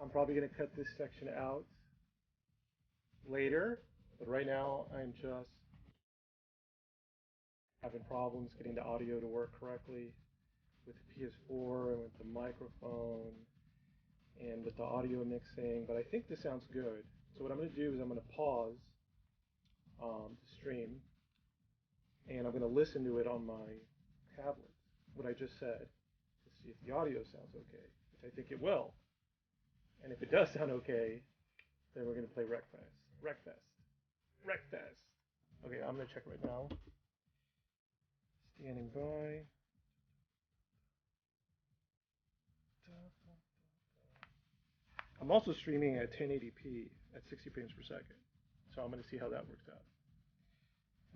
I'm probably going to cut this section out later, but right now I'm just having problems getting the audio to work correctly with the PS4 and with the microphone and with the audio mixing, but I think this sounds good. So what I'm going to do is I'm going to pause the stream and I'm going to listen to it on my tablet, what I just said, to see if the audio sounds okay, which I think it will. And if it does sound okay, then we're going to play Wreckfest. Wreckfest. Wreckfest. Okay, I'm going to check right now. Standing by. I'm also streaming at 1080p at 60 frames per second. So I'm going to see how that works out.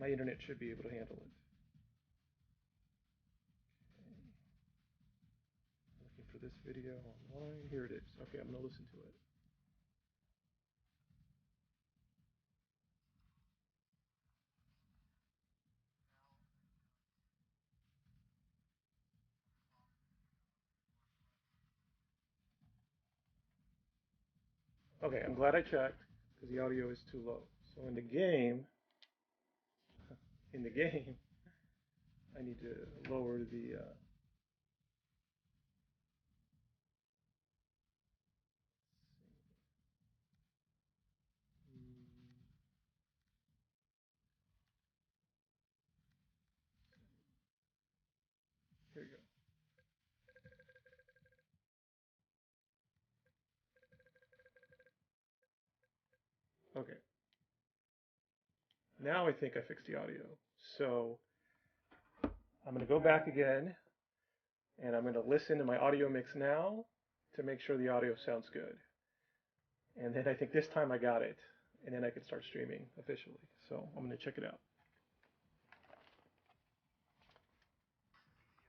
My internet should be able to handle it. Okay. Looking for this video online. Here it is. Okay, I'm going to listen to it. Okay, I'm glad I checked because the audio is too low. So in the game, I need to lower the. Here you go. Okay. Now I think I fixed the audio. So I'm going to go back again and I'm going to listen to my audio mix now to make sure the audio sounds good. And then I think this time I got it. And then I can start streaming officially. So I'm going to check it out.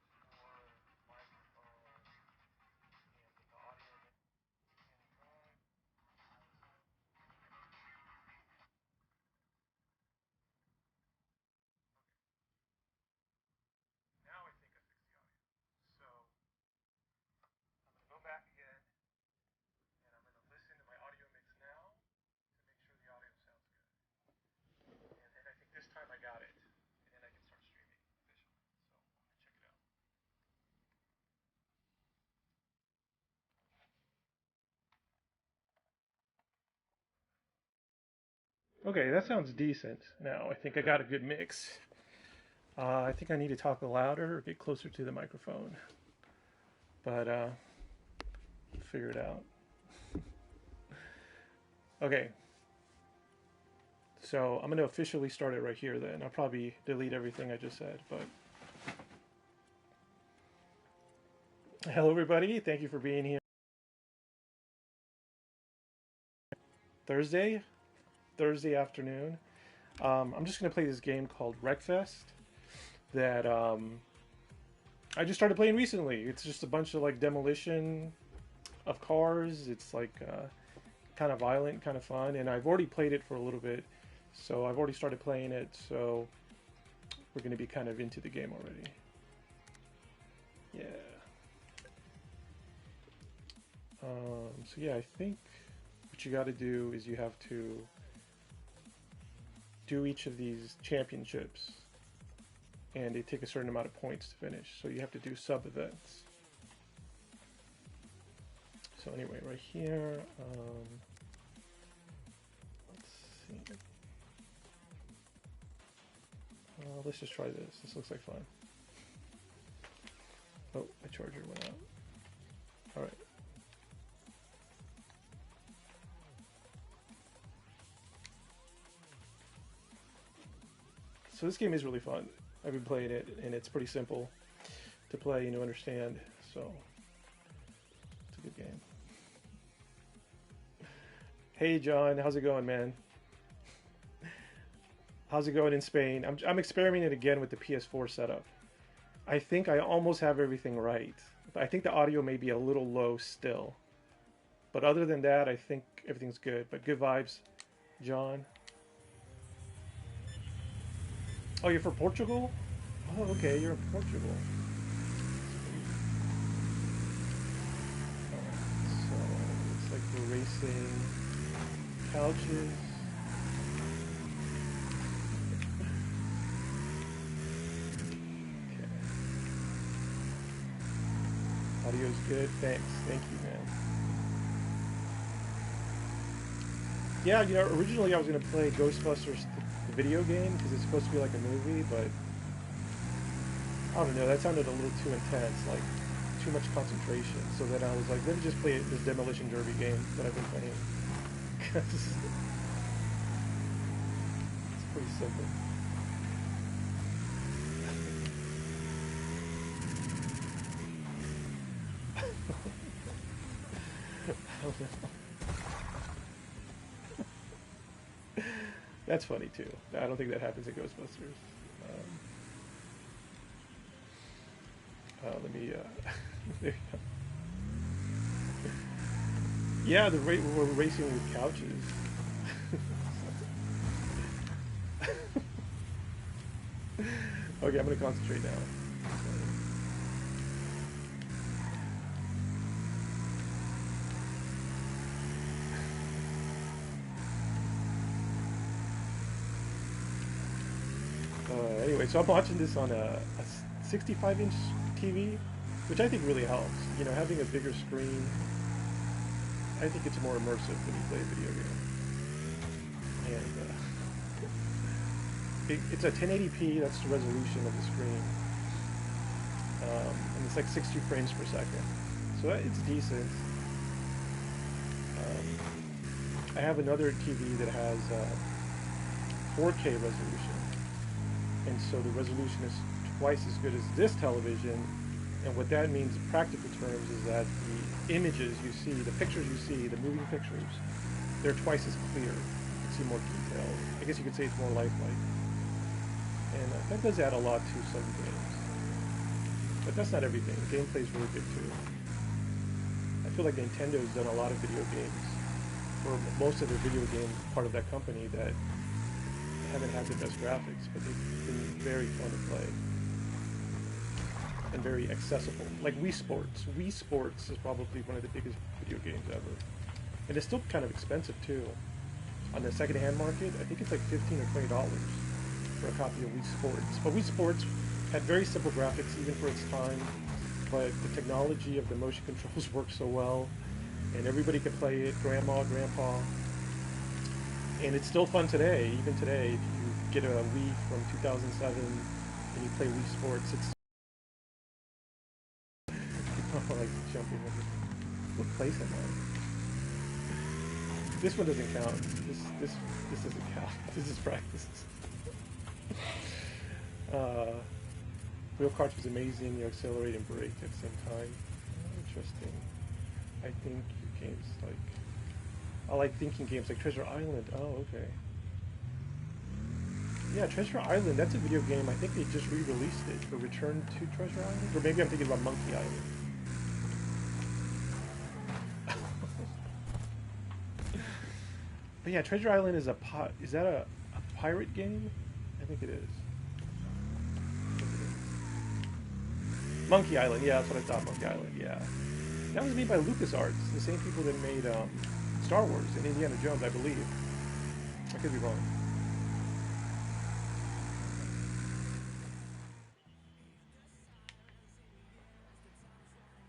Now I think I fixed the audio. So I'm going to go back again and I'm going to listen to my audio mix now to make sure the audio sounds good. And then I think this time I got it. And then I can start streaming officially. So I'm going to check it out. Okay, that sounds decent now. I think I got a good mix. I think I need to talk louder or get closer to the microphone. But figure it out. Okay. So I'm going to officially start it right here then. I'll probably delete everything I just said. But hello, everybody. Thank you for being here. Thursday afternoon. I'm just going to play this game called Wreckfest that I just started playing recently. It's just a bunch of like demolition of cars. It's like kind of violent, kind of fun, and I've already played it for a little bit, so I've already started playing it. So we're going to be kind of into the game already. Yeah. So yeah, I think what you got to do is you have to do each of these championships, and they take a certain amount of points to finish. So you have to do sub events. So anyway, right here, let's see. Let's just try this. This looks like fun. Oh, my charger went out. All right. So this game is really fun. I've been playing it, and it's pretty simple to play and to understand. So it's a good game. Hey, John, how's it going, man? How's it going in Spain? I'm experimenting again with the PS4 setup. I think I almost have everything right. I think the audio may be a little low still. But other than that, I think everything's good. But good vibes, John. Oh, you're from Portugal? Oh, okay, you're in Portugal. So, it's like We're racing couches. Okay. Audio's good. Thanks. Thank you, man. Yeah, you know, originally I was going to play Ghostbusters, the video game, because it's supposed to be like a movie, but I don't know, that sounded a little too intense, like too much concentration. So then I was like, let me just play this Demolition Derby game that I've been playing. It's pretty simple. I don't know. That's funny too. I don't think that happens in Ghostbusters. Let me. There you go. Yeah, we're racing with couches. Okay, I'm gonna concentrate now. Anyway, so I'm watching this on a 65-inch TV, which I think really helps. You know, having a bigger screen, I think it's more immersive when you play a video game. And it's a 1080p, that's the resolution of the screen. And it's like 60 frames per second. So it's decent. I have another TV that has 4K resolution. And so the resolution is twice as good as this television, and what that means in practical terms is that the images you see, the pictures you see, the moving pictures, they're twice as clear. You can see more detail. I guess you could say it's more lifelike. And that does add a lot to some games. But that's not everything. The gameplay is really good too. I feel like Nintendo's done a lot of video games, or most of their video game part of that company, that haven't had the best graphics, but they've been very fun to play and very accessible. Like Wii Sports. Wii Sports is probably one of the biggest video games ever, and it's still kind of expensive too. On the second-hand market, I think it's like $15 or $20 for a copy of Wii Sports. But Wii Sports had very simple graphics even for its time, but the technology of the motion controls worked so well, and everybody could play it. Grandma, grandpa. And it's still fun today, even today. If you get a Wii from 2007 and you play Wii Sports, it's like jumping over. What place am I? This one doesn't count. This doesn't count. This is practice. Wheel Kart was amazing. You accelerate and brake at the same time. Interesting. I think games like. I like thinking games like Treasure Island. Oh, okay. Yeah, Treasure Island, that's a video game. I think they just re-released it for Return to Treasure Island. Or maybe I'm thinking about Monkey Island. But yeah, Treasure Island is is that a pirate game? I think it is. Monkey Island, yeah, that's what I thought, Monkey Island, yeah. That was made by LucasArts, the same people that made Star Wars and Indiana Jones, I believe. I could be wrong.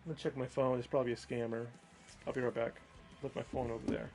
I'm gonna check my phone. It's probably a scammer. I'll be right back. Left my phone over there.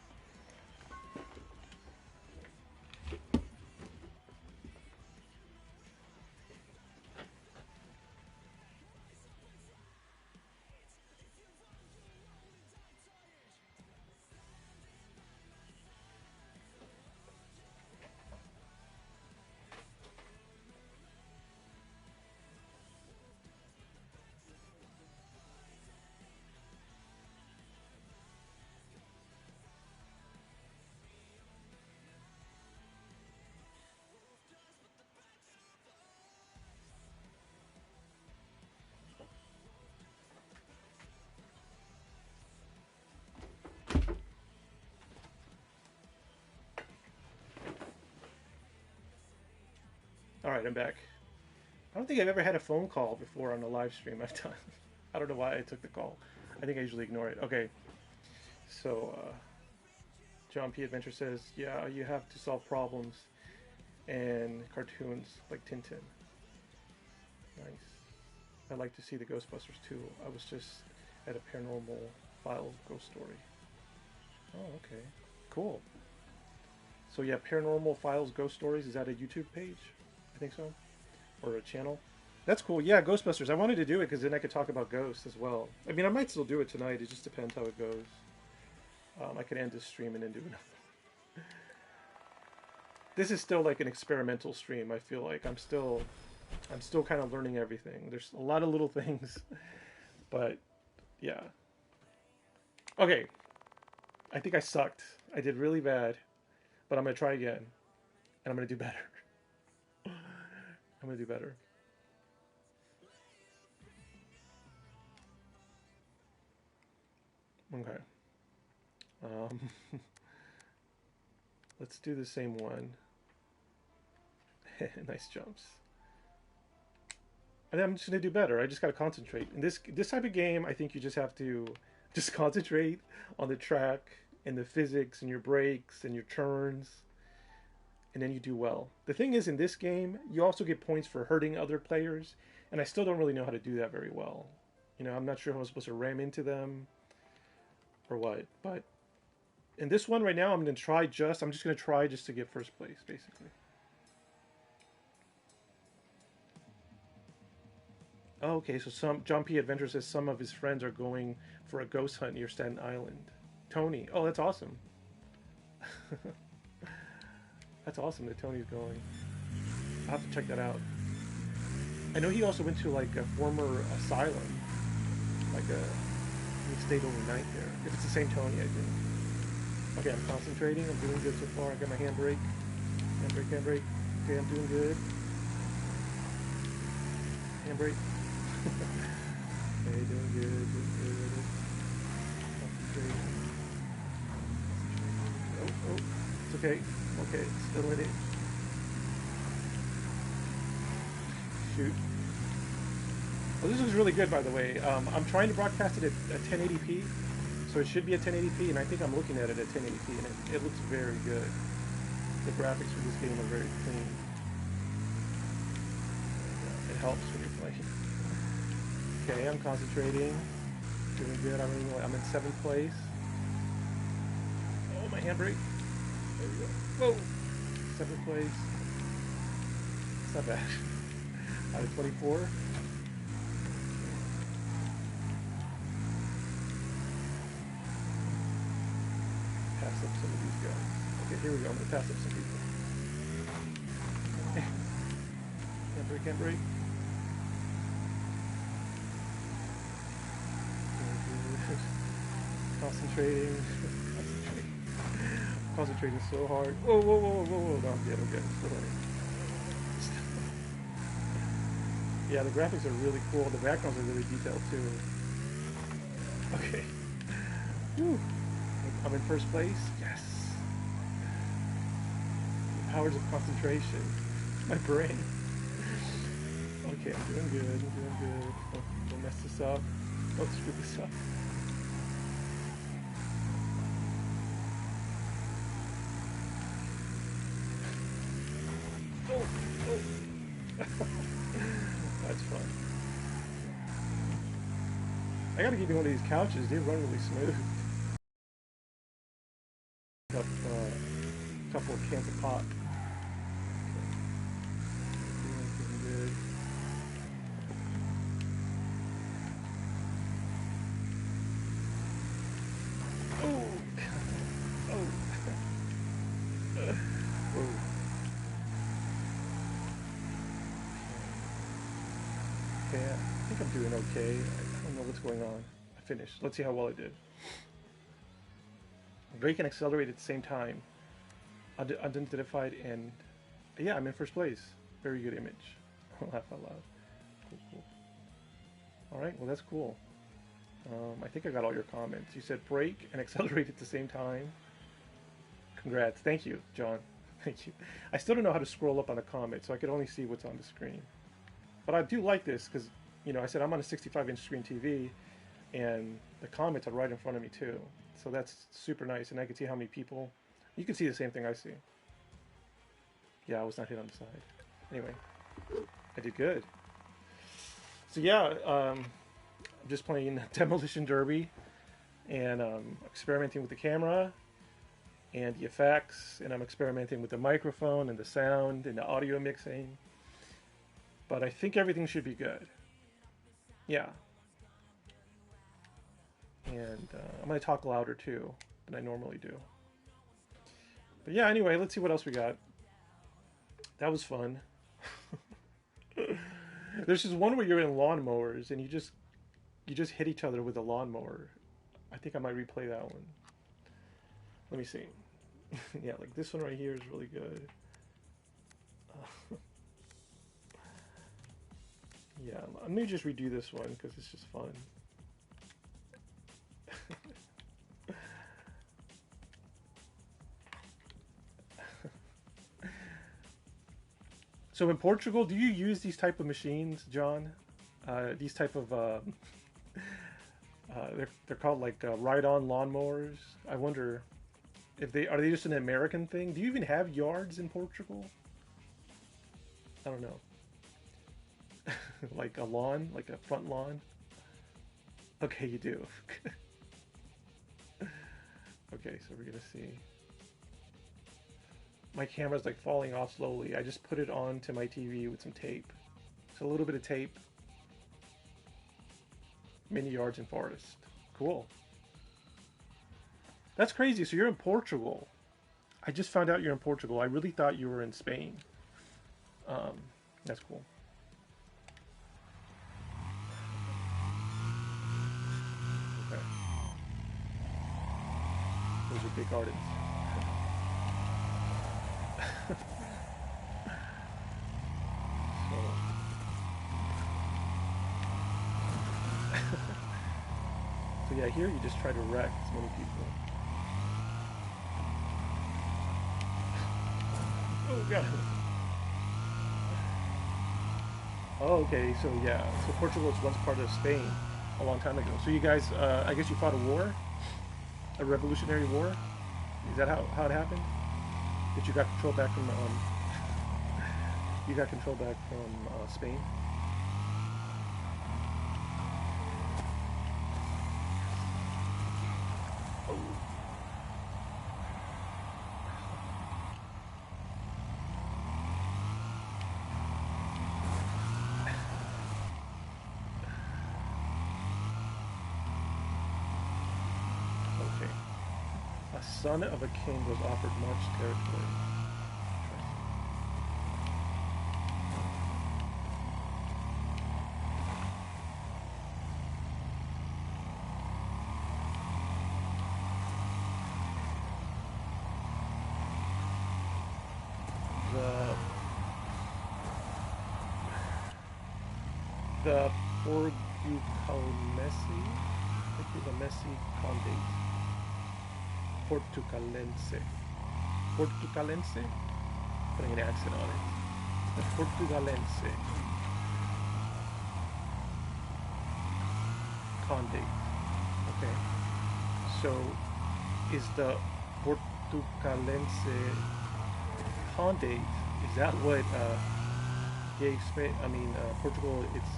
Alright, I'm back. I don't think I've ever had a phone call before on a live stream I've done. I don't know why I took the call. I think I usually ignore it. Okay. So, John P. Adventure says, yeah, you have to solve problems and cartoons like Tintin. Nice. I'd like to see the Ghostbusters too. I was just at a Paranormal Files ghost story. Oh, okay. Cool. So yeah, Paranormal Files Ghost Stories, is that a YouTube page? I think so. Or a channel? That's cool. Yeah, Ghostbusters. I wanted to do it because then I could talk about ghosts as well. I mean, I might still do it tonight. It just depends how it goes. I could end this stream and then do another. This is still like an experimental stream. I feel like I'm still kind of learning everything. There's a lot of little things, but yeah. Okay, I think I sucked. I did really bad, but I'm gonna try again, and I'm gonna do better. I'm gonna do better. Okay. Um, let's do the same one. Nice jumps. And I'm just gonna do better. I just gotta concentrate. In this type of game, I think you just have to just concentrate on the track and the physics and your brakes and your turns, and then you do well. The thing is, in this game, you also get points for hurting other players, and I still don't really know how to do that very well. You know, I'm not sure how I'm supposed to ram into them or what, but in this one right now, I'm just gonna try just to get first place, basically. Oh, okay, so John P. Adventure says some of his friends are going for a ghost hunt near Staten Island. Tony, oh, that's awesome. That's awesome that Tony's going. I'll have to check that out. I know he also went to like a former asylum, like he stayed overnight there. If it's the same Tony, I think. Okay, I'm concentrating. I'm doing good so far. I got my handbrake. Handbrake. Okay, I'm doing good. Handbrake. Okay, doing good. Concentrating. Oh, it's okay. Okay, still in it. Shoot. Well, this looks really good, by the way. I'm trying to broadcast it at 1080p, so it should be at 1080p, and I think I'm looking at it at 1080p, and it looks very good. The graphics for this game are very clean. It helps when you're playing. Okay, I'm concentrating. Doing good. I'm in 7th place. Oh, my handbrake. There we go. Whoa! 7th place. It's not bad. Out of 24. Pass up some of these guys. Okay, here we go. I'm gonna pass up some people. Handbrake. Concentrating. Concentrating so hard. Whoa. No, I'm good. Still in it. Yeah, the graphics are really cool. The backgrounds are really detailed too. Okay. Whew. I'm in first place. Yes. The powers of concentration. My brain. Okay, I'm doing good. Don't mess this up. Don't screw this up. Oh. That's fun. I gotta give you one of these couches. They run really smooth. Up a couple of cans of pop. Doing good. Okay, I think I'm doing okay. I don't know what's going on. I finished. Let's see how well I did. Brake and accelerate at the same time. Unidentified, and yeah, I'm in first place. Very good image. I'll laugh out loud. Cool. Alright, well that's cool. I think I got all your comments. You said brake and accelerate at the same time. Congrats. Thank you, John. Thank you. I still don't know how to scroll up on a comment, so I could only see what's on the screen. But I do like this because, you know, I said I'm on a 65-inch screen TV, and the comments are right in front of me too. So that's super nice, and I can see how many people. You can see the same thing I see. Yeah, I was not hit on the side. Anyway, I did good. So yeah, I'm just playing Demolition Derby and experimenting with the camera and the effects, and I'm experimenting with the microphone and the sound and the audio mixing. But I think everything should be good. Yeah. And I'm going to talk louder too than I normally do. But yeah, anyway, let's see what else we got. That was fun. There's just one where you're in lawnmowers and you just hit each other with a lawnmower. I think I might replay that one. Let me see. Yeah, like this one right here is really good. Yeah, let me just redo this one because it's just fun. So in Portugal, do you use these type of machines, John? These type of they're called like ride-on lawnmowers. I wonder if are they just an American thing? Do you even have yards in Portugal? I don't know. Like a lawn, like a front lawn. Okay, you do. Okay, so we're gonna see. My camera's like falling off slowly. I just put it onto my TV with some tape. So a little bit of tape. Many yards in forest. Cool. That's crazy. So you're in Portugal. I just found out you're in Portugal. I really thought you were in Spain. That's cool. Okay. Those are big gardens. So yeah, here you just try to wreck as many people. Oh god. Oh, okay, so yeah, so Portugal was once part of Spain a long time ago. So you guys, I guess you fought a war? A revolutionary war? Is that how it happened? That you got control back from, you got control back from Spain? Son of a king was offered much territory. The Portucalense, Condate. Portucalense, putting an accent on it. The Portucalense Condate. Okay. So, is the Portucalense Condate, is that what gave Spain, Portugal its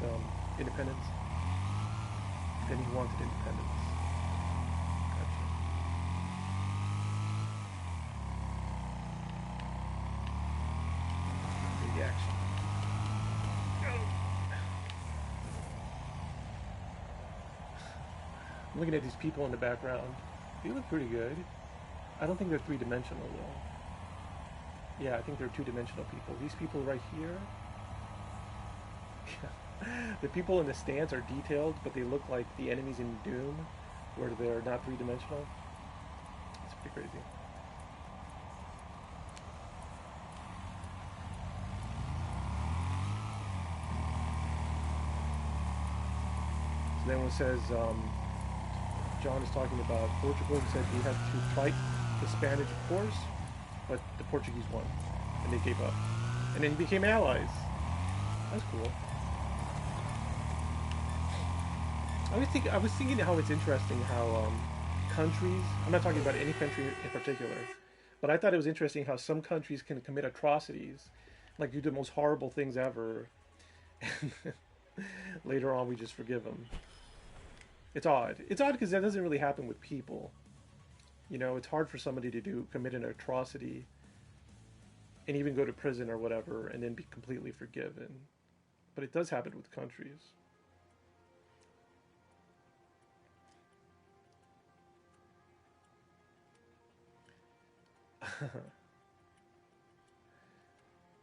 independence? Then he wanted independence. Action. I'm looking at these people in the background. They look pretty good. I don't think they're three-dimensional though. Yeah, I think they're two-dimensional people. These people right here, the people in the stands are detailed, but they look like the enemies in Doom, where they're not three-dimensional. It's pretty crazy. Then when it says, John is talking about Portugal, he said we had to fight the Spanish, of course, but the Portuguese won, and they gave up. And then became allies. That's cool. I was thinking how it's interesting how countries, I'm not talking about any country in particular, but I thought it was interesting how some countries can commit atrocities, like do the most horrible things ever, and later on we just forgive them. It's odd. It's odd because that doesn't really happen with people. You know, it's hard for somebody to commit an atrocity and even go to prison or whatever and then be completely forgiven. But it does happen with countries.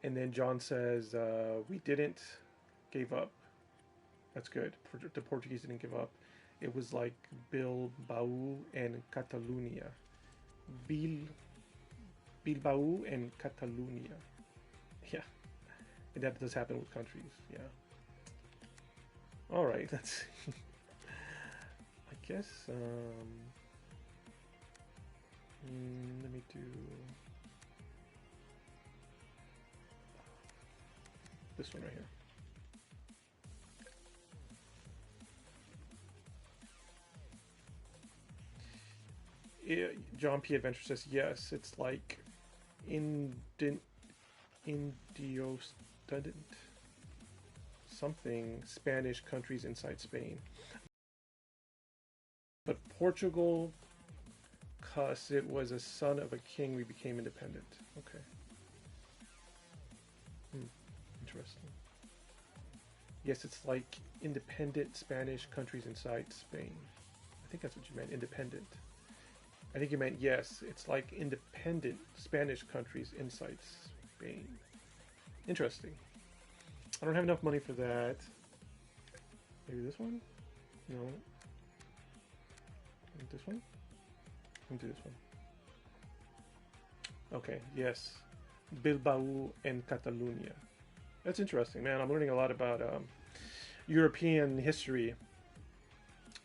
And then John says, we didn't give up. That's good. The Portuguese didn't give up. It was like Bilbao and Catalonia. Bilbao and Catalonia. Yeah. And that does happen with countries. Yeah. All right. Let's see. I guess. Let me do this one right here. John P. Adventure says, yes, it's like Indio something Spanish countries inside Spain. But Portugal, cause it was a son of a king, we became independent. Okay. Interesting. Yes, it's like independent Spanish countries inside Spain. I think that's what you meant, independent. I think you meant, yes, it's like independent Spanish countries inside Spain. Interesting. I don't have enough money for that. Maybe this one? No. This one? Let me do this one. Okay, yes. Bilbao and Catalonia. That's interesting, man. I'm learning a lot about European history,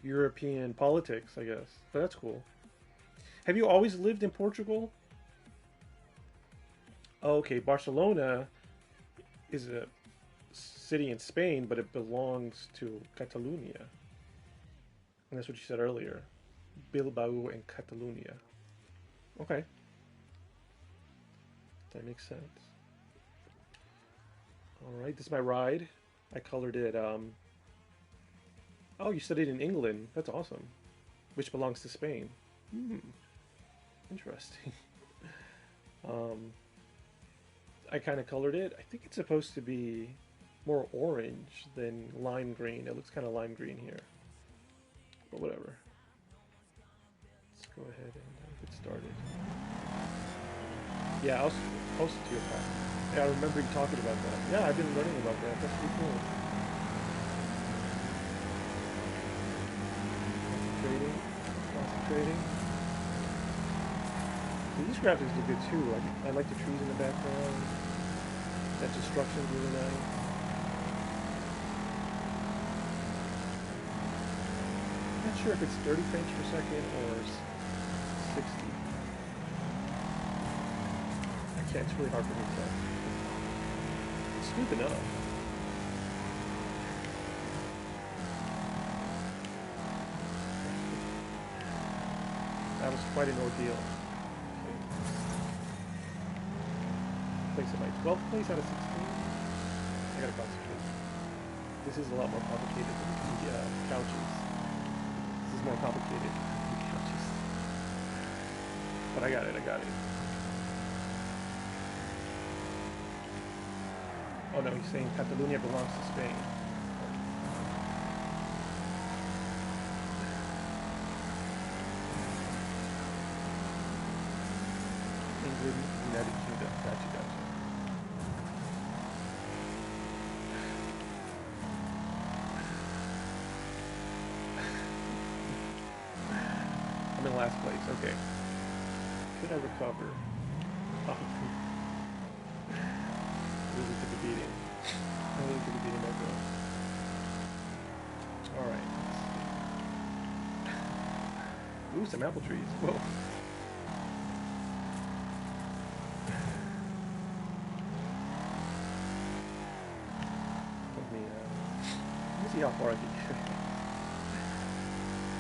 European politics, I guess. But that's cool. Have you always lived in Portugal? Oh, okay, Barcelona is a city in Spain, but it belongs to Catalonia. And that's what you said earlier. Bilbao and Catalonia. Okay. That makes sense. Alright, this is my ride. I colored it, Oh, you studied in England. That's awesome. Which belongs to Spain. Interesting. I kind of colored it. I think it's supposed to be more orange than lime green. It looks kind of lime green here. But whatever. Let's go ahead and get started. Yeah, I'll post it to your pack. Yeah, I remember you talking about that. Yeah, I've been learning about that. That's pretty cool. Concentrating. These graphics look good too. I like the trees in the background. That destruction's really nice. I'm not sure if it's 30 frames per second or 60. I can't. It's really hard for me to tell. It's smooth enough. That was quite an ordeal. Place at my 12th place out of 16. I gotta concentrate. This is a lot more complicated than the couches. This is more complicated than the couches. But I got it. Oh no, he's saying Catalonia belongs to Spain. England, United Kingdom. Gotcha. I'm in last place. Okay. Could I recover? Oh. Really took a beating. I really took a beating that girl. Alright. Ooh, some apple trees. Whoa. Let me see how far I can get.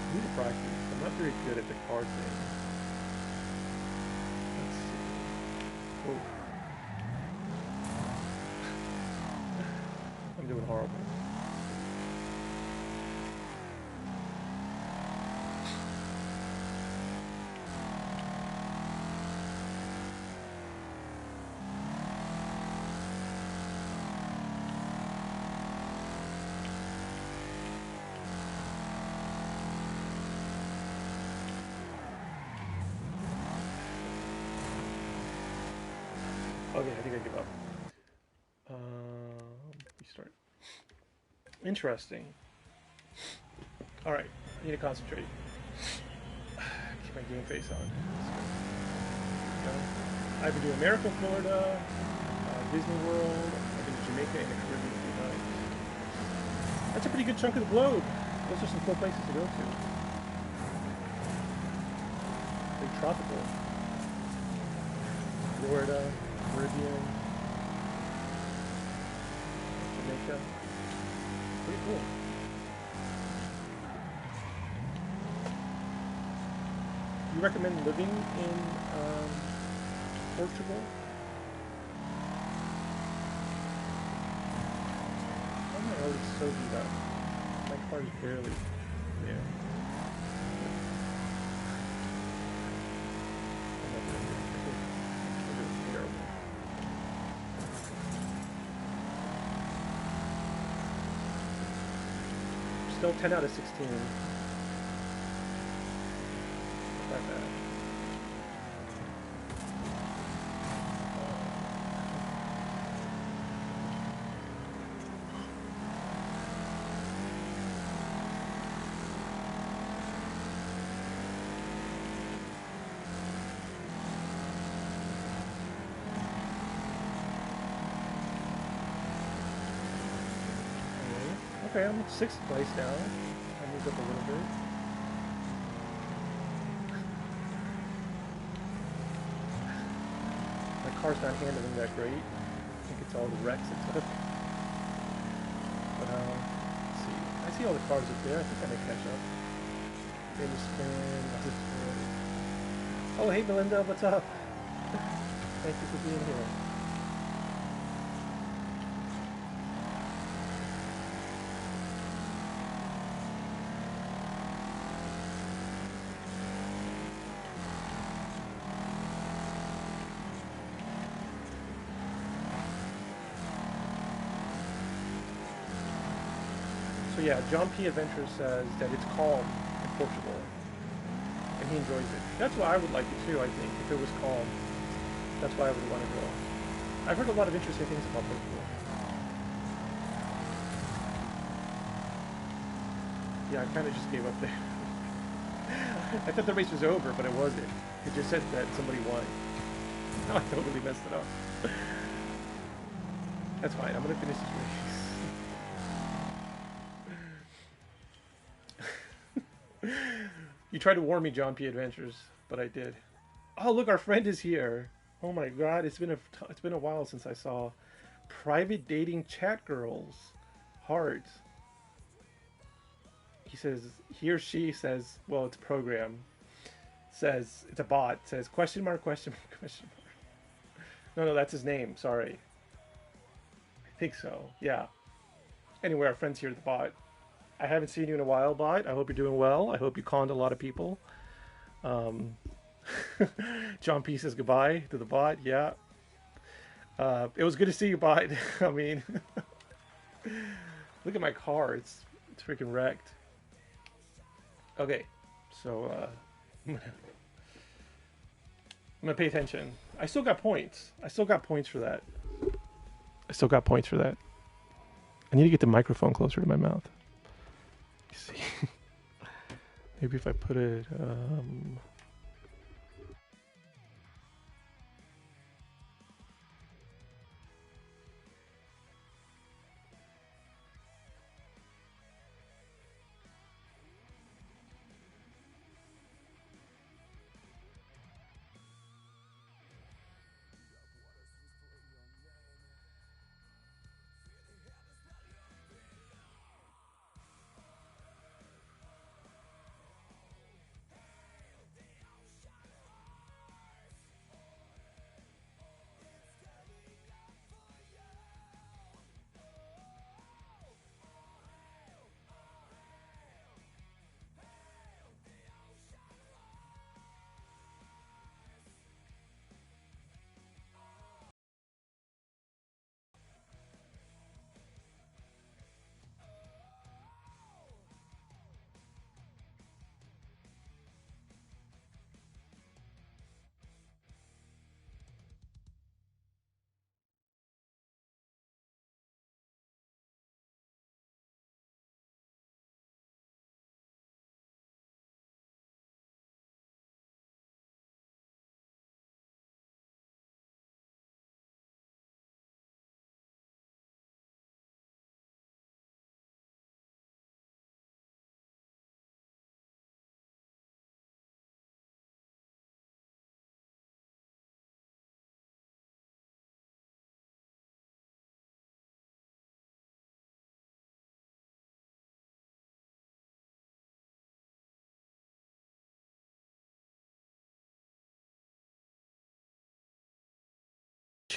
I need to practice. I'm not very good at the car thing. Let's see. Oh. I'm doing horrible. Okay, I think I give up. Restart. Interesting. Alright, I need to concentrate. Keep my game face on. I've been to America, Florida, Disney World, I've been to Jamaica and the Caribbean a few times. That's a pretty good chunk of the globe. Those are some cool places to go to. They're tropical. Florida, Caribbean, Jamaica. Pretty cool. You recommend living in Portugal? I'm not always so beat up. My car's barely there. Still 10 out of 16. Not that bad. Okay, I'm at 6th place now. I moved up a little bit. My car's not handling that great. I think it's all the wrecks it took. But let's see. I see all the cars up there. I think I may catch up. Famous spin. Oh, hey Melinda, what's up? Thank you for being here. So yeah, John P. Adventure says that it's calm in Portugal, and he enjoys it. That's why I would like it too, I think, if it was calm. That's why I would want to go. I've heard a lot of interesting things about Portugal. Yeah, I kind of just gave up there. I thought the race was over, but it wasn't. It just said that somebody won. I totally messed it up. That's fine, I'm going to finish this race. You tried to warn me, John P. Adventures, but I did. Oh, look, our friend is here. Oh my God, it's been a while since I saw private dating chat girls. Heart. He says he or she says, well, it's a program. Says it's a bot. Says question mark question mark question mark. No, that's his name. Sorry. I think so. Yeah. Anyway, our friend's here, the bot. I haven't seen you in a while, bot. I hope you're doing well. I hope you conned a lot of people. John P says goodbye to the bot. Yeah. It was good to see you, bot. I mean, look at my car. It's freaking wrecked. Okay, so I'm gonna pay attention. I still got points. I still got points for that. I need to get the microphone closer to my mouth. See, maybe if I put it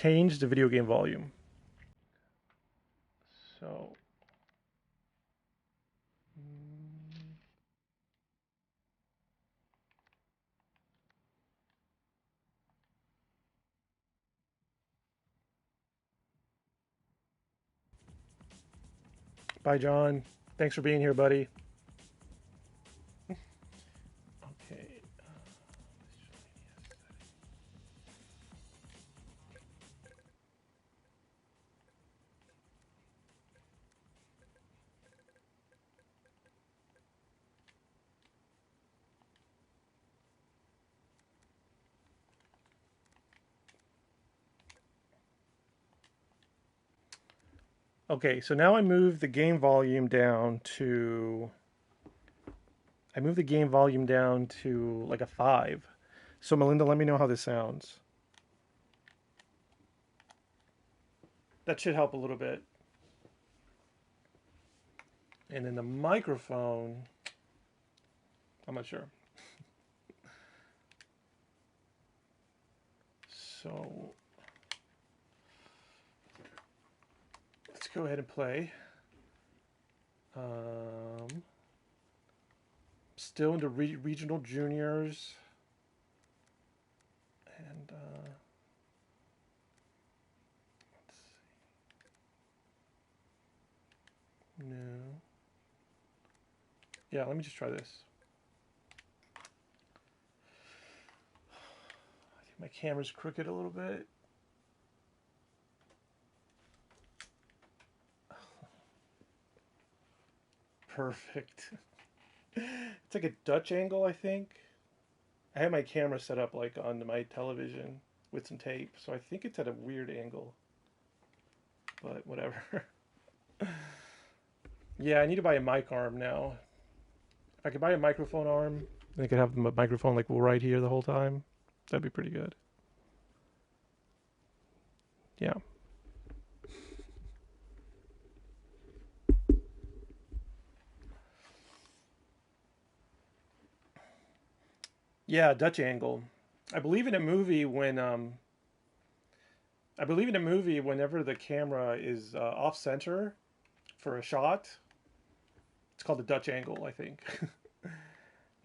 change the video game volume. So. Bye, John. Thanks for being here, buddy. Okay. Okay, so now I move the game volume down to like a 5. So Melinda, let me know how this sounds. That should help a little bit. And then the microphone, I'm not sure. So let's go ahead and play. Still into regional juniors. And let's see. No. Yeah, let me just try this. I think my camera's crooked a little bit. Perfect. It's like a Dutch angle, I think. I have my camera set up like on my television with some tape, so I think it's at a weird angle. But whatever. Yeah, I need to buy a mic arm now. If I could buy a microphone arm, then I could have the microphone like right here the whole time. That'd be pretty good. Yeah. Yeah, Dutch angle. I believe in a movie whenever the camera is off center for a shot, it's called a Dutch angle, I think.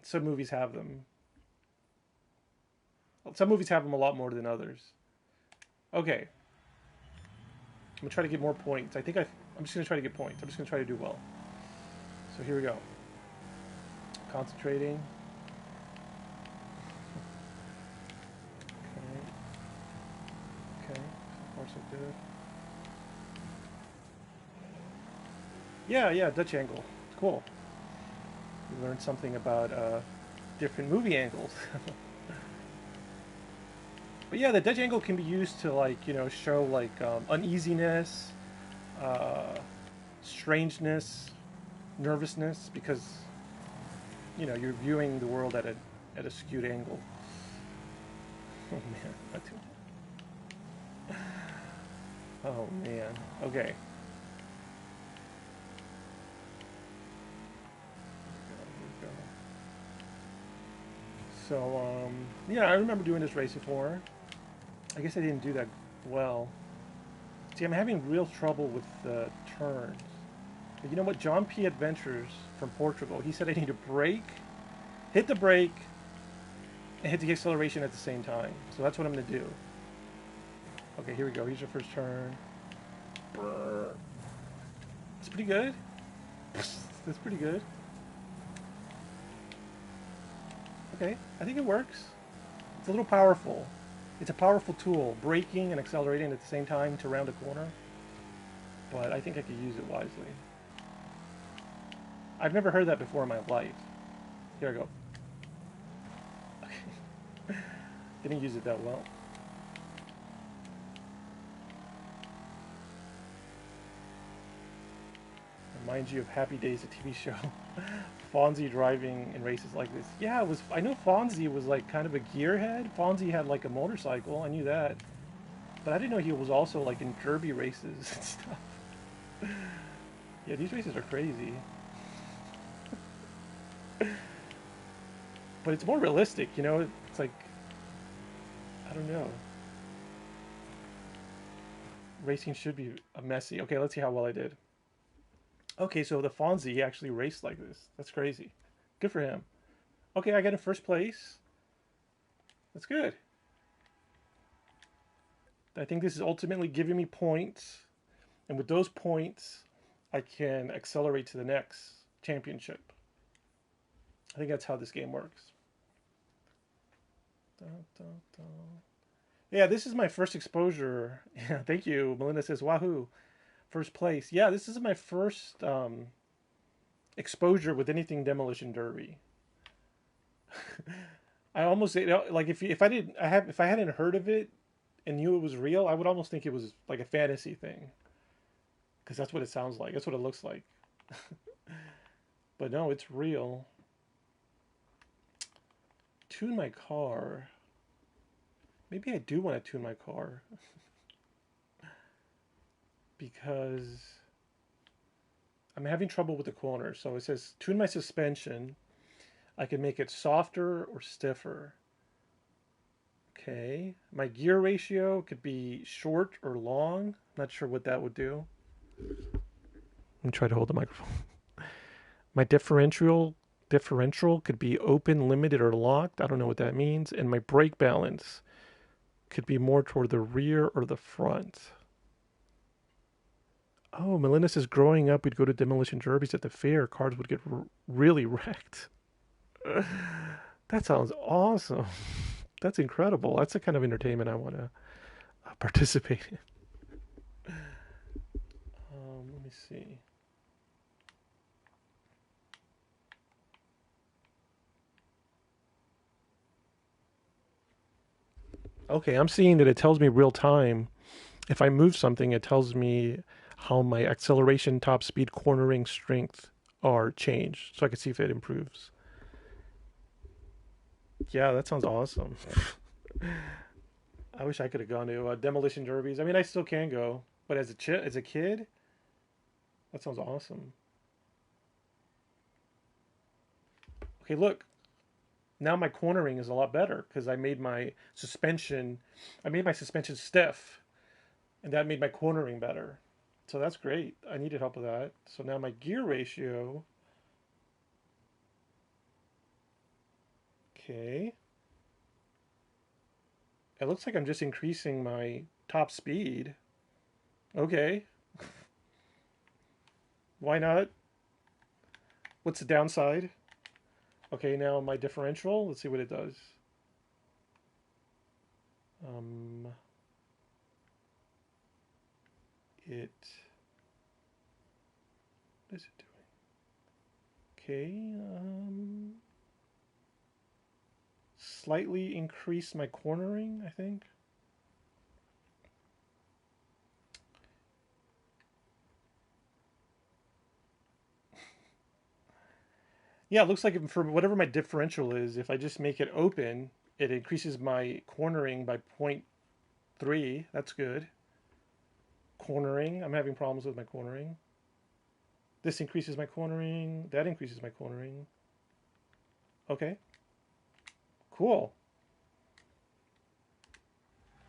Some movies have them. Some movies have them a lot more than others. Okay. I'm gonna try to get more points. I'm just gonna try to get points. I'm just gonna try to do well. So here we go. Concentrating. Okay. So far so good. Yeah, Dutch angle. Cool. We learned something about different movie angles. But yeah, the Dutch angle can be used to show uneasiness, strangeness, nervousness, because you're viewing the world at a skewed angle. Oh man, not too. Oh man. Okay. So yeah, I remember doing this race before. I guess I didn't do that well. See, I'm having real trouble with the turns. But you know what? John P. Adventures from Portugal, he said I need to brake, hit the brake, and hit the acceleration at the same time. So that's what I'm going to do. Okay, here we go. Here's your first turn. Brrr. It's pretty good. That's pretty good. Okay, I think it works. It's a little powerful. It's a powerful tool, braking and accelerating at the same time to round a corner. But I think I could use it wisely. I've never heard that before in my life. Here I go. Okay. Didn't use it that well. Reminds you of Happy Days, a TV show. Fonzie driving in races like this. Yeah, it was. I know Fonzie was like kind of a gearhead. Fonzie had like a motorcycle. I knew that, but I didn't know he was also like in derby races and stuff. Yeah, these races are crazy. But it's more realistic, It's like, I don't know. Racing should be messy. Okay, let's see how well I did. Okay, so the Fonzie actually raced like this. That's crazy. Good for him. Okay, I got in first place. That's good. I think this is ultimately giving me points. And with those points, I can accelerate to the next championship. I think that's how this game works. Dun, dun, dun. Yeah, this is my first exposure. Yeah, thank you. Melinda says, wahoo, first place. Yeah, this is my first exposure with anything Demolition Derby. I almost like if I didn't I have if I hadn't heard of it and knew it was real, I would almost think it was like a fantasy thing because that's what it sounds like. That's what it looks like. But no, it's real. Tune my car. Maybe I do want to tune my car because I'm having trouble with the corner. So it says tune my suspension. I can make it softer or stiffer. Okay. My gear ratio could be short or long. I'm not sure what that would do. Let me try to hold the microphone. My differential could be open, limited, or locked. I don't know what that means. And my brake balance could be more toward the rear or the front. Oh, Melinda says growing up, we'd go to demolition derbies at the fair. Cars would get really wrecked. That sounds awesome. That's incredible. That's the kind of entertainment I want to participate in. Let me see. Okay, I'm seeing that it tells me real time. If I move something, it tells me how my acceleration, top speed, cornering, strength are changed. So I can see if it improves. Yeah, that sounds awesome. I wish I could have gone to demolition derbies. I mean, I still can go, but as a kid, that sounds awesome. Okay, look. Now my cornering is a lot better because I made my suspension stiff, and that made my cornering better. So that's great. I needed help with that. So now my gear ratio. Okay. It looks like I'm just increasing my top speed. Okay. Why not? What's the downside? Okay, now my differential. Let's see what it does. It. What is it doing? Okay. Slightly increase my cornering, I think. Yeah, it looks like for whatever my differential is, if I just make it open, it increases my cornering by 0.3. That's good. Cornering, I'm having problems with my cornering. This increases my cornering. That increases my cornering. Okay. Cool.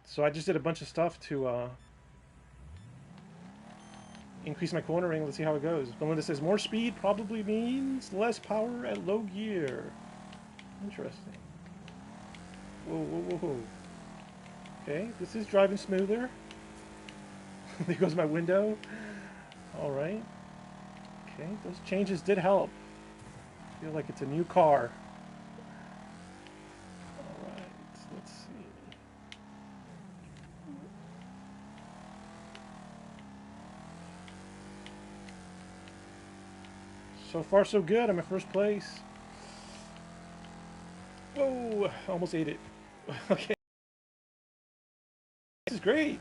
So I just did a bunch of stuff to increase my cornering. Let's see how it goes. Belinda says more speed probably means less power at low gear. Interesting. Whoa, whoa, whoa, whoa. Okay, this is driving smoother. There goes my window. All right. Okay, those changes did help. I feel like it's a new car. All right, let's see. So far, so good. I'm in first place. Whoa, almost ate it. Okay. This is great.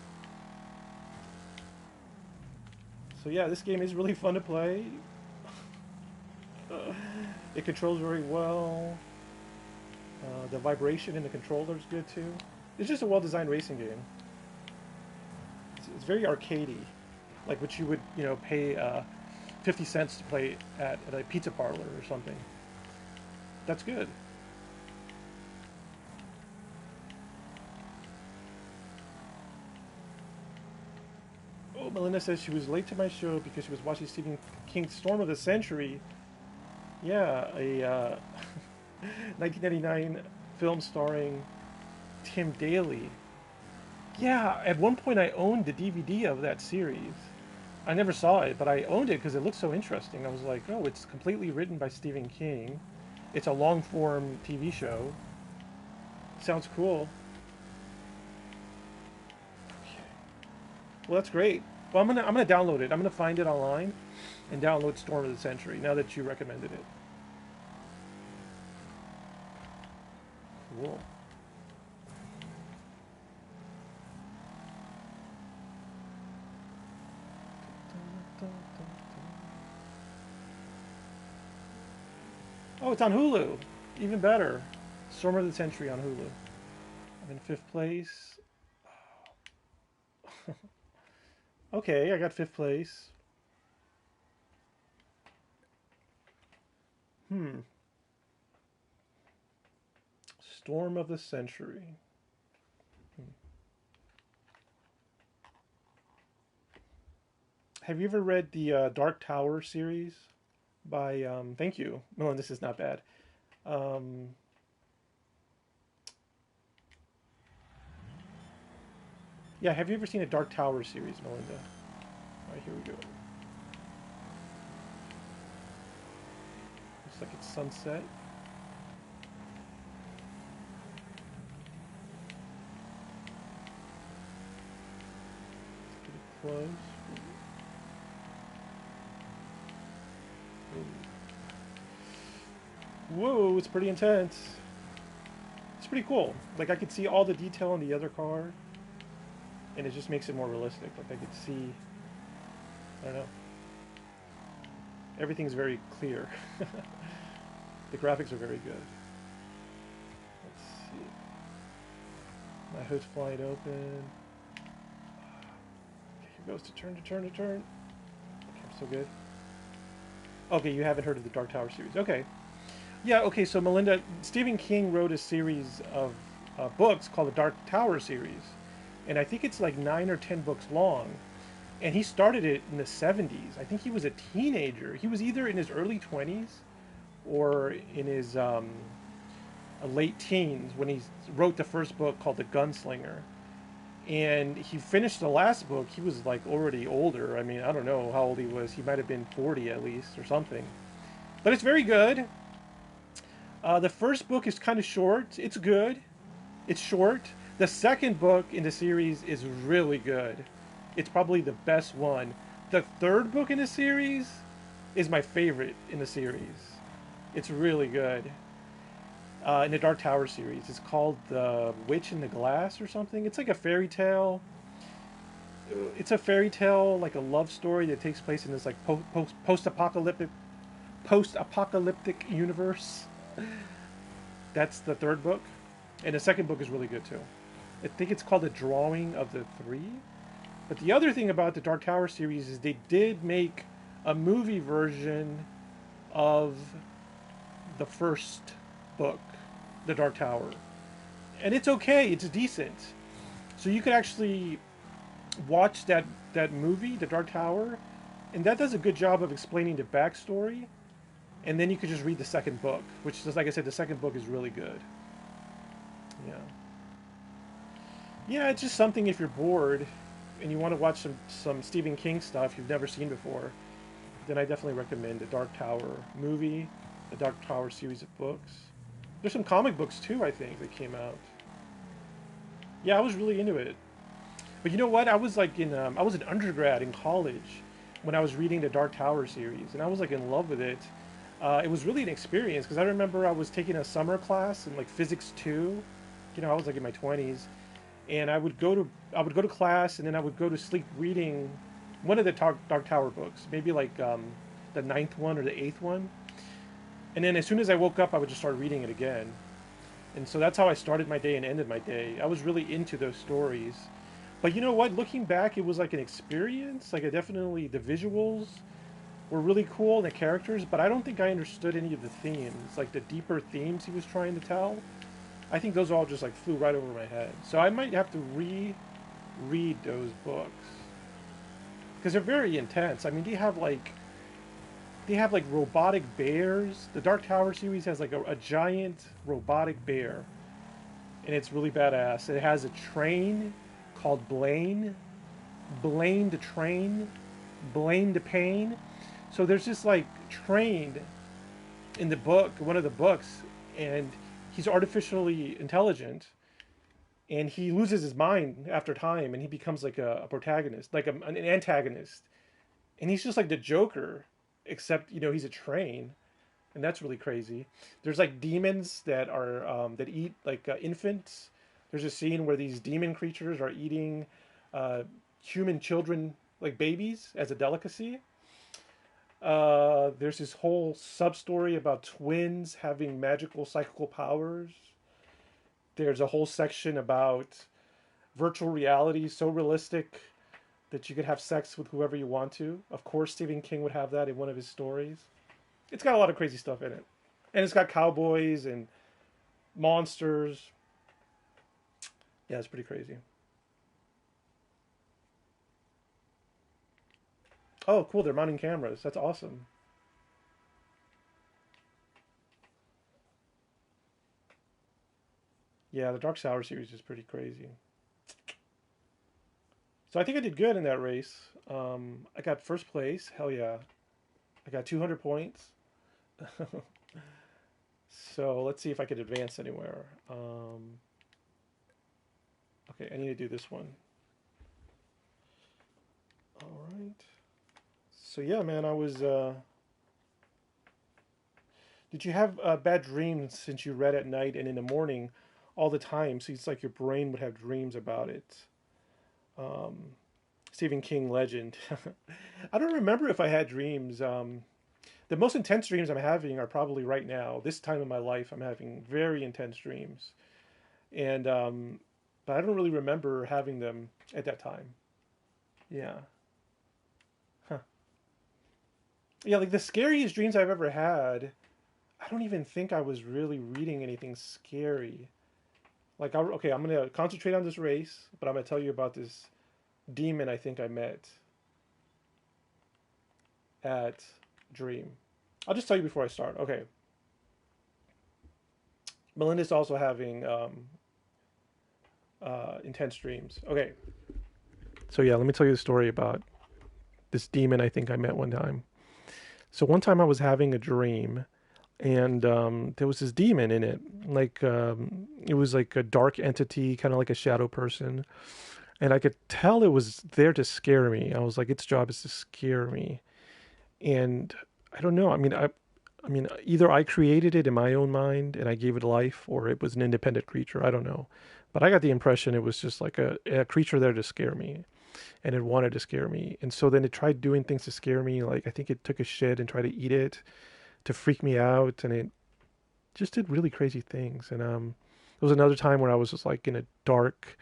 So yeah, this game is really fun to play. It controls very well. The vibration in the controller is good too. It's just a well-designed racing game. It's very arcadey, like what you would pay 50 cents to play at a pizza parlor or something. That's good. Melinda says she was late to my show because she was watching Stephen King's Storm of the Century. Yeah, a 1999 film starring Tim Daly. Yeah, at one point I owned the DVD of that series. I never saw it, but I owned it because it looked so interesting. I was like, oh, it's completely written by Stephen King. It's a long-form TV show. Sounds cool. Well, that's great. Well, I'm gonna download it. I'm gonna find it online and download Storm of the Century now that you recommended it. Cool. Oh, it's on Hulu. Even better. Storm of the Century on Hulu. I'm in 5th place. Okay, I got 5th place. Storm of the Century. Have you ever read the Dark Tower series by, thank you, Melon, this is not bad. Yeah, have you ever seen a Dark Tower series, Melinda? All right, here we go. Looks like it's sunset. Pretty close. Whoa, it's pretty intense. It's pretty cool. Like, I could see all the detail in the other car, and it just makes it more realistic. Like, I could see, I don't know. Everything's very clear. The graphics are very good. Let's see. My hood's flying open. Okay, here goes to turn, to turn, to turn. Okay, I'm so good. Okay, you haven't heard of the Dark Tower series. Okay. Yeah, okay, so Melinda, Stephen King wrote a series of books called the Dark Tower series. And I think it's like 9 or 10 books long. And he started it in the 70s. I think he was a teenager. He was either in his early 20s or in his late teens when he wrote the first book called The Gunslinger. And he finished the last book. He was like already older. I mean, I don't know how old he was. He might have been 40 at least or something. But it's very good. The first book is kind of short. It's good. It's short. The second book in the series is really good. It's probably the best one. The third book in the series is my favorite in the series. It's really good. In the Dark Tower series. It's called The Witch in the Glass or something. It's like a fairy tale. It's a fairy tale, like a love story that takes place in this like post-apocalyptic universe. That's the third book. And the second book is really good too. I think it's called The Drawing of the Three. But the other thing about the Dark Tower series is they did make a movie version of the first book, The Dark Tower. And it's okay, it's decent. So you could actually watch that movie, The Dark Tower, and that does a good job of explaining the backstory. And then you could just read the second book, which is, like I said, the second book is really good. Yeah. Yeah, it's just something if you're bored and you want to watch some Stephen King stuff you've never seen before, then I definitely recommend the Dark Tower movie, the Dark Tower series of books. There's some comic books too, I think, that came out. Yeah, I was really into it. But you know what? I was like I was an undergrad in college when I was reading the Dark Tower series, and I was like in love with it. It was really an experience because I remember I was taking a summer class in like Physics 2. You know, I was like in my 20s, and I would go to class, and then I would go to sleep reading one of the Dark Tower books, maybe like the 9th one or the 8th one. And then as soon as I woke up, I would just start reading it again. And so that's how I started my day and ended my day. I was really into those stories. But you know what? Looking back, it was like an experience. Like, definitely the visuals were really cool and the characters, but I don't think I understood any of the themes, like the deeper themes he was trying to tell. I think those all just like flew right over my head. So I might have to reread those books. because they're very intense. I mean, they have like robotic bears. The Dark Tower series has like a giant robotic bear, and it's really badass. It has a train called Blaine, Blaine the train, Blaine the pain. So there's this like train in the book, one of the books, and he's artificially intelligent, and he loses his mind after time, and he becomes like a protagonist, like an antagonist, and he's just like the Joker, except he's a train, and that's really crazy. There's like demons that are that eat like infants. There's a scene where these demon creatures are eating human children, like babies, as a delicacy. There's this whole sub story about twins having magical psychical powers. There's a whole section about virtual reality so realistic that you could have sex with whoever you want to. Of course, Stephen King would have that in one of his stories. It's got a lot of crazy stuff in it. And it's got cowboys and monsters. Yeah, it's pretty crazy. Oh, cool. They're mounting cameras. That's awesome. Yeah, the Dark Sour series is pretty crazy. So I think I did good in that race. I got first place. Hell yeah. I got 200 points. So let's see if I could advance anywhere. Okay, I need to do this one. All right. So yeah, man, I was. Did you have bad dreams since you read at night and in the morning all the time? So it's like your brain would have dreams about it. Um, Stephen King legend. I don't remember if I had dreams. The most intense dreams I'm having are probably right now. This time in my life, I'm having very intense dreams, and but I don't really remember having them at that time. Yeah. Huh. Yeah, like the scariest dreams I've ever had. I don't even think I was really reading anything scary. Like, okay, I'm gonna concentrate on this race, but I'm gonna tell you about this demon I think I met at Dream. I'll just tell you before I start. Okay. Melinda's also having intense dreams. Okay. So yeah, let me tell you the story about this demon I think I met one time. So one time I was having a dream, and there was this demon in it. Like it was like a dark entity, kind of like a shadow person, and I could tell it was there to scare me. I was like, its job is to scare me, and I don't know. I mean, either I created it in my own mind and I gave it life, or it was an independent creature. I don't know, but I got the impression it was just like a creature there to scare me, and it wanted to scare me. And so then it tried doing things to scare me. Like I think it took a shit and tried to eat it to freak me out, and it just did really crazy things. And there was another time where I was just like in a dark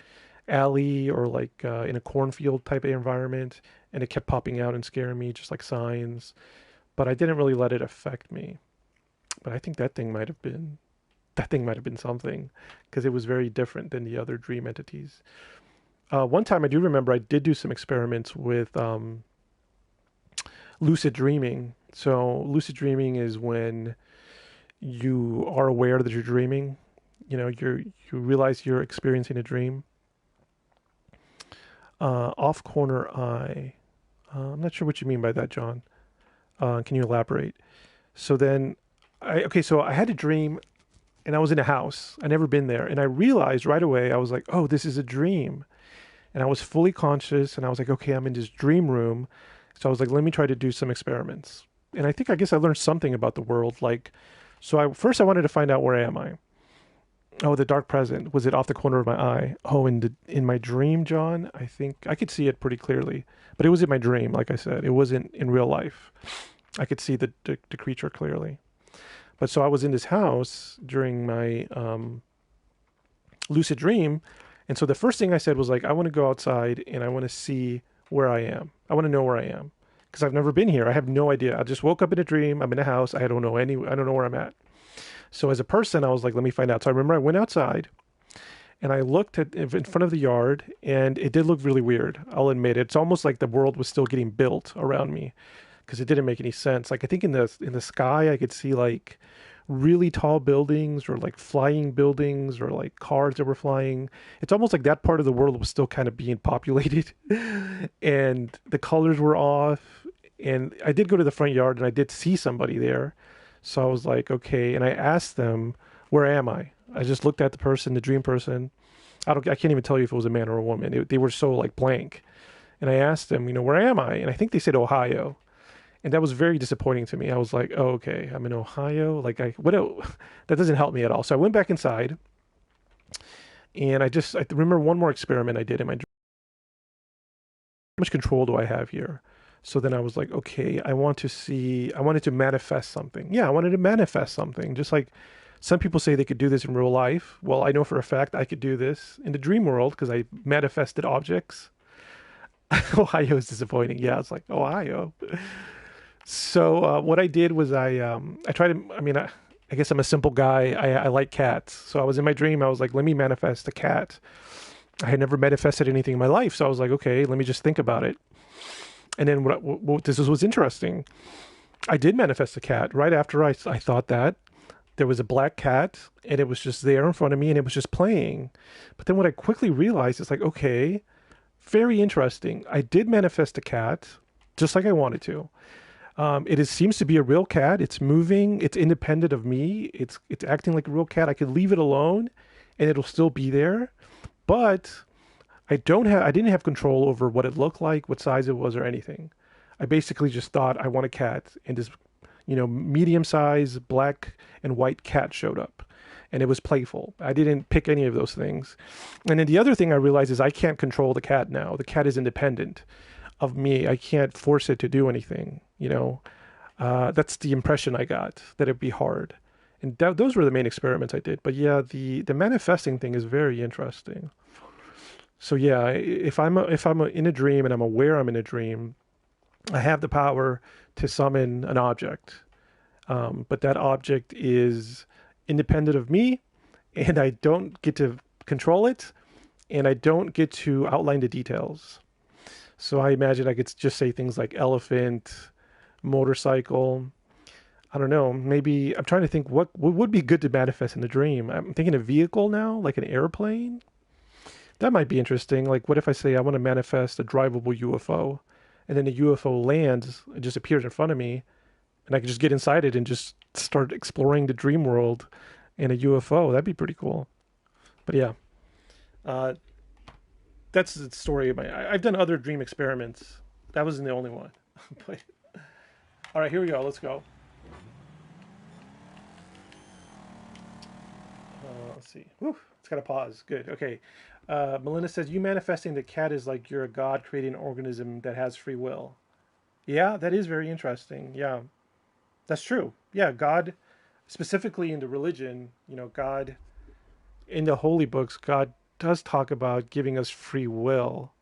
alley or like in a cornfield type of environment, and it kept popping out and scaring me, just like signs. But I didn't really let it affect me. But I think that thing might have been something, because it was very different than the other dream entities. One time I do remember I did do some experiments with lucid dreaming. So lucid dreaming is when you are aware that you're dreaming. You realize you're experiencing a dream. Off corner eye. I'm not sure what you mean by that, John. Can you elaborate? So then, so I had a dream, and I was in a house. I never been there, and I realized right away. I was like, "Oh, this is a dream," and I was fully conscious. And I was like, "Okay, I'm in this dream room." So I was like, "Let me try to do some experiments." And I guess I learned something about the world. Like, so I wanted to find out, where am I? Oh, the dark present. Was it off the corner of my eye? Oh, in my dream, John, I think I could see it pretty clearly. But it was in my dream, like I said. It wasn't in real life. I could see the creature clearly. But so I was in this house during my lucid dream. And so the first thing I said was like, I want to go outside and I want to see where I am. I want to know where I am. Because I've never been here. I have no idea. I just woke up in a dream. I'm in a house. I don't know where I'm at. So as a person, I was like, let me find out. So I remember I went outside, and I looked at in front of the yard, and it did look really weird. I'll admit it's almost like the world was still getting built around me because it didn't make any sense. Like I think in the sky I could see like really tall buildings or like flying buildings or like cars that were flying. It's almost like that part of the world was still kind of being populated and the colors were off. And I did go to the front yard and I did see somebody there. So I was like, okay. And I asked them, where am I? I just looked at the person, the dream person. I can't even tell you if it was a man or a woman. They were so like blank. And I asked them, where am I? And I think they said Ohio. And that was very disappointing to me. I was like, oh, okay, I'm in Ohio. Like that doesn't help me at all. So I went back inside and I remember one more experiment I did in my dream. How much control do I have here? So then I was like, okay, I wanted to manifest something. Yeah, I wanted to manifest something. Just like some people say they could do this in real life. Well, I know for a fact I could do this in the dream world because I manifested objects. Ohio is disappointing. Yeah, it's like Ohio. So what I did was I tried to. I guess I'm a simple guy. I like cats. So I was in my dream. I was like, let me manifest a cat. I had never manifested anything in my life, so I was like, okay, let me just think about it. And then this was interesting. I did manifest a cat right after I thought that. There was a black cat, and it was just there in front of me, and it was just playing. But then what I quickly realized is like, okay, very interesting. I did manifest a cat, just like I wanted to. Seems to be a real cat. It's moving. It's independent of me. It's acting like a real cat. I could leave it alone, and it'll still be there. But I didn't have control over what it looked like, what size it was, or anything. I basically just thought I want a cat, and this, medium-sized black and white cat showed up, and it was playful. I didn't pick any of those things. And then the other thing I realized is I can't control the cat now. The cat is independent of me. I can't force it to do anything. That's the impression I got, that it'd be hard. And those were the main experiments I did. But yeah, the manifesting thing is very interesting. So yeah, if I'm in a dream and I'm aware I'm in a dream, I have the power to summon an object. But that object is independent of me, and I don't get to control it, and I don't get to outline the details. So I imagine I could just say things like elephant, motorcycle. I don't know. Maybe I'm trying to think what would be good to manifest in a dream. I'm thinking a vehicle now, like an airplane. That might be interesting. Like, what if I say I want to manifest a drivable UFO, and then the UFO lands, it just appears in front of me, and I can just get inside it and just start exploring the dream world in a UFO. That'd be pretty cool. But yeah, uh, that's the story of I've done other dream experiments. That wasn't the only one. But all right, here we go. Let's go. Let's see. Whew, it's got a pause. Good. Okay. Melinda says, you manifesting the cat is like you're a god creating an organism that has free will. Yeah, that is very interesting. Yeah, that's true. Yeah, God, specifically in the religion, God, in the holy books, God does talk about giving us free will,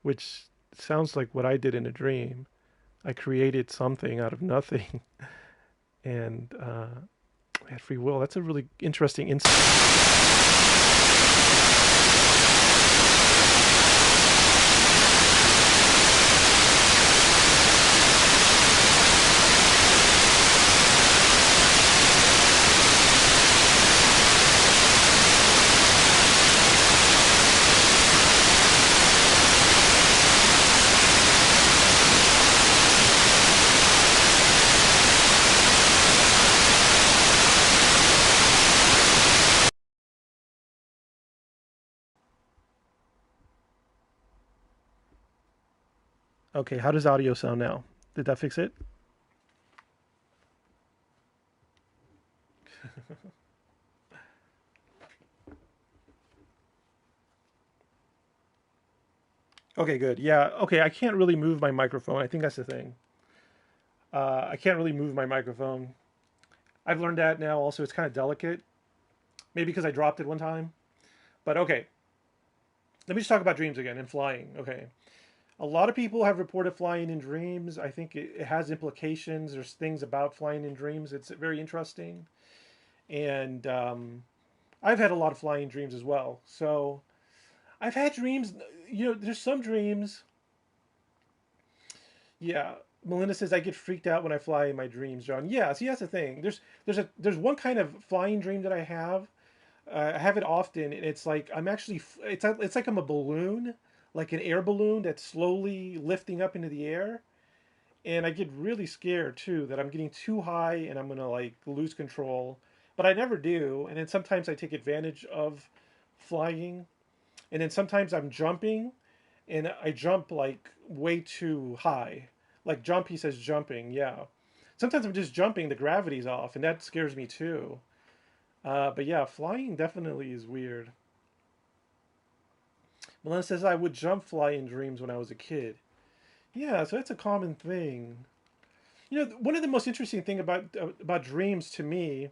which sounds like what I did in a dream. I created something out of nothing, and I had free will. That's a really interesting insight. Okay, how does audio sound now? Did that fix it? Okay, good. Yeah, okay, I can't really move my microphone. I think that's the thing. I can't really move my microphone. I've learned that now also. It's kind of delicate. Maybe because I dropped it one time. But okay, let me just talk about dreams again and flying. Okay. A lot of people have reported flying in dreams. I think it has implications. There's things about flying in dreams. It's very interesting. And I've had a lot of flying dreams as well. So I've had dreams. There's some dreams. Yeah, Melinda says I get freaked out when I fly in my dreams, John. Yeah, see that's the thing. There's one kind of flying dream that I have. I have it often, and it's like I'm actually it's like I'm a balloon, like an air balloon that's slowly lifting up into the air, and I get really scared too that I'm getting too high and I'm gonna like lose control, but I never do. And then sometimes I take advantage of flying, and then sometimes I'm jumping, and I jump like way too high. Like jump, he says jumping, yeah. Sometimes I'm just jumping, the gravity's off, and that scares me too. But yeah, flying definitely is weird. Melissa says I would jump fly in dreams when I was a kid. Yeah, so that's a common thing. One of the most interesting thing about dreams to me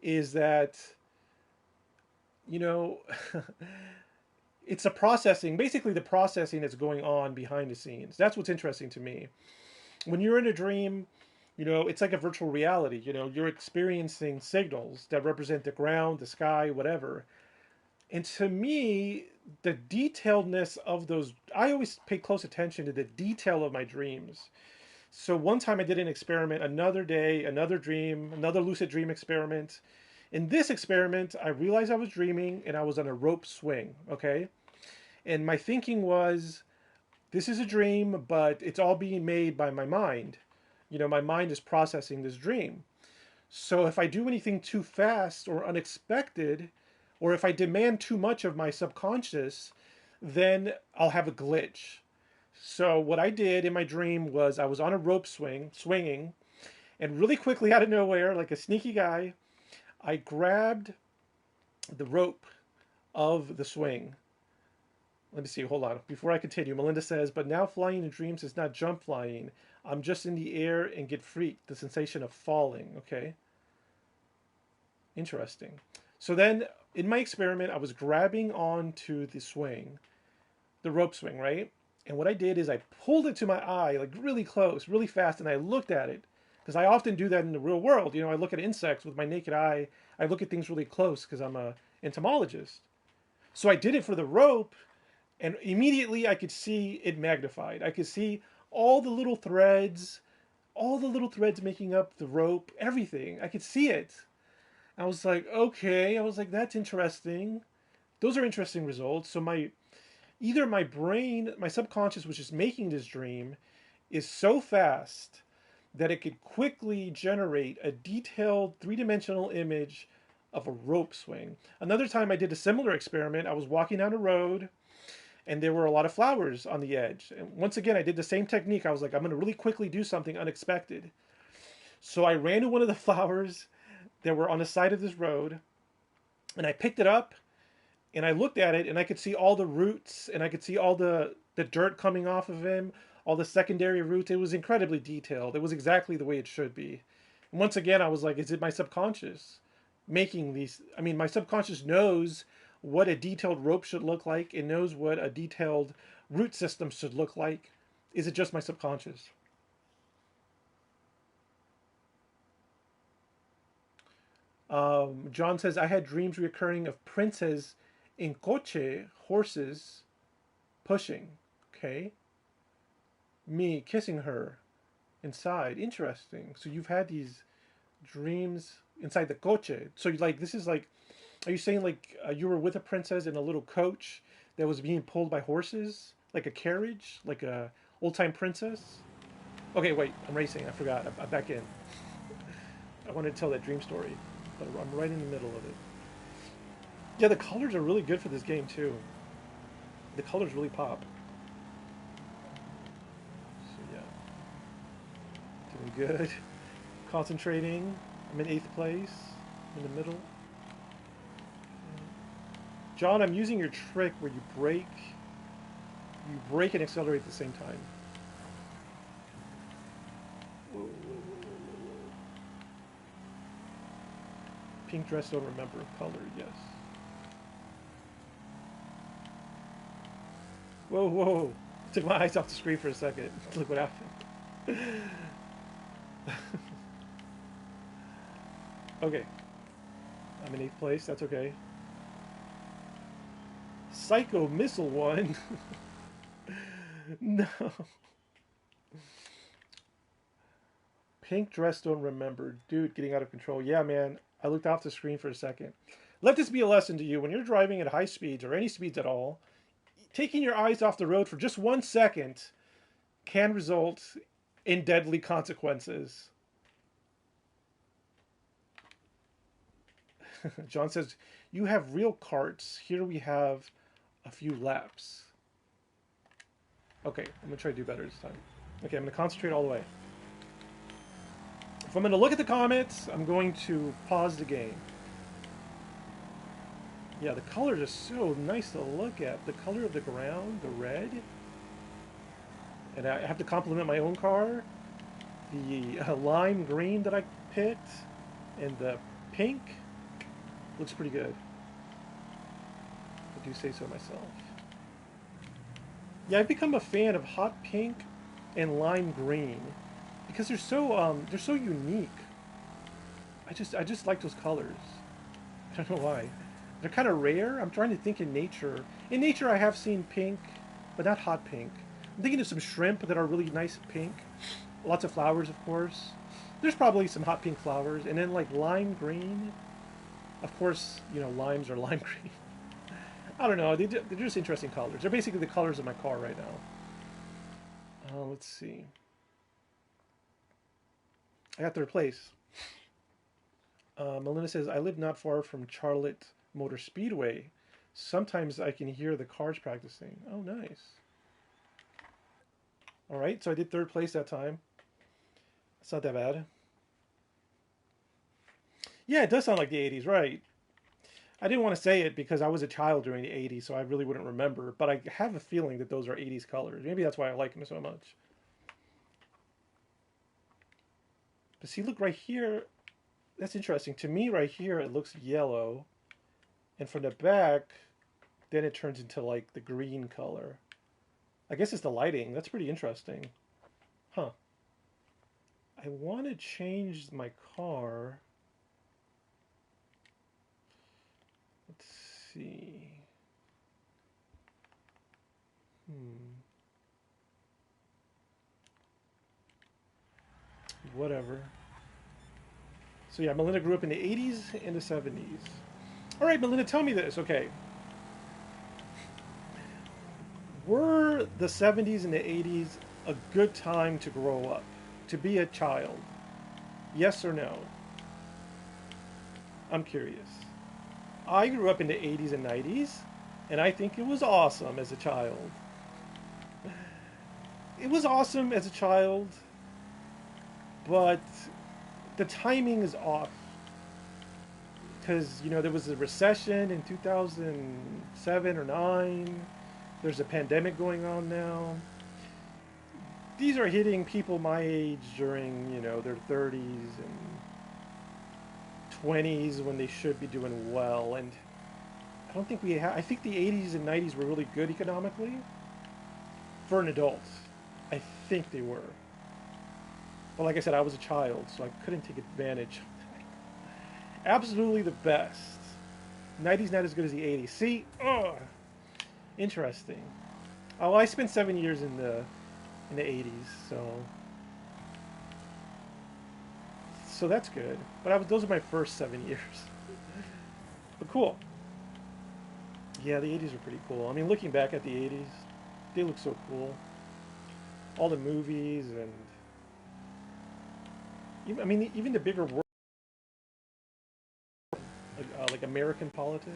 is that you know it's a processing, basically the processing that's going on behind the scenes. That's what's interesting to me. When you're in a dream, it's like a virtual reality. You're experiencing signals that represent the ground, the sky, whatever. And to me, the detailedness of those, I always pay close attention to the detail of my dreams. So one time I did an experiment, another day, another dream, another lucid dream experiment. In this experiment, I realized I was dreaming and I was on a rope swing, okay? And my thinking was, this is a dream, but it's all being made by my mind. My mind is processing this dream. So if I do anything too fast or unexpected, or if I demand too much of my subconscious, then I'll have a glitch. So what I did in my dream was I was on a rope swinging, and really quickly out of nowhere, like a sneaky guy, I grabbed the rope of the swing. Let me see, hold on. Before I continue, Melinda says, but now flying in dreams is not jump flying. I'm just in the air and get freaked. The sensation of falling. Okay. Interesting. So then in my experiment, I was grabbing onto the swing, the rope swing, right? And what I did is I pulled it to my eye, like really close, really fast, and I looked at it. Because I often do that in the real world. I look at insects with my naked eye. I look at things really close because I'm a entomologist. So I did it for the rope, and immediately I could see it magnified. I could see all the little threads, making up the rope, everything. I could see it. I was like, okay. I was like, that's interesting. Those are interesting results. So either my brain, my subconscious, which is making this dream, is so fast that it could quickly generate a detailed three-dimensional image of a rope swing. Another time I did a similar experiment. I was walking down a road and there were a lot of flowers on the edge. And once again, I did the same technique. I was like, I'm going to really quickly do something unexpected. So I ran to one of the flowers that were on the side of this road, and I picked it up, and I looked at it, and I could see all the roots, and I could see all the dirt coming off of him, all the secondary roots. It was incredibly detailed. It was exactly the way it should be. And once again, I was like, is it my subconscious making these? I mean, my subconscious knows what a detailed rope should look like. It knows what a detailed root system should look like. Is it just my subconscious? John says, I had dreams recurring of princes in coche, horses, pushing. Okay. Me kissing her inside. Interesting. So you've had these dreams inside the coche. So this is like, are you saying like you were with a princess in a little coach that was being pulled by horses? Like a carriage? Like a old time princess? Okay, wait, I'm racing. I forgot. I'm back in. I wanted to tell that dream story, but I'm right in the middle of it. Yeah, the colors are really good for this game too. The colors really pop. So yeah, doing good. Concentrating. I'm in 8th place, in the middle. John, I'm using your trick where you brake and accelerate at the same time. Whoa, whoa, whoa, whoa. Pink dress, don't remember. Color, yes. Whoa, whoa. Took my eyes off the screen for a second. Look what happened. Okay. I'm in 8th place. That's okay. Psycho Missile won. No. Pink dress don't remember. Dude, getting out of control. Yeah, man. I looked off the screen for a second. Let this be a lesson to you. When you're driving at high speeds or any speeds at all, taking your eyes off the road for just 1 second can result in deadly consequences. John says, you have real carts. Here we have a few laps. Okay, I'm going to try to do better this time. Okay, I'm going to concentrate all the way. If I'm going to look at the comments, I'm going to pause the game. Yeah, the colors are so nice to look at. The color of the ground, the red. And I have to compliment my own car. The lime green that I picked and the pink looks pretty good. I do say so myself. Yeah, I've become a fan of hot pink and lime green because they're so unique. I just like those colors. I don't know why. They're kind of rare. I'm trying to think in nature. In nature, I have seen pink, but not hot pink. I'm thinking of some shrimp that are really nice pink. Lots of flowers, of course. There's probably some hot pink flowers. And then like lime green. Of course, you know, limes are lime green. I don't know. They're just interesting colors. They're basically the colors of my car right now. Let's see. I got 3rd place. Melinda says, I live not far from Charlotte Motor Speedway. Sometimes I can hear the cars practicing. Oh, nice. All right, so I did 3rd place that time. It's not that bad. Yeah, it does sound like the 80s, right? I didn't want to say it because I was a child during the 80s, so I really wouldn't remember. But I have a feeling that those are 80s colors. Maybe that's why I like them so much. But see, look right here. That's interesting. To me, right here, it looks yellow. And from the back, then it turns into like the green color. I guess it's the lighting. That's pretty interesting. Huh. I want to change my car. Let's see. Whatever. So yeah, Melinda grew up in the 80s and the 70s. All right, Melinda, tell me this. Okay. Were the 70s and the 80s a good time to grow up? To be a child? Yes or no? I'm curious. I grew up in the 80s and 90s, and I think it was awesome as a child. It was awesome as a child, but the timing is off. Because, you know, there was a recession in 2007 or 9. There's a pandemic going on now. These are hitting people my age during, you know, their 30s and 20s when they should be doing well. And I don't think we have... I think the 80s and 90s were really good economically for an adult. I think they were. But like I said, I was a child, so I couldn't take advantage. Absolutely the best. 90s not as good as the 80s. See? Ugh. Interesting. Oh, well, I spent 7 years in the 80s, so that's good. But those are my first 7 years. But cool. Yeah, the 80s are pretty cool. I mean, looking back at the 80s, they look so cool. All the movies and even the bigger world, like American politics.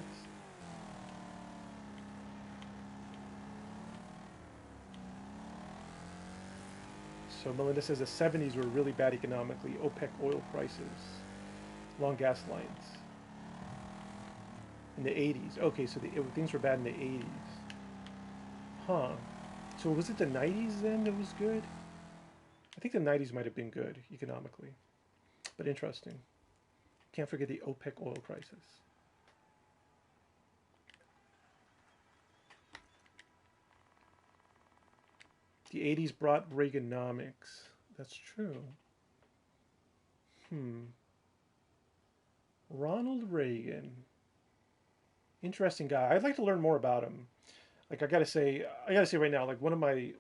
So Melinda says the 70s were really bad economically. OPEC oil prices, long gas lines. In the 80s. Okay, so things were bad in the 80s. Huh. So was it the 90s then that was good? I think the 90s might have been good economically. But interesting. Can't forget the OPEC oil crisis. The 80s brought Reaganomics. That's true. Ronald Reagan. Interesting guy. I'd like to learn more about him. Like I gotta say right now, like one of my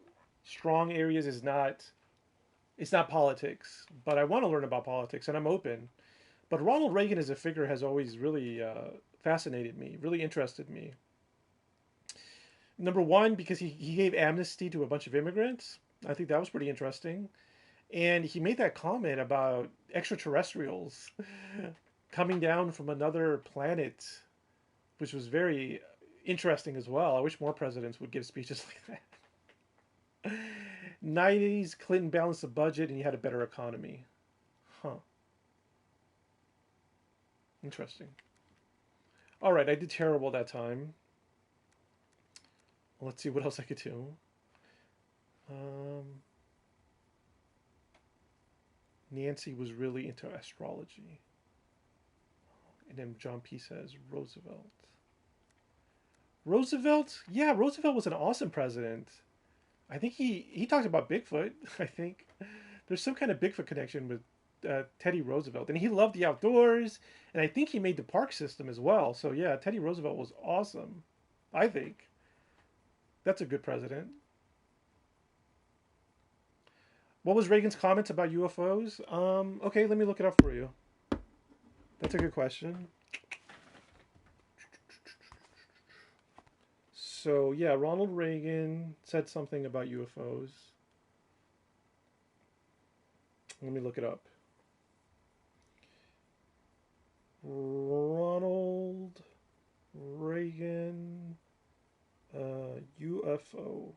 strong areas is not it's not politics, but I want to learn about politics and I'm open. But Ronald Reagan as a figure has always really fascinated me, really interested me. Number one, because he gave amnesty to a bunch of immigrants. I think that was pretty interesting. And he made that comment about extraterrestrials coming down from another planet, which was very interesting as well. I wish more presidents would give speeches like that. 90s, Clinton balanced the budget and he had a better economy. Huh. Interesting. All right, I did terrible that time. Let's see what else I could do. Um, Nancy was really into astrology. And then John P says Roosevelt. Roosevelt? Yeah, Roosevelt was an awesome president. I think he talked about Bigfoot. I think there's some kind of Bigfoot connection with Teddy Roosevelt, and he loved the outdoors. And I think he made the park system as well. So yeah, Teddy Roosevelt was awesome. I think that's a good president. What was Reagan's comments about UFOs? Okay, let me look it up for you. That's a good question. So yeah, Ronald Reagan said something about UFOs. Let me look it up. Ronald Reagan UFO.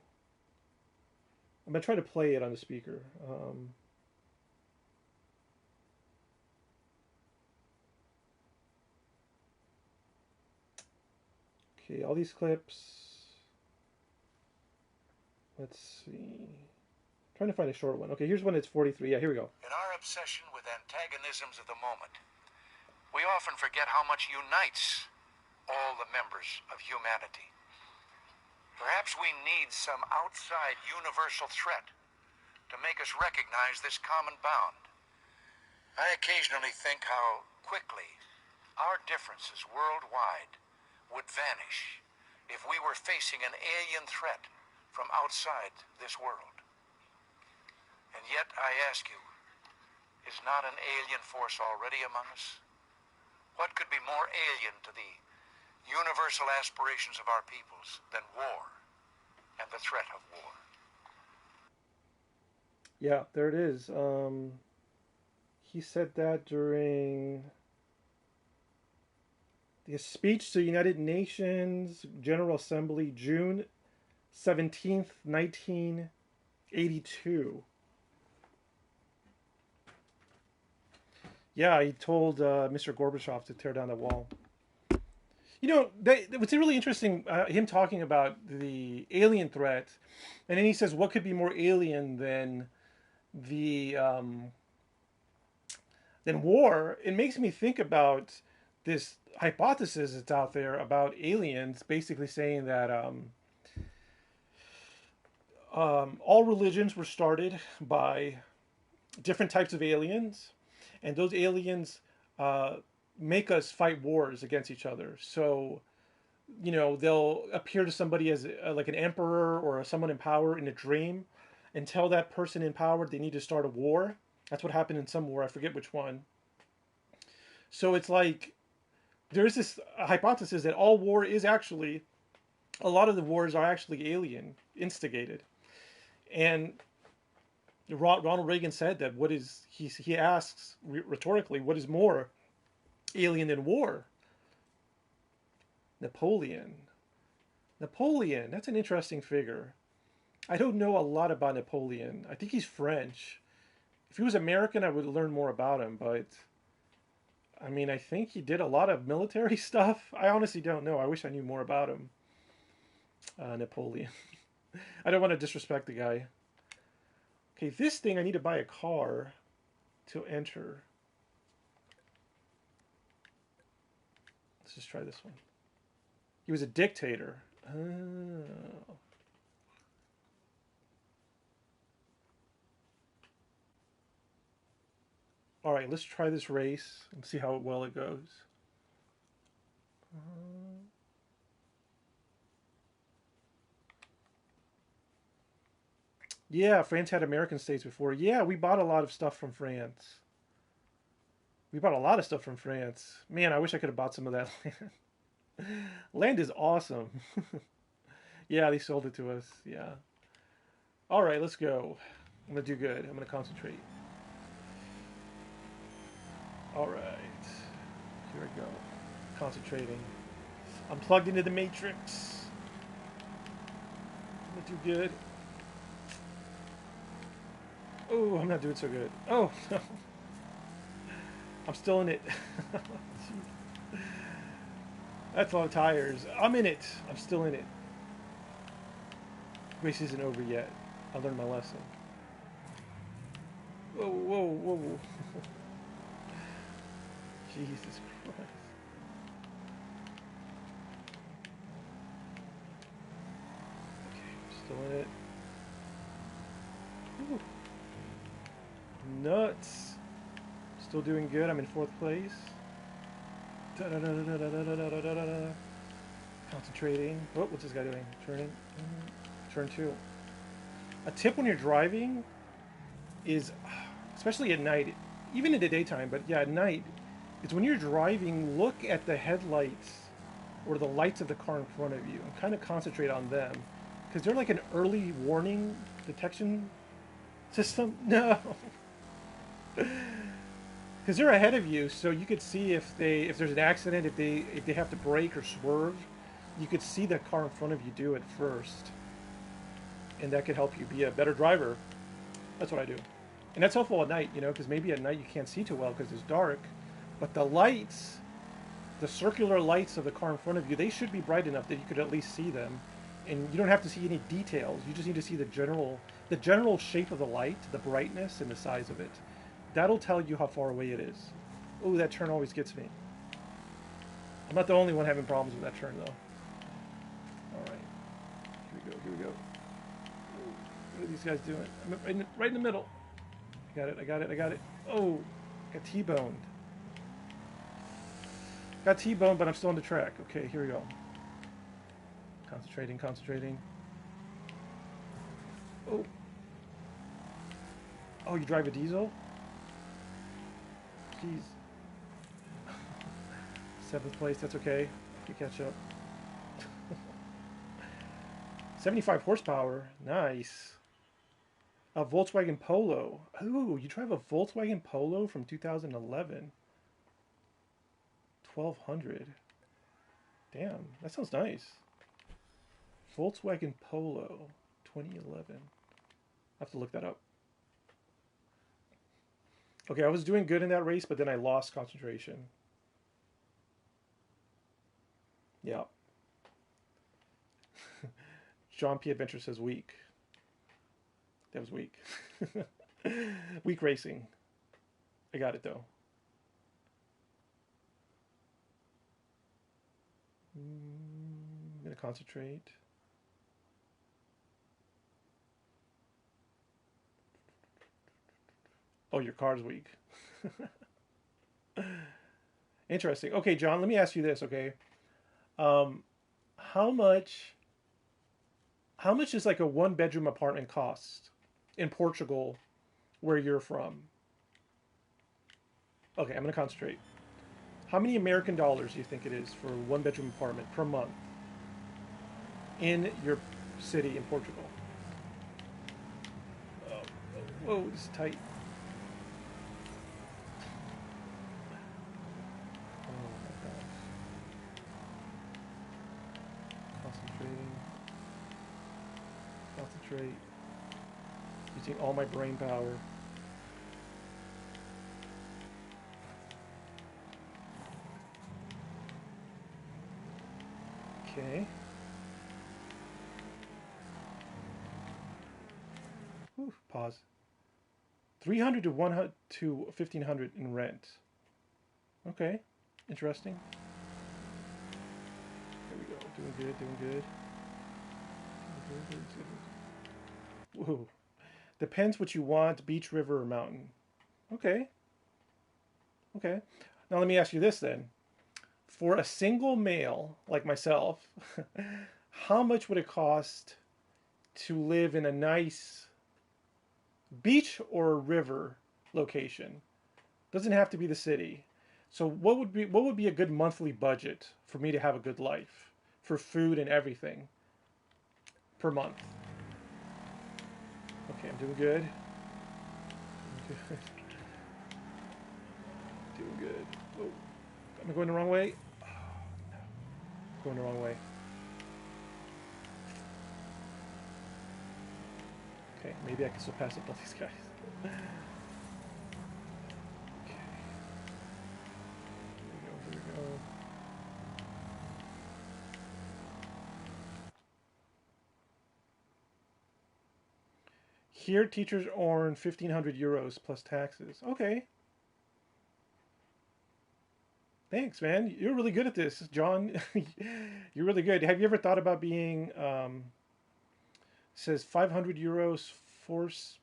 I'm gonna try to play it on the speaker. Okay, all these clips. Let's see. I'm trying to find a short one. Okay, here's one. It's 43. Yeah, here we go. In our obsession with antagonisms of the moment, we often forget how much unites all the members of humanity. Perhaps we need some outside universal threat to make us recognize this common bond. I occasionally think how quickly our differences worldwide would vanish if we were facing an alien threat from outside this world. And yet, I ask you, is not an alien force already among us? What could be more alien to the universal aspirations of our peoples than war and the threat of war? Yeah, there it is. He said that during the speech to the United Nations General Assembly, June 17th, 1982. Yeah, he told Mr. Gorbachev to tear down the wall. You know, what's really interesting, him talking about the alien threat, and then he says, what could be more alien than the than war? It makes me think about this hypothesis that's out there about aliens, basically saying that all religions were started by different types of aliens, and those aliens make us fight wars against each other. So, you know, they'll appear to somebody as like an emperor or someone in power in a dream and tell that person in power they need to start a war. That's what happened in some war. I forget which one. So it's like there's this hypothesis that all war is actually, a lot of the wars are actually alien instigated. And Ronald Reagan said that he asks rhetorically, what is more alien than war? Napoleon. Napoleon, that's an interesting figure. I don't know a lot about Napoleon. I think he's French. If he was American, I would learn more about him, but I mean, I think he did a lot of military stuff. I honestly don't know. I wish I knew more about him. Napoleon. I don't want to disrespect the guy. Okay, this thing, I need to buy a car to enter. Let's just try this one. He was a dictator. Oh. All right, let's try this race and see how well it goes. Yeah, France had American states before. Yeah, we bought a lot of stuff from France. We bought a lot of stuff from France. Man, I wish I could have bought some of that land. Land is awesome. Yeah, they sold it to us. Yeah. All right, let's go. I'm gonna do good. I'm gonna concentrate. All right. Here we go. Concentrating. I'm plugged into the matrix. I'm gonna do good. Oh, I'm not doing so good. Oh, no. I'm still in it. That's a lot of tires. I'm in it. I'm still in it. Race isn't over yet. I learned my lesson. Whoa, whoa, whoa. Jesus Christ. Okay, I'm still in it. Whew. Nuts. Still doing good. I'm in 4th place. Concentrating. Oh, what's this guy doing? Turning. Turn 2. A tip when you're driving is, especially at night, even in the daytime, but yeah, at night, is when you're driving, look at the headlights or the lights of the car in front of you and kind of concentrate on them. Because they're like an early warning detection system. No. Because they're ahead of you, so you could see if there's an accident, if they have to brake or swerve, you could see the car in front of you do it first, and that could help you be a better driver. That's what I do, and that's helpful at night, because maybe at night you can't see too well because it's dark, but the lights, the circular lights of the car in front of you, they should be bright enough that you could at least see them, and you don't have to see any details. You just need to see the general shape of the light, the brightness, and the size of it. That'll tell you how far away it is. Oh, that turn always gets me. I'm not the only one having problems with that turn, though. All right. Here we go, here we go. Oh, what are these guys doing? I'm right in the middle. I got it, I got it, I got it. Oh, got T-boned. Got T-boned, but I'm still on the track. Okay, here we go. Concentrating, concentrating. Oh. Oh, you drive a diesel? Jeez. 7th place, that's okay. You catch up. 75 horsepower, nice. A Volkswagen Polo. Ooh, you drive a Volkswagen Polo from 2011. 1200. Damn, that sounds nice. Volkswagen Polo, 2011. I have to look that up. Okay, I was doing good in that race, but then I lost concentration. Yeah. John P. Adventure says weak. That was weak. Weak racing. I got it, though. I'm going to concentrate. Oh, your car's weak. Interesting. Okay, John, let me ask you this, okay? How much does like a 1-bedroom apartment cost in Portugal where you're from? Okay, I'm going to concentrate. How many American dollars do you think it is for a 1-bedroom apartment per month in your city in Portugal? Oh, whoa, this is tight. Concentrate. Using all my brain power. Okay. Whew, pause. 300 to 100 to 1500 in rent. Okay. Interesting. There we go. Doing good, doing good. Whoa. Depends what you want, beach, river, or mountain. Okay. Okay. Now let me ask you this then. for a single male like myself, how much would it cost to live in a nice beach or river location? Doesn't have to be the city. So what would be a good monthly budget for me to have a good life for food and everything per month? Okay, I'm doing good. Doing good. Oh, am I going the wrong way? Oh, no. Going the wrong way. Okay, maybe I can still pass up all these guys. Okay. Here we go. Here, teachers earn 1,500 euros plus taxes. Okay. Thanks, man. You're really good at this, John. You're really good. Have you ever thought about being, says 500 euros forced?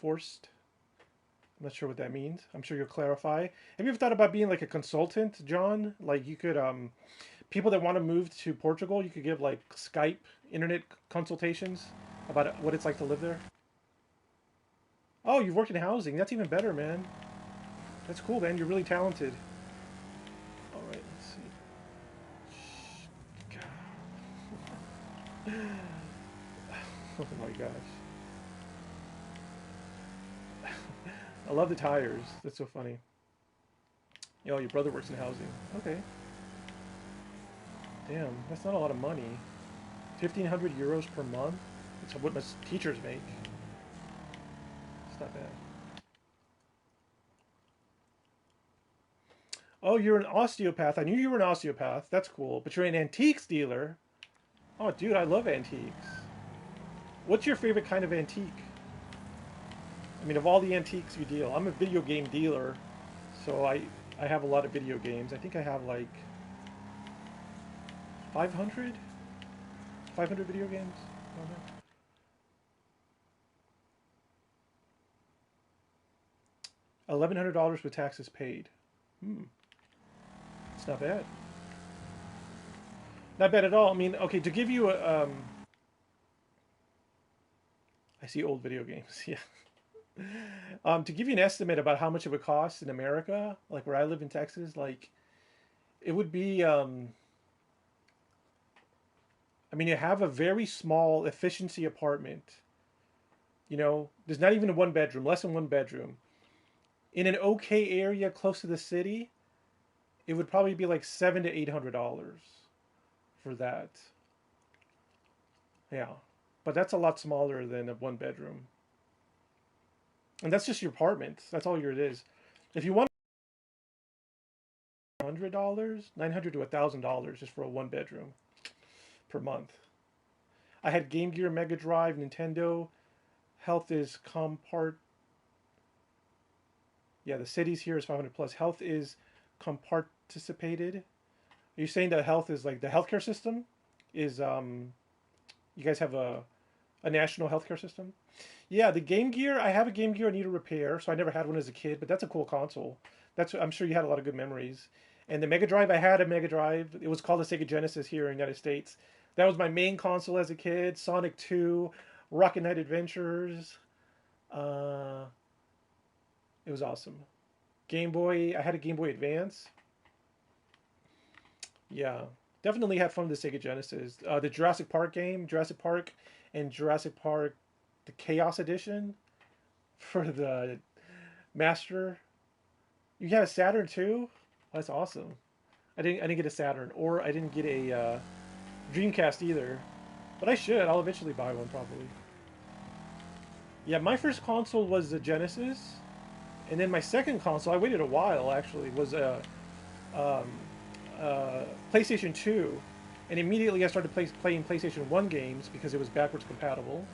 I'm not sure what that means. I'm sure you'll clarify. Have you ever thought about being like a consultant, John? Like you could, people that want to move to Portugal, you could give like Skype internet consultations about what it's like to live there. Oh, you've worked in housing. That's even better, man. That's cool, man. You're really talented. All right, let's see. Oh my gosh. I love the tires. That's so funny. Yo, your brother works in housing. Okay. Damn, that's not a lot of money. 1,500 euros per month? That's what most teachers make. It's not bad. Oh, you're an osteopath. I knew you were an osteopath. That's cool. But you're an antiques dealer. Oh, dude, I love antiques. What's your favorite kind of antique? I mean, of all the antiques you deal, I'm a video game dealer, so I have a lot of video games. I think I have like 500? 500 video games? I don't know. $1,100 with taxes paid. It's not bad. Not bad at all. I mean, okay, to give you a, I see old video games, yeah. To give you an estimate about how much it would cost in America, like where I live in Texas, like it would be, I mean, you have a very small efficiency apartment. You know, there's not even a one bedroom, less than one bedroom. In an okay area close to the city, it would probably be like $700 to $800 for that. Yeah, but that's a lot smaller than a one bedroom, and that's just your apartment. That's all your it is. If you want $100, $900 to $1,000 just for a one bedroom per month. I had Game Gear, Mega Drive, Nintendo. Health is compart. Yeah, the cities here is 500 plus. Health is comparticipated. Are you saying that health is like the healthcare system? Is you guys have a national healthcare system? Yeah, the Game Gear. I have a Game Gear I need to repair, so I never had one as a kid. But that's a cool console. I'm sure you had a lot of good memories. And the Mega Drive, I had a Mega Drive. It was called the Sega Genesis here in the United States. That was my main console as a kid. Sonic 2, Rocket Knight Adventures. Uh, it was awesome. Game Boy. I had a Game Boy Advance. Yeah, definitely had fun with the Sega Genesis. The Jurassic Park game, Jurassic Park, and Jurassic Park, the Chaos Edition for the Master. You had a Saturn too? That's awesome. I didn't get a Saturn, or I didn't get a Dreamcast either. But I should. I'll eventually buy one probably. Yeah, my first console was the Genesis, and then my second console, I waited a while actually, was a um, PlayStation 2, and immediately I started playing PlayStation 1 games because it was backwards compatible.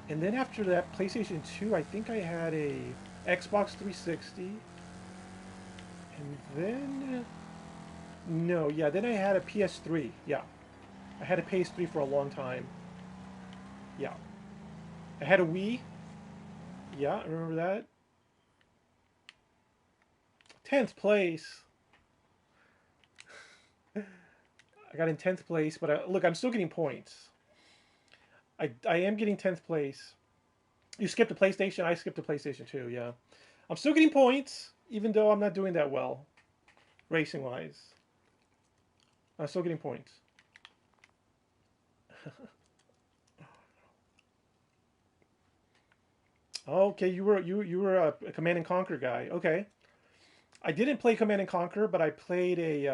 And then after that PlayStation 2, I think I had a Xbox 360, and then no, yeah, then I had a PS3. Yeah, I had a PS3 for a long time. Yeah, I had a Wii. Yeah, I remember that. 10th place. I got in 10th place, but look, I'm still getting points. I am getting 10th place. You skipped the PlayStation. I skipped the PlayStation too. Yeah, I'm still getting points, even though I'm not doing that well, racing wise. I'm still getting points. Okay, you were a Command and Conquer guy. Okay, I didn't play Command and Conquer, but I played a.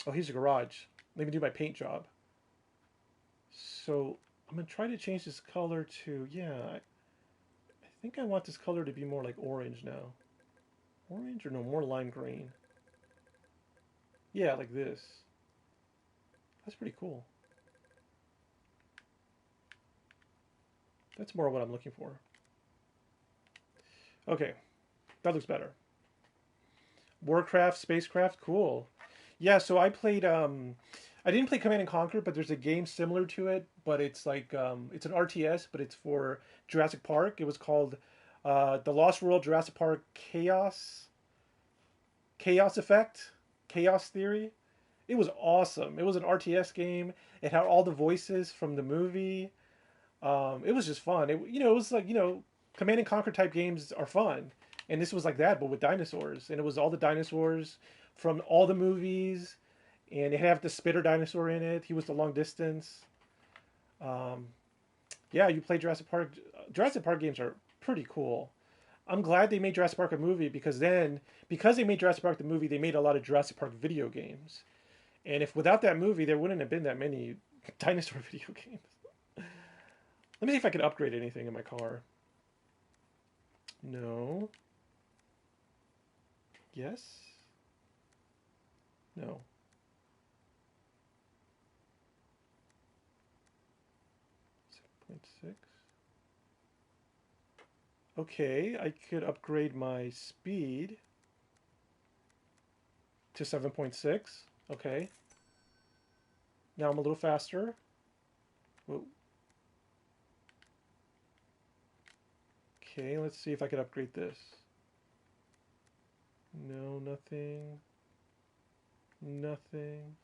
Oh, here's a garage. Let me do my paint job. So I'm gonna try to change this color to I think I want this color to be more like orange now. Orange or no, more lime green. Yeah, like this. That's pretty cool. That's more what I'm looking for. Okay, that looks better. Warcraft, Spacecraft, cool. Yeah, so I played. I didn't play Command and Conquer, but there's a game similar to it, but it's like it's an RTS, but it's for Jurassic Park. It was called The Lost World Jurassic Park Chaos Effect, Chaos Theory. It was awesome. It was an RTS game. It had all the voices from the movie. It was just fun. It was like Command and Conquer type games are fun, and this was like that, but with dinosaurs. And it was all the dinosaurs from all the movies, and it had the spitter dinosaur in it. He was the long distance. Um, yeah, you play Jurassic Park. Jurassic Park games are pretty cool. I'm glad they made Jurassic Park a movie because they made Jurassic Park the movie, they made a lot of Jurassic Park video games. And if without that movie, there wouldn't have been that many dinosaur video games. Let me see if I can upgrade anything in my car. No. Yes. No. 6.6. Okay, I could upgrade my speed to 7.6. Okay. Now I'm a little faster. Whoa. Okay, let's see if I could upgrade this. No, nothing. Nothing.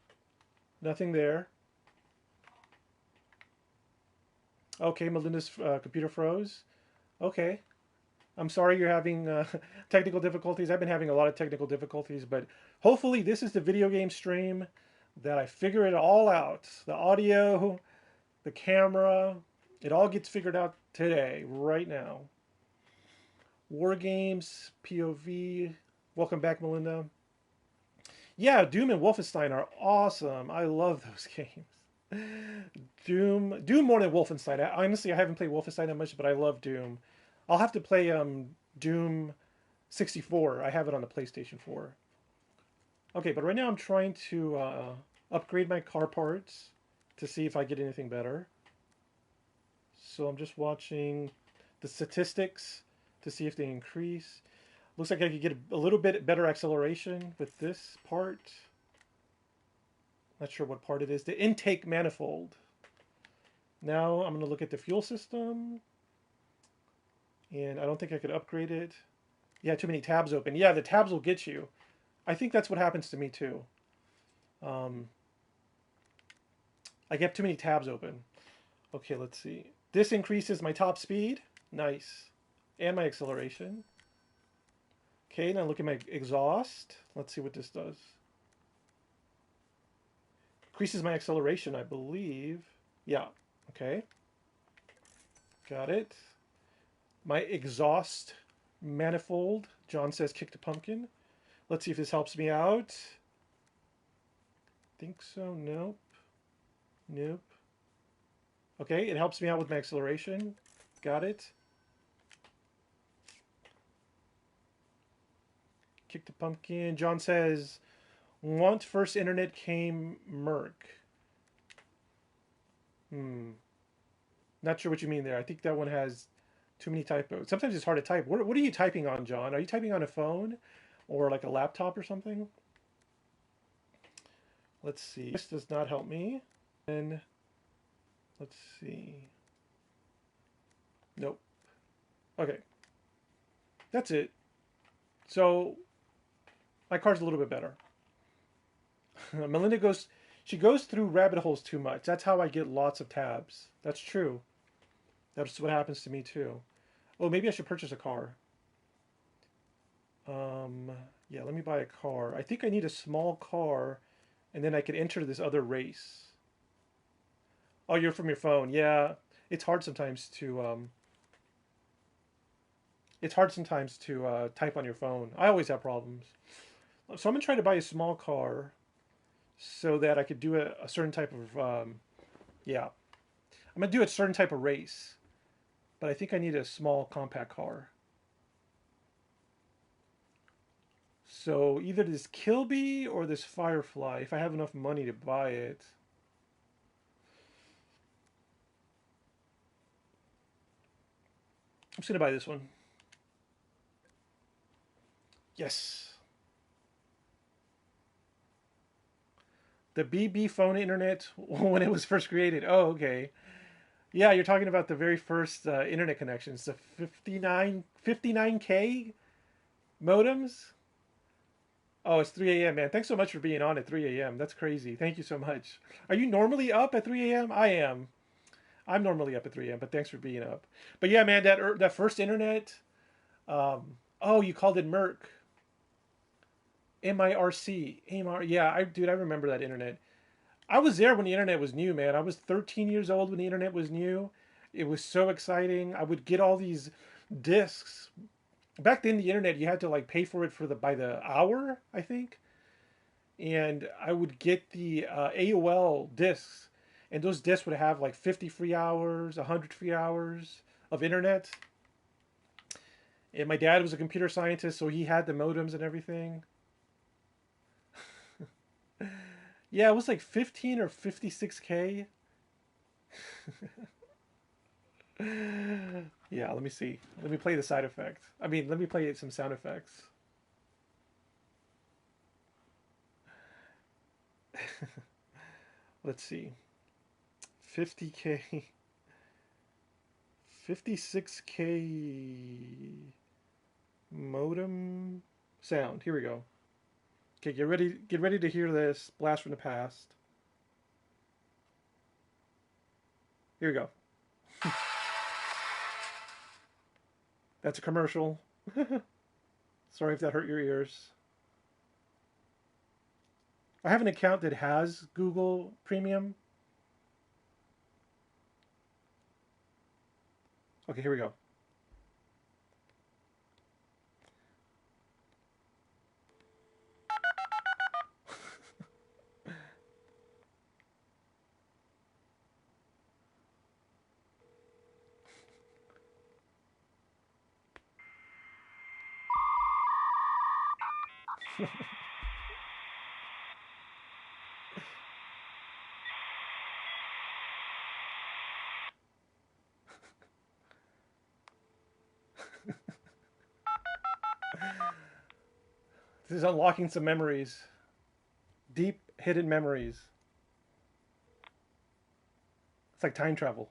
Nothing there. Okay, Melinda's computer froze. Okay. I'm sorry you're having technical difficulties. I've been having a lot of technical difficulties, but hopefully this is the video game stream that I figure it all out. The audio, the camera, it all gets figured out today, right now. War games, POV. Welcome back, Melinda. Yeah, Doom and Wolfenstein are awesome. I love those games. Doom more than Wolfenstein. Honestly, I haven't played Wolfenstein that much, but I love Doom. I'll have to play Doom 64. I have it on the PlayStation 4. Okay, but right now I'm trying to upgrade my car parts to see if I get anything better. So I'm just watching the statistics to see if they increase. Looks like I could get a little bit better acceleration with this part. Not sure what part it is. The intake manifold. Now I'm going to look at the fuel system. And I don't think I could upgrade it. Yeah, too many tabs open. Yeah, the tabs will get you. I think that's what happens to me too. I get too many tabs open. Okay, let's see. This increases my top speed. Nice. And my acceleration. Okay, now look at my exhaust. Let's see what this does. Increases my acceleration, I believe. Yeah, okay. Got it. My exhaust manifold. John says kick the pumpkin. Let's see if this helps me out. Think so. Nope. Nope. Okay, it helps me out with my acceleration. Got it. Kick the pumpkin. John says, want first internet came Merc. Not sure what you mean there. I think that one has too many typos. Sometimes it's hard to type. What are you typing on, John? Are you typing on a phone or like a laptop or something? Let's see. This does not help me. And let's see. Nope. Okay. That's it. So my car's a little bit better. Melinda goes, she goes through rabbit holes too much. That's how I get lots of tabs. That's true. That's what happens to me too. Oh, maybe I should purchase a car. Um, yeah, let me buy a car. I think I need a small car, and then I can enter this other race. Oh, you're from your phone. Yeah, it's hard sometimes to type on your phone. I always have problems. So I'm gonna try to buy a small car so that I could do a certain type of yeah. I'm gonna do a certain type of race, but I think I need a small compact car. So either this Kilby or this Firefly, if I have enough money to buy it. I'm just gonna buy this one. Yes. The BB phone internet when it was first created. Oh, okay. Yeah, you're talking about the very first internet connections, the 59K modems. Oh, it's 3 a.m., man. Thanks so much for being on at 3 a.m. That's crazy. Thank you so much. Are you normally up at 3 a.m.? I am. I'm normally up at 3 a.m., but thanks for being up. But yeah, man, that first internet. Oh, you called it Merc. MIRC. Yeah, dude, I remember that internet. I was there when the internet was new, man. I was 13 years old when the internet was new. It was so exciting. I would get all these discs. Back then, the internet, you had to like pay for it by the hour, I think. And I would get the AOL discs, and those discs would have like 50 free hours, 100 free hours of internet. And my dad was a computer scientist, so he had the modems and everything. Yeah, it was like 15 or 56K. Yeah, let me see. Let me play the side effect. I mean, let me play some sound effects. Let's see. 50K. 56K modem sound. Here we go. Okay, get ready to hear this blast from the past. Here we go. That's a commercial. Sorry if that hurt your ears. I have an account that has Google Premium. Okay, here we go. This is unlocking some memories. Deep hidden memories. It's like time travel.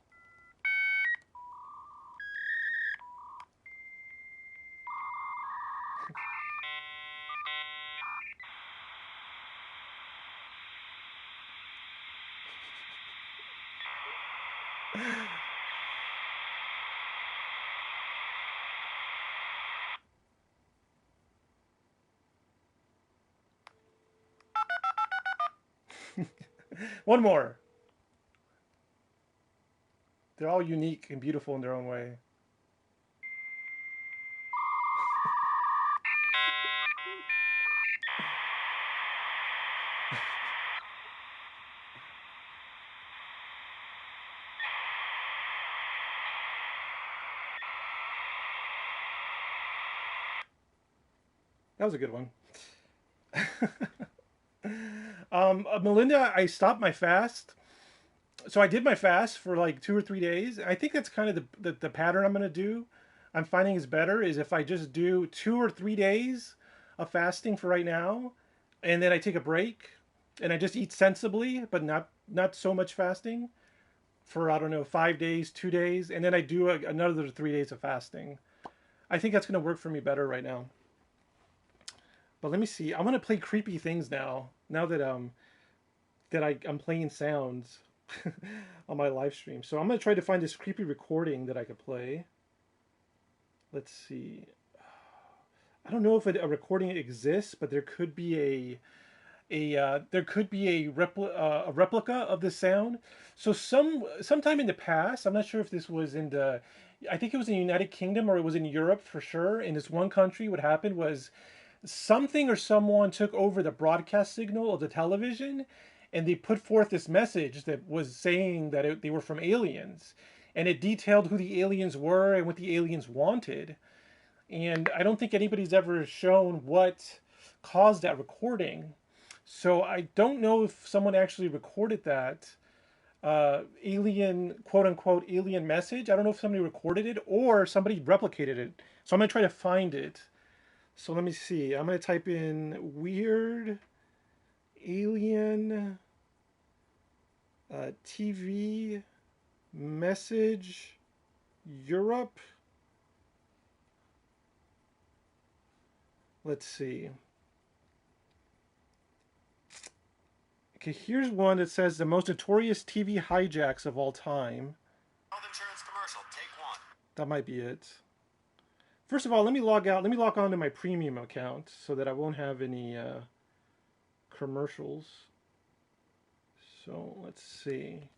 One more. They're all unique and beautiful in their own way. That was a good one. Melinda, I stopped my fast. So I did my fast for like 2 or 3 days. I think that's kind of the pattern I'm going to do. I'm finding is better is if I just do 2 or 3 days of fasting for right now, and then I take a break, and I just eat sensibly, but not so much fasting for I don't know 5 days, 2 days, and then I do another 3 days of fasting. I think that's going to work for me better right now. But let me see. I want to play creepy things now. now that I'm playing sounds on my live stream. So I'm gonna try to find this creepy recording that I could play. Let's see. I don't know if a recording exists, but there could be a replica of the sound. So sometime in the past, I'm not sure if this was in the, I think it was in the United Kingdom or it was in Europe for sure. In this one country, what happened was something or someone took over the broadcast signal of the television, and they put forth this message that was saying that they were from aliens, and it detailed who the aliens were and what the aliens wanted. And I don't think anybody's ever shown what caused that recording. So I don't know if someone actually recorded that alien, quote unquote, alien message. I don't know if somebody recorded it or somebody replicated it. So I'm going to try to find it. So let me see. I'm going to type in weird alien TV message Europe. Let's see. Okay, here's one that says the most notorious TV hijacks of all time. Health insurance commercial, take one. That might be it. First of all, let me log out. Let me log on to my premium account so that I won't have any commercials. So let's see.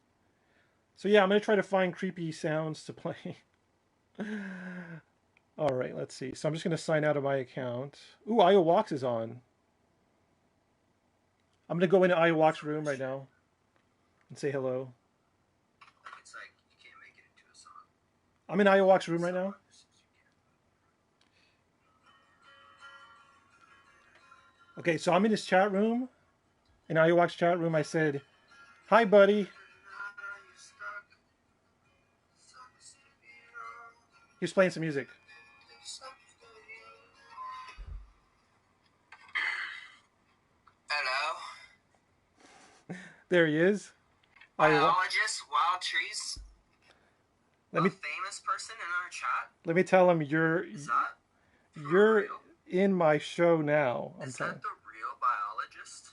So yeah, I'm going to try to find creepy sounds to play. All right, let's see. So I'm just going to sign out of my account. Ooh, IOWalks is on. I'm going to go into IOWalks room right now and say hello. It's like you can't make it into a song. I'm in IOWalks room right now. Okay, so I'm in his chat room. In IOWalks chat room, I said, "Hi, buddy." He's playing some music. Hello. There he is. Biologist, wild trees. Let me Famous person in our chat. let me tell him you're real? in my show now. Is that the real biologist?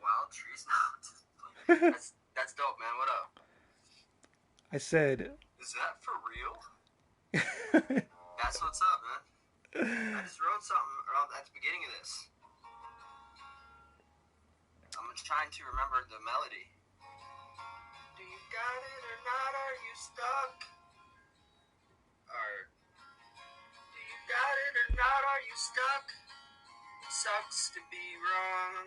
Wild trees? No. that's dope, man. What up? I said. Is that for real? That's what's up, man. I just wrote something around at the beginning of this. I'm trying to remember the melody. Do you got it or not? Are you stuck? Or do you got it or not? Are you stuck? It sucks to be wrong.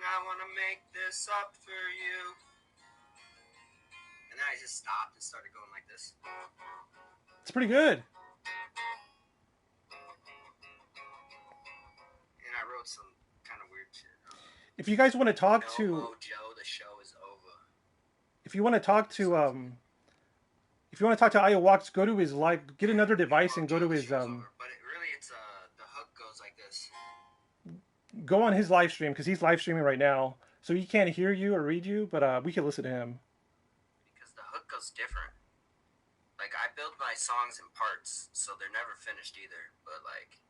I wanna make this up for you. And then I just stopped and started going like this. It's pretty good. And I wrote some kind of weird shit. If you guys want to talk to Joe, the show is over. If you want to talk to IOWalks, go to his live, get another device and go to his But it's the hook goes like this. Go on his live stream because he's live streaming right now, so he can't hear you or read you, but we can listen to him. Because the hook goes different. Like I build my songs in parts, so they're never finished either. But like,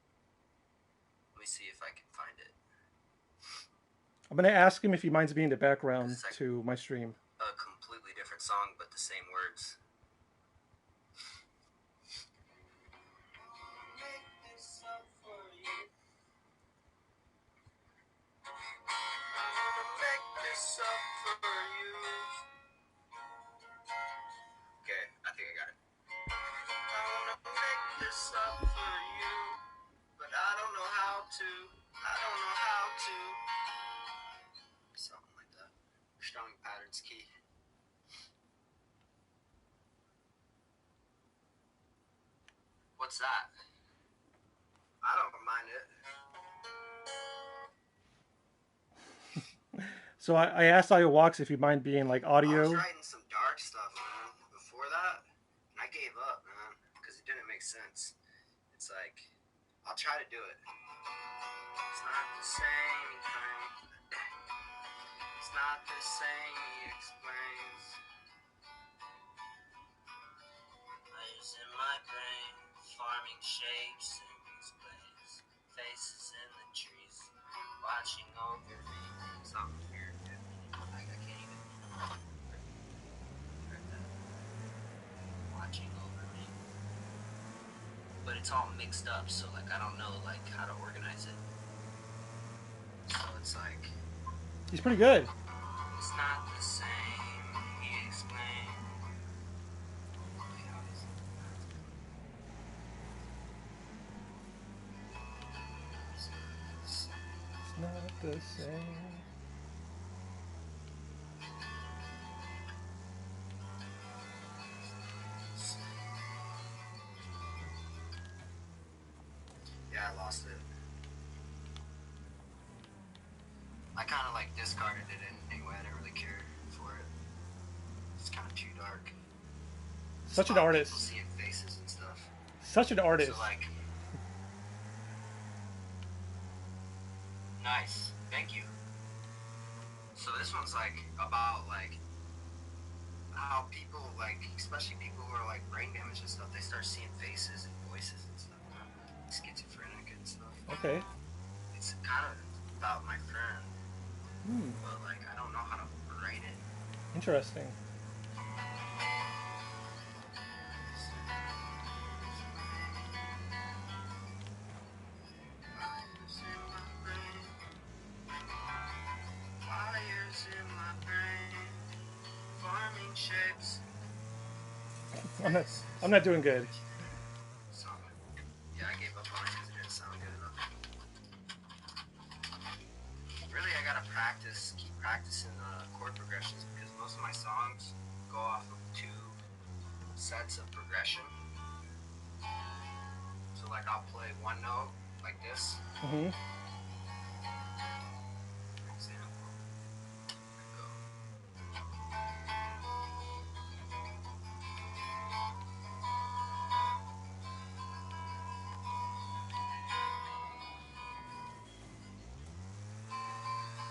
let me see if I can find it. I'm gonna ask him if he minds being the background to my stream. A completely different song, but the same words. Okay, I think I got it. I wanna make this up for you, but I don't know how to. I don't know how to. Something like that. Strumming patterns key. What's that? I don't mind it. So I asked IOWalks if he'd mind being like audio. I was writing some dark stuff, man, before that, and I gave up, man, because it didn't make sense. It's like, I'll try to do it. It's not the same thing. It's not the same, he explains. Layers in my brain, farming shapes in these plays. Faces in the trees, watching over me. Something but it's all mixed up, so like I don't know like how to organize it. So it's like He's pretty good. it's not the same. He explained. It's not the same. Yeah, I lost it. I kind of like discarded it anyway. I didn't really care for it. It's kind of too dark. Such an artist. People seeing faces and stuff. Such an artist. So like, nice. Thank you. So this one's like about like how people like, especially people who are like brain damaged and stuff, they start seeing faces and voices and stuff. Schizophrenic and stuff. Okay. It's kind of about my friend. But like I don't know how to write it. Interesting. Fires in my brain, forming shapes. I'm not doing good. So, yeah, I gave up on it because it didn't sound good enough. Really, I gotta practice, keep practicing the chord progressions because most of my songs go off of 2 sets of progression. So, like, I'll play one note like this. Mm-hmm. For example, go.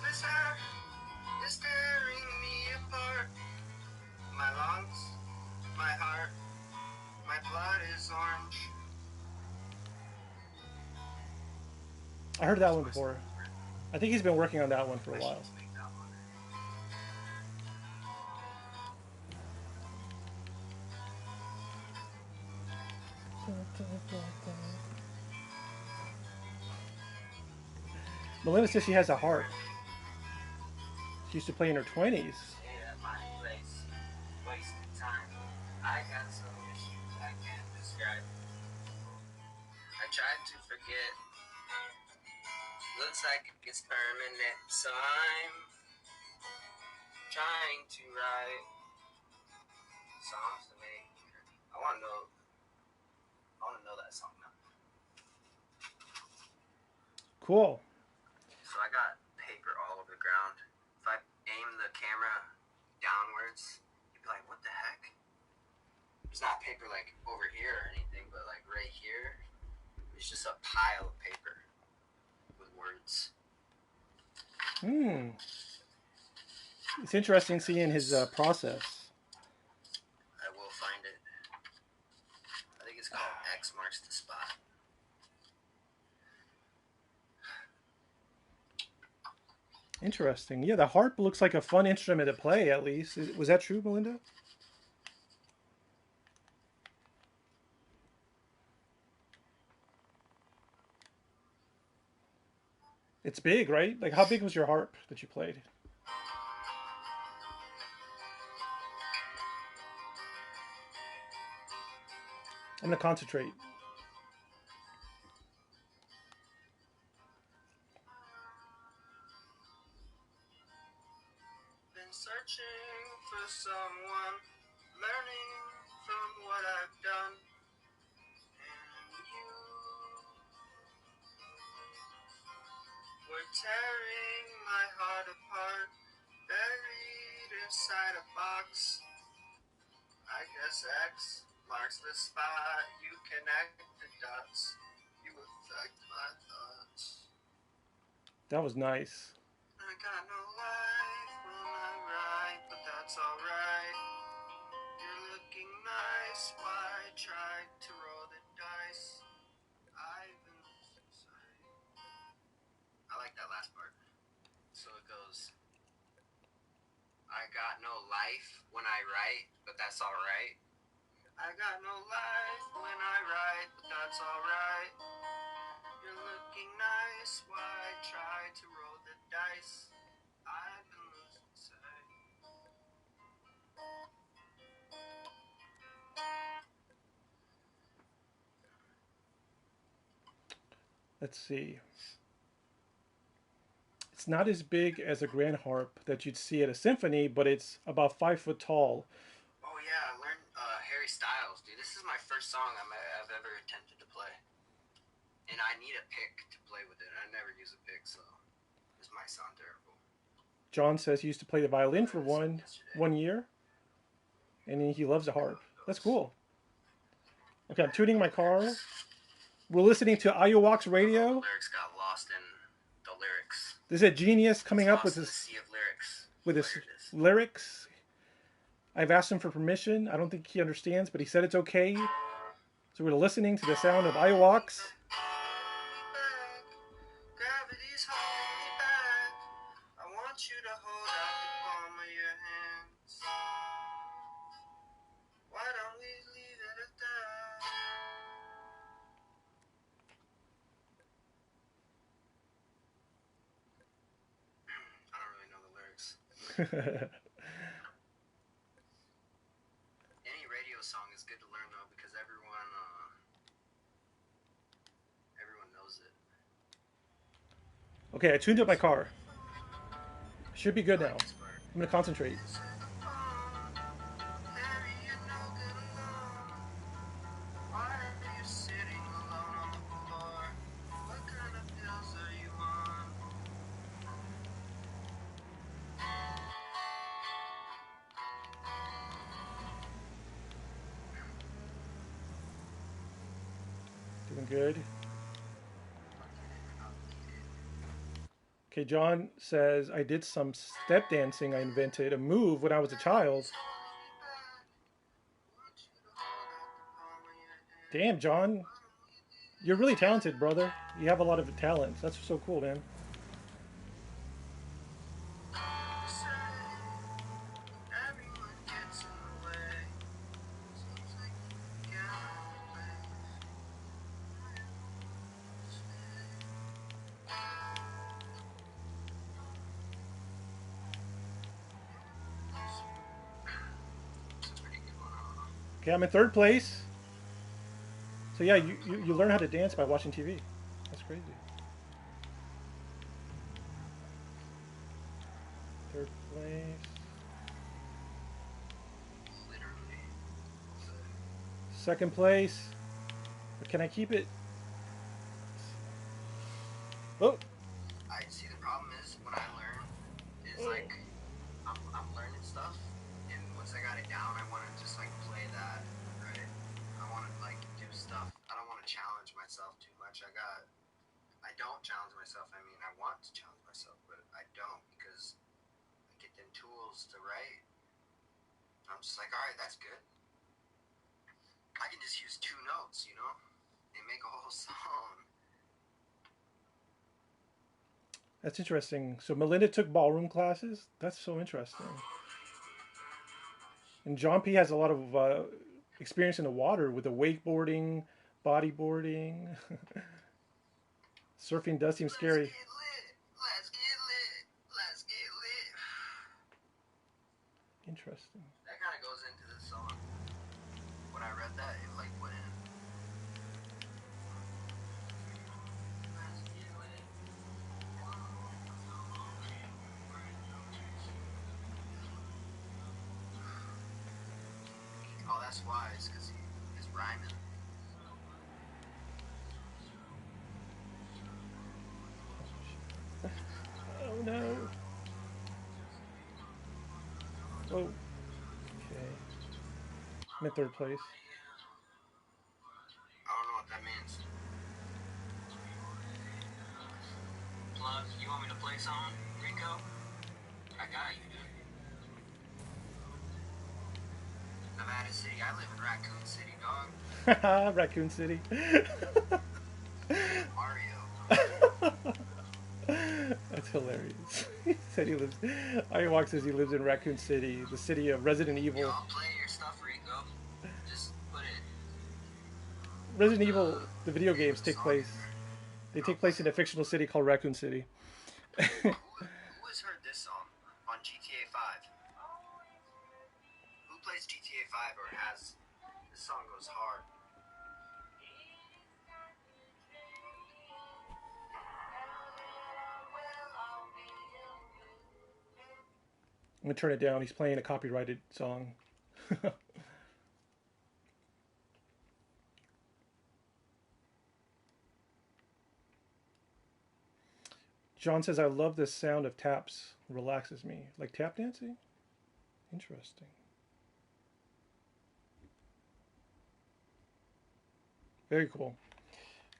This air is tearing me apart. My lungs, my heart, my blood is orange. I heard that one before. I think he's been working on that one for a while. Melinda says she has a harp. She used to play in her 20s. I got some issues I can't describe. I tried to forget. Looks like it's permanent, so I'm trying to write songs to make. I want to know that song now. Cool. So I got paper all over the ground. If I aim the camera downwards, you'd be like, what the heck? There's not paper like over here or anything, but like right here, it's just a pile of paper with words. It's interesting seeing his process. I will find it. I think it's called X Marks the Spot. Interesting. Yeah, the harp looks like a fun instrument to play, at least. Was that true, Melinda? It's big, right? Like, how big was your harp that you played? I'm going to concentrate. Been searching for someone, learning from what I've done. And you were tearing my heart apart, buried inside a box. I guess X marks the spot. You connect the dots. You affect my thoughts. That was nice. I got no life when I write, but that's alright. You're looking nice. Why try to roll the dice? I've been inside. I like that last part. So it goes, I got no life when I write, but that's alright. I got no life when I write, but that's alright. You're looking nice, why try to roll the dice? I've been losing sight. Let's see. It's not as big as a grand harp that you'd see at a symphony, but it's about 5 foot tall. Oh yeah, I learned Harry Styles, dude. This is my first song I've ever attempted to play. And I need a pick to play with it. I never use a pick, so this might sound terrible. John says he used to play the violin for one year, and he loves the harp. That's cool. Okay, I'm tuning my car. We're listening to Iowaks radio. The lyrics got lost in the lyrics. There's a genius coming up with Lost in his the sea of lyrics. with his There it is. lyrics. I've asked him for permission. I don't think he understands, but he said it's okay. So we're listening to the sound of Iowaks. Gravity's holding me back. I want you to hold out the palm of your hands. Why don't we leave it at that? I don't really know the lyrics. Any radio song is good to learn though because everyone knows it. Okay, I tuned up my car. Should be good now. This part. I'm gonna concentrate. Harry, you're no good alone. Why are you sitting alone on the floor? What kind of pills are you on? Doing good. Okay, John says I did some step dancing. I invented a move when I was a child. Damn, John, you're really talented, brother. You have a lot of talent. That's so cool, man. Everyone gets in the way. Seems like you can't always. This is pretty good one. Okay, I'm in third place. So yeah, you learn how to dance by watching TV. That's crazy. Third place. Literally. Second place. But can I keep it? Oh, I see the problem is when I learn is like I'm learning stuff and once I got it down I want to just like play that, right? I want to like do stuff. I don't want to challenge myself too much. I don't challenge myself. I mean, I want to challenge myself, but I don't because I get them tools to write. I'm just like, all right, that's good. I can just use 2 notes, you know, and make a whole song. that's interesting. So Melinda took ballroom classes. That's so interesting. And John P has a lot of experience in the water with the wakeboarding, bodyboarding. Surfing does seem scary. Let's get lit. Let's get lit. Let's get lit. Interesting. That kind of goes into the song. When I read that, it like went in. Let's get lit. Oh, that's why. It's because he's rhyming. Oh no. Oh. Okay. I'm in third place. I don't know what that means. Plug, you want me to play something, Rico? I got you, dude. Nevada City. I live in Raccoon City, dog. Raccoon City. Mario. That's hilarious. He said he lives. Iowak says he lives in Raccoon City, the city of Resident Evil. Yo, I'll play your stuff, Rico. Just Resident Evil, the video games take place. They take place in a fictional city called Raccoon City. Who has heard this song on GTA 5? Who plays GTA 5 or has? This song goes hard. I'm gonna turn it down. He's playing a copyrighted song. John says, I love the sound of taps. Relaxes me. Like tap dancing? Interesting. Very cool.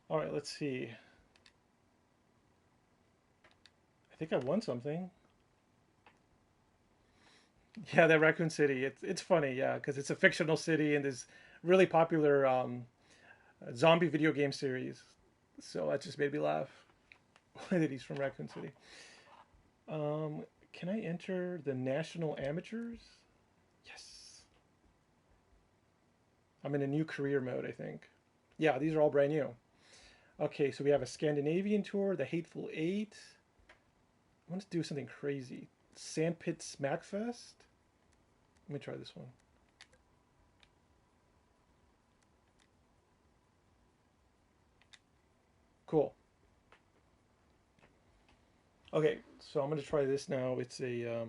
All right, let's see. I think I won something. Yeah, that Raccoon City. It's funny, yeah, because it's a fictional city and there's really popular zombie video game series. So that just made me laugh. That he's from Raccoon City. Can I enter the National Amateurs? Yes. I'm in a new career mode, I think. Yeah, these are all brand new. Okay, so we have a Scandinavian tour, the Hateful Eight. I want to do something crazy. Sandpit Smackfest. Let me try this one. Cool. Okay, so I'm going to try this now. It's a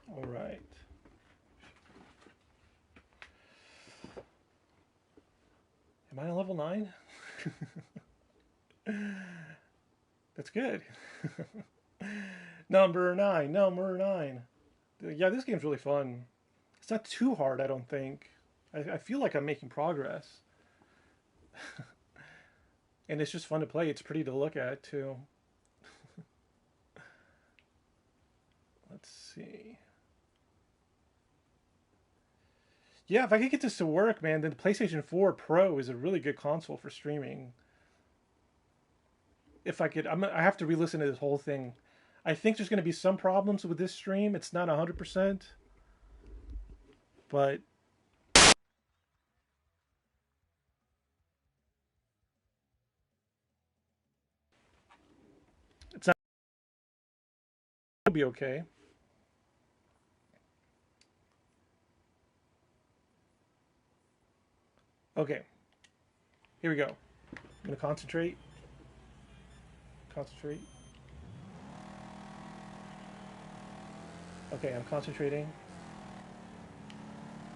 all right. Am I on level 9? That's good. Number 9, number 9. Yeah, this game's really fun. It's not too hard, I don't think. I feel like I'm making progress. And it's just fun to play. It's pretty to look at, too. Let's see. Yeah, if I could get this to work, man, then the PlayStation 4 Pro is a really good console for streaming. If I could, I have to re-listen to this whole thing. I think there's going to be some problems with this stream. It's not 100%, but it's not. It'll be okay. Okay, here we go. I'm going to concentrate. Concentrate. Okay, I'm concentrating.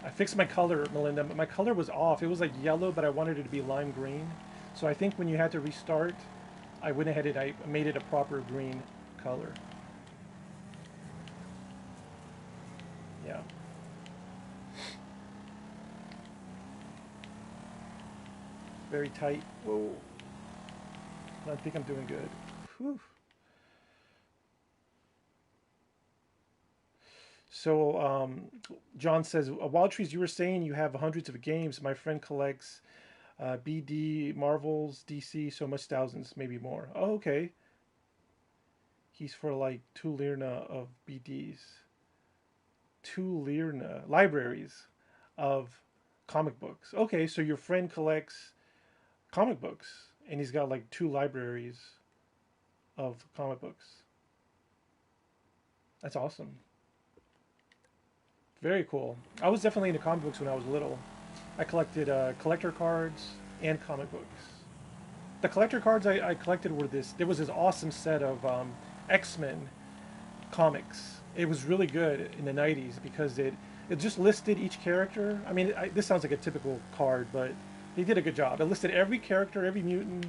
I fixed my color, Melinda, but my color was off. It was like yellow, but I wanted it to be lime green. So I think when you had to restart, I went ahead and I made it a proper green color. Yeah. Very tight. Whoa. I think I'm doing good. Whew. So John says, Wild Trees, you were saying you have hundreds of games. My friend collects BD, Marvels, DC, so much thousands, maybe more. Oh, okay. He's for like 2 Lirna of BDs. 2 Lirna libraries of comic books. Okay, so your friend collects comic books and he's got like 2 libraries of comic books. That's awesome. Very cool. I was definitely into comic books when I was little. I collected collector cards and comic books. The collector cards I collected were this. There was this awesome set of X-Men comics. It was really good in the 90s because it just listed each character. I mean, this sounds like a typical card, but they did a good job. It listed every character, every mutant.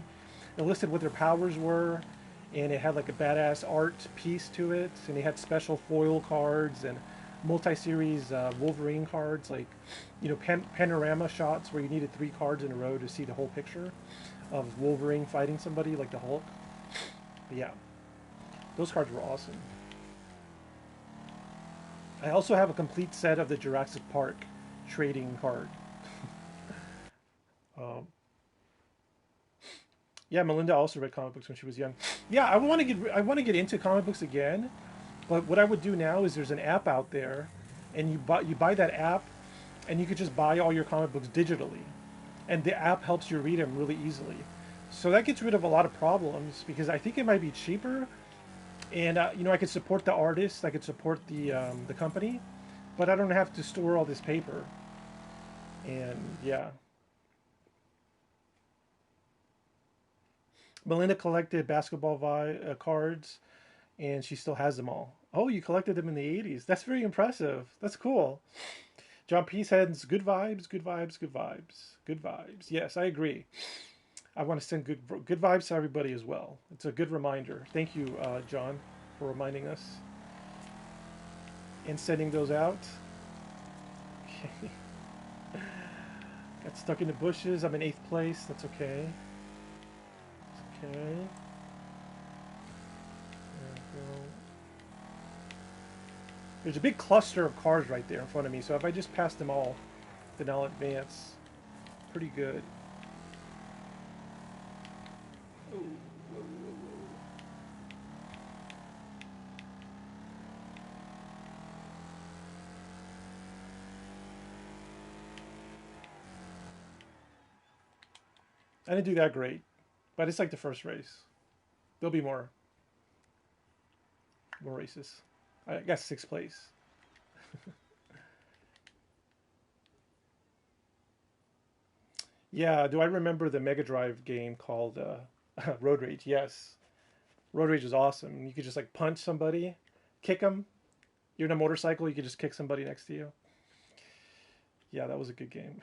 It listed what their powers were, and it had like a badass art piece to it. And they had special foil cards and multi-series Wolverine cards, like, you know, panorama shots where you needed 3 cards in a row to see the whole picture of Wolverine fighting somebody like the Hulk. But yeah, those cards were awesome. I also have a complete set of the Jurassic Park trading card. Yeah, Melinda also read comic books when she was young. Yeah, I want to get into comic books again, but what I would do now is there's an app out there, and you buy that app, and you could just buy all your comic books digitally, and the app helps you read them really easily. So that gets rid of a lot of problems because I think it might be cheaper, and I could support the artist, I could support the company, but I don't have to store all this paper. And yeah, Melinda collected basketball cards, and she still has them all. Oh, you collected them in the 80s. That's very impressive. That's cool. John P. says, good vibes, good vibes, good vibes, good vibes. Yes, I agree. I want to send good vibes to everybody as well. It's a good reminder. Thank you, John, for reminding us and sending those out. Okay. Got stuck in the bushes. I'm in 8th place. That's okay. It's okay. There we go. There's a big cluster of cars right there in front of me, so if I just pass them all, then I'll advance pretty good. Ooh, whoa, whoa, whoa. I didn't do that great, but it's like the first race. There'll be more races. I got 6th place. Yeah, do I remember the Mega Drive game called Road Rage? Yes. Road Rage is awesome. You could just like punch somebody, kick them. You're in a motorcycle, you could just kick somebody next to you. Yeah, that was a good game.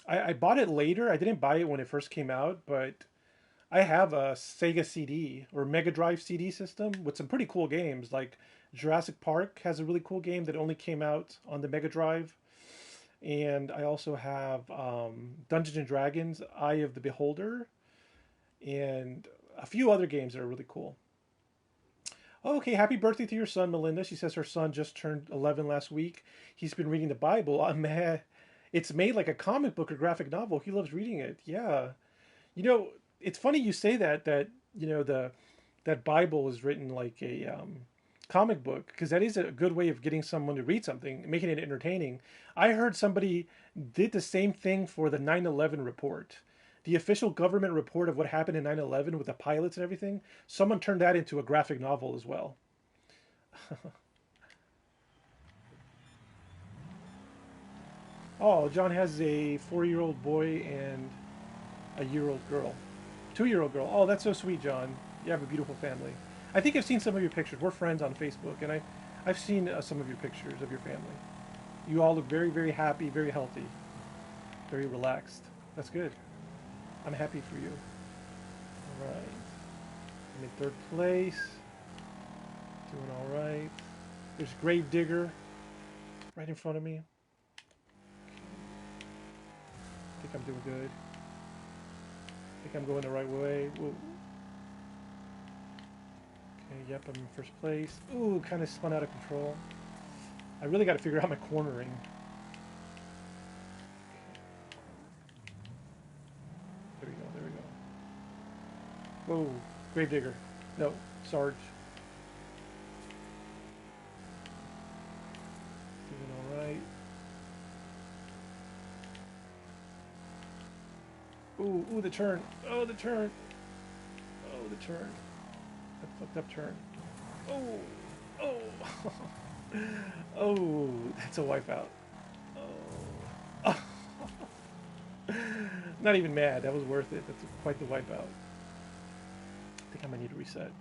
I bought it later. I didn't buy it when it first came out, but I have a Sega CD or Mega Drive CD system with some pretty cool games. Like Jurassic Park has a really cool game that only came out on the Mega Drive. And I also have Dungeons and Dragons, Eye of the Beholder, and a few other games that are really cool. Oh, okay, happy birthday to your son, Melinda. She says her son just turned 11 last week. He's been reading the Bible. Oh, man, it's made like a comic book or graphic novel. He loves reading it. Yeah. You know, it's funny you say that, that Bible is written like a comic book, because that is a good way of getting someone to read something, making it entertaining. I heard somebody did the same thing for the 9/11 report. The official government report of what happened in 9/11 with the pilots and everything. Someone turned that into a graphic novel as well. Oh, John has a 4-year-old boy and a year-old girl. 2-year-old girl. Oh, that's so sweet, John. You have a beautiful family. I think I've seen some of your pictures. We're friends on Facebook, and I've seen some of your pictures of your family. You all look very, very happy, very healthy, very relaxed. That's good. I'm happy for you. All right. I'm in 3rd place. Doing all right. There's Gravedigger right in front of me. I think I'm doing good. I think I'm going the right way. Whoa. Okay, yep, I'm in 1st place. Ooh, kind of spun out of control. I really got to figure out my cornering. There we go, there we go. Whoa, Gravedigger. No, Sarge. Doing all right. Ooh, the turn. Oh, the turn. Oh, the turn. That fucked up turn. Oh, oh. Oh, that's a wipeout. Oh. Not even mad. That was worth it. That's quite the wipeout. I think I might need to reset.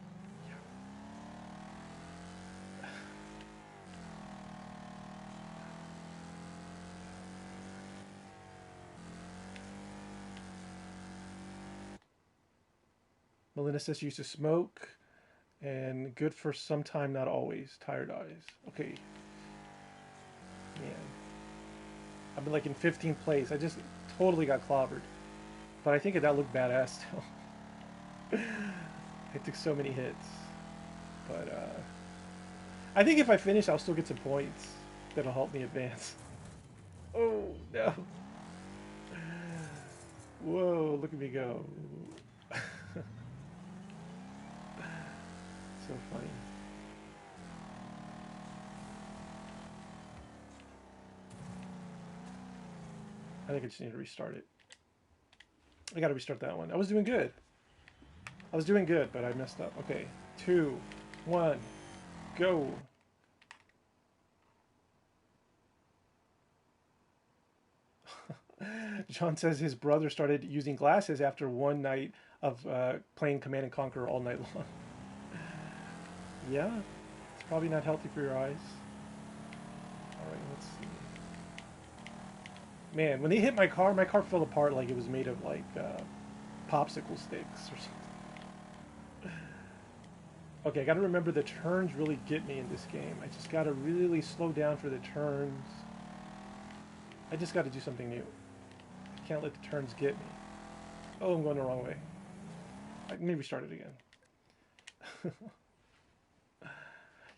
Melinda says she used to smoke, and good for some time, not always. Tired eyes. Okay. Man. I've been like in 15th place. I just totally got clobbered. But I think that looked badass still. I took so many hits. But I think if I finish, I'll still get some points. That'll help me advance. Oh, no. Whoa, look at me go. So funny. I think I just need to restart it. I gotta restart that one. I was doing good. I was doing good, but I messed up. Okay, 2, 1, go. John says his brother started using glasses after one night of playing Command and Conquer all night long. Yeah, it's probably not healthy for your eyes. All right, let's see. Man, when they hit my car fell apart like it was made of like popsicle sticks or something. Okay, I gotta remember the turns really get me in this game. I just gotta really slow down for the turns. I just gotta do something new. I can't let the turns get me. Oh, I'm going the wrong way. Let me restart it again.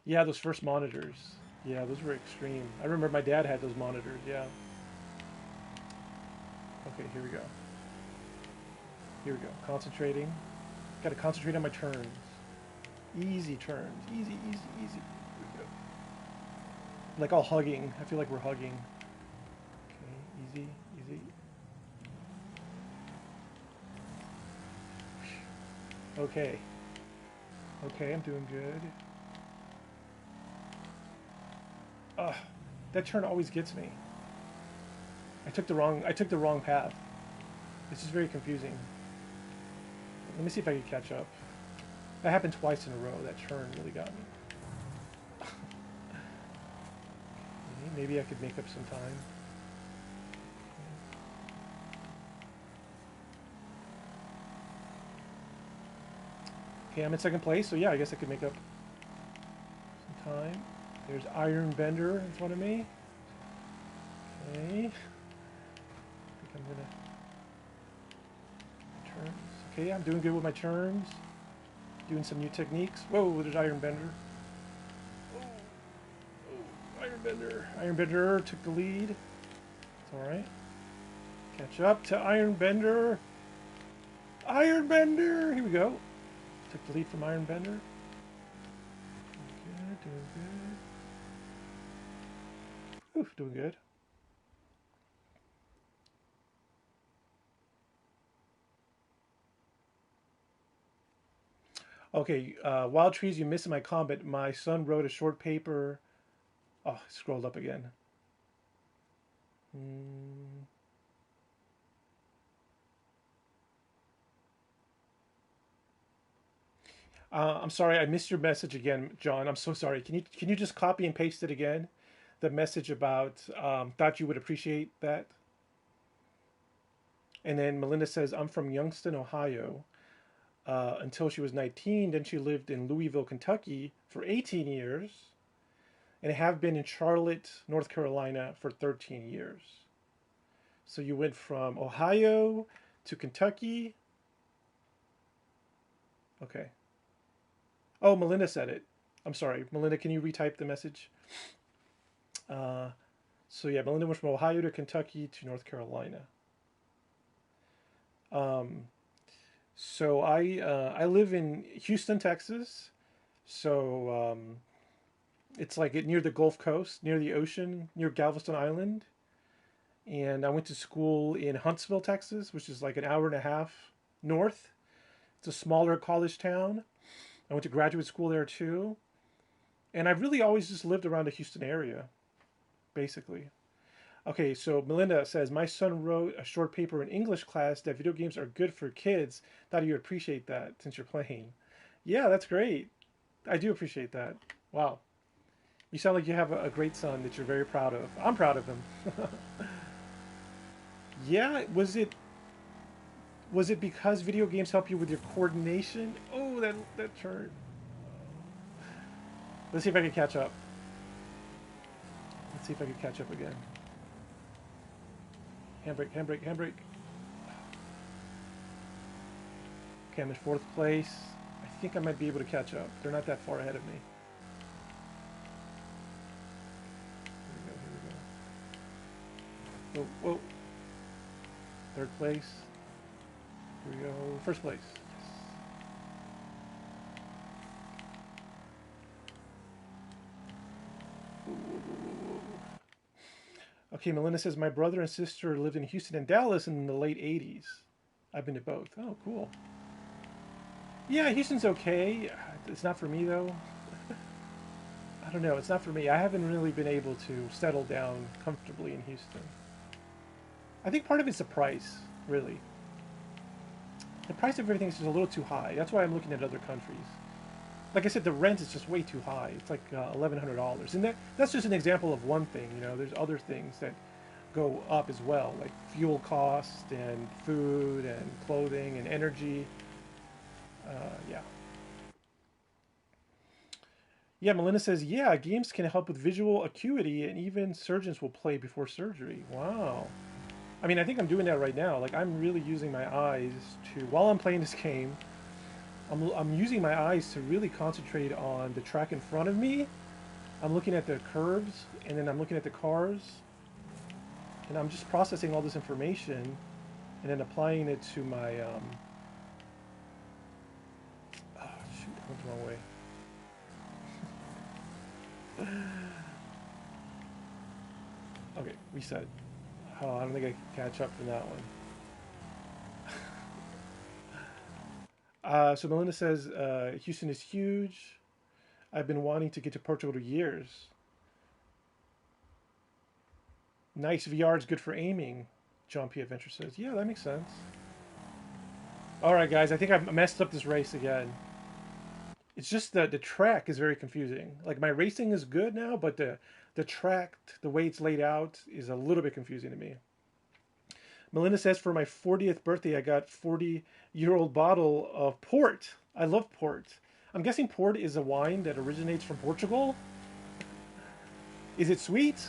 Yeah, those first monitors. Yeah, those were extreme. I remember my dad had those monitors, yeah. Okay, here we go. Here we go. Concentrating. Gotta concentrate on my turns. Easy turns. Easy, easy, easy. Here we go. Like all hugging. I feel like we're hugging. Okay, easy, easy. Okay. Okay, I'm doing good. Ugh, that turn always gets me. I took the wrong path. This is very confusing. Let me see if I can catch up. That happened twice in a row. That turn really got me. Okay, maybe I could make up some time. Okay, I'm in second place, so yeah, I guess I could make up some time. There's Iron Bender in front of me. Okay. I think I'm gonna turns. Okay, I'm doing good with my turns. Doing some new techniques. Whoa, there's Iron Bender. Oh, oh, Iron Bender. Iron Bender took the lead. It's alright. Catch up to Iron Bender. Iron Bender! Here we go. Took the lead from Iron Bender. Doing good, doing good. Oof, doing good. Okay, Wild Trees, you missed my comment. My son wrote a short paper. Oh, scrolled up again. I'm sorry, I missed your message again, John. I'm so sorry. Can you just copy and paste it again? The message about thought you would appreciate that. And then Melinda says, I'm from Youngstown, Ohio. Until she was 19. Then she lived in Louisville, Kentucky for 18 years. And have been in Charlotte, North Carolina for 13 years. So you went from Ohio to Kentucky. Okay. Oh, Melinda said it. I'm sorry. Melinda, can you retype the message? So yeah, Melinda went from Ohio to Kentucky to North Carolina. So I live in Houston, Texas. So it's like near the Gulf Coast, near the ocean, near Galveston Island. And I went to school in Huntsville, Texas, which is like an hour and a half north. It's a smaller college town. I went to graduate school there too. And I've really always just lived around the Houston area, basically. Okay, so Melinda says, my son wrote a short paper in English class that video games are good for kids. Thought you'd appreciate that since you're playing. Yeah, that's great. I do appreciate that. Wow. You sound like you have a great son that you're very proud of. I'm proud of him. Yeah, was it because video games help you with your coordination? Oh, that turn. Let's see if I can catch up. Let's see if I can catch up again. Handbrake, handbrake, handbrake. Okay, I'm in fourth place. I think I might be able to catch up. They're not that far ahead of me. Here we Whoa, whoa. Third place. Here we go. First place. Yes. Okay, Melinda says, my brother and sister lived in Houston and Dallas in the late 80s. I've been to both. Oh, cool. Yeah, Houston's okay. It's not for me, though. I don't know. It's not for me. I haven't really been able to settle down comfortably in Houston. I think part of it's the price, really. The price of everything is just a little too high. That's why I'm looking at other countries. Like I said, the rent is just way too high. It's like $1,100. And that's just an example of one thing. You know, there's other things that go up as well, like fuel cost and food and clothing and energy. Yeah. Yeah, Melinda says, yeah, games can help with visual acuity, and even surgeons will play before surgery. Wow. I mean, I think I'm doing that right now. Like, I'm really using my eyes to, while I'm playing this game, I'm using my eyes to really concentrate on the track in front of me. I'm looking at the curves, and then I'm looking at the cars, and I'm just processing all this information, and then applying it to my, oh, shoot, I went the wrong way. Okay, reset. Oh, I don't think I can catch up from that one. So Melinda says, Houston is huge. I've been wanting to get to Portugal for years. Nice, VR is good for aiming, John P. Adventure says. Yeah, that makes sense. Alright, guys, I think I've messed up this race again. It's just that the track is very confusing. Like, my racing is good now, but the track, the way it's laid out, is a little bit confusing to me. Melinda says, for my 40th birthday, I got 40-year-old bottle of port. I love port. I'm guessing port is a wine that originates from Portugal. Is it sweet?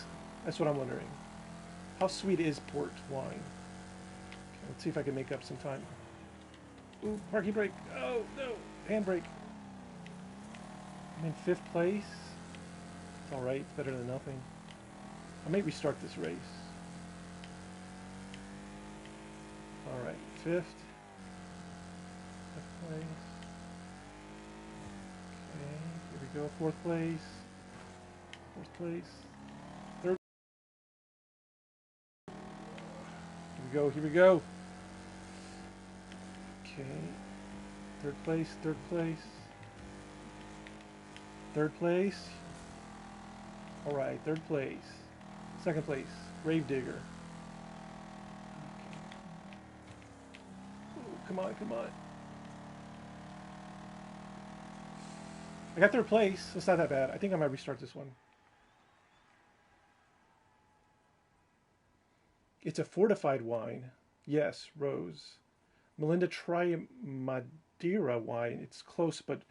That's what I'm wondering. How sweet is port wine? Okay, let's see if I can make up some time. Ooh, parking brake. Oh, no. Handbrake. I'm in 5th place. It's alright. It's better than nothing. I may restart this race. Alright, 5th. 5th place. Okay, here we go. 4th place. 4th place. 3rd. Here we go, here we go. Okay. 3rd place, 3rd place. 3rd place. Alright, 3rd place. 2nd place, Gravedigger. Come on, come on. I got 3rd place. It's not that bad. I think I might restart this one. It's a fortified wine. Yes, Rose. Melinda, try Madeira wine. It's close, but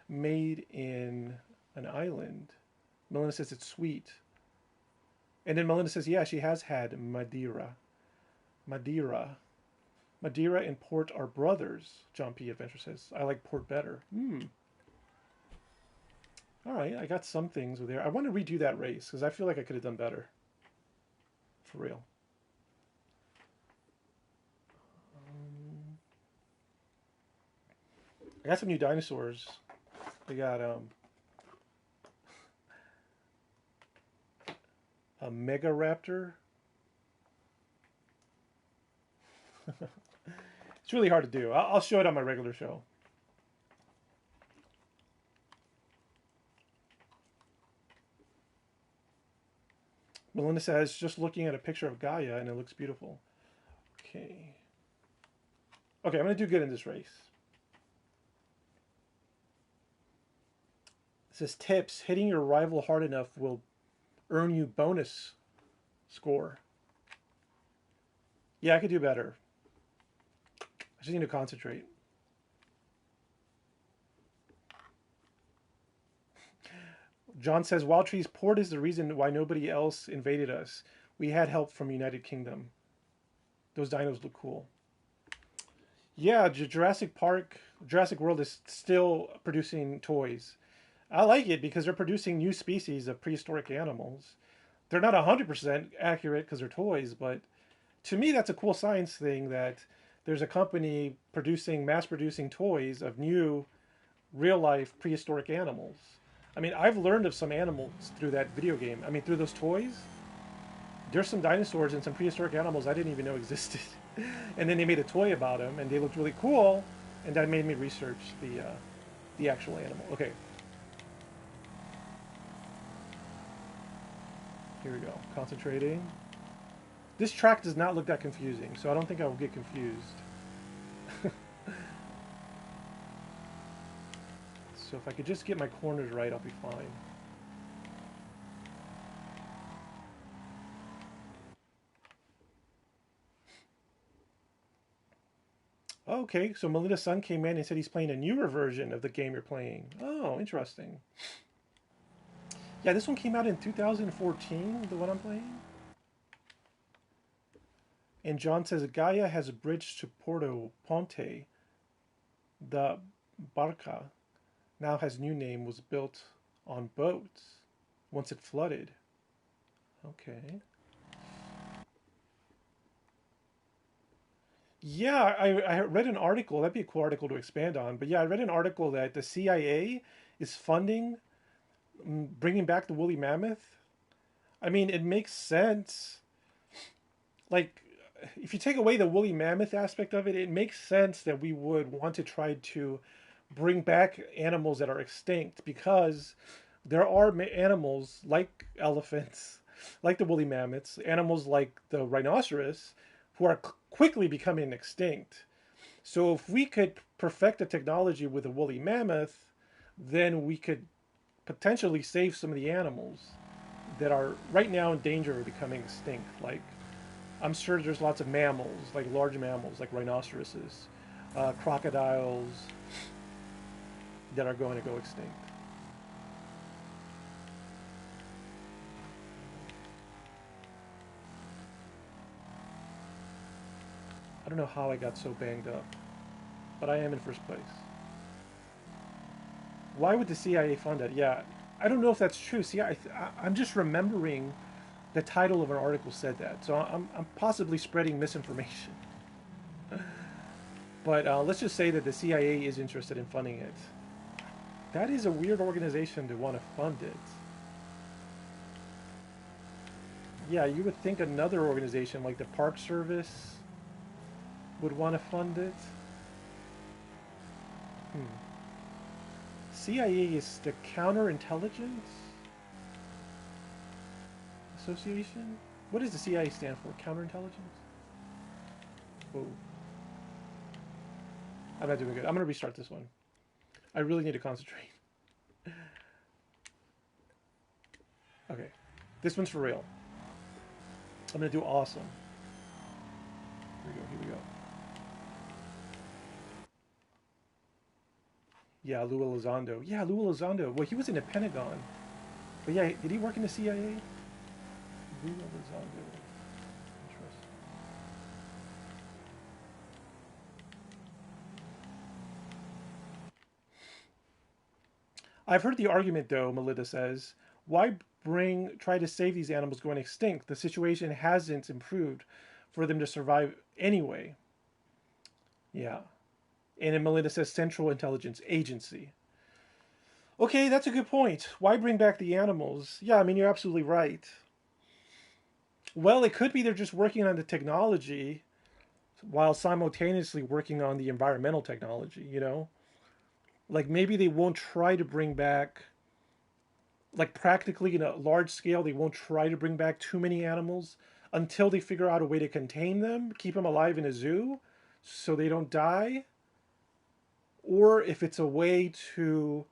made in an island. Melinda says it's sweet. And then Melinda says, yeah, she has had Madeira. Madeira. Madeira and port are brothers, John P. Adventure says. I like port better. Alright, I got some things with there. I want to redo that race, because I feel like I could have done better. For real. I got some new dinosaurs. They got a Mega Raptor. It's really hard to do. I'll show it on my regular show. Melinda says, just looking at a picture of Gaia and it looks beautiful. Okay. Okay, I'm going to do good in this race. It says, tips. Hitting your rival hard enough will earn you bonus score. Yeah, I could do better. I just need to concentrate. John says, Wild Trees, port is the reason why nobody else invaded us. We had help from United Kingdom. Those dinos look cool. Yeah, Jurassic World is still producing toys. I like it because they're producing new species of prehistoric animals. they're not 100% accurate because they're toys, but to me, that's a cool science thing that there's a company producing, mass producing toys of new real life prehistoric animals. I mean, I've learned of some animals through that video game. I mean, through those toys, there's some dinosaurs and some prehistoric animals I didn't even know existed. And then they made a toy about them, and they looked really cool, and that made me research the actual animal. Okay, here we go. Concentrating. This track does not look that confusing, so I don't think I will get confused. So if I could just get my corners right, I'll be fine. Okay, so Melinda's son came in and said he's playing a newer version of the game you're playing. Oh, interesting. Yeah, this one came out in 2014, the one I'm playing. And John says Gaia has a bridge to Porto Ponte. The Barca now has new name, was built on boats once it flooded. Okay. Yeah, I read an article. That'd be a cool article to expand on. But yeah, I read an article that the CIA is funding bringing back the woolly mammoth. I mean, it makes sense. Like, if you take away the woolly mammoth aspect of it, it makes sense that we would want to try to bring back animals that are extinct because there are animals like elephants, like the woolly mammoths, animals like the rhinoceros, who are quickly becoming extinct. So if we could perfect the technology with a woolly mammoth, then we could potentially save some of the animals that are right now in danger of becoming extinct. Like, I'm sure there's lots of mammals, like large mammals, like rhinoceroses, crocodiles, that are going to go extinct. I don't know how I got so banged up, but I am in first place. Why would the CIA fund it? Yeah, I don't know if that's true. See, I'm just remembering the title of an article said that, so I'm possibly spreading misinformation. But let's just say that the CIA is interested in funding it. That is a weird organization to want to fund it. Yeah, you would think another organization like the Park Service would want to fund it. CIA is the Counterintelligence Association? What does the CIA stand for? Counterintelligence? Whoa. I'm not doing good. I'm going to restart this one. I really need to concentrate. Okay. This one's for real. I'm going to do awesome. Here we go. Here we go. Yeah, Lou Elizondo. Yeah, Lou Elizondo. Well, he was in the Pentagon. But yeah, did he work in the CIA? Lou Elizondo. Interesting. I've heard the argument, though, Melinda says. Why try to save these animals going extinct? The situation hasn't improved for them to survive anyway. Yeah. And then Melinda says Central Intelligence Agency. Okay, that's a good point. Why bring back the animals? Yeah, I mean, you're absolutely right. Well, it could be they're just working on the technology while simultaneously working on the environmental technology, you know? Like maybe they won't try to bring back, like practically in a large scale, they won't try to bring back too many animals until they figure out a way to contain them, keep them alive in a zoo so they don't die. Or if it's a way to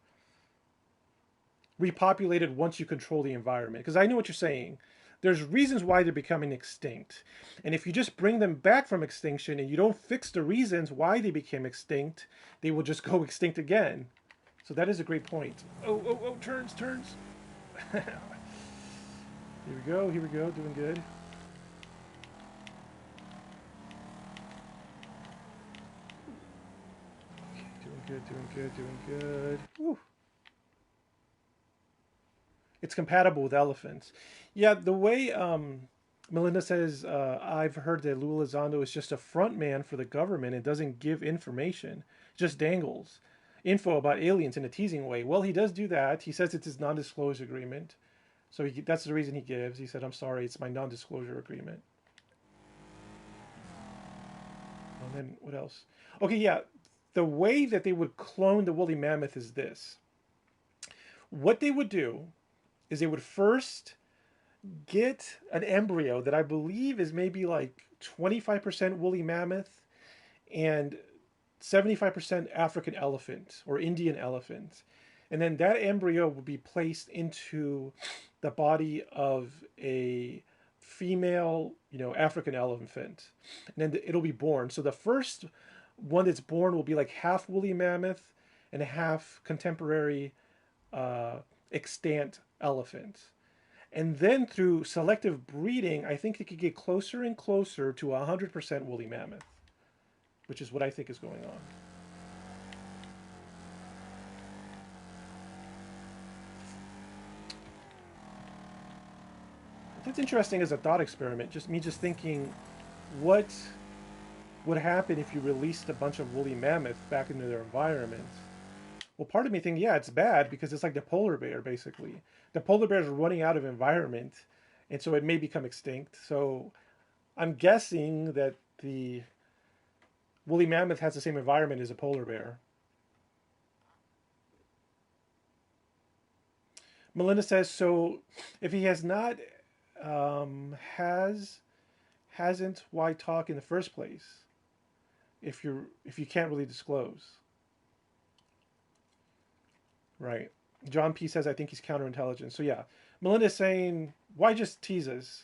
repopulate it once you control the environment. Because I know what you're saying. There's reasons why they're becoming extinct. And if you just bring them back from extinction and you don't fix the reasons why they became extinct, they will just go extinct again. So that is a great point. Oh, turns. Here we go, doing good. Okay, doing good. Woo. It's compatible with elephants. Yeah, the way Melinda says, I've heard that Lou Elizondo is just a front man for the government and doesn't give information, just dangles info about aliens in a teasing way. Well, he does do that. He says it's his non-disclosure agreement. So that's the reason he gives. He said, I'm sorry, it's my non-disclosure agreement. And then what else? Okay, yeah. The way that they would clone the woolly mammoth is this. What they would do is they would first get an embryo that I believe is maybe like 25% woolly mammoth and 75% African elephant or Indian elephant. And then that embryo would be placed into the body of a female, African elephant. And then it'll be born. So the first one that's born will be like half woolly mammoth and half contemporary extant elephant. And then through selective breeding, I think it could get closer and closer to 100% woolly mammoth, which is what I think is going on. That's interesting as a thought experiment. Just me thinking, what would happen if you released a bunch of woolly mammoth back into their environment? Well, part of me thinking, yeah, it's bad because it's like the polar bear, basically. The polar bear is running out of environment, and so it may become extinct. So I'm guessing that the woolly mammoth has the same environment as a polar bear. Melinda says, so if he has not, hasn't, why talk in the first place? If you can't really disclose. Right. John P says, I think he's counterintelligence. So yeah, Melinda's saying, why just tease us?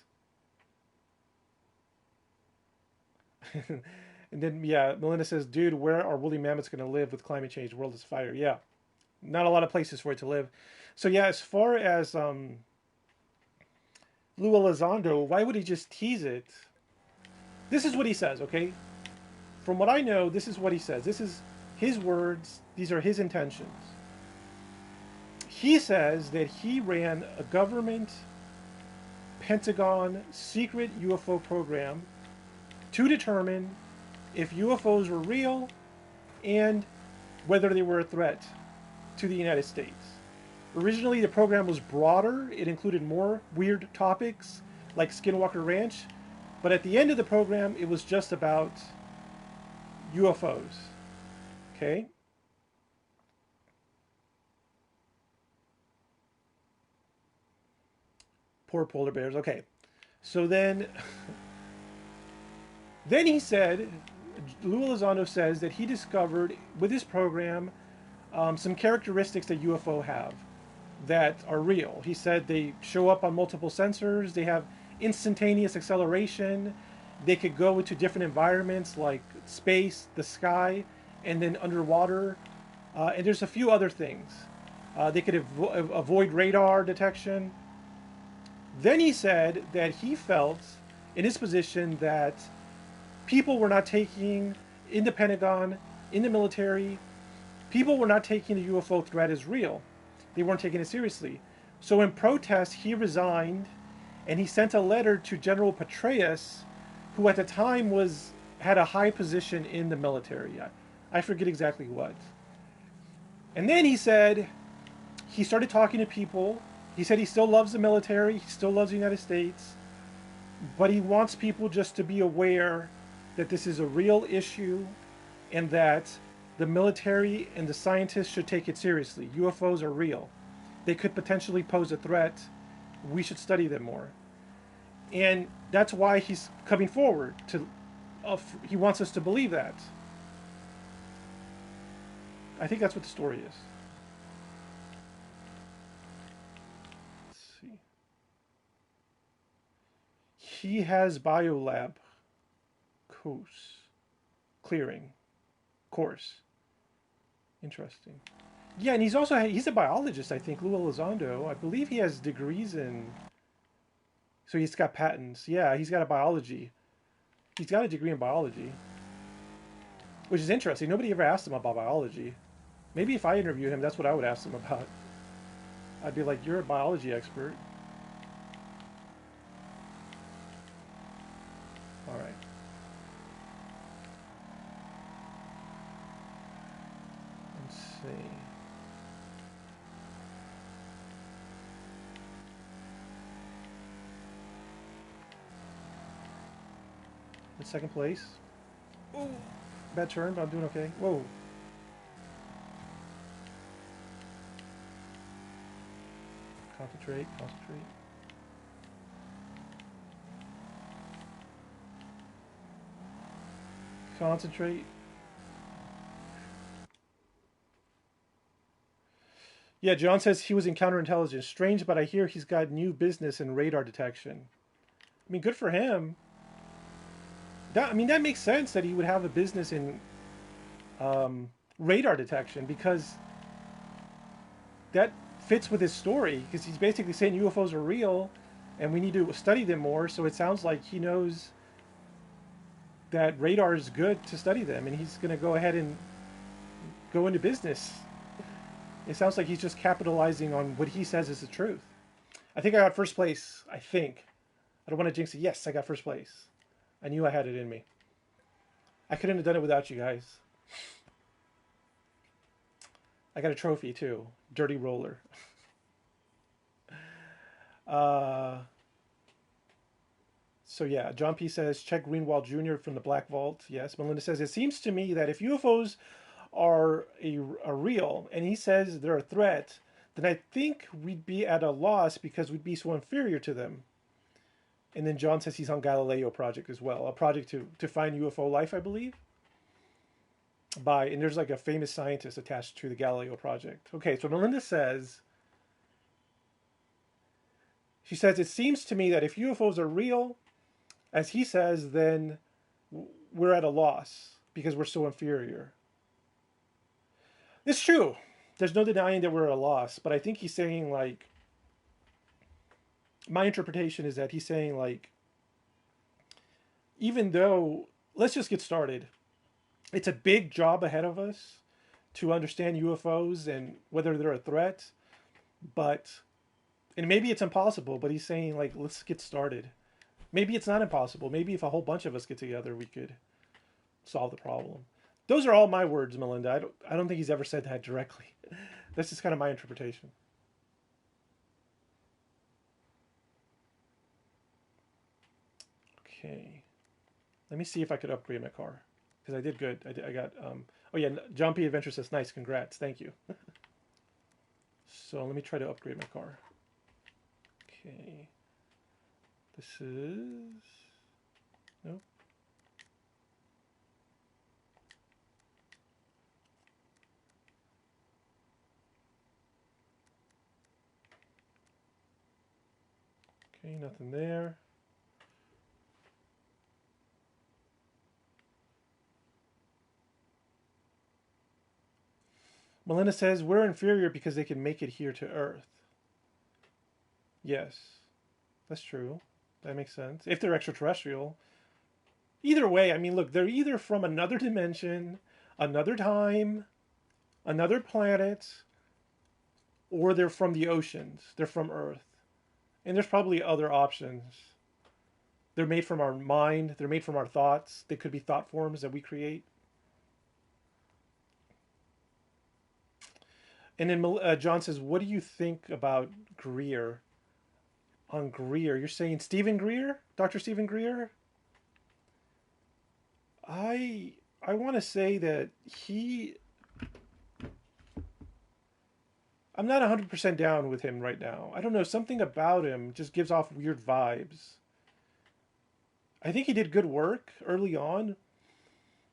And then, yeah, Melinda says, dude, where are woolly mammoths going to live with climate change? The world is fire. Yeah. Not a lot of places for it to live. So yeah, as far as Lou Elizondo, why would he just tease it? This is what he says, okay? From what I know, this is what he says. This is his words. These are his intentions. He says that he ran a government, Pentagon, secret UFO program to determine if UFOs were real and whether they were a threat to the United States. Originally, the program was broader. It included more weird topics like Skinwalker Ranch. But at the end of the program, it was just about UFOs. Okay? Poor polar bears. Okay. So then he said, Lou Elizondo says that he discovered with his program some characteristics that UFO have that are real. He said they show up on multiple sensors. They have instantaneous acceleration. They could go into different environments like space, the sky, and then underwater. And there's a few other things. They could avoid radar detection. Then he said that he felt in his position that people were not taking, in the Pentagon, in the military, people were not taking the UFO threat as real. They weren't taking it seriously. So in protest, he resigned and he sent a letter to General Petraeus, who at the time had a high position in the military. I forget exactly what. And then he said he started talking to people. He said he still loves the military, he still loves the United States, but he wants people just to be aware that this is a real issue and that the military and the scientists should take it seriously. UFOs are real. They could potentially pose a threat. We should study them more. And that's why he's coming forward. He wants us to believe that. I think that's what the story is. He has biolab course. Interesting. Yeah, and he's a biologist, I think, Lou Elizondo. I believe he has degrees in, so he's got patents. Yeah, he's got he's got a degree in biology, which is interesting. Nobody ever asked him about biology. Maybe if I interviewed him, that's what I would ask him about. I'd be like, you're a biology expert. All right. Let's see. In second place. Ooh, bad turn, but I'm doing okay. Whoa. Concentrate, concentrate. Concentrate. Yeah, John says he was in counterintelligence. Strange, but I hear he's got new business in radar detection. I mean, good for him. I mean, that makes sense that he would have a business in radar detection because that fits with his story. Because he's basically saying UFOs are real, and we need to study them more. So it sounds like he knows that radar is good to study them, and he's going to go ahead and go into business. It sounds like he's just capitalizing on what he says is the truth. I think I got first place. I think. I don't want to jinx it. Yes, I got first place. I knew I had it in me. I couldn't have done it without you guys. I got a trophy too. Dirty roller. So yeah, John P says, check Greenwald Jr. from the Black Vault. Yes, Melinda says, it seems to me that if UFOs are real, and he says they're a threat, then I think we'd be at a loss because we'd be so inferior to them. And then John says he's on Galileo Project as well, a project to find UFO life, I believe. And there's like a famous scientist attached to the Galileo Project. Okay, so Melinda says, she says, it seems to me that if UFOs are real, as he says, then we're at a loss because we're so inferior. It's true. There's no denying that we're at a loss, but I think he's saying like, my interpretation is that he's saying like, even though, let's just get started. It's a big job ahead of us to understand UFOs and whether they're a threat, and maybe it's impossible, but he's saying like, let's get started. Maybe it's not impossible. Maybe if a whole bunch of us get together, we could solve the problem. Those are all my words, Melinda. I don't think he's ever said that directly. That's just kind of my interpretation. Okay. Let me see if I could upgrade my car. Because I did good. I got, oh yeah, John P. Adventure says, nice, congrats, thank you. So let me try to upgrade my car. Okay. This is, nope. Okay, nothing there. Melinda says, we're inferior because they can make it here to Earth. Yes, that's true. That makes sense. If they're extraterrestrial. Either way, I mean, look, they're either from another dimension, another time, another planet, or they're from the oceans. They're from Earth. And there's probably other options. They're made from our mind. They're made from our thoughts. They could be thought forms that we create. And then John says, what do you think about Greer? On Greer, you're saying Stephen Greer? Dr. Stephen Greer? I want to say that I'm not 100% down with him right now. I don't know, something about him just gives off weird vibes. I think he did good work early on,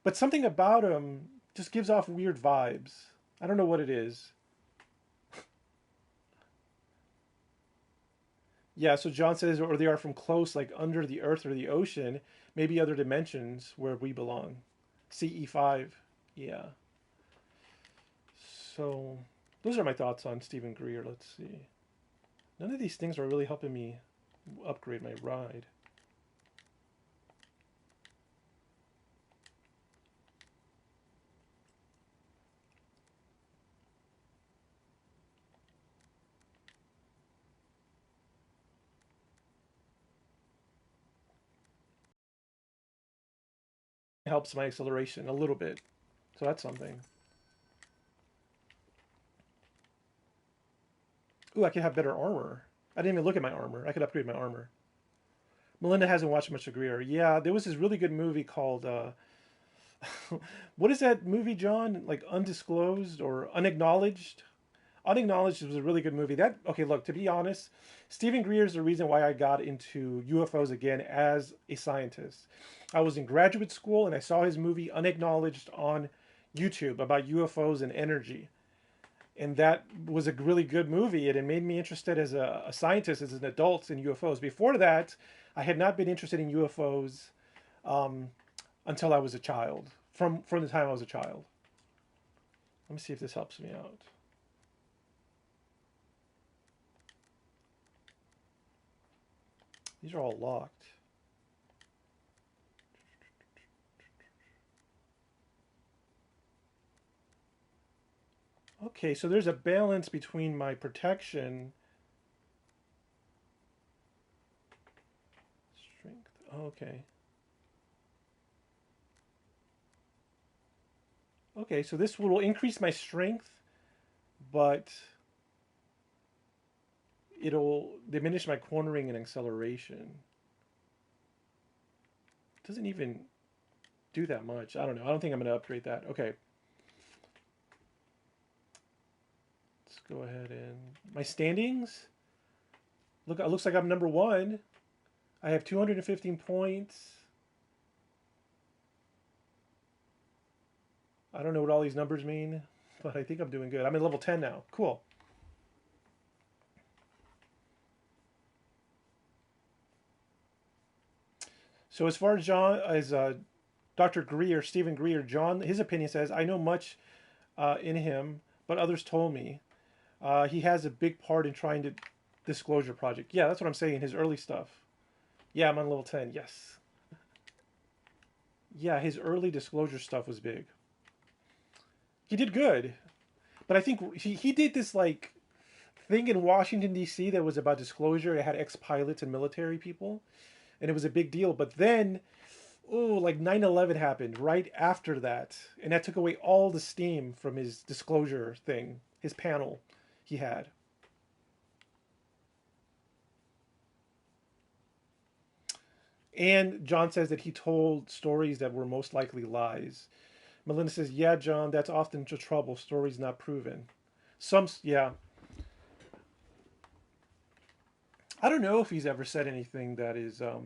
but something about him just gives off weird vibes. I don't know what it is. Yeah, so John says, or they are from close, like under the earth or the ocean, maybe other dimensions where we belong. CE5, yeah. So, those are my thoughts on Stephen Greer. Let's see. None of these things are really helping me upgrade my ride. helps my acceleration a little bit. So that's something. Ooh, I could have better armor. I didn't even look at my armor. I could upgrade my armor. Melinda hasn't watched much of Greer. Yeah, there was this really good movie called what is that movie, John? Like Undisclosed or Unacknowledged? Unacknowledged was a really good movie. That okay, look, to be honest, Stephen Greer is the reason why I got into UFOs again as a scientist. I was in graduate school and I saw his movie Unacknowledged on YouTube about UFOs and energy. And that was a really good movie, and it made me interested as a scientist, as an adult, in UFOs. Before that, I had not been interested in UFOs until I was a child, from the time I was a child. Let me see if this helps me out. These are all locked. Okay, so there's a balance between my protection. Strength. Okay. Okay, so this will increase my strength, but it'll diminish my cornering and acceleration. It doesn't even do that much. I don't know. I don't think I'm going to upgrade that. Okay. Let's go ahead and... My standings? Look, it looks like I'm number 1. I have 215 points. I don't know what all these numbers mean, but I think I'm doing good. I'm at level 10 now. Cool. So as far as Dr. Greer, Stephen Greer, John, his opinion says, I know much in him, but others told me. He has a big part in trying to Disclosure Project. Yeah, that's what I'm saying, his early stuff. Yeah, I'm on level 10, yes. Yeah, his early Disclosure stuff was big. He did good. But I think he did this like thing in Washington, D.C. that was about disclosure. It had ex-pilots and military people. And it was a big deal. But then, like 9/11 happened right after that. And that took away all the steam from his disclosure thing, his panel he had. And John says that he told stories that were most likely lies. Melinda says, yeah, John, that's often the trouble. Stories not proven. Yeah. I don't know if he's ever said anything that is a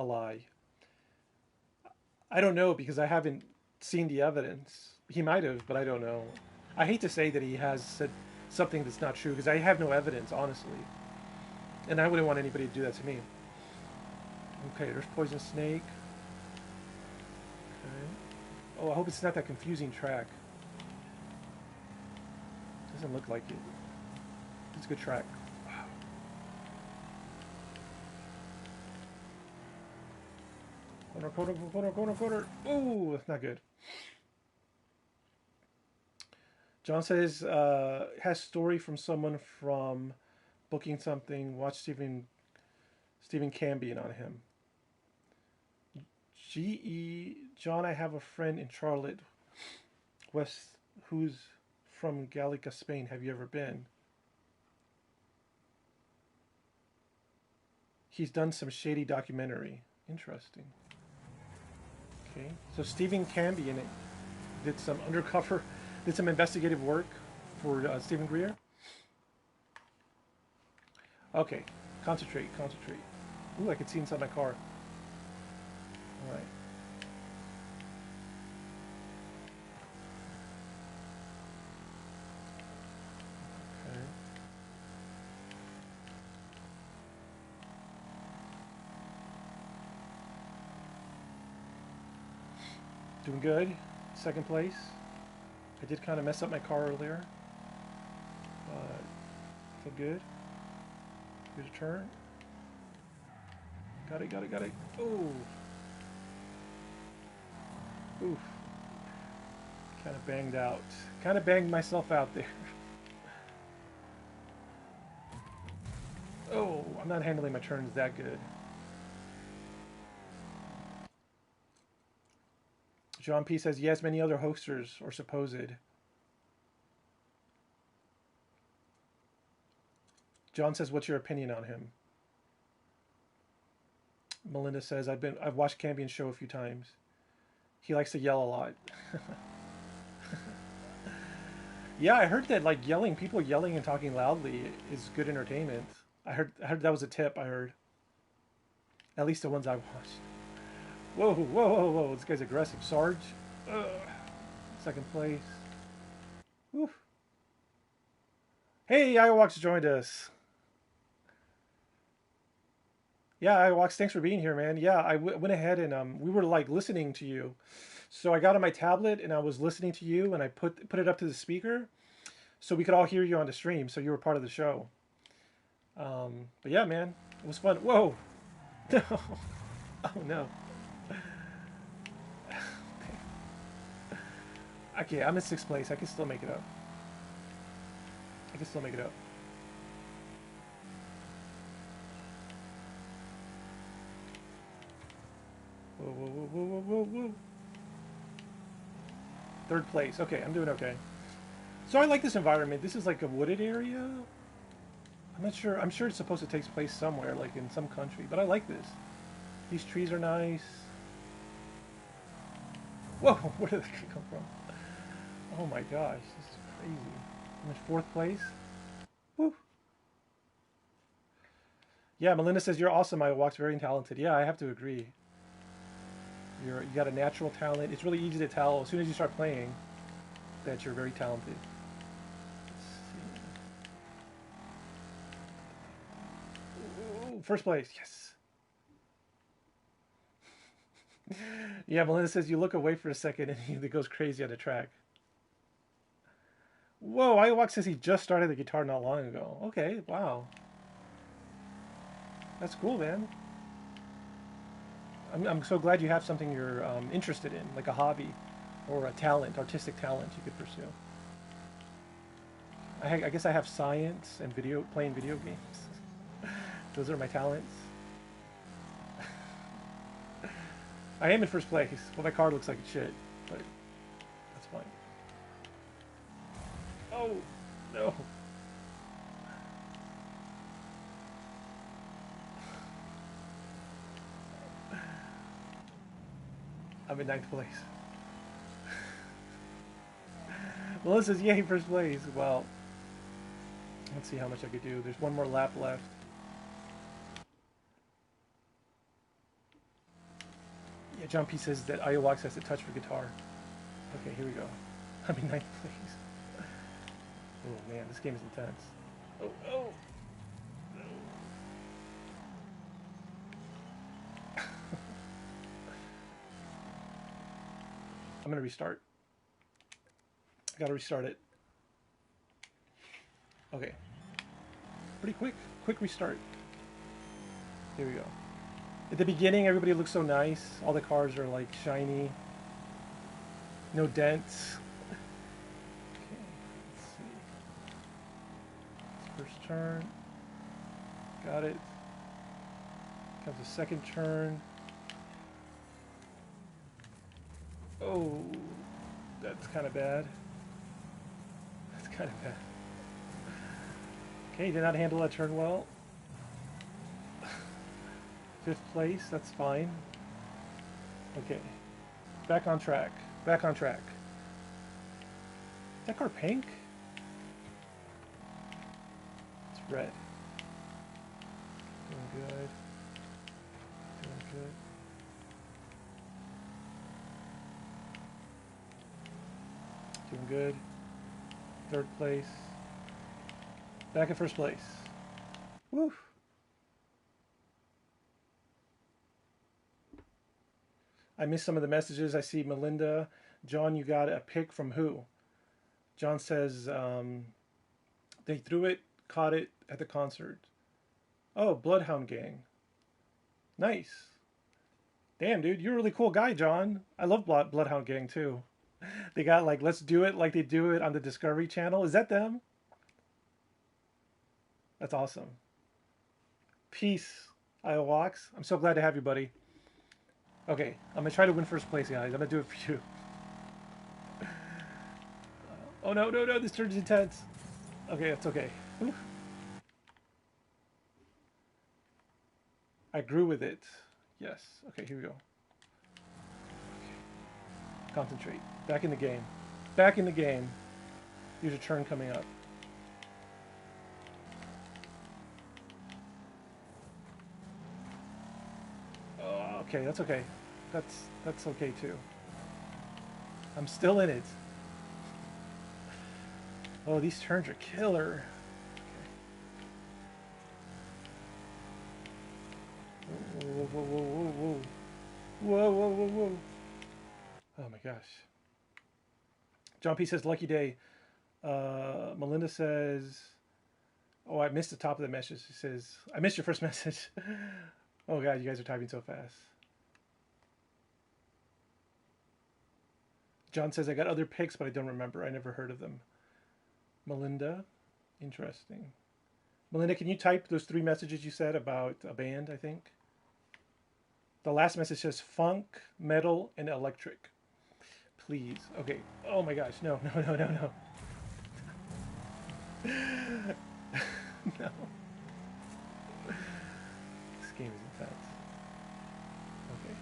lie. I don't know because I haven't seen the evidence. He might have, but I don't know. I hate to say that he has said something that's not true because I have no evidence, honestly. And I wouldn't want anybody to do that to me. Okay, there's Poison Snake. Okay. Oh, I hope it's not that confusing track. Doesn't look like it. It's a good track. Wow. Corner. Ooh, that's not good. John says, has story from someone from booking something. Watch Stephen Cambion on him. John, I have a friend in Charlotte, West, who's from Gallica, Spain. Have you ever been? He's done some shady documentary. Interesting. Okay, so Stephen Cambion did some investigative work for Stephen Greer. Okay, concentrate. Ooh, I could see inside my car. All right. Okay. Doing good. Second place. I did kind of mess up my car earlier. Feel good. Here's a turn. Got it. Oh. Oof. Kind of banged out. Kind of banged myself out there. Oh, I'm not handling my turns that good. John P says, yes, many other hosters or supposed. John says, what's your opinion on him? Melinda says, I've watched Campion's show a few times. He likes to yell a lot. Yeah, I heard that like people yelling and talking loudly is good entertainment. I heard that was a tip. I heard. At least the ones I watched. Whoa, whoa, whoa, whoa! This guy's aggressive. Sarge, ugh. Second place. Woof. Hey, Iwax joined us. Yeah, Iwax, thanks for being here, man. Yeah, I went ahead and we were like listening to you. So I got on my tablet and I was listening to you, and I put it up to the speaker, so we could all hear you on the stream. So you were part of the show. But yeah, man, it was fun. Whoa! No! Oh no! Okay, I'm in 6th place. I can still make it up. Whoa, whoa, whoa, whoa, whoa, whoa. 3rd place. Okay, I'm doing okay. So I like this environment. This is like a wooded area. I'm not sure. I'm sure it's supposed to take place somewhere, like in some country. But I like this. These trees are nice. Whoa, where did that come from? Oh my gosh, this is crazy. I'm in 4th place. Woo. Yeah, Melinda says, you're awesome, I walked very talented. Yeah, I have to agree. You got a natural talent. It's really easy to tell as soon as you start playing that you're very talented. Ooh, 1st place, yes. Yeah, Melinda says, you look away for a second and he goes crazy on the track. Whoa, Iwak says he just started the guitar not long ago. Okay, wow. That's cool, man. I'm so glad you have something you're interested in, like a hobby or a talent, artistic talent you could pursue. I guess I have science and playing video games. Those are my talents. I am in 1st place. Well, my card looks like shit, but that's fine. Oh, no. I'm in 9th place. Melissa says, yay, 1st place. Well, let's see how much I could do. There's one more lap left. Yeah, John P says that Iowax has a touch for guitar. Okay, here we go. I'm in 9th place. Oh man, this game is intense. Oh, oh! No. I'm gonna restart. I gotta restart it. Okay. Pretty quick restart. Here we go. At the beginning, everybody looks so nice. All the cars are like shiny. No dents. Okay, let's see. First turn. Got it. Comes the 2nd turn. Oh, that's kind of bad. That's kind of bad. Okay, did not handle that turn well. 5th place, that's fine. Okay, back on track. Back on track. Is that car pink? It's red. Doing good. Doing good. Doing good. 3rd place. Back in 1st place. Woo! I missed some of the messages. I see Melinda. John, you got a pick from who? John says they threw it, caught it at the concert. Oh, Bloodhound Gang. Nice. Damn, dude, you're a really cool guy, John. I love Bloodhound Gang too. They got like Let's Do It like they do it on the Discovery Channel. Is that them? That's awesome. Peace, Iowax. I'm so glad to have you, buddy. Okay, I'm gonna try to win first place, guys. I'm gonna do it for you. Oh no, no, no! This turns intense. Okay, it's okay. Whew. I grew with it. Yes. Okay, here we go. Concentrate. Back in the game. Back in the game. Here's a turn coming up. Oh, okay, that's okay. That's okay too. I'm still in it. Oh, these turns are killer. Okay. Whoa, whoa, whoa, whoa, whoa. Whoa, whoa, whoa, whoa. Oh my gosh. John P says, lucky day. Melinda says, oh, I missed the top of the message. She says, I missed your first message. Oh God, you guys are typing so fast. John says, I got other picks, but I don't remember. I never heard of them. Melinda, interesting. Melinda, can you type those 3 messages you said about a band, I think? The last message says funk, metal, and electric. Please. Okay. Oh my gosh. No, no, no, no, no. No. This game is intense. Okay.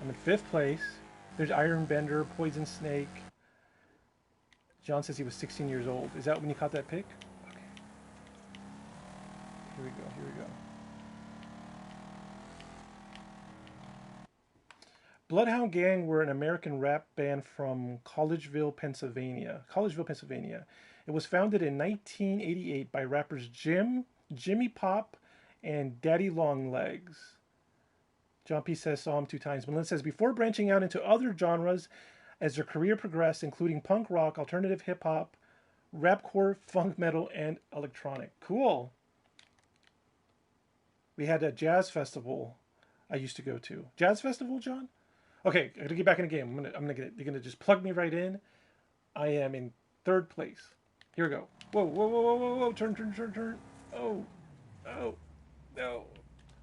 I'm in 5th place. There's Iron Bender, Poison Snake. John says he was 16 years old. Is that when you caught that pick? Okay. Here we go. Here we go. Bloodhound Gang were an American rap band from Collegeville, Pennsylvania. It was founded in 1988 by rappers Jimmy Pop, and Daddy Longlegs. John P. says saw him 2 times. Melinda says before branching out into other genres as their career progressed, including punk rock, alternative hip hop, rapcore, funk metal, and electronic. Cool. We had a jazz festival I used to go to. Jazz festival, John? Okay, I gotta get back in the game. You're gonna just plug me right in. I am in 3rd place. Here we go. Whoa, whoa, whoa, whoa, whoa, whoa! Turn, turn, turn, turn. Oh, oh, no!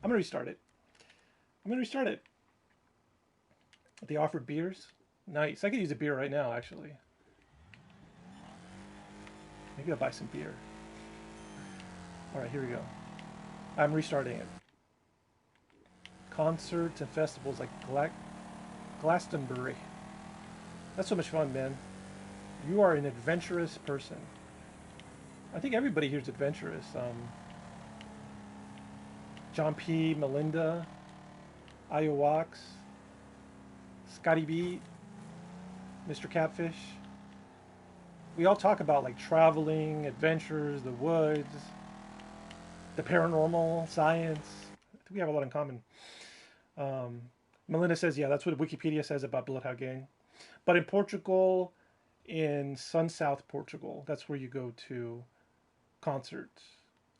I'm gonna restart it. They offered beers. Nice. I could use a beer right now, actually. Maybe I'll buy some beer. All right, here we go. I'm restarting it. Concerts and festivals like Glastonbury. That's so much fun, man. You are an adventurous person. I think everybody here is adventurous. John P, Melinda, Iowax, Scotty B, Mr. Catfish. We all talk about like traveling, adventures, the woods, the paranormal, science. I think we have a lot in common. Melinda says, yeah, that's what Wikipedia says about Bloodhound Gang. But in Portugal, in South Portugal, that's where you go to concerts.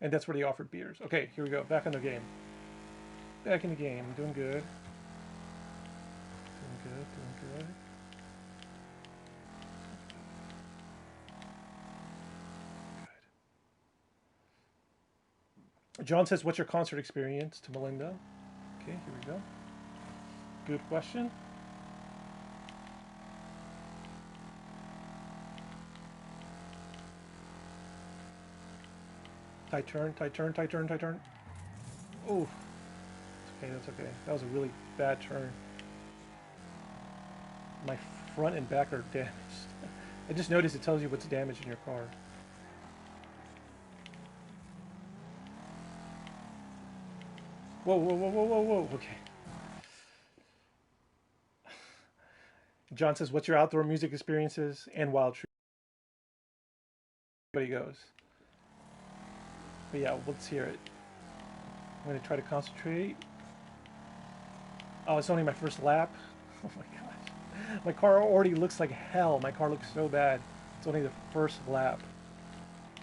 And that's where they offered beers. Okay, here we go. Back in the game. Back in the game. Doing good. Doing good. Good. John says, what's your concert experience to Melinda? Okay, here we go. Good question. Tight turn, tight turn, tight turn, tight turn. Oh, okay, that's okay. That was a really bad turn. My front and back are damaged. I just noticed it tells you what's damaged in your car. Whoa, whoa, whoa, whoa, whoa, whoa. Okay. John says, what's your outdoor music experiences and wild trip? Everybody goes. But yeah, let's hear it. I'm going to try to concentrate. Oh, it's only my first lap. Oh my gosh. My car already looks like hell. My car looks so bad. It's only the first lap.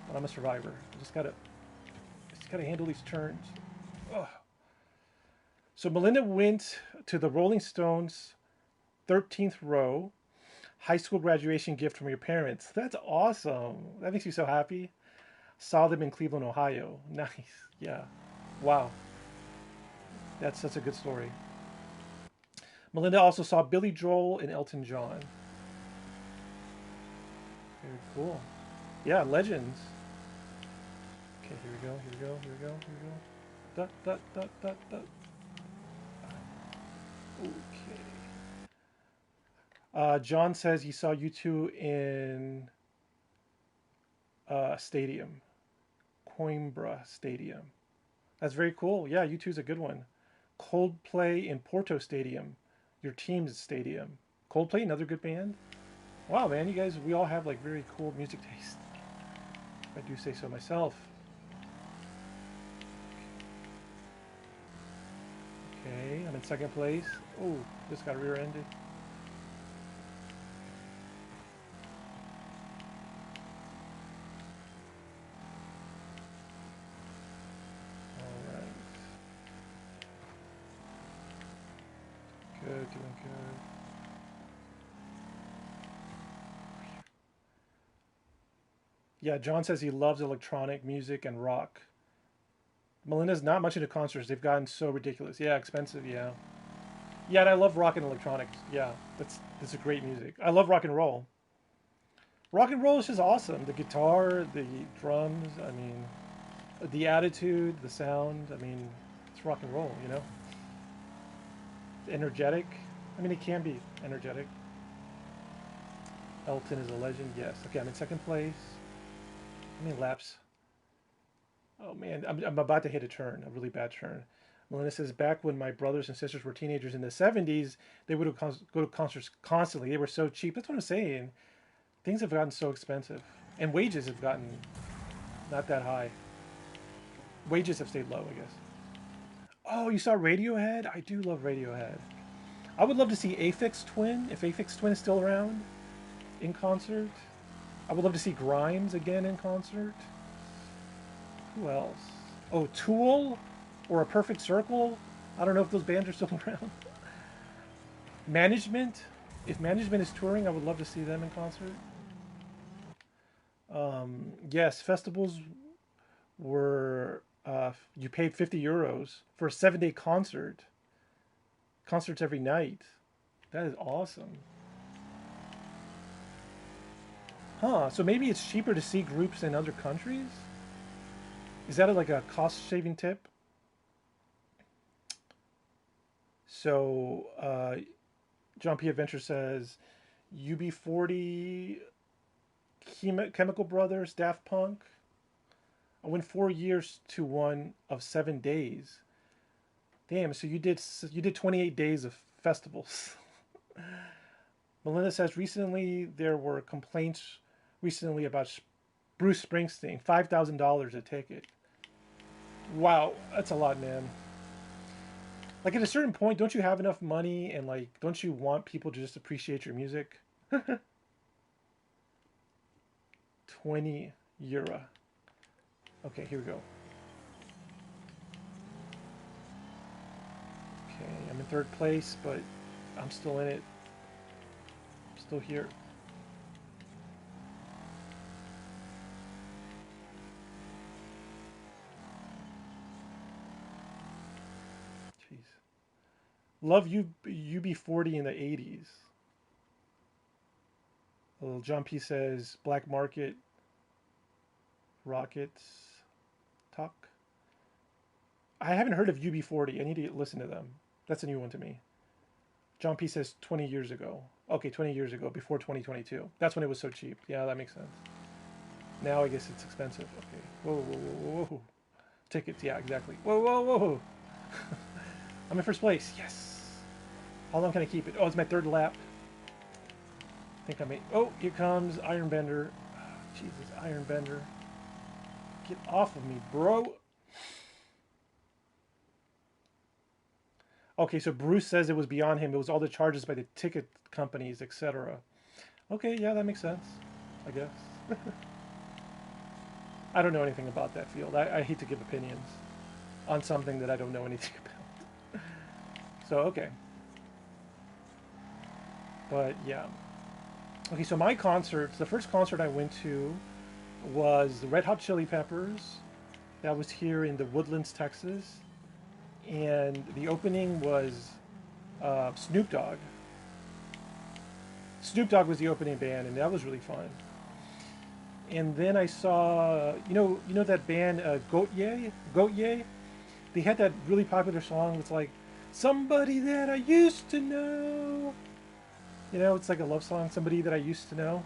But I'm a survivor. I just gotta handle these turns. Ugh. So Melinda went to the Rolling Stones 13th row. High school graduation gift from your parents. That's awesome. That makes you so happy. Saw them in Cleveland, Ohio. Nice. Yeah. Wow. That's a good story. Melinda also saw Billy Joel and Elton John. Very cool. Yeah, legends. Okay, here we go, here we go, here we go, here we go. Dot, dot, dot, dot, dot. Okay. John says he saw U2 in Stadium. Coimbra Stadium. That's very cool. Yeah, U2 is a good one. Coldplay in Porto Stadium. Your team's stadium. Coldplay, another good band. Wow, man, you guys, we all have like very cool music taste. If I do say so myself. Okay, I'm in second place. Oh, just got rear-ended. Alright. Good, doing good. Yeah, John says he loves electronic music and rock. Melinda's not much into concerts. They've gotten so ridiculous. Yeah, expensive, yeah. Yeah, and I love rock and electronics. Yeah, that's a great music. I love rock and roll. Rock and roll is just awesome. The guitar, the drums, I mean, the attitude, the sound. I mean, it's rock and roll, you know? Energetic. I mean, it can be energetic. Elton is a legend, yes. Okay, I'm in second place. How many laps? Oh man, I'm about to hit a turn, a really bad turn. Melinda says, back when my brothers and sisters were teenagers in the 70s, they would go to concerts constantly. They were so cheap. That's what I'm saying. Things have gotten so expensive. And wages have gotten not that high. Wages have stayed low, I guess. Oh, you saw Radiohead? I do love Radiohead. I would love to see Aphex Twin, if Aphex Twin is still around, in concert. I would love to see Grimes again in concert. Who else? Oh, Tool or A Perfect Circle. I don't know if those bands are still around. Management. If Management is touring, I would love to see them in concert. Yes, festivals were, you paid €50 for a 7-day concert. Concerts every night. That is awesome. Huh, so maybe it's cheaper to see groups in other countries? Is that like a cost-saving tip? So, John P. Adventure says, UB40, Chemical Brothers, Daft Punk. I went 4 years to one of 7 days. Damn, so you did 28 days of festivals. Melinda says, recently there were complaints about Bruce Springsteen, $5,000 a ticket. Wow, that's a lot, man. Like at a certain point, don't you have enough money and like, don't you want people to just appreciate your music? 20 euro. Okay, here we go. Okay, I'm in third place, but I'm still in it. I'm still here. Jeez. Love UB40 in the 80s. Little John P says Black Market Rockets Talk. I haven't heard of UB40. I need to listen to them. That's a new one to me. John P says 20 years ago. Okay, 20 years ago, before 2022. That's when it was so cheap. Yeah, that makes sense. Now I guess it's expensive. Okay. Whoa, whoa, whoa, whoa, whoa. Tickets, yeah, exactly. Whoa, whoa, whoa. I'm in first place. Yes. How long can I keep it? Oh, it's my third lap. I think I made... Oh, here comes Ironbender. Oh, Jesus, Ironbender. Get off of me, bro. Okay, so Bruce says it was beyond him. It was all the charges by the ticket companies, etc. Okay, yeah, that makes sense, I guess. I don't know anything about that field. I hate to give opinions on something that I don't know anything about. So, okay. But, yeah. Okay, so my concerts, the first concert I went to was the Red Hot Chili Peppers. That was here in the Woodlands, Texas. and the opening was Snoop Dogg. Snoop Dogg was the opening band, and that was really fun. And then I saw, you know that band Goat Ye. They had that really popular song. It's like somebody that I used to know. You know, it's like a love song. Somebody that I used to know.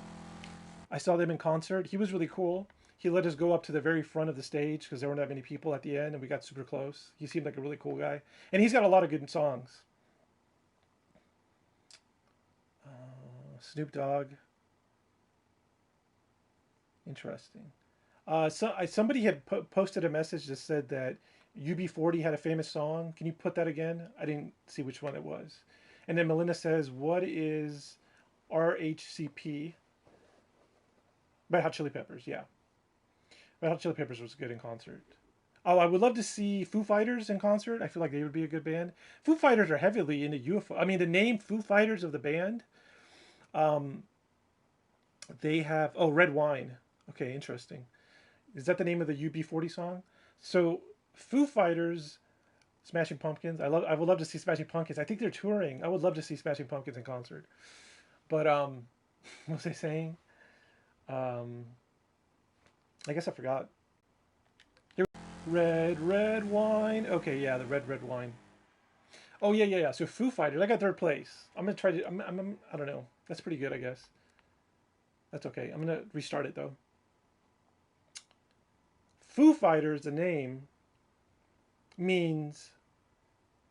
I saw them in concert. He was really cool. He let us go up to the very front of the stage because there weren't that many people at the end, and we got super close. He seemed like a really cool guy, and he's got a lot of good songs. Snoop Dogg. Interesting. Somebody had posted a message that said that UB40 had a famous song. Can you put that again? I didn't see which one it was. And then Melinda says, "What is RHCP?" Red Hot Chili Peppers. Yeah, Red Hot Chili Peppers was good in concert. Oh, I would love to see Foo Fighters in concert. I feel like they would be a good band. Foo Fighters are heavily into UFO. I mean, the name Foo Fighters of the band. Um, they have Red Wine. Okay, interesting. Is that the name of the UB40 song? So Foo Fighters, Smashing Pumpkins. I would love to see Smashing Pumpkins. I think they're touring. I would love to see Smashing Pumpkins in concert. But what was I saying? I guess I forgot. Red wine. Okay, yeah, the red wine. Oh yeah. So Foo Fighters. I got third place. I'm gonna try to. I don't know. That's pretty good, I guess. That's okay. I'm gonna restart it though. Foo Fighters, the name, means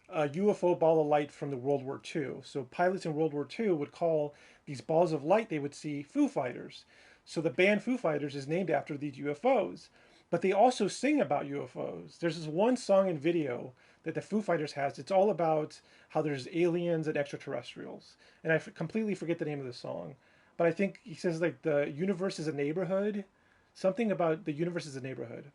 a UFO ball of light from the World War II. So pilots in World War II would call these balls of light they would see Foo Fighters. So the band Foo Fighters is named after these UFOs. But they also sing about UFOs. There's this one song and video that the Foo Fighters has. It's all about how there's aliens and extraterrestrials. And I completely forget the name of the song. But I think he says like the universe is a neighborhood. Something about the universe is a neighborhood.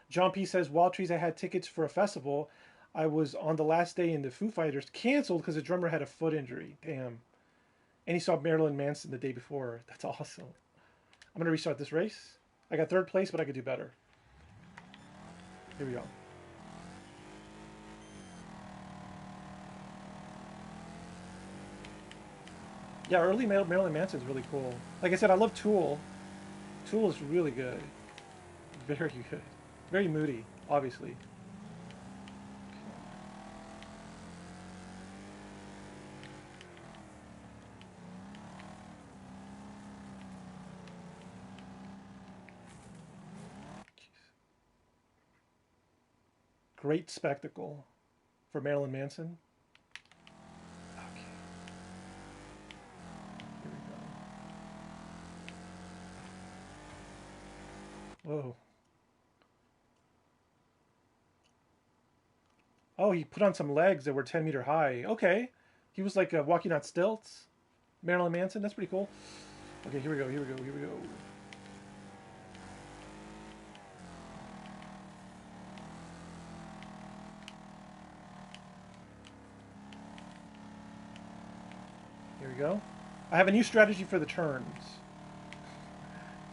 John P says, Wild Trees, I had tickets for a festival. I was on the last day and the Foo Fighters canceled because the drummer had a foot injury. Damn. And he saw Marilyn Manson the day before. That's awesome. I'm going to restart this race. I got third place, but I could do better. Here we go. Yeah, early Marilyn Manson is really cool. Like I said, I love Tool. Tool is really good. Very good. Very moody, obviously. Great spectacle for Marilyn Manson. Okay. Here we go. Whoa. Oh, he put on some legs that were 10-meter high. Okay. He was like walking on stilts. Marilyn Manson. That's pretty cool. Okay, here we go. Here we go. I have a new strategy for the turns.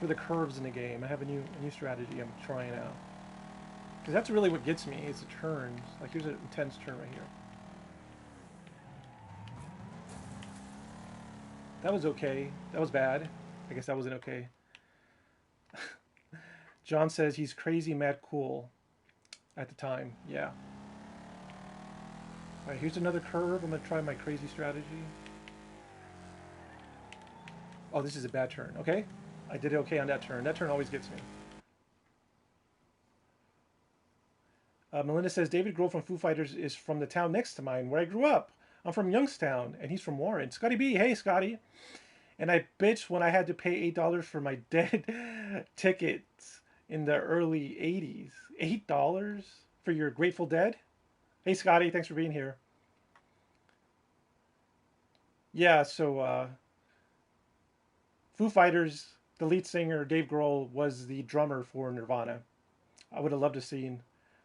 For the curves in the game. I have a new strategy I'm trying out. Because that's really what gets me, is the turns. Like, here's an intense turn right here. That was okay. That was bad. I guess that wasn't okay. John says he's crazy, mad, cool at the time. Yeah. Alright, here's another curve. I'm going to try my crazy strategy. Oh, this is a bad turn. Okay. I did okay on that turn. That turn always gets me. Melinda says, David Grohl from Foo Fighters is from the town next to mine, where I grew up. I'm from Youngstown, and he's from Warren. Scotty B, hey, Scotty. And I bitched when I had to pay $8 for my dead tickets in the early 80s. $8 for your Grateful Dead? Hey, Scotty, thanks for being here. Yeah, so Foo Fighters, the lead singer, Dave Grohl, was the drummer for Nirvana. I would have loved to have seen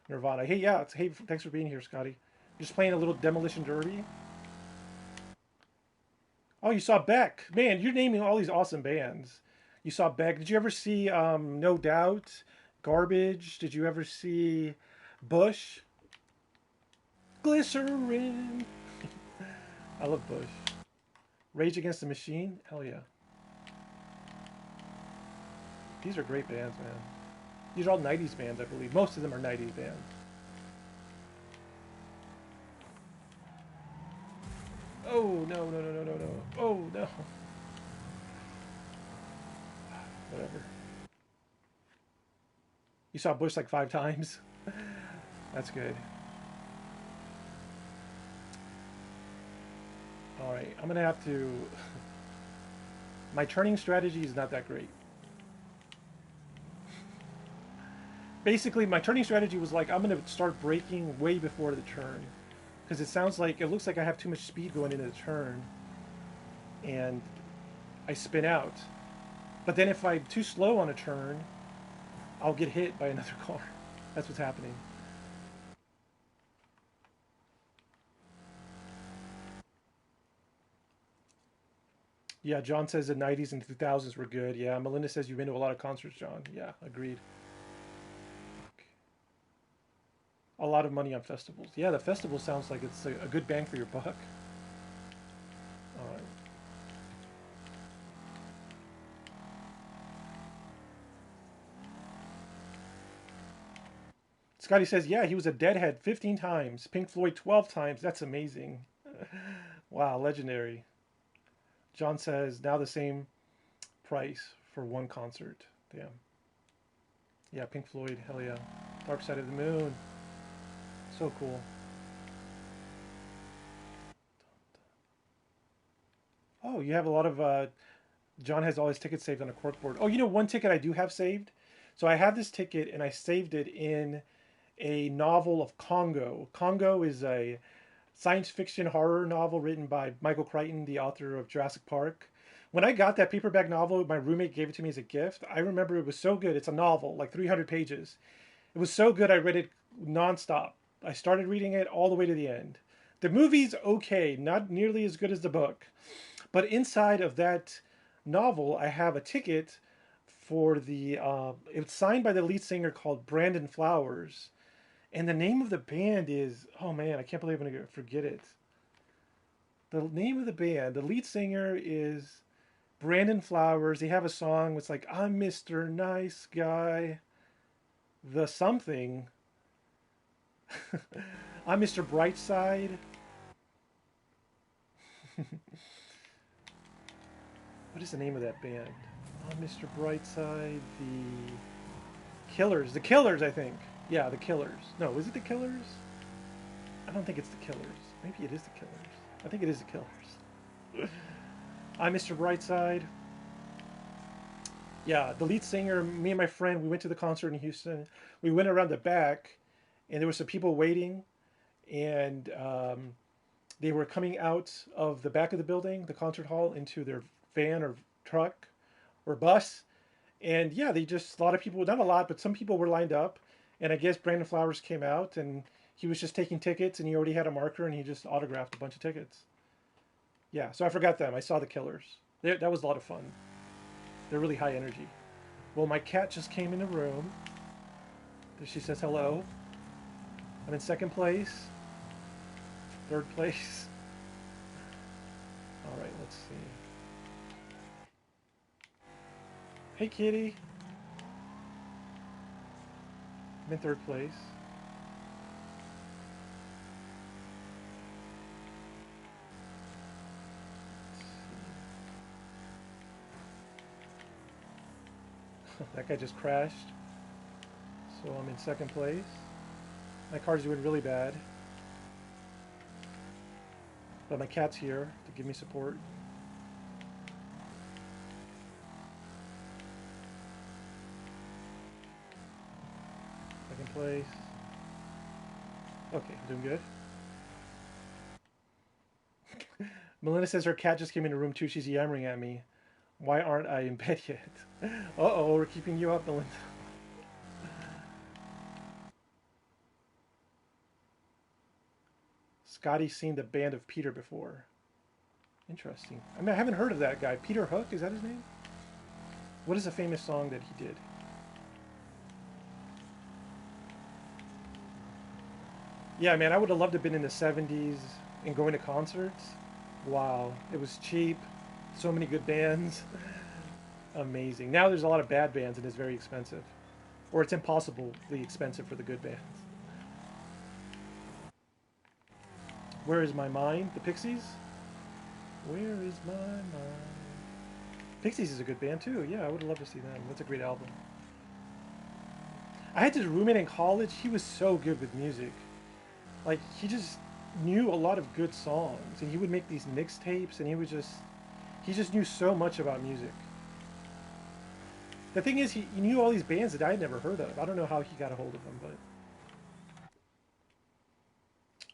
Nirvana. Hey, yeah, hey, thanks for being here, Scotty. Just playing a little Demolition Derby. Oh, you saw Beck. Man, you're naming all these awesome bands. You saw Beck. Did you ever see No Doubt? Garbage? Did you ever see Bush? glycerin. I love Bush. Rage Against the Machine? Hell yeah. These are great bands, man. These are all 90s bands, I believe. Most of them are 90s bands. Oh, no, no, no, no, no, no. Oh, no. Whatever. You saw Bush like 5 times? That's good. Alright, I'm gonna have to... My turning strategy is not that great. Basically, my turning strategy was like, I'm gonna start braking way before the turn. Because it looks like I have too much speed going into the turn. And I spin out. But then if I'm too slow on a turn, I'll get hit by another car. That's what's happening. Yeah, John says the 90s and 2000s were good. Yeah, Melinda says you've been to a lot of concerts, John. Yeah, agreed. A lot of money on festivals. Yeah, the festival sounds like it's a good bang for your buck. All right. Scotty says, yeah, he was a Deadhead 15 times. Pink Floyd 12 times. That's amazing. Wow, legendary. John says, now the same price for one concert. Damn. Yeah, Pink Floyd. Hell yeah. Dark Side of the Moon. So cool. Oh, you have a lot of... John has all his tickets saved on a corkboard. Oh, you know one ticket I do have saved? So I have this ticket, and I saved it in a novel of Congo. Congo is a science fiction horror novel written by Michael Crichton, the author of Jurassic Park. When I got that paperback novel, my roommate gave it to me as a gift. I remember it was so good. It's a novel, like 300 pages. It was so good I read it nonstop. I started reading it all the way to the end. The movie's okay, not nearly as good as the book. But inside of that novel, I have a ticket for the... it's signed by the lead singer called Brandon Flowers. And the name of the band is... Oh man, I can't believe I'm going to forget it. The name of the band, the lead singer is Brandon Flowers. They have a song that's like, I'm Mr. Nice Guy. The something. I'm Mr. Brightside. What is the name of that band? I'm Mr. Brightside. The Killers. The Killers, I think. Yeah, the Killers. No, is it the Killers? I don't think it's the Killers. Maybe it is the Killers. I think it is the Killers. I'm Mr. Brightside. Yeah, the lead singer, me and my friend, we went to the concert in Houston. We went around the back, and there were some people waiting, and they were coming out of the back of the building, the concert hall, into their van or truck or bus. And yeah, a lot of people, not a lot, but some people were lined up. And I guess Brandon Flowers came out, and he was just taking tickets, and he already had a marker, and he just autographed a bunch of tickets. Yeah, so I forgot them. I saw the Killers. That was a lot of fun. They're really high energy. Well, my cat just came in the room. She says hello. I'm in second place. Third place. All right, let's see. Hey, kitty. I'm in third place. That guy just crashed. So I'm in second place. My car's doing really bad. But my cat's here to give me support. Second place. Okay, I'm doing good. Melinda says her cat just came in the room too. She's yammering at me. Why aren't I in bed yet? Uh-oh, we're keeping you up, Melinda. Scotty's seen the Band of Peter before. Interesting. I mean, I haven't heard of that guy. Peter Hook, is that his name? What is a famous song that he did? Yeah, man, I would have loved to have been in the 70s and going to concerts. Wow, it was cheap, so many good bands. Amazing. Now there's a lot of bad bands and it's very expensive. Or it's impossibly expensive for the good bands. Where is my mind? The Pixies? Where is my mind? Pixies is a good band too. Yeah, I would love to see them. That's a great album. I had this roommate in college. He was so good with music. Like he just knew a lot of good songs, and he would make these mixtapes, and he just knew so much about music. The thing is, he knew all these bands that I had never heard of. I don't know how he got a hold of them, but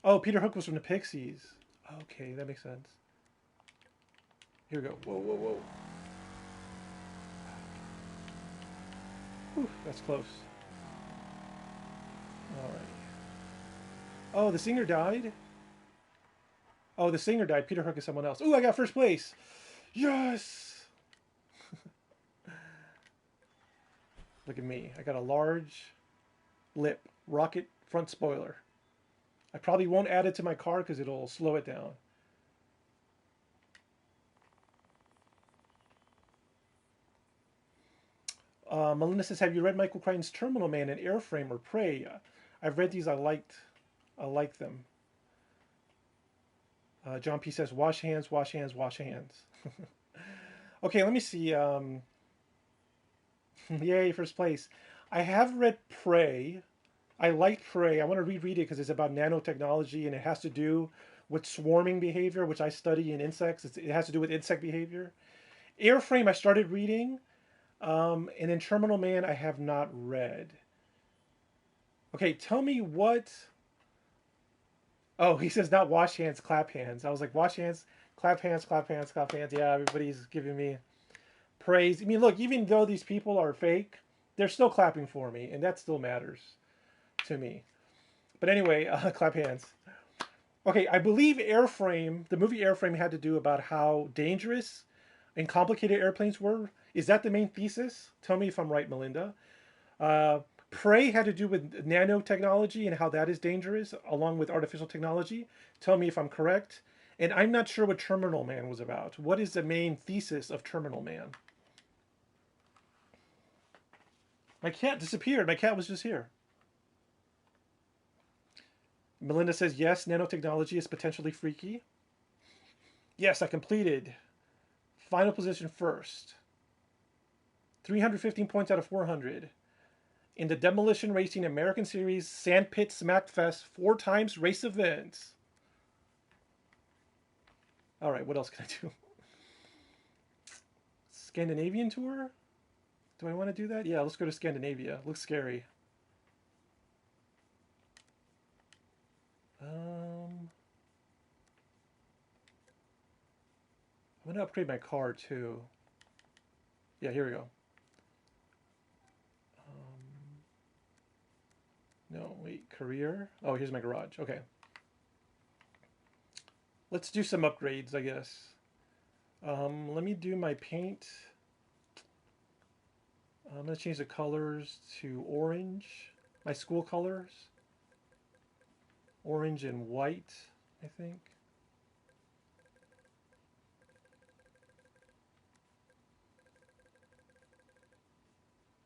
oh, Peter Hook was from the Pixies. Okay, that makes sense. Here we go. Whoa, whoa, whoa. Whew, that's close. All right. Oh, the singer died? Oh, the singer died. Peter Hook is someone else. Ooh, I got first place. Yes! Look at me. I got a large lip rocket front spoiler. I probably won't add it to my car because it'll slow it down. Melinda says, "Have you read Michael Crichton's Terminal Man and Airframe or Prey?" I've read these. I like them. John P says, "Wash hands, wash hands, wash hands." Okay, let me see. Yay, first place. I have read Prey. I like Prey. I want to reread it because it's about nanotechnology and it has to do with swarming behavior, which I study in insects. It has to do with insect behavior. Airframe, I started reading. And then Terminal Man, I have not read. Okay, tell me what. Oh, he says not wash hands, clap hands. I was like, wash hands, clap hands, clap hands, clap hands. Yeah, everybody's giving me praise. I mean, look, even though these people are fake, they're still clapping for me, and that still matters to me. But anyway, clap hands. Okay, I believe Airframe, the movie Airframe, had to do about how dangerous and complicated airplanes were. Is that the main thesis? Tell me if I'm right, Melinda. Uh, Prey had to do with nanotechnology and how that is dangerous, along with artificial technology. Tell me if I'm correct. And I'm not sure what Terminal Man was about. What is the main thesis of Terminal Man? My cat disappeared. My cat was just here. Melinda says, yes, nanotechnology is potentially freaky. Yes, I completed. Final position first. 315 points out of 400. In the Demolition Racing American Series Sandpit Smackfest 4 times race events. All right, what else can I do? Scandinavian tour? Do I want to do that? Yeah, let's go to Scandinavia. Looks scary. I'm going to upgrade my car too. Yeah, here we go. No, wait, career? Oh, here's my garage. Okay. Let's do some upgrades, I guess. Let me do my paint. I'm going to change the colors to orange. My school colors. Orange and white, I think.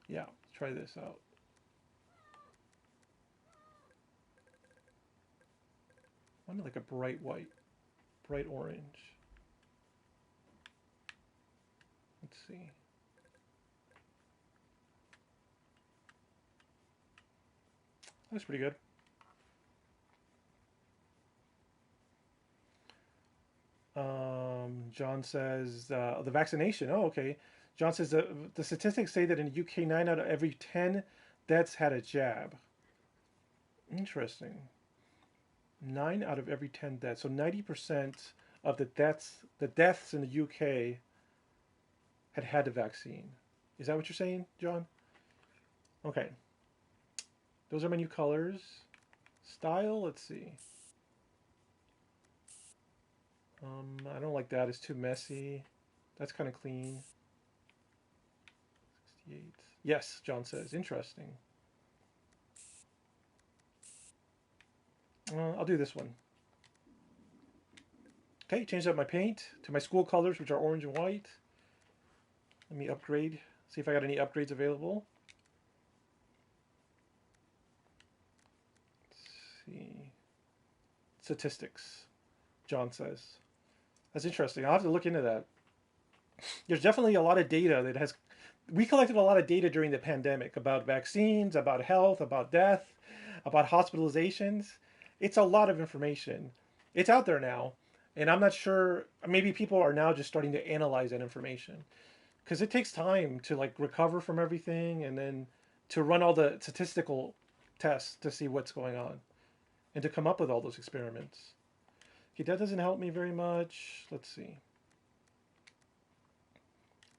Yeah, let's try this out. I want like a bright white, bright orange. Let's see. That's pretty good. John says the vaccination. Oh, okay. John says the statistics say that in the UK, 9 out of every 10 deaths had a jab. Interesting. 9 out of every 10 deaths. So 90% of the deaths in the UK had the vaccine. Is that what you're saying, John? Okay. Those are my new colors. Style, let's see. I don't like that. It's too messy. That's kind of clean. 68. Yes, John says. Interesting. I'll do this one. Okay, changed up my paint to my school colors, which are orange and white. Let me upgrade. See if I got any upgrades available. Let's see. Statistics, John says. That's interesting. I'll have to look into that. There's definitely a lot of data that has. We collected a lot of data during the pandemic about vaccines, about health, about death, about hospitalizations. It's a lot of information. It's out there now. And I'm not sure, maybe people are now just starting to analyze that information because it takes time to like recover from everything and then to run all the statistical tests to see what's going on and to come up with all those experiments. Okay, that doesn't help me very much. Let's see.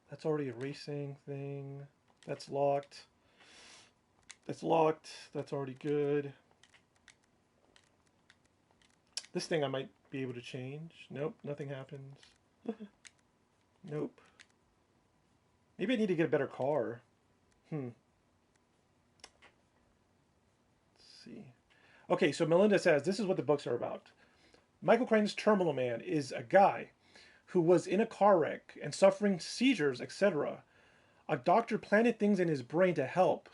That's already a racing thing. That's locked. That's locked. That's already good. This thing I might be able to change. Nope, nothing happens. Nope. Maybe I need to get a better car. Let's see. Okay, so Melinda says this is what the books are about. Michael Crichton's Terminal Man is a guy who was in a car wreck and suffering seizures, etc. A doctor planted things in his brain to help,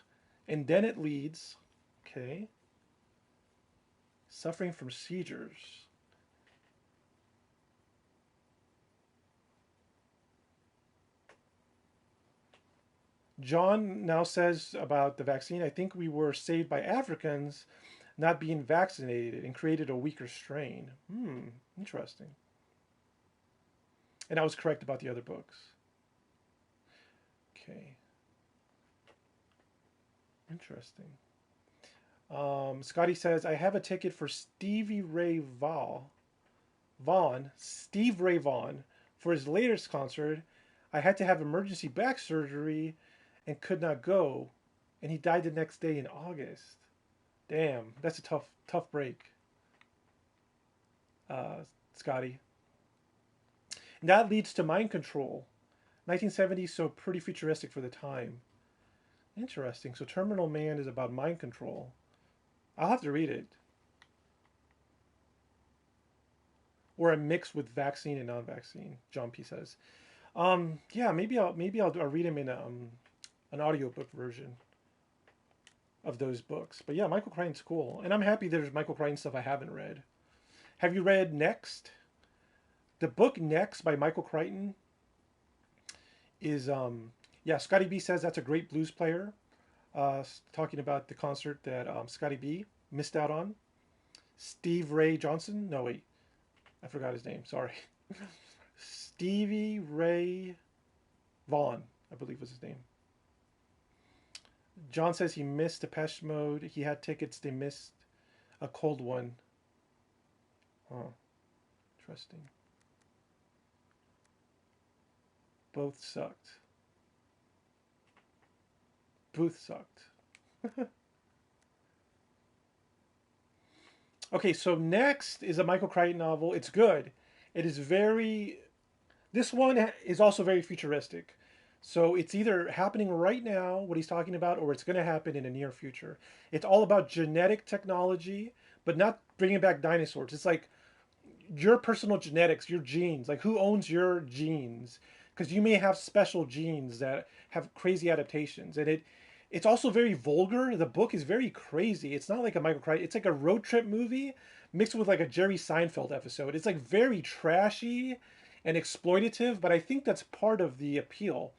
and then it leads, okay, suffering from seizures. John now says about the vaccine, I think we were saved by Africans not being vaccinated and created a weaker strain. Interesting. And I was correct about the other books. Okay. Interesting. Scotty says, I have a ticket for Steve Ray Vaughan, for his latest concert. I had to have emergency back surgery and could not go. And he died the next day in August. Damn, that's a tough break, Scotty. And that leads to Mind Control. 1970s, so pretty futuristic for the time. Interesting. So Terminal Man is about mind control. I'll have to read it. Or a mix with vaccine and non-vaccine, John P says. Yeah, maybe I'll read him in an audiobook version of those books. But yeah, Michael Crichton's cool. And I'm happy there's Michael Crichton stuff I haven't read. Have you read Next? The book Next by Michael Crichton is, Scotty B says that's a great blues player. Talking about the concert that Scotty B missed out on. Steve Ray Johnson? No, wait. I forgot his name. Sorry. Stevie Ray Vaughan, I believe was his name. John says he missed Depeche Mode. He had tickets. They missed a cold one. Oh, interesting. Both sucked. Both sucked. Okay, so Next is a Michael Crichton novel. It's good. It is very... This one is also very futuristic. So it's either happening right now, what he's talking about, or it's going to happen in the near future. It's all about genetic technology, but not bringing back dinosaurs. It's like your personal genetics, your genes. Like who owns your genes? Because you may have special genes that have crazy adaptations. And it's also very vulgar. The book is very crazy. It's not like a Michael Crichton. It's like a road trip movie mixed with like a Jerry Seinfeld episode. It's like very trashy and exploitative, but I think that's part of the appeal.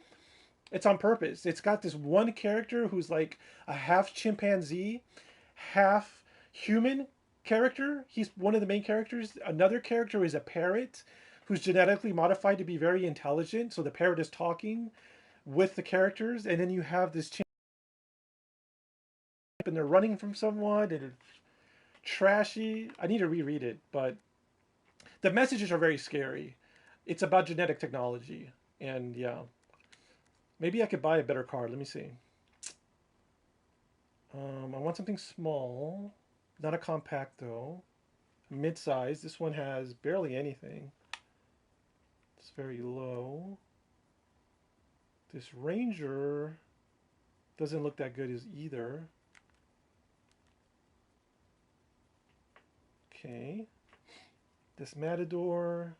It's on purpose. It's got this one character who's like a half chimpanzee, half human character. He's one of the main characters. Another character is a parrot who's genetically modified to be very intelligent. So the parrot is talking with the characters. And then you have this and they're running from someone and it's trashy. I need to reread it, but the messages are very scary. It's about genetic technology. And yeah, maybe I could buy a better car. Let me see. I want something small, not a compact though. Mid-size. This one has barely anything. It's very low. This Ranger doesn't look that good as either. Okay. This Matador.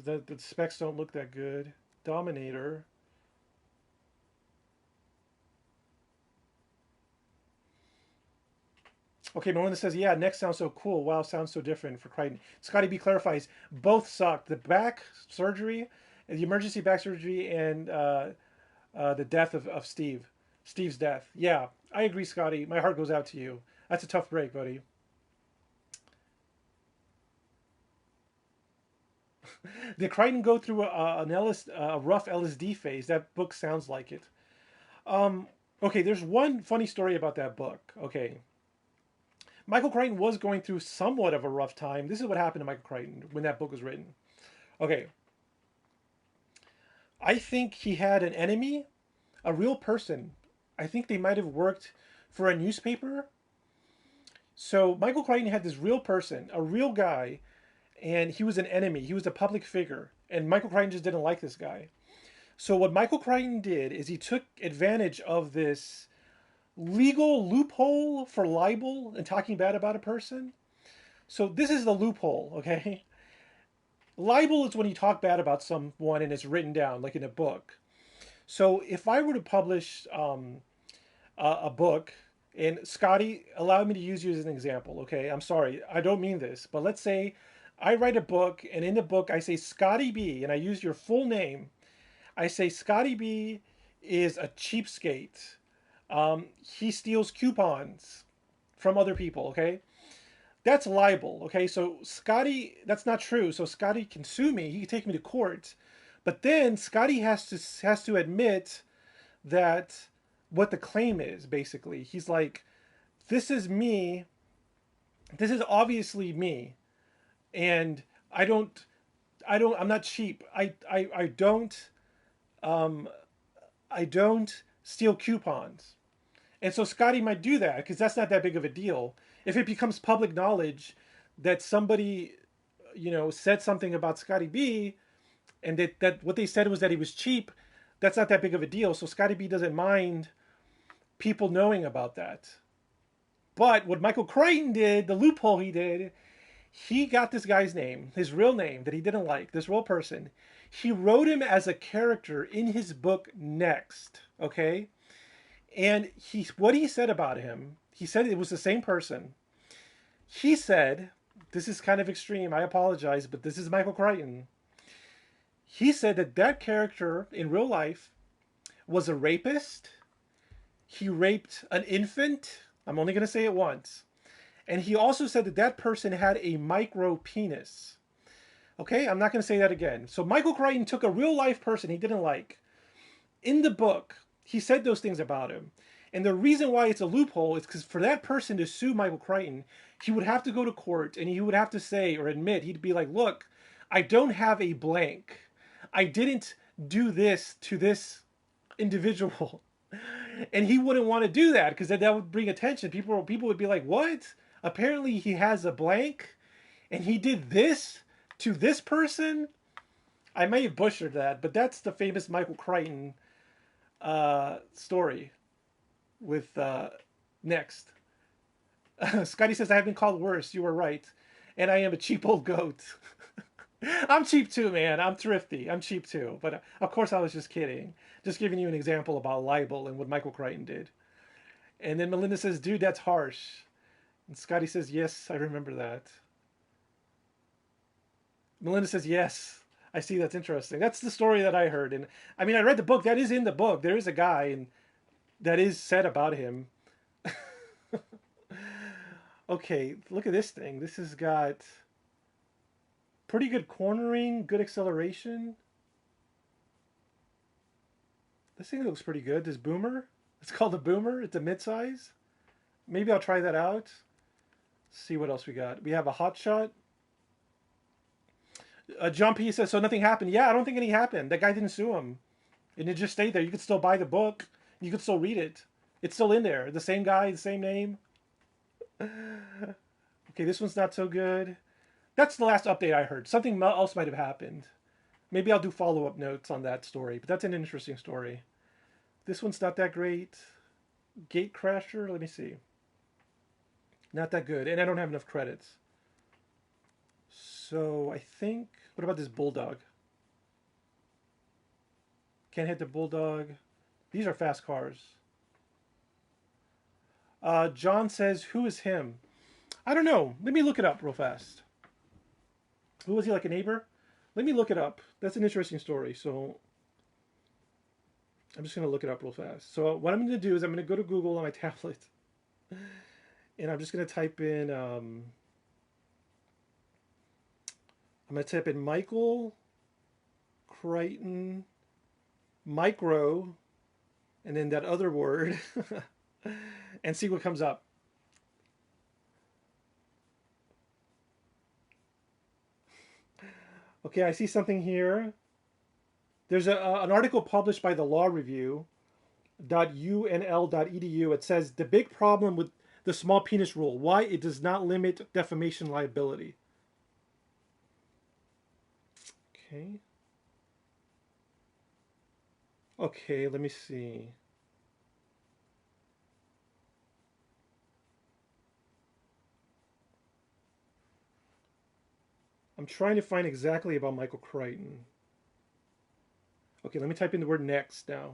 The specs don't look that good. Dominator. Okay, Melinda says, yeah, neck sounds so cool. Wow, sounds so different for Crichton. Scotty B clarifies, both sucked. The back surgery, the emergency back surgery, and the death of Steve. Steve's death. Yeah, I agree, Scotty. My heart goes out to you. That's a tough break, buddy. Did Crichton go through a rough LSD phase? That book sounds like it. Um, okay, there's one funny story about that book. Okay, Michael Crichton was going through somewhat of a rough time. This is what happened to Michael Crichton when that book was written. Okay, I think he had an enemy, a real person. I think they might have worked for a newspaper. So Michael Crichton had this real person, a real guy, and he was an enemy. He was a public figure, and Michael Crichton just didn't like this guy. So what Michael Crichton did is he took advantage of this legal loophole for libel and talking bad about a person. So this is the loophole, okay? Libel is when you talk bad about someone and it's written down, like in a book. So if I were to publish a book, and Scotty, allow me to use you as an example, okay? I'm sorry, I don't mean this, but let's say I write a book, and in the book I say Scotty B, and I use your full name. I say Scotty B is a cheapskate. He steals coupons from other people, okay? That's libel, okay? So Scotty, that's not true. So Scotty can sue me. He can take me to court. But then Scotty has to admit that what the claim is, basically. He's like, this is me. This is obviously me. And I'm not cheap. Um, I don't steal coupons. And so Scotty might do that because that's not that big of a deal. If it becomes public knowledge that somebody, said something about Scotty B, and that what they said was that he was cheap, that's not that big of a deal. So Scotty B doesn't mind people knowing about that. But what Michael Crichton did, the loophole he did, he got this guy's name, his real name that he didn't like, this real person. He wrote him as a character in his book Next, okay? And what he said about him, he said it was the same person. He said, this is kind of extreme, I apologize, but this is Michael Crichton. He said that character in real life was a rapist. He raped an infant. I'm only going to say it once. And he also said that person had a micro penis. Okay, I'm not going to say that again. So Michael Crichton took a real life person he didn't like. In the book, he said those things about him. And the reason why it's a loophole is because for that person to sue Michael Crichton, he would have to go to court and he would have to say or admit, he'd be like, look, I don't have a blank. I didn't do this to this individual. And he wouldn't want to do that because that would bring attention. People would be like, what? Apparently he has a blank and he did this to this person? I may have butchered that, but that's the famous Michael Crichton story with Next. Scotty says, I have been called worse. You were right. And I am a cheap old goat. I'm cheap too, man. I'm thrifty. I'm cheap too. But of course I was just kidding. Just giving you an example about libel and what Michael Crichton did. And then Melinda says, dude, that's harsh. And Scotty says, yes, I remember that. Melinda says, yes. I see, that's interesting. That's the story that I heard. And I mean, I read the book. That is in the book. There is a guy and that is said about him. Okay, look at this thing. This has got pretty good cornering, good acceleration. This thing looks pretty good. This Boomer. It's called a Boomer. It's a midsize. Maybe I'll try that out. See what else we got. We have a Hot Shot. Jumpy says, so nothing happened. Yeah, I don't think anything happened. That guy didn't sue him. And it just stayed there. You could still buy the book. You could still read it. It's still in there. The same guy, the same name. Okay, this one's not so good. That's the last update I heard. Something else might have happened. Maybe I'll do follow-up notes on that story. But that's an interesting story. This one's not that great. Gate Crasher, let me see. Not that good. And I don't have enough credits. So I think, what about this bulldog? Can't hit the bulldog. These are fast cars. John says, who is him? I don't know. Let me look it up real fast. Who was he, like a neighbor? Let me look it up. That's an interesting story. So I'm just going to look it up real fast. So what I'm going to do is I'm going to go to Google on my tablet. And I'm just going to type in... I'm going to type in Michael Crichton micro and then that other word and see what comes up. Okay, I see something here. There's an article published by the Law Review.unl.edu. It says the big problem with the small penis rule, why it does not limit defamation liability. Okay. Okay, let me see. I'm trying to find exactly about Michael Crichton. Okay, let me type in the word next now.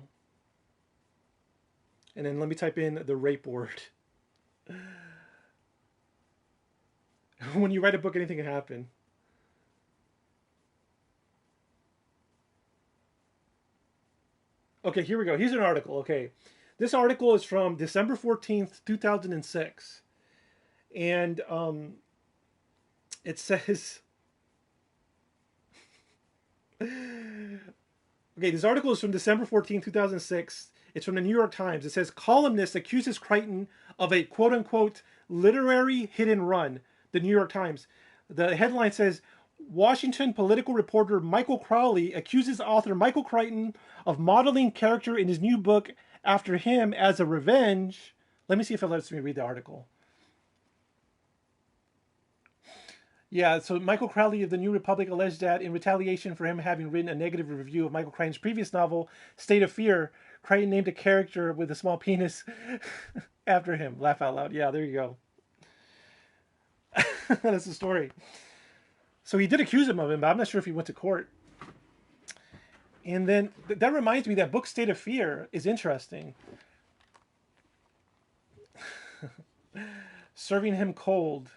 And then let me type in the rape word. When you write a book, anything can happen. Okay, here we go. Here's an article. Okay. This article is from December 14th, 2006. And it says... Okay, this article is from December 14, 2006. It's from the New York Times. It says, columnist accuses Crichton of a quote-unquote literary hit and run. The New York Times. The headline says, Washington political reporter Michael Crowley accuses author Michael Crichton of modeling character in his new book after him as a revenge. Let me see if it lets me read the article. Yeah, so Michael Crowley of the New Republic alleged that in retaliation for him having written a negative review of Michael Crichton's previous novel, State of Fear, Crichton named a character with a small penis after him. Laugh out loud. Yeah, there you go. That's the story. So he did accuse him of him, but I'm not sure if he went to court. And then that reminds me that book State of Fear is interesting. Serving him cold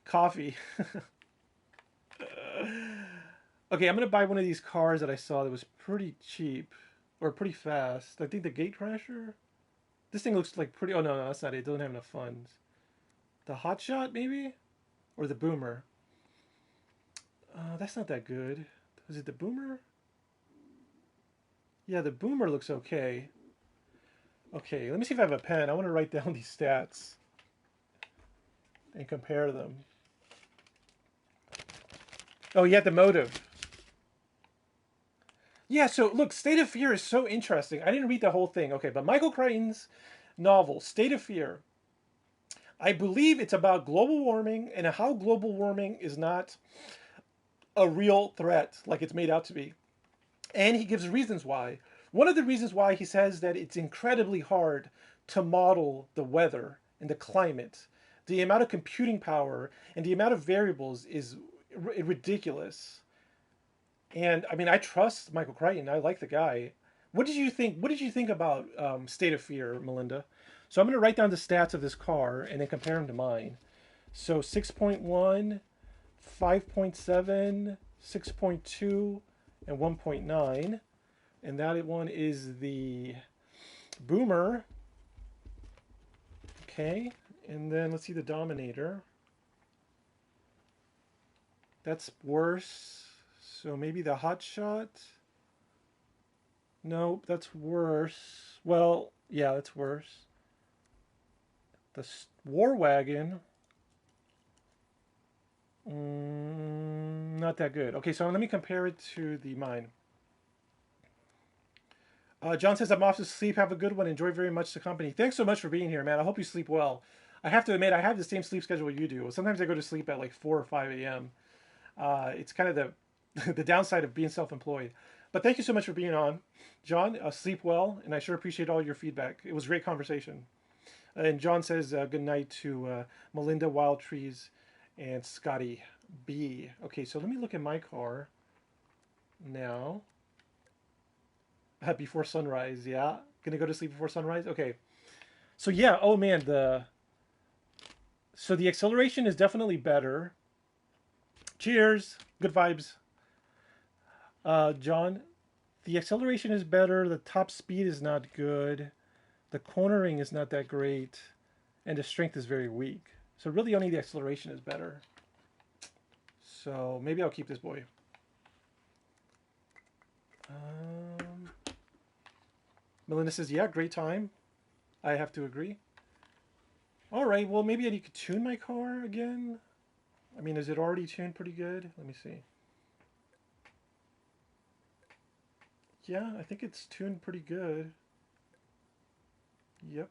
coffee. Okay, I'm going to buy one of these cars that I saw that was pretty cheap or pretty fast. I think the Gate Crasher. This thing looks like pretty... Oh, no, that's not it. It doesn't have enough funds. The Hot Shot, maybe? Or the Boomer. That's not that good. Is it the Boomer? Yeah, the Boomer looks okay. Okay, let me see if I have a pen. I want to write down these stats and compare them. Oh, yeah, the motive. Yeah, so look, State of Fear is so interesting. I didn't read the whole thing. Okay, but Michael Crichton's novel, State of Fear, I believe it's about global warming and how global warming is not a real threat like it's made out to be. And he gives reasons why. One of the reasons why he says that it's incredibly hard to model the weather and the climate. The amount of computing power and the amount of variables is ridiculous. And I mean, I trust Michael Crichton. I like the guy. What did you think? What did you think about State of Fear, Melinda? So I'm going to write down the stats of this car and then compare them to mine. So 6.1, 5.7, 6.2, and 1.9. And that one is the Boomer. Okay. And then let's see the Dominator. That's worse. So maybe the Hot Shot. Nope, that's worse. Well, yeah, that's worse. The War Wagon. Not that good. Okay, so let me compare it to the mine. John says, I'm off to sleep. Have a good one. Enjoy very much the company. Thanks so much for being here, man. I hope you sleep well. I have to admit, I have the same sleep schedule you do. Sometimes I go to sleep at like 4 or 5 a.m. It's kind of the downside of being self-employed. But thank you so much for being on. John, sleep well, and I sure appreciate all your feedback. It was a great conversation. And John says good night to Melinda, Wild Trees, and Scotty B. Okay, so let me look at my car now. Before sunrise, yeah. Gonna go to sleep before sunrise. Okay. So yeah. Oh man, the acceleration is definitely better. Cheers. Good vibes. John, the acceleration is better. The top speed is not good. The cornering is not that great, and the strength is very weak. So really, only the acceleration is better. So maybe I'll keep this boy. Melinda says, yeah, great time. I have to agree. All right, well, maybe I need to tune my car again. I mean, is it already tuned pretty good? Let me see. Yeah, I think it's tuned pretty good. Yep.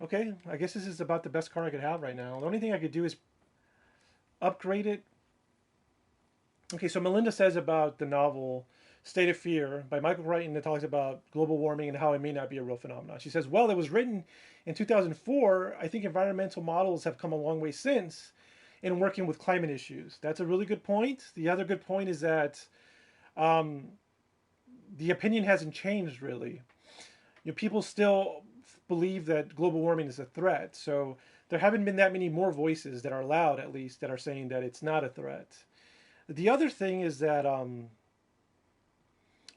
Okay, I guess this is about the best car I could have right now. The only thing I could do is upgrade it. Okay, so Melinda says about the novel State of Fear by Michael Crichton that talks about global warming and how it may not be a real phenomenon. She says, well, it was written in 2004. I think environmental models have come a long way since in working with climate issues. That's a really good point. The other good point is that the opinion hasn't changed really. People still believe that global warming is a threat. So there haven't been that many more voices that are loud, at least, that are saying that it's not a threat. The other thing is that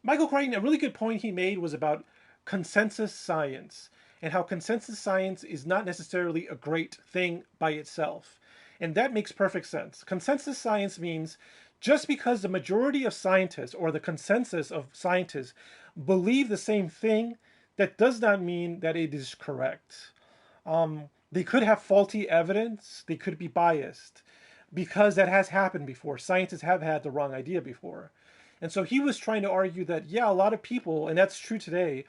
Michael Crichton, a really good point he made was about consensus science and how consensus science is not necessarily a great thing by itself. And that makes perfect sense. Consensus science means just because the majority of scientists or the consensus of scientists believe the same thing, that does not mean that it is correct. They could have faulty evidence. They could be biased because that has happened before. Scientists have had the wrong idea before. And so he was trying to argue that, yeah, a lot of people, and that's true today,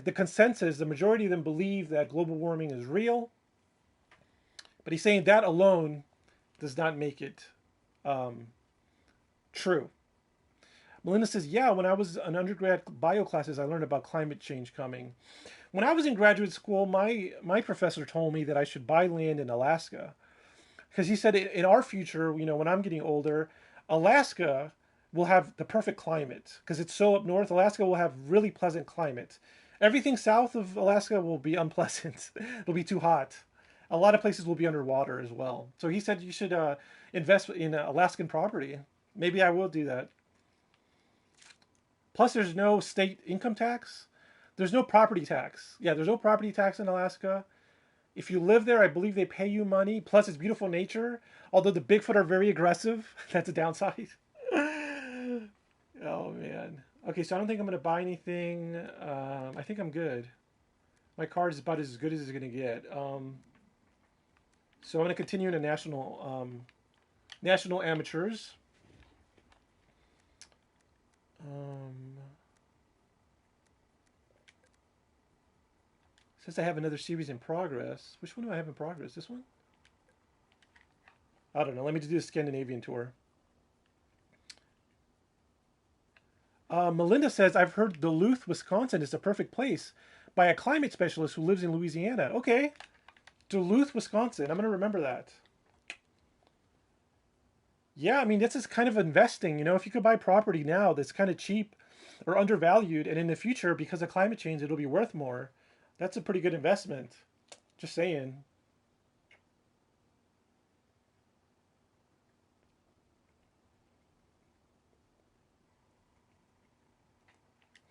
the consensus, the majority of them believe that global warming is real. But he's saying that alone does not make it true. Melinda says, yeah, when I was in undergrad bio classes, I learned about climate change coming. When I was in graduate school, my professor told me that I should buy land in Alaska. Because he said in our future, when I'm getting older, Alaska will have the perfect climate. Because it's so up north, Alaska will have really pleasant climate. Everything south of Alaska will be unpleasant. It'll be too hot. A lot of places will be underwater as well. So he said you should invest in Alaskan property. Maybe I will do that. Plus, there's no state income tax. There's no property tax. Yeah, there's no property tax in Alaska. If you live there, I believe they pay you money. Plus, it's beautiful nature. Although the Bigfoot are very aggressive. That's a downside. Oh, man. Okay, so I don't think I'm going to buy anything. I think I'm good. My card is about as good as it's going to get. So I'm going to continue in the national amateurs. Says I have another series in progress. Which one do I have in progress? This one? I don't know. Let me just do a Scandinavian tour. Melinda says, I've heard Duluth, Wisconsin is the perfect place by a climate specialist who lives in Louisiana. Okay. Duluth, Wisconsin. I'm going to remember that. Yeah, I mean, this is kind of investing. If you could buy property now that's kind of cheap or undervalued, and in the future, because of climate change, it'll be worth more. That's a pretty good investment. Just saying.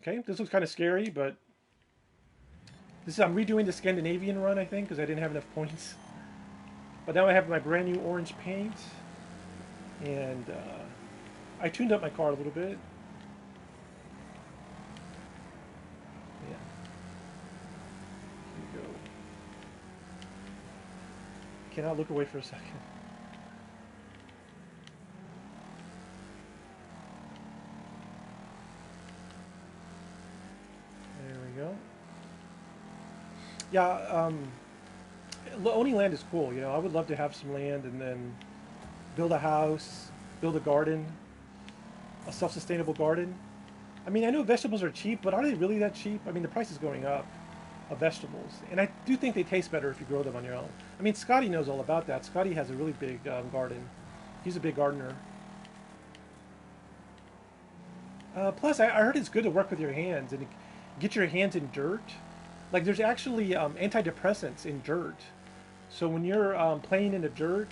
Okay, this looks kind of scary, but I'm redoing the Scandinavian run, I think, because I didn't have enough points. But now I have my brand new orange paint, and I tuned up my car a little bit. Yeah. Here we go. Cannot look away for a second. There we go. Yeah, owning land is cool. I would love to have some land and then build a house, build a garden, a self-sustainable garden. I mean, I know vegetables are cheap, but are they really that cheap? I mean, the price is going up. of vegetables. And I do think they taste better if you grow them on your own. I mean, Scotty knows all about that. Scotty has a really big garden. He's a big gardener. Plus, I heard it's good to work with your hands and get your hands in dirt. Like, there's actually antidepressants in dirt. So when you're playing in the dirt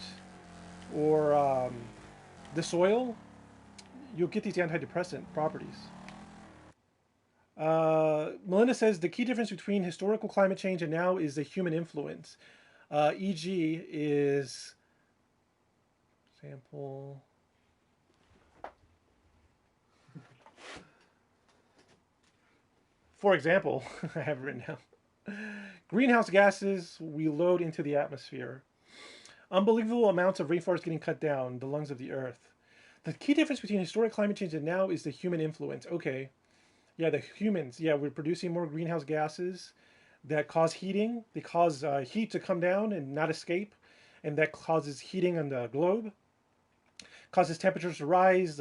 or the soil, you'll get these antidepressant properties. Melinda says the key difference between historical climate change and now is the human influence. E.g. is sample. For example, I have it written down. Greenhouse gases we load into the atmosphere. Unbelievable amounts of rainforest getting cut down, the lungs of the earth. The key difference between historic climate change and now is the human influence. Okay. Yeah, the humans. Yeah, we're producing more greenhouse gases that cause heating. They cause heat to come down and not escape. And that causes heating on the globe. Causes temperatures to rise,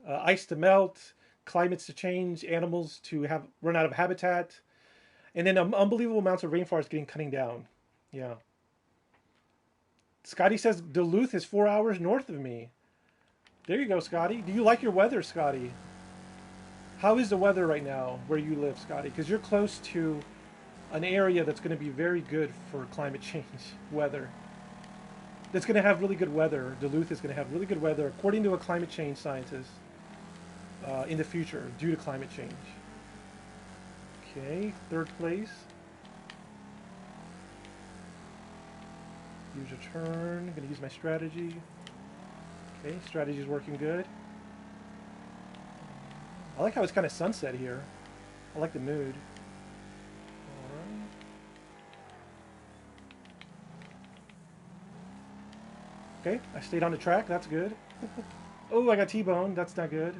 ice to melt, climates to change, animals to run out of habitat. And then unbelievable amounts of rainforest cutting down. Yeah. Scotty says Duluth is 4 hours north of me. There you go, Scotty. Do you like your weather, Scotty? How is the weather right now where you live, Scotty? Because you're close to an area that's going to be very good for climate change weather. That's going to have really good weather. Duluth is going to have really good weather, according to a climate change scientist, in the future due to climate change. Okay, third place. Use a turn. I'm going to use my strategy. Okay, strategy is working good. I like how it's kind of sunset here. I like the mood. Alright. Okay, I stayed on the track. That's good. Oh, I got T-boned. That's not good.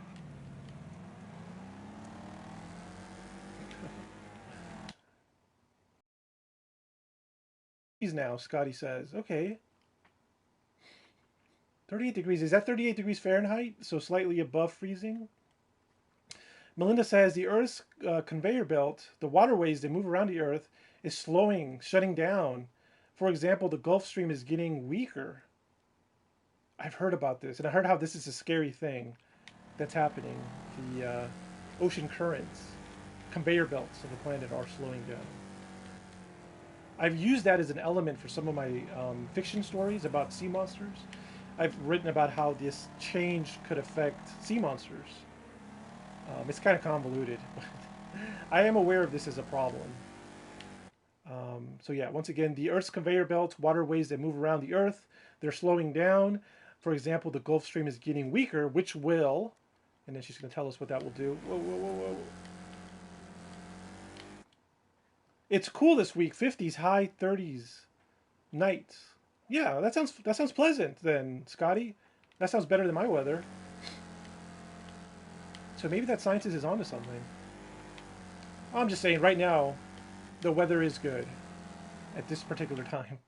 Now, Scotty says. Okay. 38 degrees. Is that 38 degrees Fahrenheit? So slightly above freezing? Melinda says the Earth's conveyor belt, the waterways that move around the Earth, is slowing, shutting down. For example, the Gulf Stream is getting weaker. I've heard about this, and I heard how this is a scary thing that's happening. The ocean currents, conveyor belts of the planet are slowing down. I've used that as an element for some of my fiction stories about sea monsters. I've written about how this change could affect sea monsters. It's kind of convoluted, but I am aware of this as a problem. So yeah, once again, the Earth's conveyor belts, waterways that move around the Earth, they're slowing down. For example, the Gulf Stream is getting weaker, which will, and then she's going to tell us what that will do. Whoa, whoa, whoa, whoa. It's cool this week, 50s, high 30s, nights. Yeah, that sounds pleasant then, Scotty. That sounds better than my weather. So maybe that scientist is onto something. I'm just saying, right now, the weather is good at this particular time.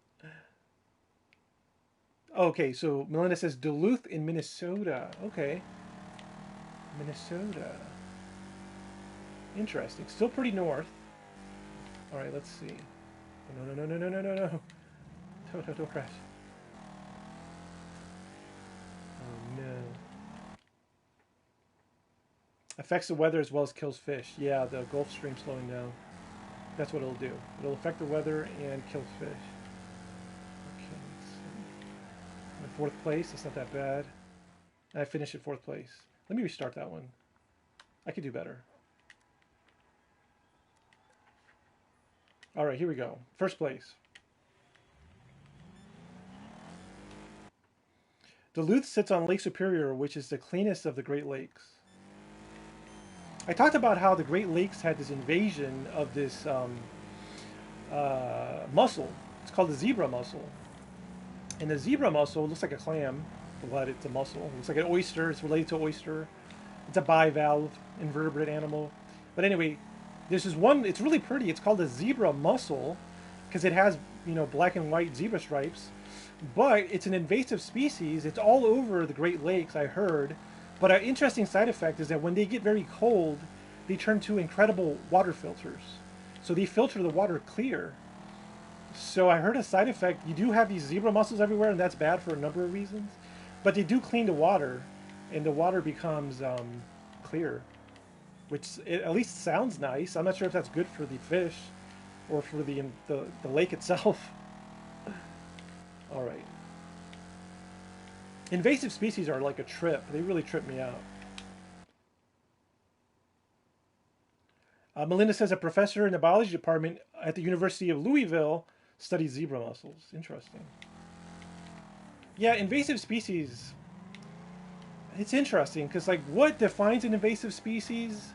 Okay, so Melinda says Duluth in Minnesota. Okay. Minnesota. Interesting. Still pretty north. Alright, let's see. No, no, no, no, no, no, no, no. Don't crash. Oh, no. Affects the weather as well as kills fish. Yeah, the Gulf Stream slowing down. That's what it'll do. It'll affect the weather and kill fish. Okay, let's see. I'm in fourth place. That's not that bad. I finished at fourth place. Let me restart that one. I could do better. All right, here we go. First place. Duluth sits on Lake Superior, which is the cleanest of the Great Lakes. I talked about how the Great Lakes had this invasion of this mussel. It's called the zebra mussel. And the zebra mussel looks like a clam, but it's a mussel. It looks like an oyster. It's related to oyster. It's a bivalve invertebrate animal. But anyway, this is one, it's really pretty. It's called a zebra mussel because it has, black and white zebra stripes. But it's an invasive species. It's all over the Great Lakes, I heard. But an interesting side effect is that when they get very cold, they turn to incredible water filters. So they filter the water clear. So I heard a side effect. You do have these zebra mussels everywhere, and that's bad for a number of reasons. But they do clean the water, and the water becomes clear, which at least sounds nice. I'm not sure if that's good for the fish or for the lake itself. All right. Invasive species are like a trip. They really trip me out. Melinda says a professor in the biology department at the University of Louisville studies zebra mussels. Interesting. Yeah, invasive species. It's interesting because, like, what defines an invasive species?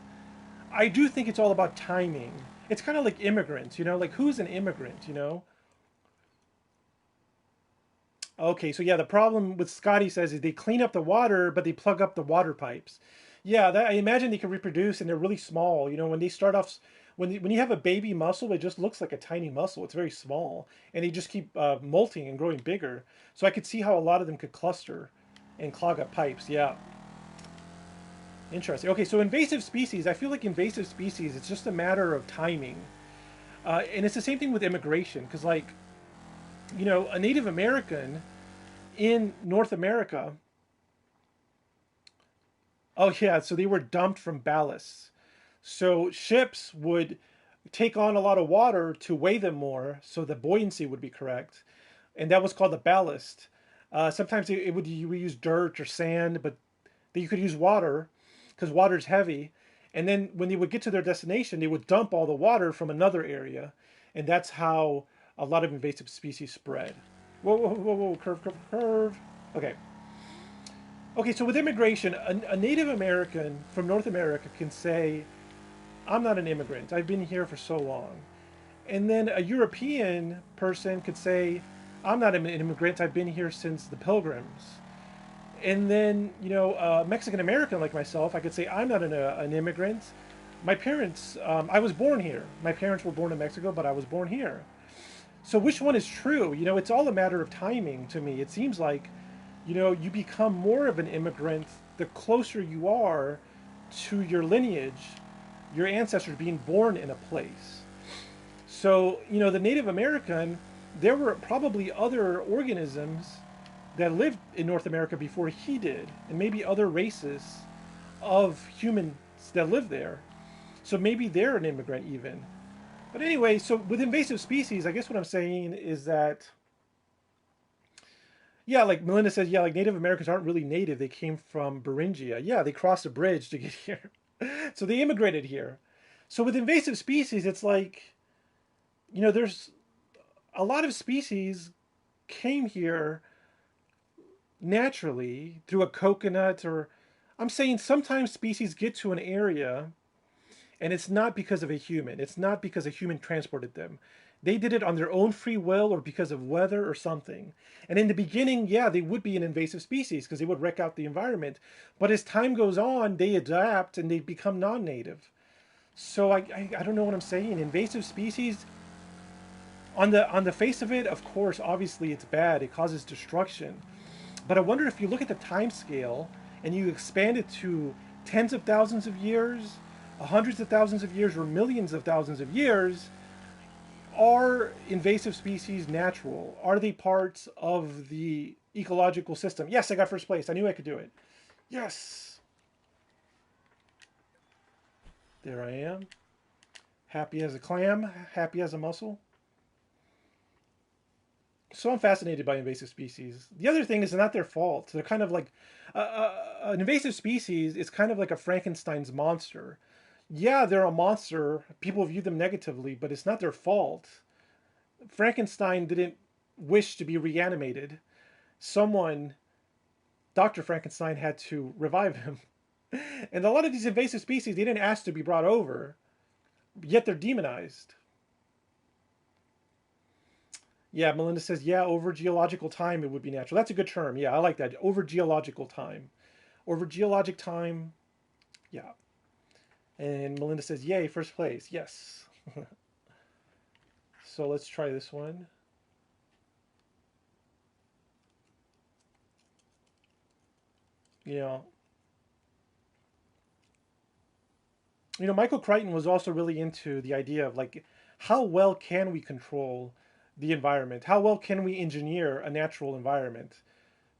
I do think it's all about timing. It's kind of like immigrants, you know? Like, who's an immigrant, you know? Okay, so yeah, the problem with Scotty says is they clean up the water, but they plug up the water pipes. Yeah, I imagine they can reproduce and they're really small. You know, when they start off, when you have a baby mussel, it just looks like a tiny mussel. It's very small, and they just keep molting and growing bigger. So I could see how a lot of them could cluster and clog up pipes. Yeah, interesting. Okay, so invasive species. I feel like invasive species. It's just a matter of timing, and it's the same thing with immigration. Because like, you know, a Native American in North America. Oh yeah, so they were dumped from ballasts. So ships would take on a lot of water to weigh them more, so the buoyancy would be correct, and that was called the ballast. Sometimes you would use dirt or sand, but you could use water because water's heavy. And then when they would get to their destination, they would dump all the water from another area, and that's how a lot of invasive species spread. Whoa, whoa, whoa, whoa, curve, curve, curve. Okay. Okay, so with immigration, a Native American from North America can say, I'm not an immigrant. I've been here for so long. And then a European person could say, I'm not an immigrant. I've been here since the Pilgrims. And then, you know, a Mexican American like myself, I could say, I'm not an immigrant. My parents, I was born here. My parents were born in Mexico, but I was born here. So which one is true? You know, it's all a matter of timing to me. It seems like, you know, you become more of an immigrant the closer you are to your lineage, your ancestors being born in a place. So, you know, the Native American, there were probably other organisms that lived in North America before he did, and maybe other races of humans that live there. So maybe they're an immigrant even. But anyway, so with invasive species, I guess what I'm saying is that, yeah, like Melinda says, yeah, like Native Americans aren't really native. They came from Beringia. Yeah, they crossed a bridge to get here. So they immigrated here. So with invasive species, it's like, you know, there's a lot of species came here naturally through a coconut, or I'm saying sometimes species get to an area and it's not because of a human. It's not because a human transported them. They did it on their own free will or because of weather or something. And in the beginning, yeah, they would be an invasive species because they would wreck out the environment. But as time goes on, they adapt and they become non-native. So I don't know what I'm saying. Invasive species, on the face of it, of course, obviously it's bad. It causes destruction. But I wonder if you look at the time scale and you expand it to tens of thousands of years, hundreds of thousands of years, or millions of thousands of years, are invasive species natural? Are they parts of the ecological system? Yes, I got first place. I knew I could do it. Yes. There I am. Happy as a clam, happy as a mussel. So I'm fascinated by invasive species. The other thing is not their fault. They're kind of like an invasive species is kind of like a Frankenstein's monster. Yeah, they're a monster. People view them negatively, but it's not their fault. Frankenstein didn't wish to be reanimated. Someone, Dr. Frankenstein, had to revive him. And a lot of these invasive species, they didn't ask to be brought over, yet they're demonized. Yeah, Melinda says, yeah, over geological time it would be natural. That's a good term. Yeah, I like that. Over geological time. Over geologic time, yeah. And Melinda says, yay, first place. Yes. So let's try this one. You know, Michael Crichton was also really into the idea of like how well can we control the environment? How well can we engineer a natural environment?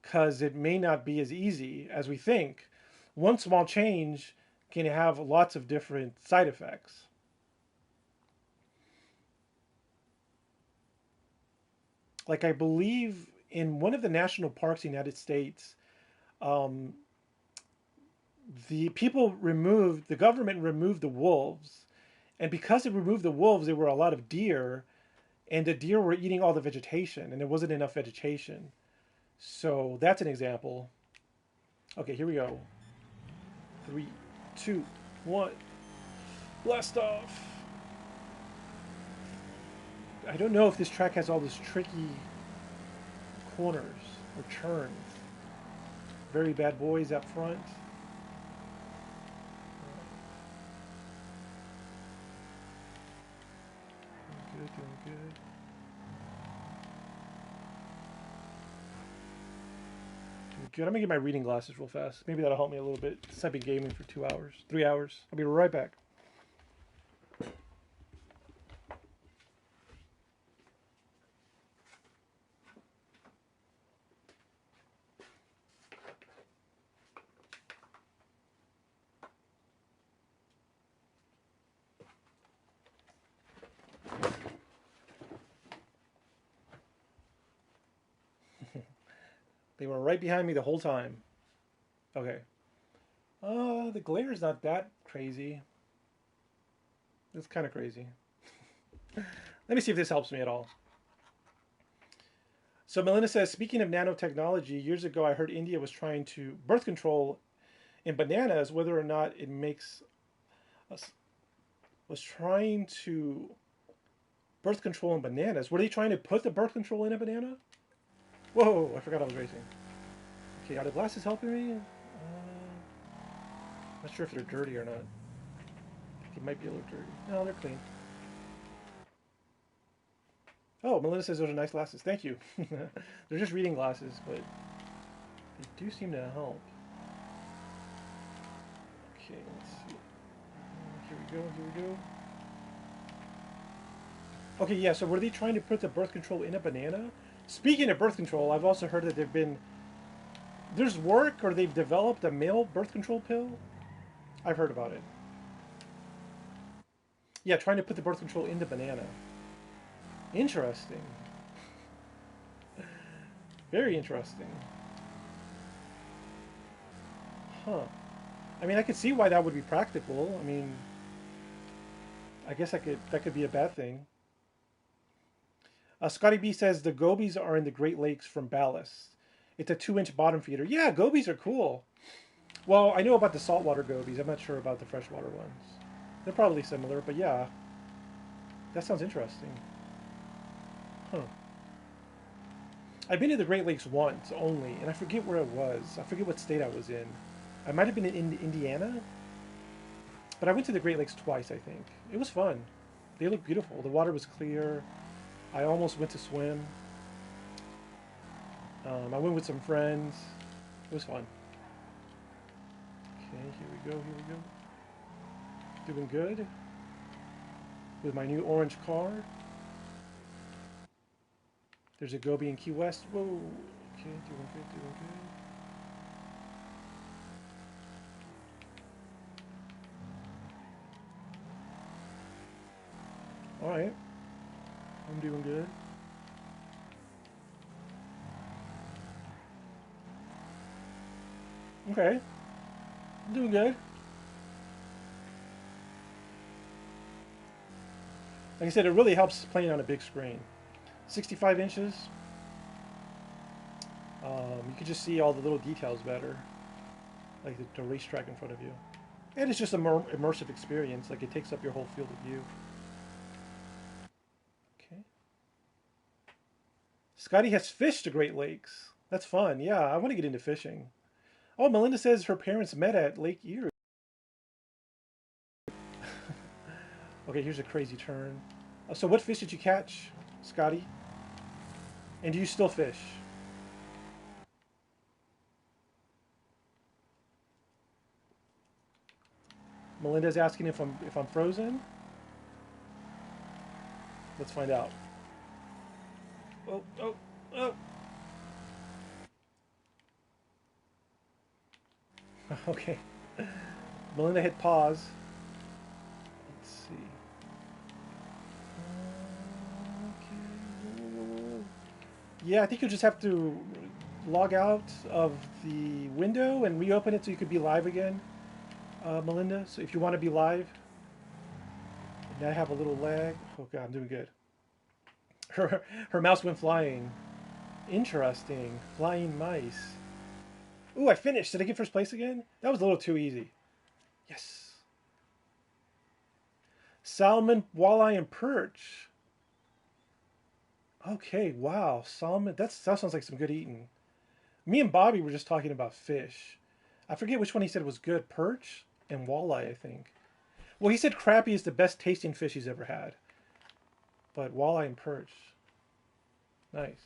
Because it may not be as easy as we think. One small change can have lots of different side effects. Like, I believe in one of the national parks in the United States, um, the government removed the wolves. And because it removed the wolves, there were a lot of deer, and the deer were eating all the vegetation, and there wasn't enough vegetation. So that's an example. Okay, here we go. 3, 2, 1. Blast off. I don't know if this track has all these tricky corners or turns. Very bad boys up front. Doing good, doing good. Doing good. I'm gonna get my reading glasses real fast. Maybe that'll help me a little bit. Since I've been gaming for 2 hours, 3 hours. I'll be right back. They were right behind me the whole time. Okay. The glare is not that crazy. It's kind of crazy. Let me see if this helps me at all. So Melinda says, speaking of nanotechnology, years ago I heard India was trying to birth control in bananas, whether or not it makes us, was trying to birth control in bananas. Were they trying to put the birth control in a banana? Whoa, I forgot I was racing. Okay, are the glasses helping me? Not sure if they're dirty or not. They might be a little dirty. No, they're clean. Oh, Melinda says those are nice glasses. Thank you. They're just reading glasses, but they do seem to help. Okay, let's see. Here we go, here we go. Okay, yeah, so were they trying to put the birth control in a banana? Speaking of birth control, I've also heard that there's work, or they've developed a male birth control pill. I've heard about it. Yeah, trying to put the birth control in the banana. Interesting. Very interesting. Huh. I mean, I could see why that would be practical. I mean, I guess that could be a bad thing. Scotty B says the gobies are in the Great Lakes from ballast. It's a 2-inch bottom feeder. Yeah, gobies are cool. Well, I know about the saltwater gobies. I'm not sure about the freshwater ones. They're probably similar, but yeah. That sounds interesting. Huh. I've been to the Great Lakes once only, and I forget where it was. I forget what state I was in. I might have been in Indiana, but I went to the Great Lakes twice, I think. It was fun. They looked beautiful. The water was clear. I almost went to swim. I went with some friends. It was fun. Okay, here we go, here we go. Doing good with my new orange car. There's a goby in Key West. Whoa. Okay, doing good, doing good. Alright. I'm doing good. Okay. I'm doing good. Like I said, it really helps playing on a big screen. 65 inches. You can just see all the little details better. Like the racetrack in front of you. And it's just a more immersive experience. Like it takes up your whole field of view. Okay. Scotty has fished the Great Lakes. That's fun. Yeah, I want to get into fishing. Oh, Melinda says her parents met at Lake Erie. Okay, here's a crazy turn. So what fish did you catch, Scotty? And do you still fish? Melinda's asking if I'm frozen. Let's find out. Oh, oh, oh. Okay. Melinda hit pause. Let's see. Okay. Yeah, I think you'll just have to log out of the window and reopen it so you could be live again, Melinda. So if you want to be live, and I have a little lag. Oh god, I'm doing good. Her mouse went flying. Interesting. Flying mice. Ooh, I finished. Did I get first place again? That was a little too easy. Yes. Salmon, walleye, and perch. Okay, wow. Salmon. That sounds like some good eating. Me and Bobby were just talking about fish. I forget which one he said was good. Perch and walleye, I think. Well, he said crappie is the best tasting fish he's ever had. But walleye and perch. Nice.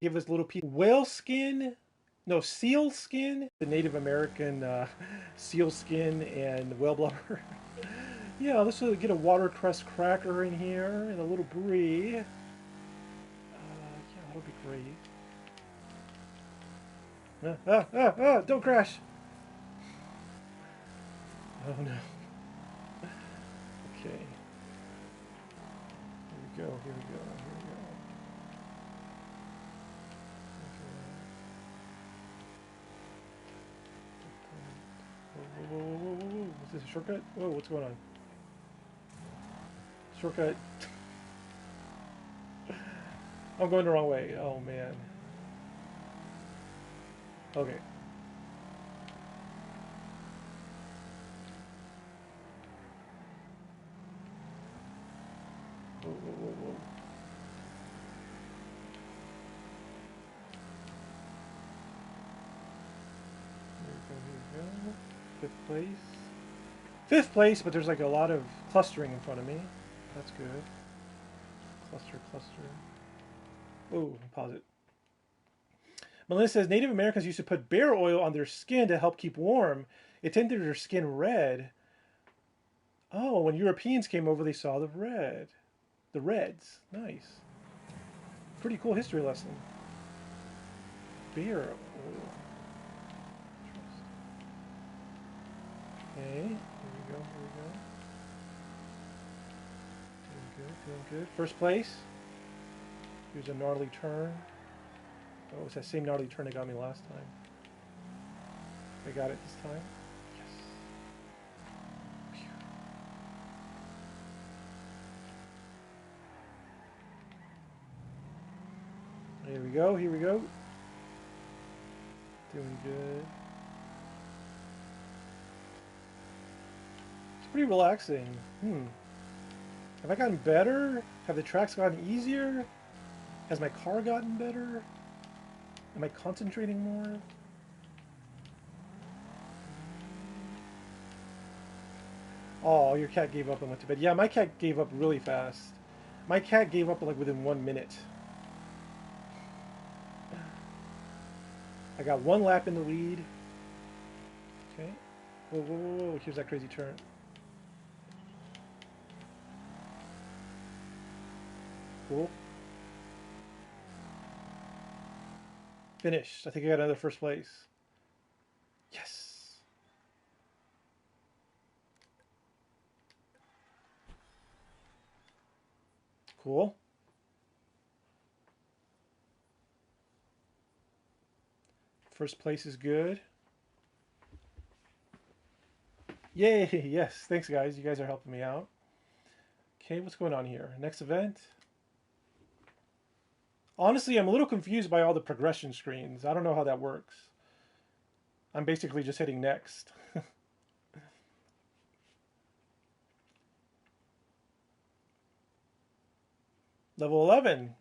Give us a little piece. Whale skin? No, seal skin? The Native American seal skin and whale blubber. Yeah, let's get a watercress cracker in here and a little brie. Yeah, that'll be great. Don't crash. Oh no. Okay. Here we go, here we go, here we go. Okay. Whoa, whoa, whoa, whoa, whoa. Is this a shortcut? Whoa, what's going on? Shortcut. I'm going the wrong way. Oh man. Okay. Whoa, whoa, whoa, whoa. Here we go. Fifth place. Fifth place, but there's like a lot of clustering in front of me. That's good. Cluster, cluster. Oh, pause it. Melissa says Native Americans used to put bear oil on their skin to help keep warm. It tinted their skin red. Oh, when Europeans came over, they saw the red. The reds. Nice. Pretty cool history lesson. Bear oil. Okay, here we go, here we go. Doing good, doing good. First place. Here's a gnarly turn. Oh, it's that same gnarly turn that got me last time. I got it this time. Yes. Phew. Here we go, here we go. Doing good. It's pretty relaxing. Have I gotten better? Have the tracks gotten easier? Has my car gotten better? Am I concentrating more? Oh, your cat gave up and went to bed. Yeah, my cat gave up really fast. My cat gave up like within 1 minute. I got one lap in the lead. Okay. Whoa, whoa, whoa, whoa. Here's that crazy turn. Cool. Finished. I think I got another first place. Yes. Cool. First place is good. Yay! Yes. Thanks, guys. You guys are helping me out. Okay, what's going on here? Next event. Honestly, I'm a little confused by all the progression screens. I don't know how that works. I'm basically just hitting next. Level 11.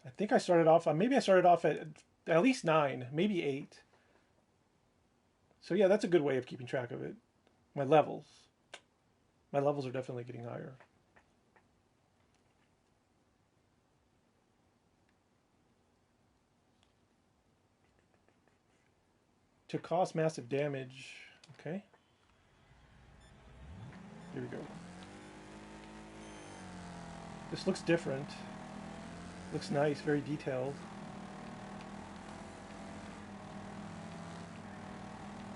I think I started off, maybe I started off at least 9, maybe 8. So yeah, that's a good way of keeping track of it. My levels. My levels are definitely getting higher. To cause massive damage. Okay. Here we go. This looks different. Looks nice, very detailed.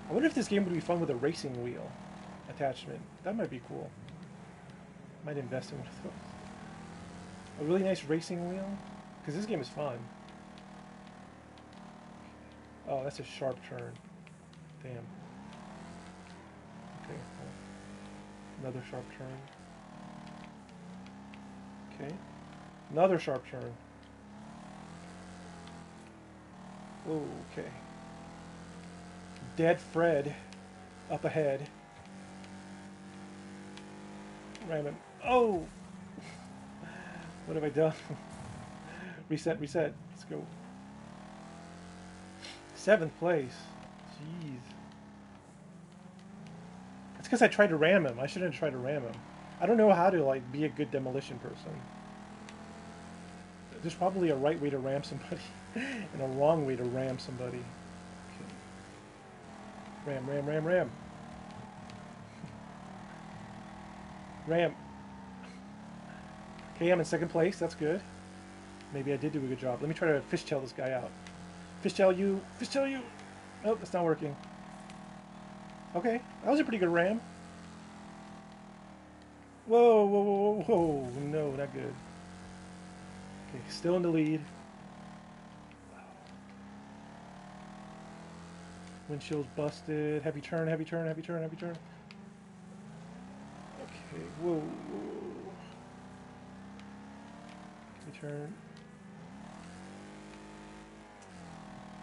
I wonder if this game would be fun with a racing wheel attachment. That might be cool. Might invest in one of those. A really nice racing wheel? Because this game is fun. Oh, that's a sharp turn. Damn. Okay. Another sharp turn. Okay. Another sharp turn. Oh, okay. Dead Fred up ahead. Ram him. Oh! What have I done? Reset, reset. Let's go. 7th place. Jeez. That's because I tried to ram him. I shouldn't have tried to ram him. I don't know how to like be a good demolition person. There's probably a right way to ram somebody and a wrong way to ram somebody. Okay. Ram, ram, ram, ram. Ram. Okay, I'm in 2nd place. That's good. Maybe I did do a good job. Let me try to fishtail this guy out. Fishtail you. Fishtail you. Oh, that's not working. Okay, that was a pretty good ram. Whoa, whoa, whoa, whoa, whoa. No, not good. Okay, still in the lead. Windshield's busted. Heavy turn, heavy turn, heavy turn, heavy turn. Okay, whoa, whoa. Heavy turn.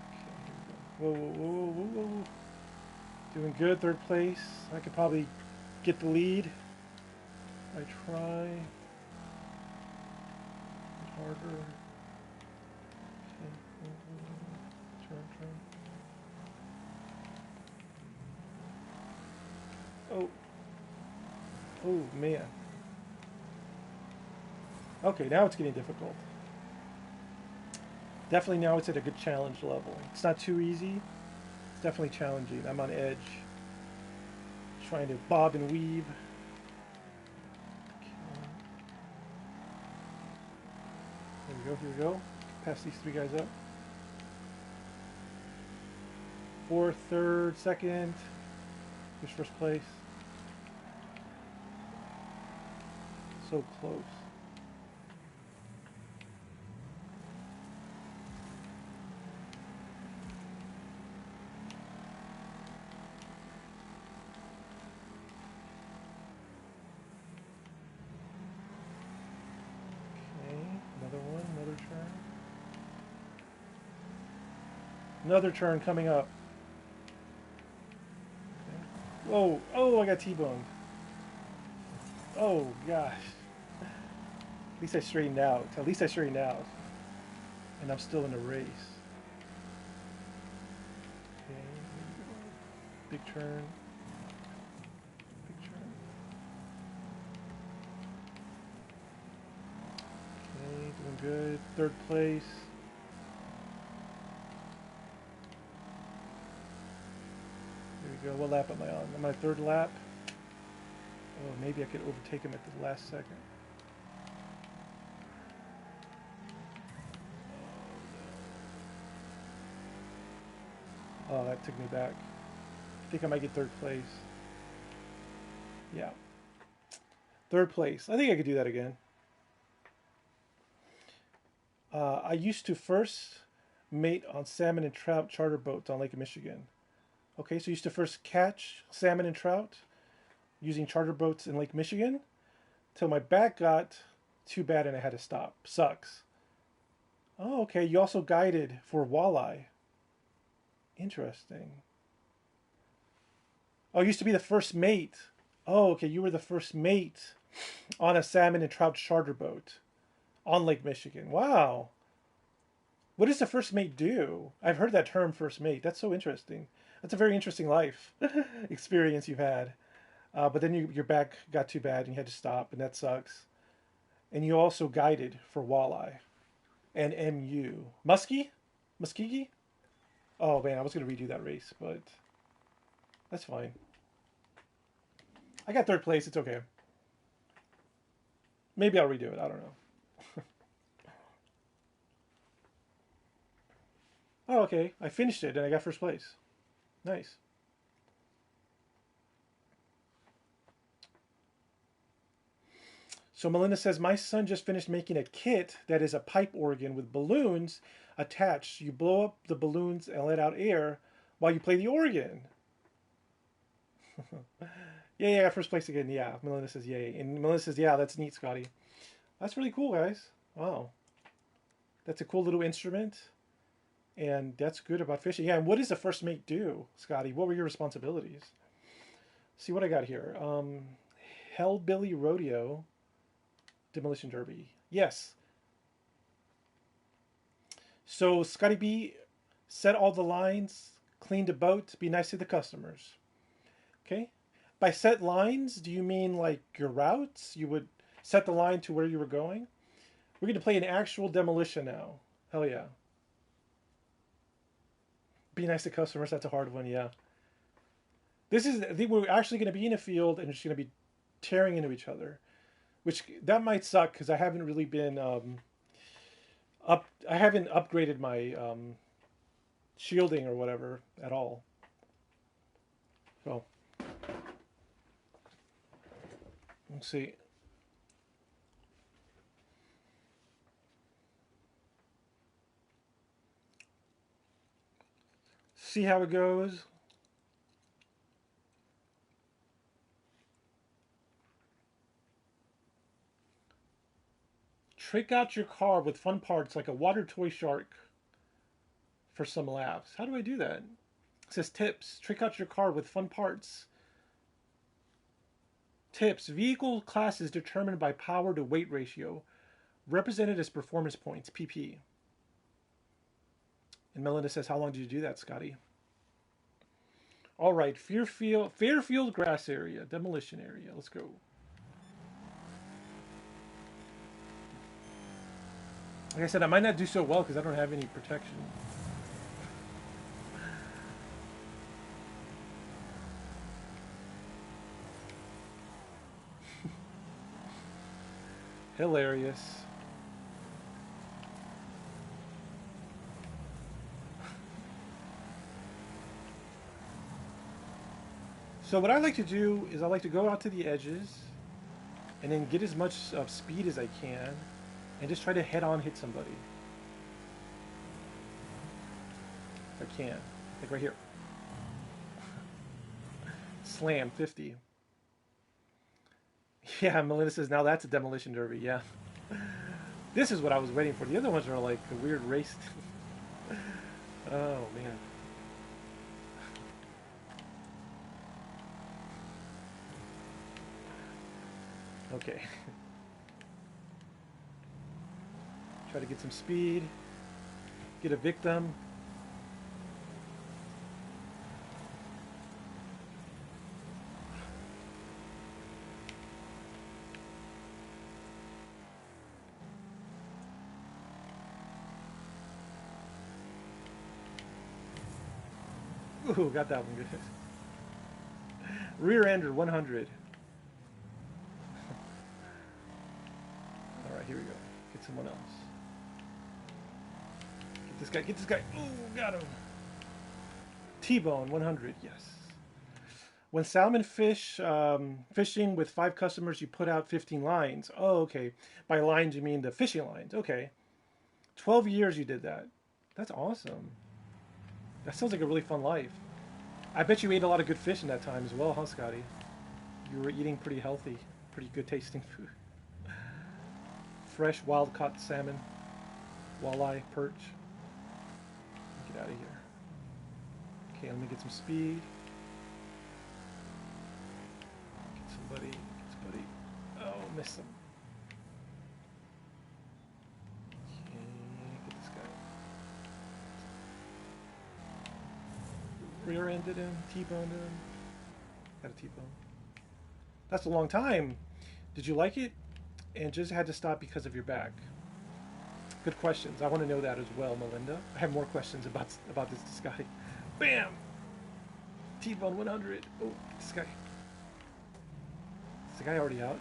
Okay, here we go. Whoa, whoa, whoa, whoa, whoa. Doing good, 3rd place. I could probably get the lead. I try. Harder. Okay. Turn, turn. Oh. Oh, man. Okay, now it's getting difficult. Definitely now it's at a good challenge level. It's not too easy. It's definitely challenging. I'm on edge. Trying to bob and weave. Here we go, here we go. Pass these 3 guys up. 4th, 3rd, 2nd. Here's 1st place. So close. Another turn coming up. Okay. Whoa, oh, I got T-boned. Oh, gosh. At least I straightened out. At least I straightened out. And I'm still in the race. Okay. Big turn. Big turn. Okay, doing good. 3rd place. There we go. What lap am I on? Am I 3rd lap? Oh, maybe I could overtake him at the last second. Oh, that took me back. I think I might get 3rd place. Yeah. 3rd place. I think I could do that again. I used to first mate on salmon and trout charter boats on Lake Michigan. Okay, so you used to first catch salmon and trout using charter boats in Lake Michigan till my back got too bad and I had to stop. Sucks. Oh, okay. You also guided for walleye. Interesting. Oh, you used to be the first mate. Oh, okay. You were the first mate on a salmon and trout charter boat on Lake Michigan. Wow. What does the first mate do? I've heard that term, first mate. That's so interesting. That's a very interesting life experience you've had. But then your back got too bad and you had to stop, and that sucks. And you also guided for walleye and MU. Muskie? Muskegee? Oh man, I was going to redo that race, but that's fine. I got third place. It's okay. Maybe I'll redo it. I don't know. Oh, okay. I finished it and I got first place. Nice. So Melinda says, my son just finished making a kit that is a pipe organ with balloons attached. You blow up the balloons and let out air while you play the organ. Yeah, I got first place again. Yeah, Melinda says, yay. And Melinda says, yeah, that's neat, Scotty. That's really cool, guys. Wow. That's a cool little instrument. And that's good about fishing. Yeah, and what does the first mate do, Scotty? What were your responsibilities? See what I got here. Hellbilly Rodeo. Demolition Derby. Yes. So Scotty B, set all the lines, clean the boat, be nice to the customers. Okay. By set lines, do you mean like your routes? You would set the line to where you were going? We're going to play an actual demolition now. Hell yeah. Be nice to customers. That's a hard one. Yeah. We're actually going to be in a field and it's going to be tearing into each other. Which that might suck because I haven't really been I haven't upgraded my shielding or whatever at all. So let's see. See how it goes. Trick out your car with fun parts like a water toy shark for some laughs. How do I do that? It says tips. Trick out your car with fun parts. Tips. Vehicle class is determined by power to weight ratio, represented as performance points, PP. And Melinda says, how long did you do that, Scotty? All right, Fairfield grass area, demolition area. Let's go. Like I said, I might not do so well because I don't have any protection. Hilarious. So what I like to do is I like to go out to the edges and then get as much speed as I can and just try to head-on hit somebody. If I can. Like right here. Slam, 50. Yeah, Melinda says, now that's a demolition derby, yeah. This is what I was waiting for. The other ones are like a weird race. Oh, man. Okay. Try to get some speed. Get a victim. Ooh, got that one good. Rear ender 100. Alright, here we go. Get someone else. Get this guy. Ooh, got him. T-bone 100, yes. When salmon fishing with 5 customers, you put out 15 lines. Oh, okay. By lines, you mean the fishing lines. Okay. 12 years you did that. That's awesome. That sounds like a really fun life. I bet you ate a lot of good fish in that time as well, huh, Scotty? You were eating pretty healthy, pretty good tasting food. Fresh, wild-caught salmon, walleye, perch. Get out of here. Okay, let me get some speed. Get somebody. Oh, missed him. Okay, get this guy. Rear-ended him, T-boned him. Got a T-bone. That's a long time. Did you like it? And just had to stop because of your back. Good questions. I want to know that as well, Melinda. I have more questions about this guy. Bam! T-bone 100. Oh, this guy. Is the guy already out?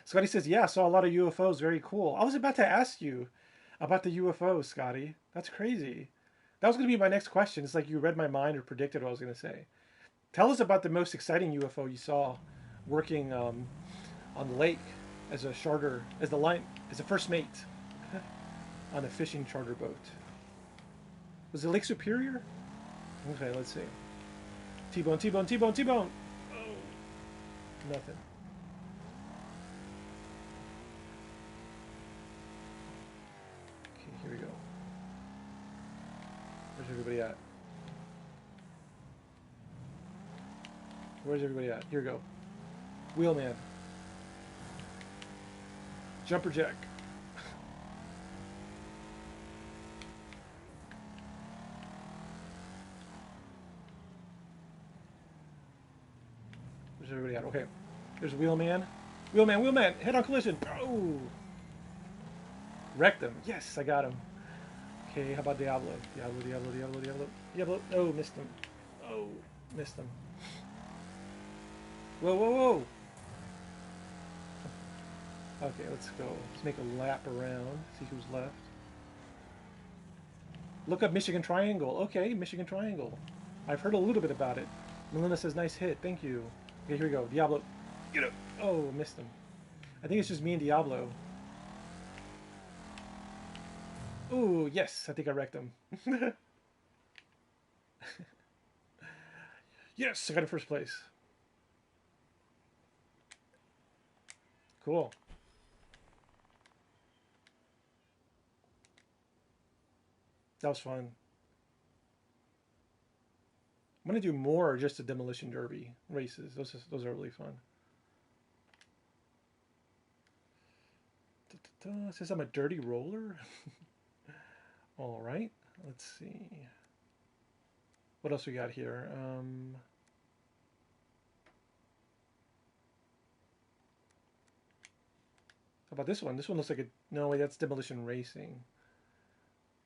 Scotty says, yeah, I saw a lot of UFOs. Very cool. I was about to ask you about the UFOs, Scotty. That's crazy. That was going to be my next question. It's like you read my mind or predicted what I was going to say. Tell us about the most exciting UFO you saw working on the lake as a charter, as a first mate on a fishing charter boat. Was it Lake Superior? Okay, let's see. T-bone, T-bone, T-bone, T-bone. Oh, nothing. Okay, here we go. Where's everybody at? Where's everybody at? Here we go. Wheelman. Jumper jack. Where's everybody at? Okay. There's Wheelman. Wheelman, Wheelman! Head on collision! Oh! Wrecked him. Yes, I got him. Okay, how about Diablo? Diablo, Diablo, Diablo, Diablo. Diablo. Oh, missed him. Oh, missed him. Whoa, whoa, whoa! Okay, let's go. Let's make a lap around. See who's left. Look up Michigan Triangle. Okay, Michigan Triangle. I've heard a little bit about it. Melinda says, nice hit. Thank you. Okay, here we go. Diablo. Get up. Oh, missed him. I think it's just me and Diablo. Ooh, yes. I think I wrecked him. Yes, I got in first place. Cool. That was fun. I'm going to do more just the Demolition Derby races. Those are really fun. It says I'm a dirty roller. All right. Let's see. What else we got here? How about this one? This one looks like a... No, wait, that's Demolition Racing.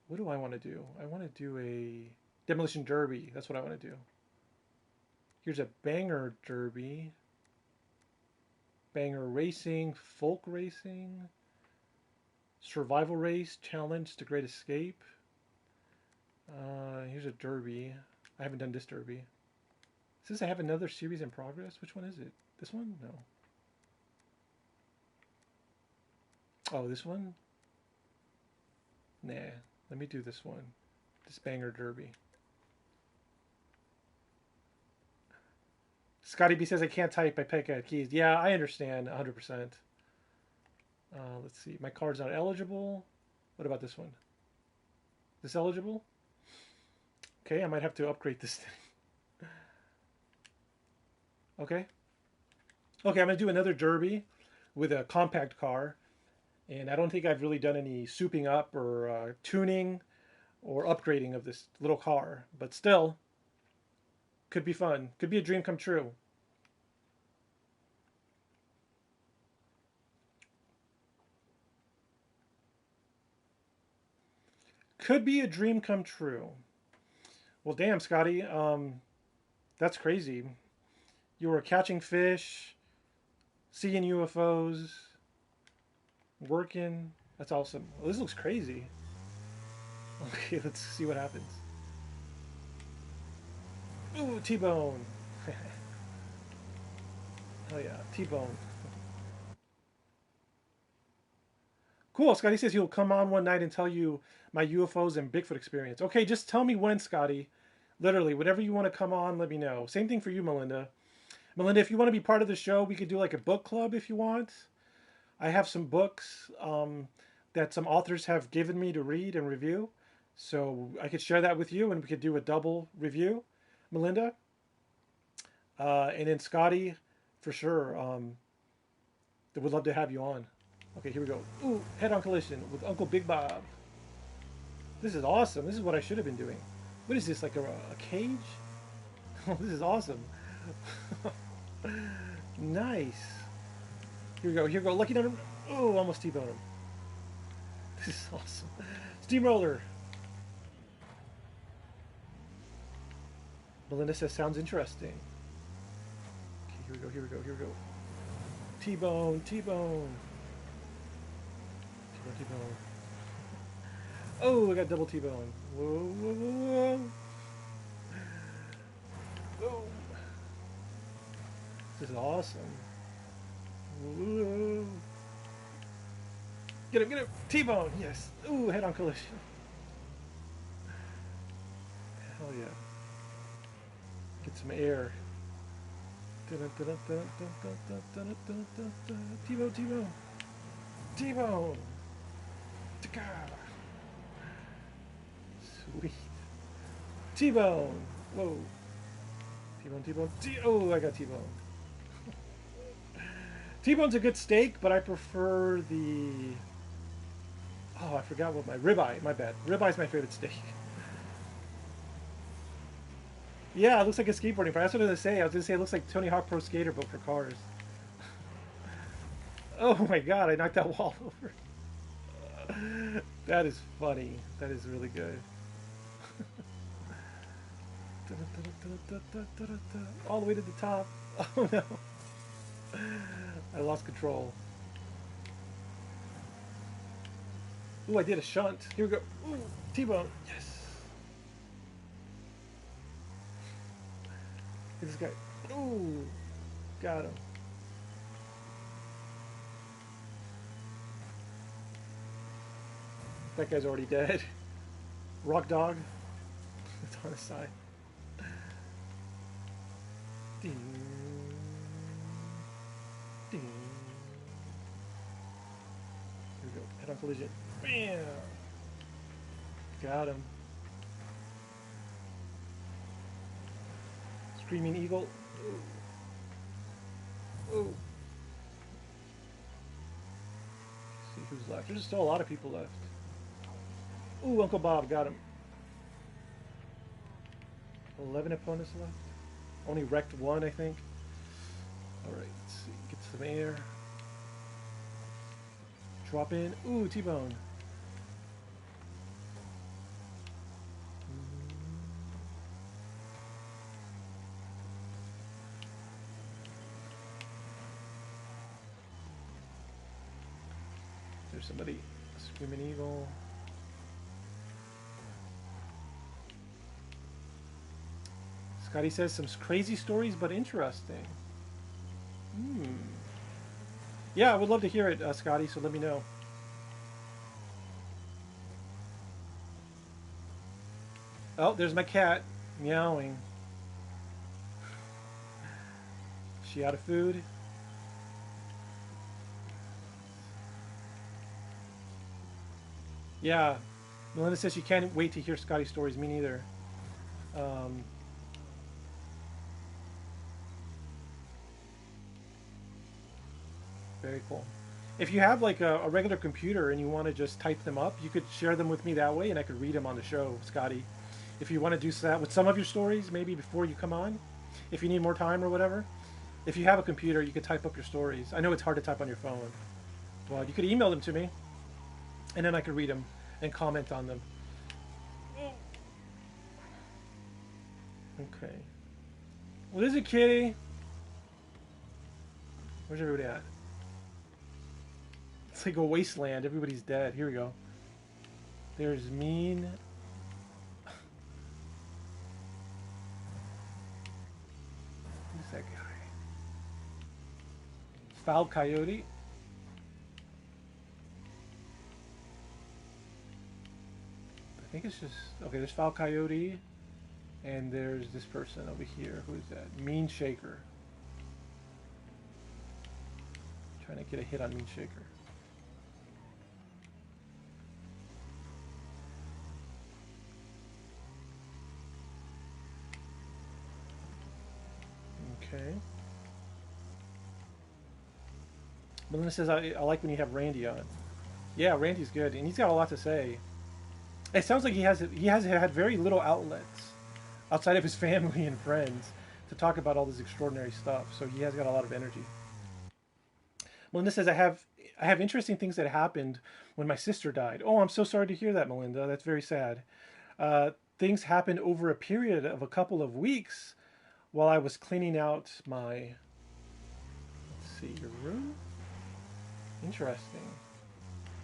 What do I want to do? I want to do a Demolition Derby. That's what I want to do. Here's a Banger Derby. Banger Racing. Folk Racing. Survival Race. Challenge to Great Escape. Here's a Derby. I haven't done this Derby. It says I have another series in progress. Which one is it? This one? No. Oh, this one? Nah. Let me do this one. This Banger Derby. Scotty B says I can't type. I pick at keys. Yeah, I understand 100%. Let's see. My card's not eligible. What about this one? This eligible? Okay, I might have to upgrade this thing. Okay. Okay, I'm going to do another Derby with a compact car. And I don't think I've really done any souping up or tuning or upgrading of this little car. But still, could be fun. Could be a dream come true. Could be a dream come true. Well, damn, Scotty. That's crazy. You were catching fish, seeing UFOs, working. That's awesome. Well, this looks crazy. Okay, let's see what happens. Ooh, T-bone. Oh yeah, T-bone. Cool. Scotty says he'll come on one night and tell you my UFOs and Bigfoot experience. Okay, just tell me when, Scotty. Literally, whenever you want to come on, let me know. Same thing for you, Melinda. Melinda, if you want to be part of the show, we could do like a book club if you want. I have some books that some authors have given me to read and review. So I could share that with you and we could do a double review, Melinda. And then Scotty, for sure, would love to have you on. Okay, here we go. Ooh, head-on collision with Uncle Big Bob. This is awesome. This is what I should have been doing. What is this, like a cage? Oh, this is awesome. Nice. Here we go. Here we go. Lucky number. Oh, almost T-boned him. This is awesome. Steamroller. Melinda says, sounds interesting. Okay, here we go, here we go, here we go. T-bone, T-bone. T-bone, T-bone. Oh, I got double T-bone. Whoa, whoa, whoa, whoa. Whoa. This is awesome. Whoa. Get him, get him. T-bone, yes. Ooh, head-on collision. Hell yeah. Get some air. T-bone, T-bone. T-bone. Sweet. T-bone. Whoa. T-bone, T-bone. Oh, I got T-bone. T-bone's a good steak, but I prefer the... Oh, I forgot what my... Ribeye, my bad. Ribeye's my favorite steak. Yeah, it looks like a skateboarding park. That's what I was going to say. I was going to say it looks like Tony Hawk Pro Skater, but for cars. Oh my god, I knocked that wall over. That is funny. That is really good. All the way to the top. Oh no. I lost control. Ooh, I did a shunt. Here we go. Ooh, T-bone. Yes. Look at this guy. Ooh, got him. That guy's already dead. Rock dog. It's on his side. Ding. Ding. Here we go. Head on collision. Bam! Got him. Screaming eagle. Ooh. Ooh. Let's see who's left. There's still a lot of people left. Ooh, Uncle Bob got him. 11 opponents left. Only wrecked one, I think. Alright, let's see. Get some air. Drop in. Ooh, T-bone. There's somebody. Screaming eagle. Scotty says some crazy stories, but interesting. Yeah, I would love to hear it, Scotty, so let me know. Oh, there's my cat meowing. She out of food? Yeah, Melinda says she can't wait to hear Scotty's stories. Me neither. Very cool. If you have like a regular computer and you want to just type them up, you could share them with me that way and I could read them on the show, Scotty. If you want to do that with some of your stories, maybe before you come on, if you need more time or whatever. If you have a computer, you could type up your stories. I know it's hard to type on your phone. Well, you could email them to me and then I could read them and comment on them. Okay. Well, there's a kitty. Where's everybody at? It's like a wasteland. Everybody's dead. Here we go. There's Mean. Who's that guy? Foul Coyote. I think it's just... Okay, there's Foul Coyote. And there's this person over here. Who is that? Mean Shaker. Trying to get a hit on Mean Shaker. Okay. Melinda says, I like when you have Randy on. Yeah, Randy's good, and he's got a lot to say. It sounds like he has had very little outlets outside of his family and friends to talk about all this extraordinary stuff. So he has got a lot of energy. Melinda says, I have interesting things that happened when my sister died. Oh, I'm so sorry to hear that, Melinda. That's very sad. things happened over a period of a couple of weeks while I was cleaning out my, let's see, your room. Interesting.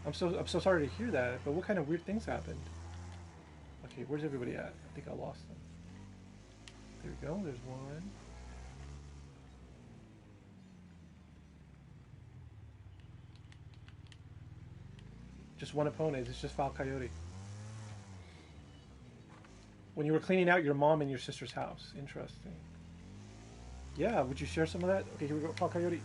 I'm so sorry to hear that. But what kind of weird things happened? Okay, where's everybody at? I think I lost them. There we go. There's one. Just one opponent. It's just Foul Coyote. When you were cleaning out your mom and your sister's house. Interesting. Yeah, would you share some of that? Okay, here we go. Foul Coyote.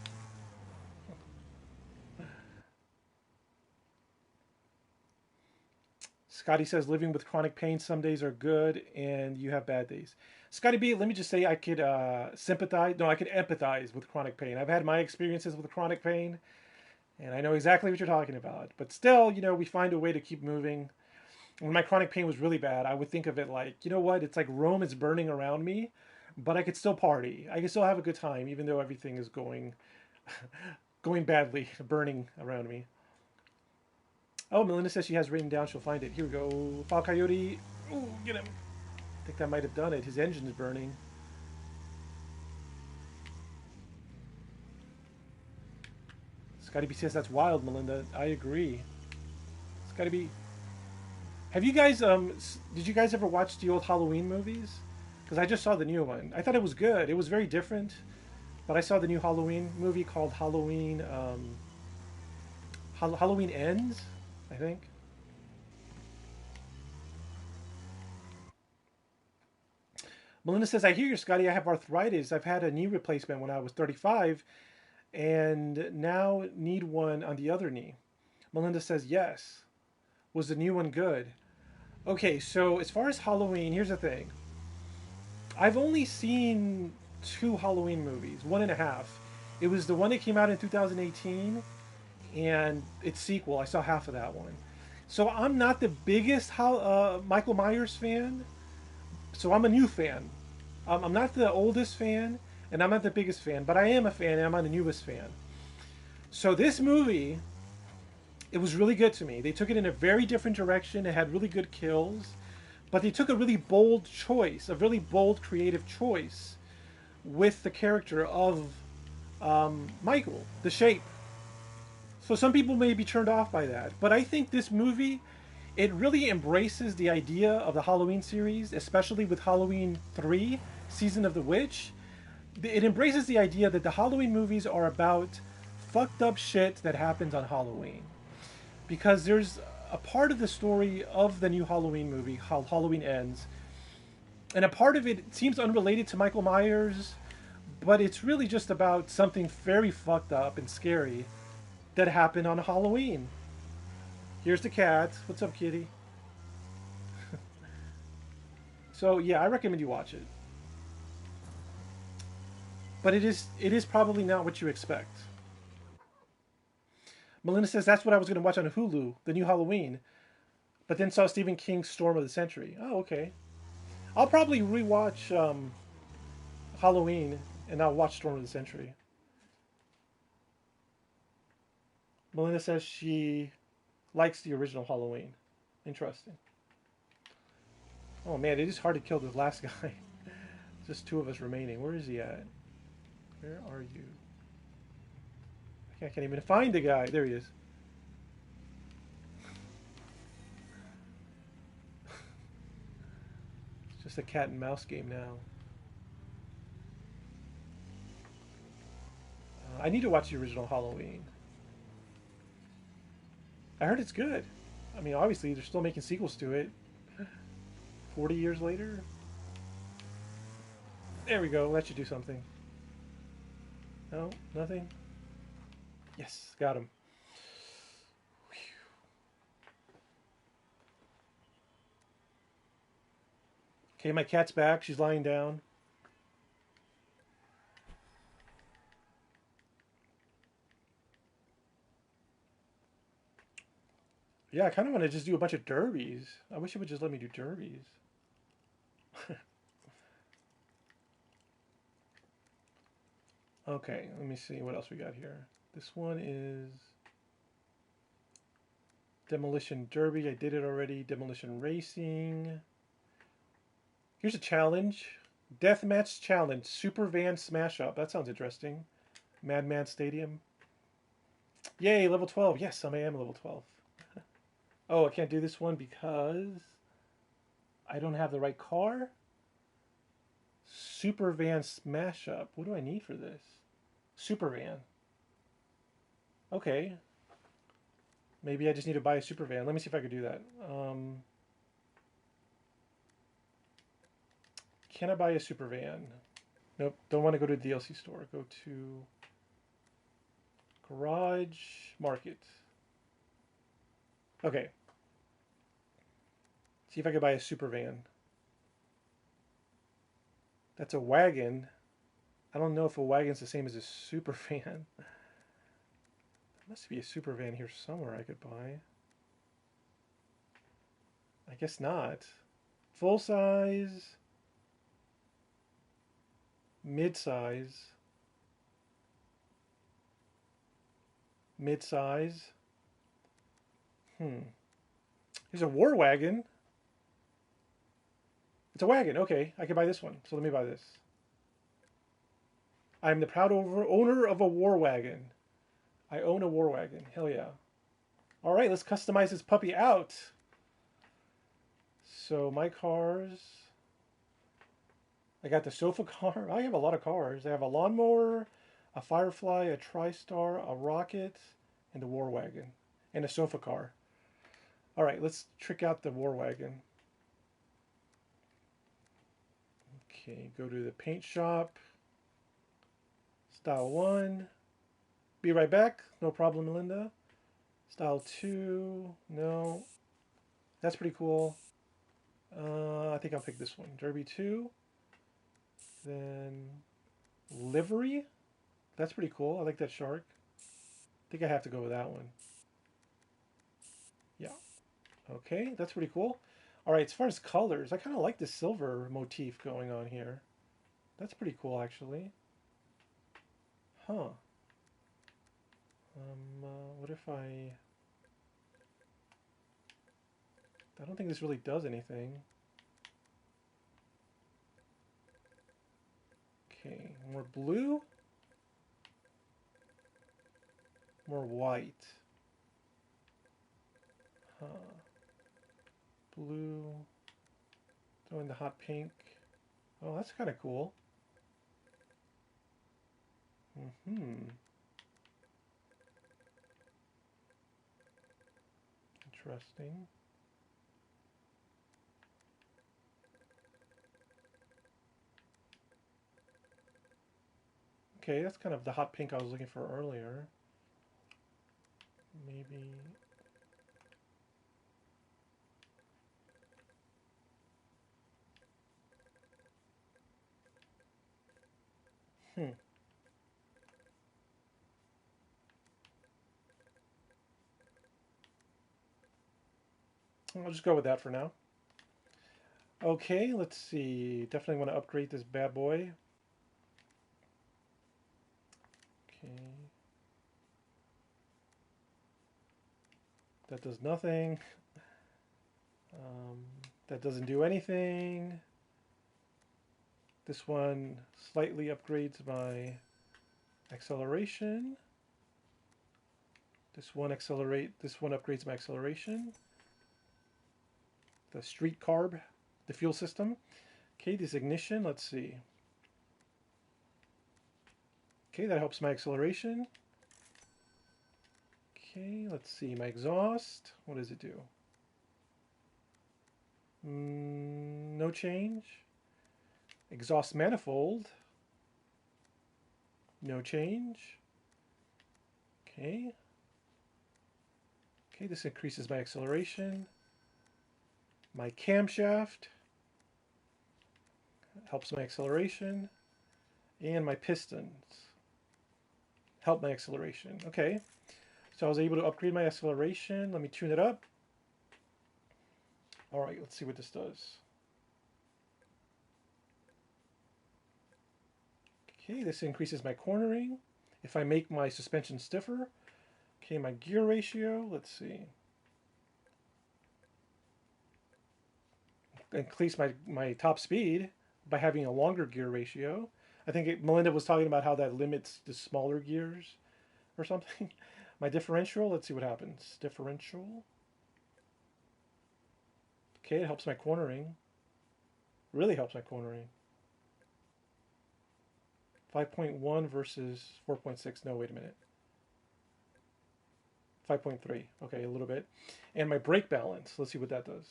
Scotty says living with chronic pain some days are good and you have bad days. Scotty B, let me just say I could sympathize. No, I could empathize with chronic pain. I've had my experiences with chronic pain and I know exactly what you're talking about. But still, you know, we find a way to keep moving. When my chronic pain was really bad, I would think of it like, you know what? It's like Rome is burning around me, but I could still party. I could still have a good time, even though everything is going badly, burning around me. Oh, Melinda says she has written down. She'll find it. Here we go. Foul Coyote. Ooh, get him. I think that might have done it. His engine is burning. Scotty B says that's wild, Melinda. I agree. Scotty B. Have you guys, did you guys ever watch the old Halloween movies? Because I just saw the new one. I thought it was good. It was very different. But I saw the new Halloween movie called Halloween, Halloween Ends, I think. Melinda says, I hear you, Scotty. I have arthritis. I've had a knee replacement when I was 35 and now need one on the other knee. Melinda says, yes. Was the new one good? Okay, so as far as Halloween, here's the thing. I've only seen 2 Halloween movies, 1.5. It was the one that came out in 2018 and its sequel. I saw half of that one. So I'm not the biggest Michael Myers fan. So I'm a new fan. I'm not the oldest fan and I'm not the biggest fan, but I am a fan and I'm the newest fan. So this movie, it was really good to me. They took it in a very different direction. It had really good kills, but they took a really bold choice, a really bold creative choice with the character of Michael, the Shape. So some people may be turned off by that, but I think this movie, it really embraces the idea of the Halloween series, especially with Halloween 3, Season of the Witch. It embraces the idea that the Halloween movies are about fucked up shit that happens on Halloween. Because there's a part of the story of the new Halloween movie, how Halloween Ends, and a part of it seems unrelated to Michael Myers, but it's really just about something very fucked up and scary that happened on Halloween. Here's the cat. What's up, kitty? So yeah, I recommend you watch it. But it is probably not what you expect. Melinda says that's what I was going to watch on Hulu, the new Halloween, but then saw Stephen King's Storm of the Century. Oh, okay. I'll probably rewatch Halloween and I'll watch Storm of the Century. Melinda says she likes the original Halloween. Interesting. Oh man, it is hard to kill this last guy. Just 2 of us remaining. Where is he at? Where are you? I can't even find the guy. There he is. It's just a cat and mouse game now. I need to watch the original Halloween. I heard it's good. I mean, obviously, they're still making sequels to it. 40 years later? There we go. That should do something. No? Nothing? Yes, got him. Okay, my cat's back. She's lying down. Yeah, I kind of want to just do a bunch of derbies. I wish it would just let me do derbies. Okay, let me see what else we got here. This one is Demolition Derby. I did it already. Demolition Racing. Here's a challenge. Deathmatch challenge. Super van smash up. That sounds interesting. Madman Stadium. Yay, level 12. Yes, I am level 12. Oh, I can't do this one because I don't have the right car? Super van smash up. What do I need for this? Super van. Okay. Maybe I just need to buy a super van. Let me see if I could do that. Can I buy a super van? Nope. Don't want to go to the DLC store. Go to Garage Market. Okay. See if I could buy a super van. That's a wagon. I don't know if a wagon's the same as a super van. There must be a super van here somewhere I could buy. I guess not. Full size. Mid-size. Mid-size. There's a war wagon. It's a wagon. Okay, I can buy this one. So let me buy this. I'm the proud owner of a war wagon. I own a war wagon. Hell yeah. All right, let's customize this puppy out. So my cars. I got the sofa car. I have a lot of cars. I have a lawnmower, a Firefly, a TriStar, a Rocket, and a war wagon. And a sofa car. All right, let's trick out the war wagon. Okay, go to the paint shop. Style 1. Be right back. No problem, Melinda. Style 2. No. That's pretty cool. I think I'll pick this one. Derby 2. Then livery. That's pretty cool. I like that shark. I think I have to go with that one. Yeah. Okay, that's pretty cool. All right, as far as colors, I kind of like the silver motif going on here. That's pretty cool, actually. Huh. What if I don't think this really does anything. Okay, more blue. More white. Huh. Blue. Throwing the hot pink. Oh, that's kind of cool. Interesting. Okay, that's kind of the hot pink I was looking for earlier. Maybe. I'll just go with that for now. Okay, let's see. Definitely want to upgrade this bad boy. Okay. That does nothing. That doesn't do anything. This one slightly upgrades my acceleration. This one upgrades my acceleration. The street carb, the fuel system. Okay, this ignition, let's see. Okay, that helps my acceleration. Okay, let's see, my exhaust, what does it do? No change. Exhaust manifold, no change. Okay. Okay, this increases my acceleration. My camshaft helps my acceleration. And my pistons help my acceleration. Okay, so I was able to upgrade my acceleration. Let me tune it up. All right, let's see what this does. Okay, this increases my cornering. If I make my suspension stiffer. Okay, my gear ratio, let's see. increase my top speed by having a longer gear ratio. I think Melinda was talking about how that limits the smaller gears or something. My differential, let's see what happens. Differential. Okay, it helps my cornering. Really helps my cornering. 5.1 versus 4.6. No, wait a minute. 5.3. Okay, a little bit. And my brake balance. Let's see what that does.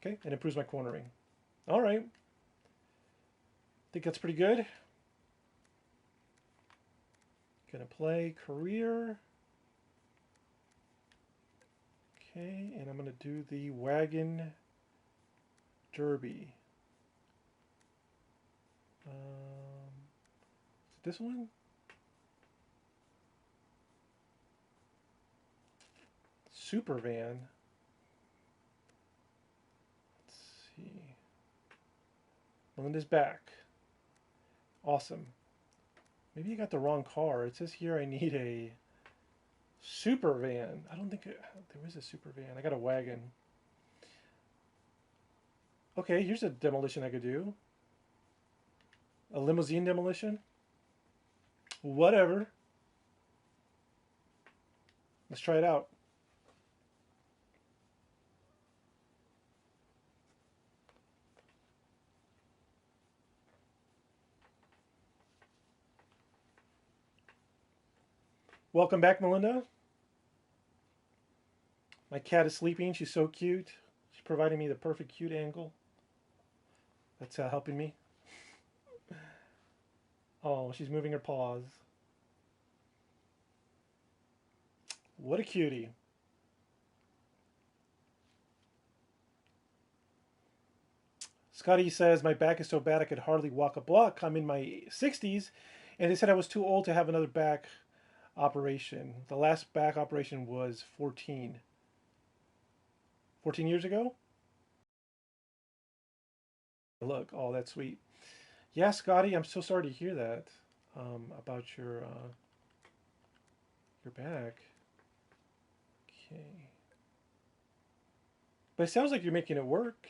Okay, it improves my cornering. All right. Think that's pretty good. Gonna play career. Okay, and I'm gonna do the wagon derby. Is it this one? Super van. Let's see. Melinda's back. Awesome. Maybe I got the wrong car. It says here I need a super van. I don't think there is a super van. I got a wagon. Okay, here's a demolition I could do. A limousine demolition. Whatever. Let's try it out. Welcome back, Melinda. My cat is sleeping. She's so cute. She's providing me the perfect cute angle. That's helping me. Oh, she's moving her paws. What a cutie. Scotty says, my back is so bad I could hardly walk a block. I'm in my 60s, and they said I was too old to have another back operation. The last back operation was 14 years ago. Look, oh, that's sweet. Yeah, Scotty, I'm so sorry to hear that about your back. Okay, but it sounds like you're making it work.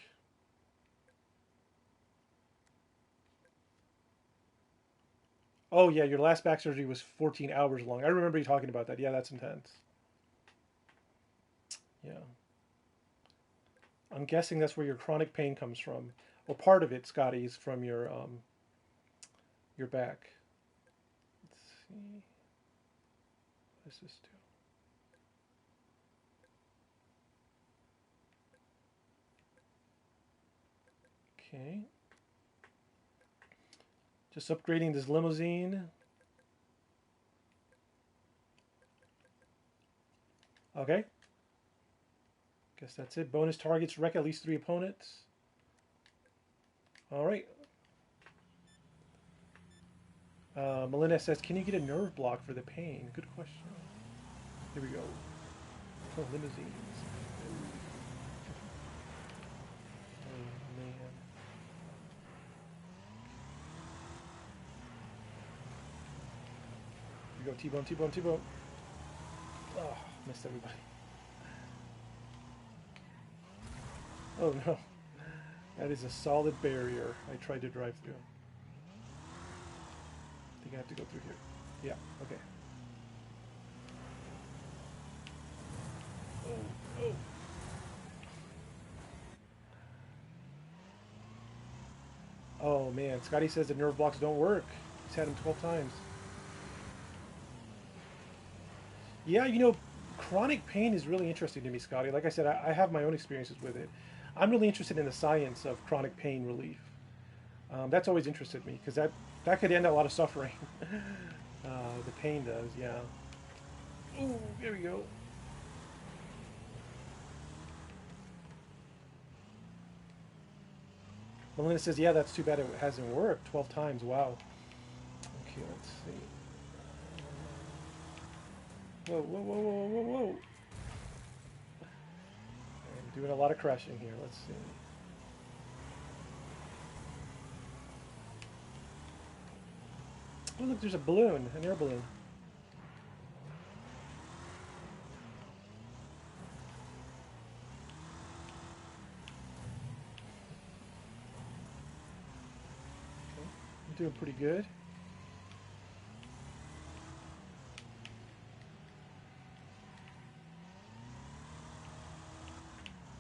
Oh yeah, your last back surgery was 14 hours long. I remember you talking about that. Yeah, that's intense. Yeah. I'm guessing that's where your chronic pain comes from. Or part of it, Scotty, is from your back. Let's see. What does this do? Okay. Just upgrading this limousine. Okay. Guess that's it. Bonus targets, wreck at least 3 opponents. All right. Melinda says, can you get a nerve block for the pain? Good question. Here we go. Oh, limousines. Oh, man. Here we go. T-bone, T-bone, T-bone. Oh, missed everybody. Oh, no. That is a solid barrier I tried to drive through. I think I have to go through here. Yeah, okay. Oh. Oh man, Scotty says the nerve blocks don't work. He's had them 12 times. Yeah, you know, chronic pain is really interesting to me, Scotty. Like I said, I have my own experiences with it. I'm really interested in the science of chronic pain relief. That's always interested me because that could end a lot of suffering. The pain does, yeah. Ooh, there we go. Melinda says, yeah, that's too bad it hasn't worked 12 times. Wow. Okay, let's see. Whoa, whoa, whoa, whoa, whoa, whoa. I'm doing a lot of crashing here. Let's see. Oh, look, there's a balloon, an air balloon. doing pretty good.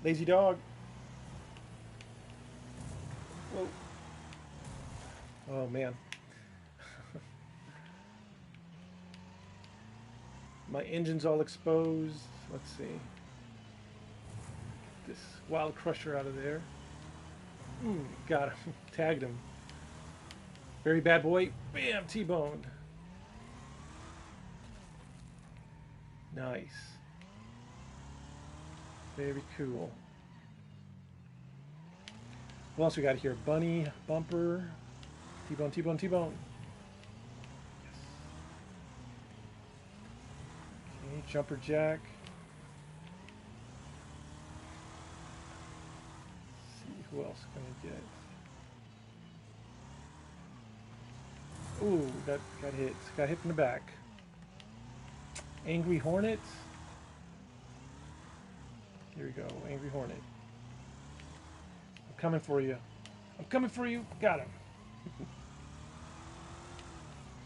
Lazy dog. Whoa. Oh man. My engine's all exposed. Let's see. Get this wild crusher out of there. Got him. Tagged him. Very bad boy. Bam! T-boned. Nice. Very cool. What else we got here? Bunny, bumper, T-bone, T-bone, T-bone. Yes. Okay, jumper jack. Let's see who else can I get. Ooh, got hit. Got hit in the back. Angry Hornet. Here we go, Angry Hornet. I'm coming for you. I'm coming for you. Got him.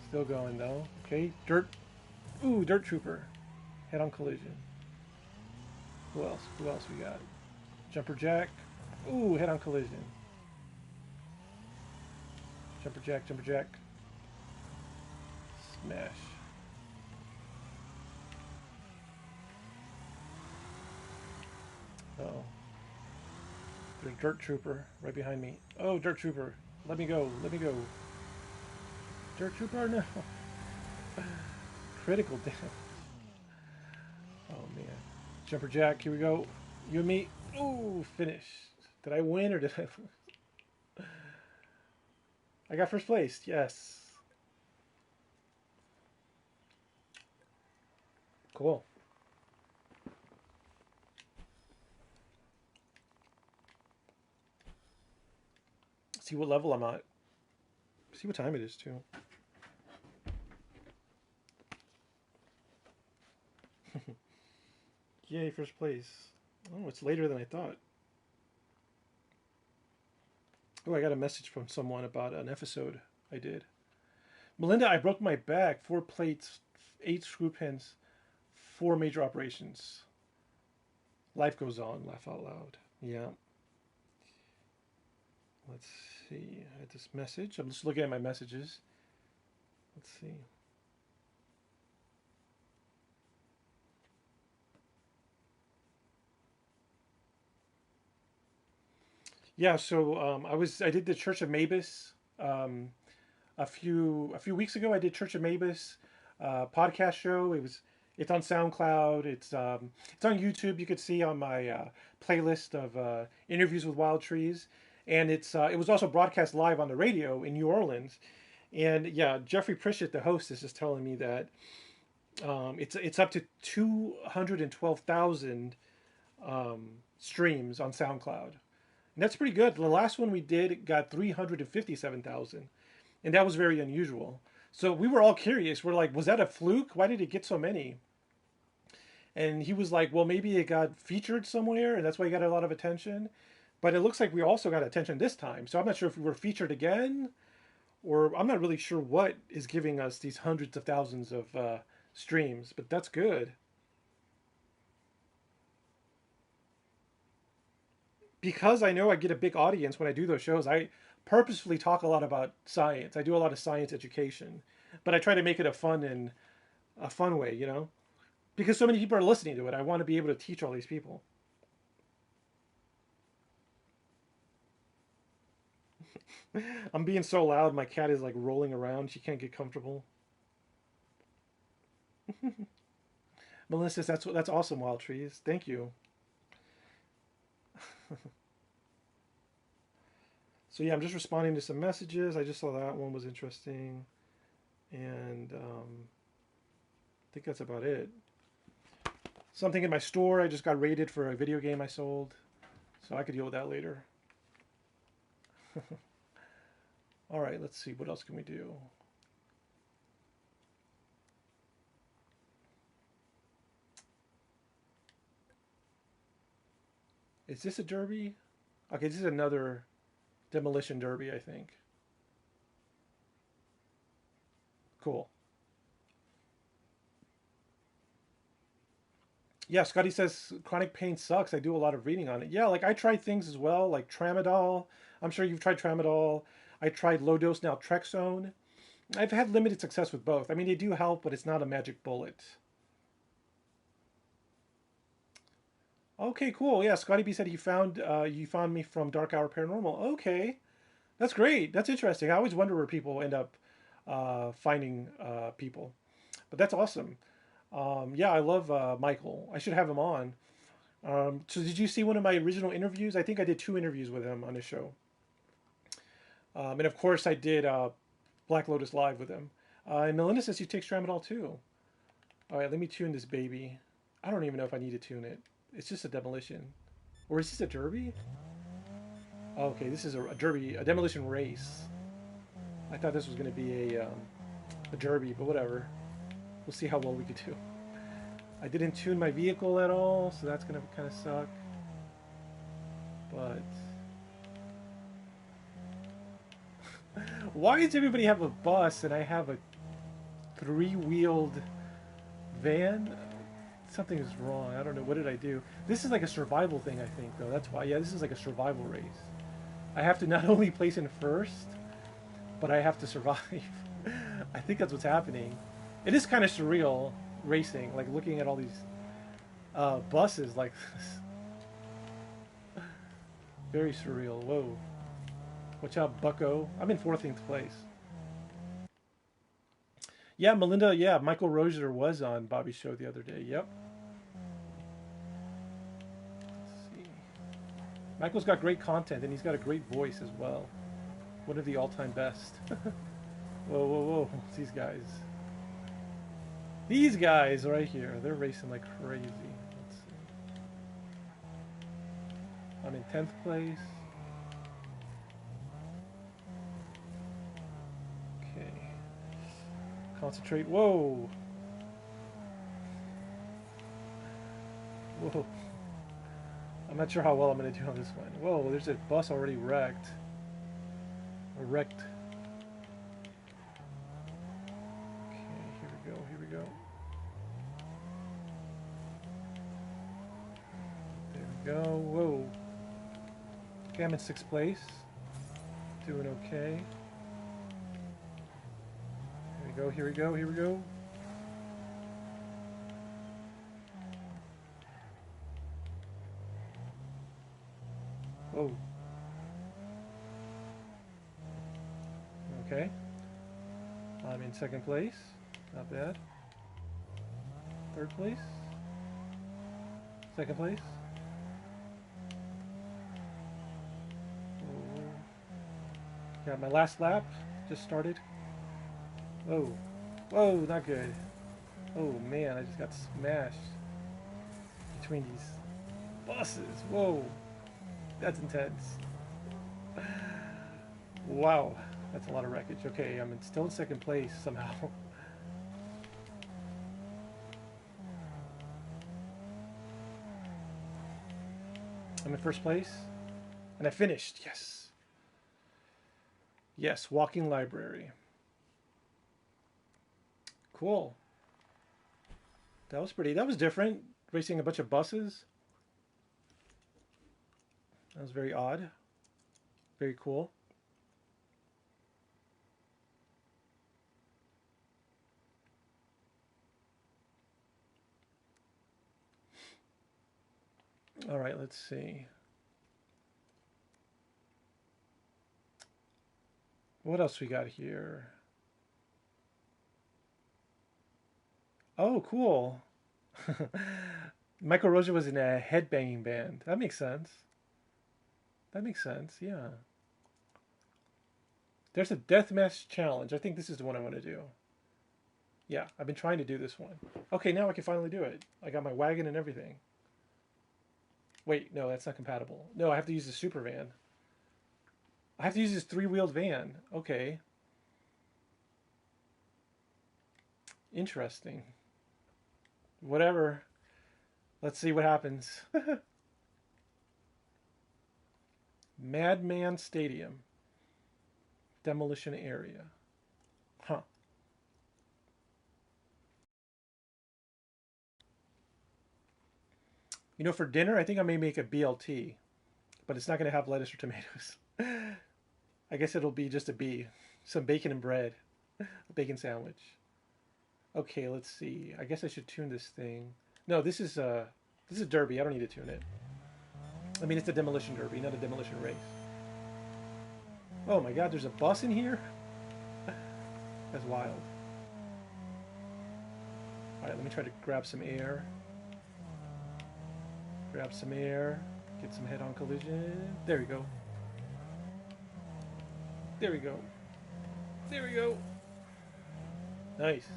Still going though. Okay, dirt. Ooh, dirt trooper. Head-on collision. Who else? Who else we got? Jumper jack. Ooh, head-on collision. Jumper jack, jumper jack. Smash. Uh-oh. There's dirt trooper right behind me. Oh, dirt trooper. Let me go. Let me go. Dirt trooper, no. Critical damage. Oh, man. Jumper jack, here we go. You and me. Ooh, finish. Did I win or did I lose? I got first place. Yes. Cool. See what level I'm at. See what time it is, too. Yay, first place. Oh, it's later than I thought. Oh, I got a message from someone about an episode I did. Melinda, I broke my back. 4 plates, 8 screw pins, 4 major operations. Life goes on. Laugh out loud. Yeah. Let's see. I had this message. I'm just looking at my messages. Let's see. Yeah, so I did the Church of Mabus a few weeks ago. I did Church of Mabus podcast show. It's on SoundCloud. It's on YouTube. You could see on my playlist of interviews with wild trees, and it was also broadcast live on the radio in New Orleans. And yeah, Jeffrey Pritchett, the host, is just telling me that it's up to 212,000 streams on SoundCloud. And that's pretty good. The last one we did got 357,000, and that was very unusual. So we were all curious. We're like, was that a fluke? Why did it get so many? And he was like, well, maybe it got featured somewhere, and that's why it got a lot of attention. But it looks like we also got attention this time. So I'm not sure if we were featured again, or I'm not really sure what is giving us these hundreds of thousands of streams. But that's good. Because I know I get a big audience when I do those shows, I purposefully talk a lot about science. I do a lot of science education, but I try to make it a fun way, you know, because so many people are listening to it. I want to be able to teach all these people. I'm being so loud. My cat is like rolling around. She can't get comfortable. Melissa, that's awesome, Wild Trees. Thank you. So yeah, I'm just responding to some messages. I just saw that one was interesting, and I think that's about it. Something in my store. I just got raided for a video game I sold, so I could deal with that later. All right, let's see. What else can we do? Is this a derby? Okay, this is another Demolition derby, I think. Cool. Yeah, Scotty says chronic pain sucks. I do a lot of reading on it. Yeah, like I tried things as well, like tramadol. I'm sure you've tried tramadol. I tried low dose naltrexone. I've had limited success with both. I mean, they do help, but it's not a magic bullet. Okay, cool. Yeah, Scotty B said he found you found me from Dark Hour Paranormal. Okay, that's great. That's interesting. I always wonder where people end up finding people, but that's awesome. Yeah, I love Michael. I should have him on. So, did you see one of my original interviews? I think I did 2 interviews with him on the show, and of course I did Black Lotus Live with him. And Melinda says she takes tramadol too. All right, let me tune this baby. I don't even know if I need to tune it. It's just a demolition, or is this a derby? Oh, okay, this is a derby, a demolition race. I thought this was going to be a derby, but whatever. We'll see how well we could do. I didn't tune my vehicle at all, so that's going to kind of suck. But why does everybody have a bus and I have a 3-wheeled van? Something is wrong. I don't know. What did I do? This is like a survival thing, I think, though. That's why. Yeah, this is like a survival race. I have to not only place in first, but I have to survive. I think that's what's happening. It is kind of surreal racing, like looking at all these buses like this. Very surreal. Whoa. Watch out, bucko. I'm in 14th place. Yeah, Melinda, yeah, Michael Rozier was on Bobby's show the other day. Yep. Let's see. Michael's got great content, and he's got a great voice as well. One of the all-time best. Whoa, whoa, whoa. These guys. These guys right here. They're racing like crazy. Let's see. I'm in 10th place. Okay. Concentrate. Whoa. Whoa. I'm not sure how well I'm going to do on this one. Whoa, there's a bus already wrecked. Or wrecked. Okay, here we go, here we go. There we go. Whoa. Okay, I'm in 6th place. Doing okay. Here we go, here we go, here we go. Whoa. Okay. I'm in 2nd place. Not bad. 3rd place. 2nd place. Oh. Got my last lap. Just started. Whoa. Whoa, not good. Oh man, I just got smashed between these buses. Whoa. That's intense. Wow. That's a lot of wreckage. Okay, I'm still in 2nd place somehow. I'm in 1st place. And I finished. Yes. Yes, walking library. Cool. That was pretty. That was different. Racing a bunch of buses. That was very odd. Very cool. All right, let's see. What else we got here? Oh, cool. Michael Rozier was in a headbanging band. That makes sense. That makes sense, yeah. There's a deathmatch challenge. I think this is the one I want to do. Yeah, I've been trying to do this one. Okay, now I can finally do it. I got my wagon and everything. Wait, no, that's not compatible. No, I have to use the super van. I have to use this 3-wheeled van. Okay. Interesting. Whatever. Let's see what happens. Madman Stadium. Demolition area. Huh. You know, for dinner, I think I may make a BLT, but it's not going to have lettuce or tomatoes. I guess it'll be just a B. Some bacon and bread. A bacon sandwich. Okay, let's see. I guess I should tune this thing. No, this is Derby. I don't need to tune it. I mean, it's a demolition derby, not a demolition race. Oh my god, there's a bus in here? That's wild. Alright, let me try to grab some air. Grab some air. Get some head-on collision. There we go. There we go. There we go. Nice.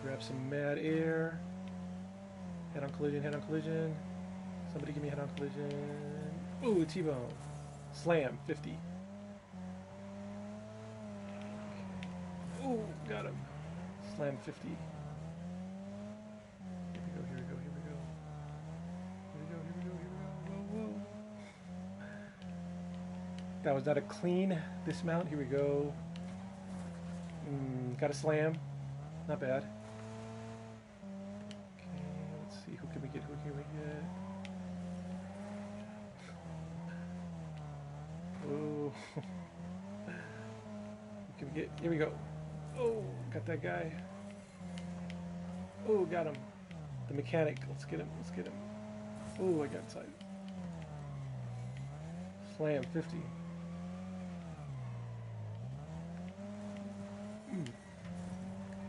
Grab some mad air. Head-on collision, head-on collision. Somebody give me head-on collision. Ooh, T-bone. Slam, 50. Ooh, got him. Slam, 50. Here we go, here we go, here we go. Here we go, here we go, here we go. Whoa, whoa. That was not a clean dismount. Here we go. Got a slam. Not bad. Okay, let's see. Who can we get? Who can we get? Oh. Who can we get? Here we go. Oh, got that guy. Oh, got him. The mechanic. Let's get him. Let's get him. Oh, I got inside. Slam, 50.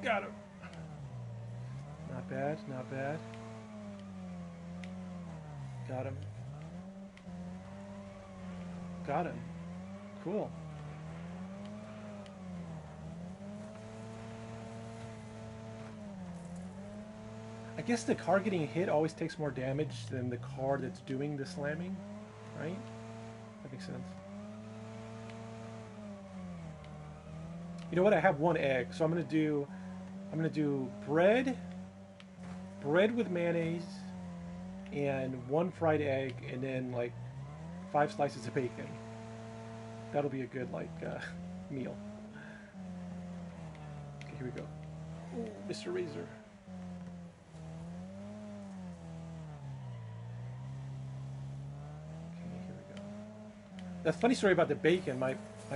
Got him. Not bad, not bad. Got him. Got him. Cool. I guess the car getting hit always takes more damage than the car that's doing the slamming, right? That makes sense. You know what? I have one egg, so I'm gonna do bread with mayonnaise, and one fried egg, and then like 5 slices of bacon. That'll be a good meal. Okay, here we go. Ooh, Mr. Razor. Okay, here we go. That's a funny story about the bacon. My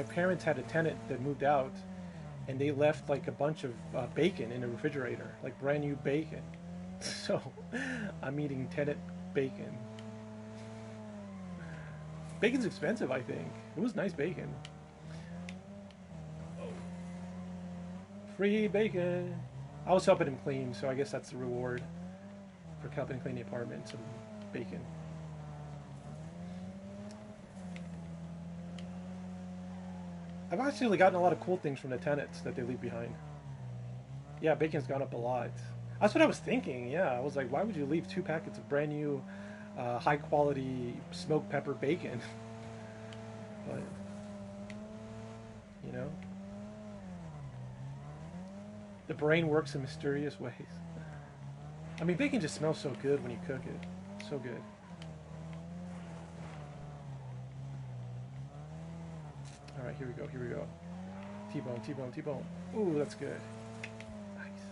parents had a tenant that moved out, and they left like a bunch of bacon in the refrigerator, like brand new bacon. So I'm eating tenant bacon. Bacon's expensive, I think. It was nice bacon. Oh. Free bacon. I was helping him clean, so I guess that's the reward for helping clean the apartment. Some bacon. I've actually gotten a lot of cool things from the tenants that they leave behind. Yeah, bacon's gone up a lot. That's what I was thinking. Yeah, I was like, why would you leave 2 packets of brand new, high quality smoked pepper bacon? But you know, the brain works in mysterious ways. I mean, bacon just smells so good when you cook it. So good. All right, here we go. Here we go. T-bone, T-bone, T-bone. Ooh, that's good. Nice.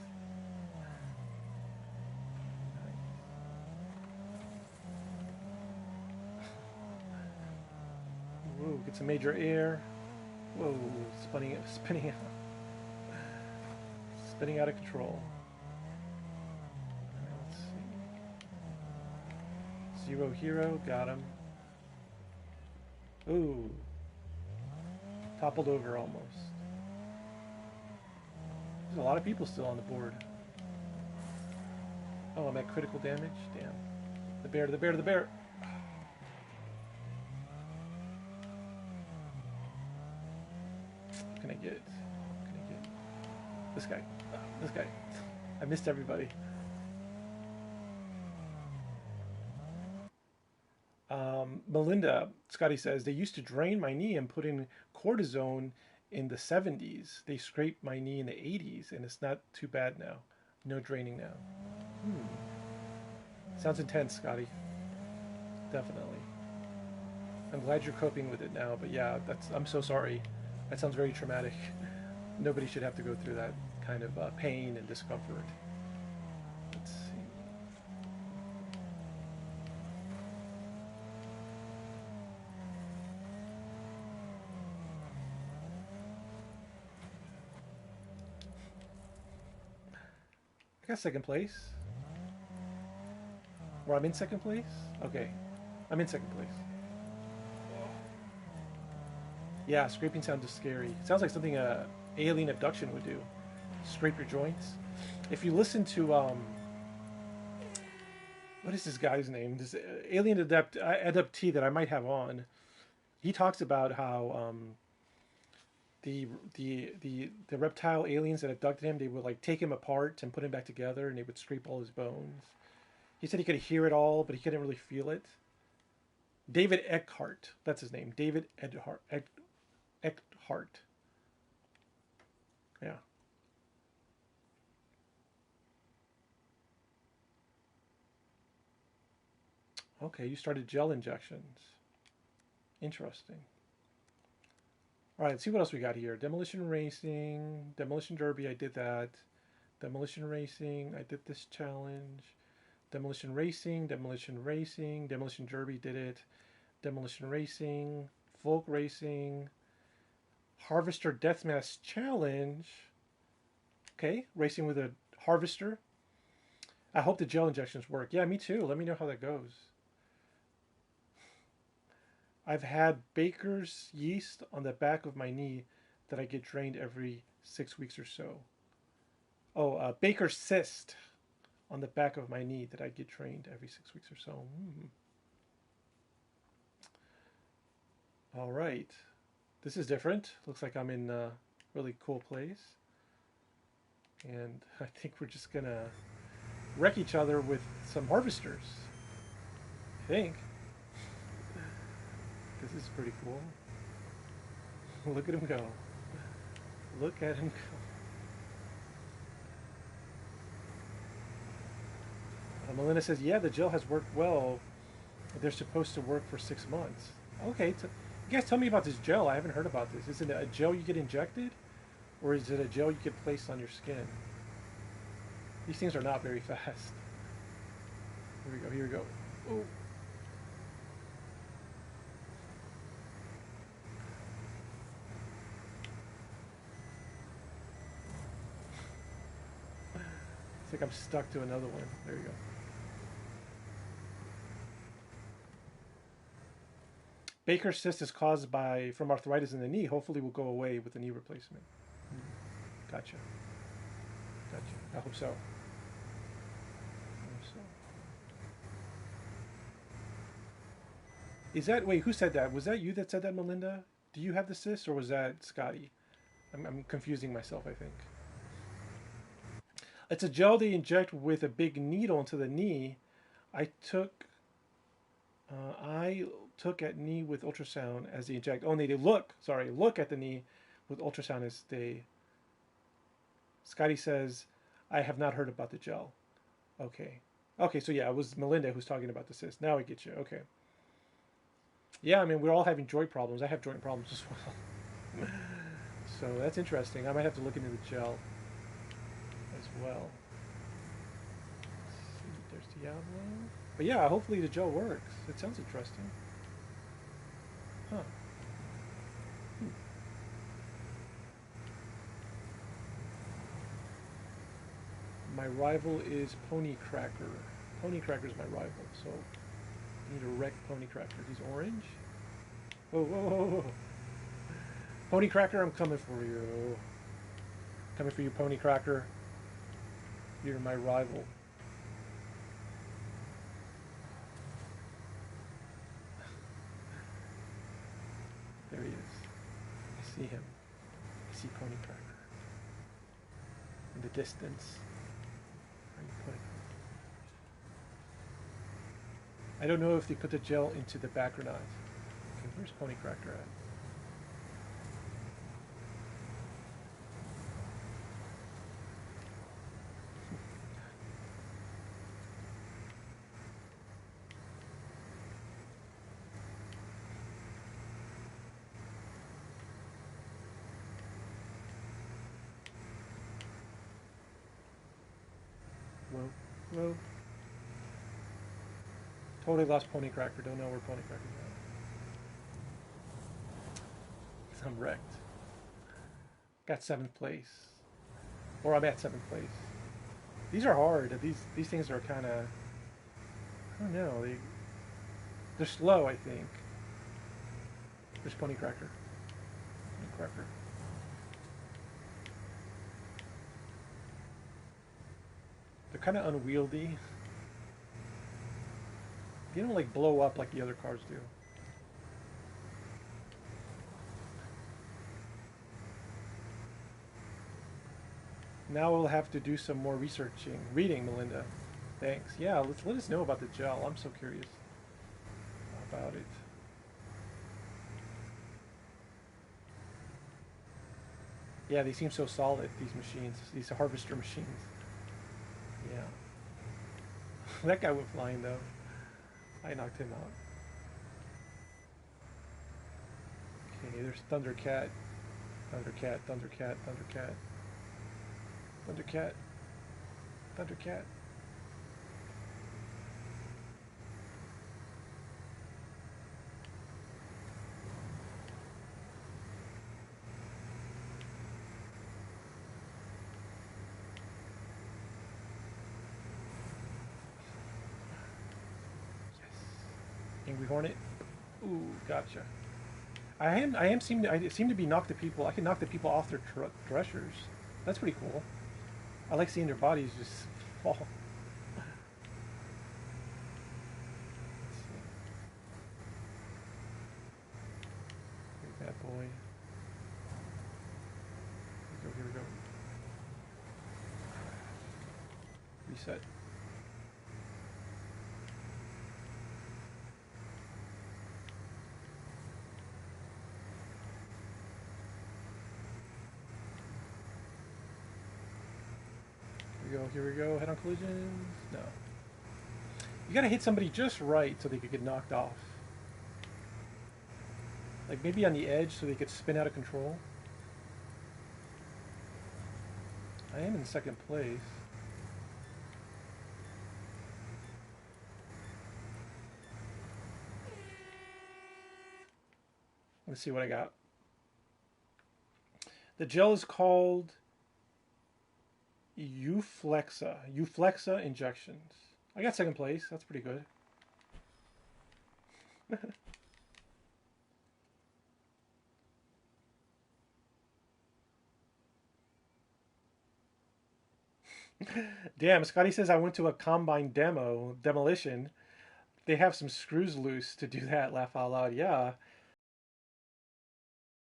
Whoa, get some major air. Whoa, spinning out, spinning out of control. All right, let's see. Zero hero, got him. Ooh, toppled over almost. There's a lot of people still on the board. Oh, I'm at critical damage. Damn. The bear, the bear, the bear. What can I get? What can I get? This guy. This guy. I missed everybody. Melinda, Scotty says, they used to drain my knee and put in cortisone in the 70s. They scraped my knee in the 80s, and it's not too bad now. No draining now. Sounds intense, Scotty. Definitely. I'm glad you're coping with it now, but yeah, I'm so sorry. That sounds very traumatic. Nobody should have to go through that kind of pain and discomfort. Let's see. got second place. Or I'm in second place? Okay. I'm in second place. Yeah, scraping sound is scary. Sounds like something a alien abduction would do. Scrape your joints. If you listen to what is this guy's name? This alien adoptee that I might have on. He talks about how the reptile aliens that abducted him, they would like take him apart and put him back together, and they would scrape all his bones. He said he could hear it all, but he couldn't really feel it. David Eckhart, that's his name. David Eckhart. Yeah. Okay, you started gel injections. Interesting. All right, let's see what else we got here. Demolition Racing, Demolition Derby, I did that. Demolition Racing, I did this challenge. Demolition Racing, Demolition Racing, Demolition Derby did it. Demolition Racing, Folk Racing, Harvester Deathmatch Challenge. Okay, racing with a harvester. I hope the gel injections work. Yeah, me too. Let me know how that goes. I've had baker's yeast on the back of my knee that I get drained every 6 weeks or so. Oh, baker's cyst on the back of my knee that I get drained every 6 weeks or so. All right. This is different. Looks like I'm in a really cool place. And I think we're just going to wreck each other with some harvesters. I think. This is pretty cool. Look at him go. Look at him go. Melinda says, yeah, the gel has worked well. They're supposed to work for 6 months. Okay. You guys tell me about this gel. I haven't heard about this. Is it a gel you get injected? Or is it a gel you get placed on your skin? These things are not very fast. Here we go. Here we go. Oh. It's like I'm stuck to another one. There you go. Baker's cyst is caused from arthritis in the knee. Hopefully will go away with the knee replacement. Gotcha. I hope so. Is that, wait, who said that? Was that you that said that, Melinda? Do you have the cyst, or was that Scotty? I'm confusing myself, I think. It's a gel they inject with a big needle into the knee. I took at knee with ultrasound as they inject. Oh, they look at the knee with ultrasound as they. Scotty says, I have not heard about the gel. Okay, so yeah, it was Melinda who's talking about the cyst. Now I get you. Okay. Yeah, I mean, we're all having joint problems. I have joint problems as well. So that's interesting. I might have to look into the gel as well. Let's see, there's Diablo. But yeah, hopefully the gel works. It sounds interesting. Huh. My rival is Pony Cracker. Pony Cracker is my rival, so I need to wreck Pony Cracker. He's orange. Whoa. Pony Cracker, I'm coming for you. Coming for you, Pony Cracker. You're my rival. There he is. I see him. I see Pony Cracker. In the distance. Where are you putting him? I don't know if they put the gel into the back or not. Okay, where's Pony Cracker at? Whoa. Totally lost Pony Cracker. Don't know where Pony Cracker's at. I'm wrecked. Got 7th place. Or I'm at 7th place. These are hard. These things are kind of, I don't know. They're slow, I think. There's Pony Cracker. Pony Cracker. They're kind of unwieldy. They don't like blow up like the other cars do. Now we'll have to do some more reading, Melinda. Thanks. Yeah, let us know about the gel. I'm so curious about it. Yeah, they seem so solid, these machines, these harvester machines. Yeah. That guy went flying, though. I knocked him out. Okay, there's Thundercat. Thundercat, Thundercat, Thundercat. Thundercat. Thundercat. Angry Hornet. Ooh, gotcha. I seem to be knock the people. I can knock the people off their threshers. That's pretty cool. I like seeing their bodies just fall. Big bad boy. Here we go. Reset. Here we go. Head-on collisions. No. You gotta hit somebody just right so they could get knocked off. Like maybe on the edge so they could spin out of control. I am in second place. Let's see what I got. The gel is called Uflexa injections. I got second place. That's pretty good. Damn, Scotty says I went to a combine demolition. They have some screws loose to do that. Laugh out loud. Yeah.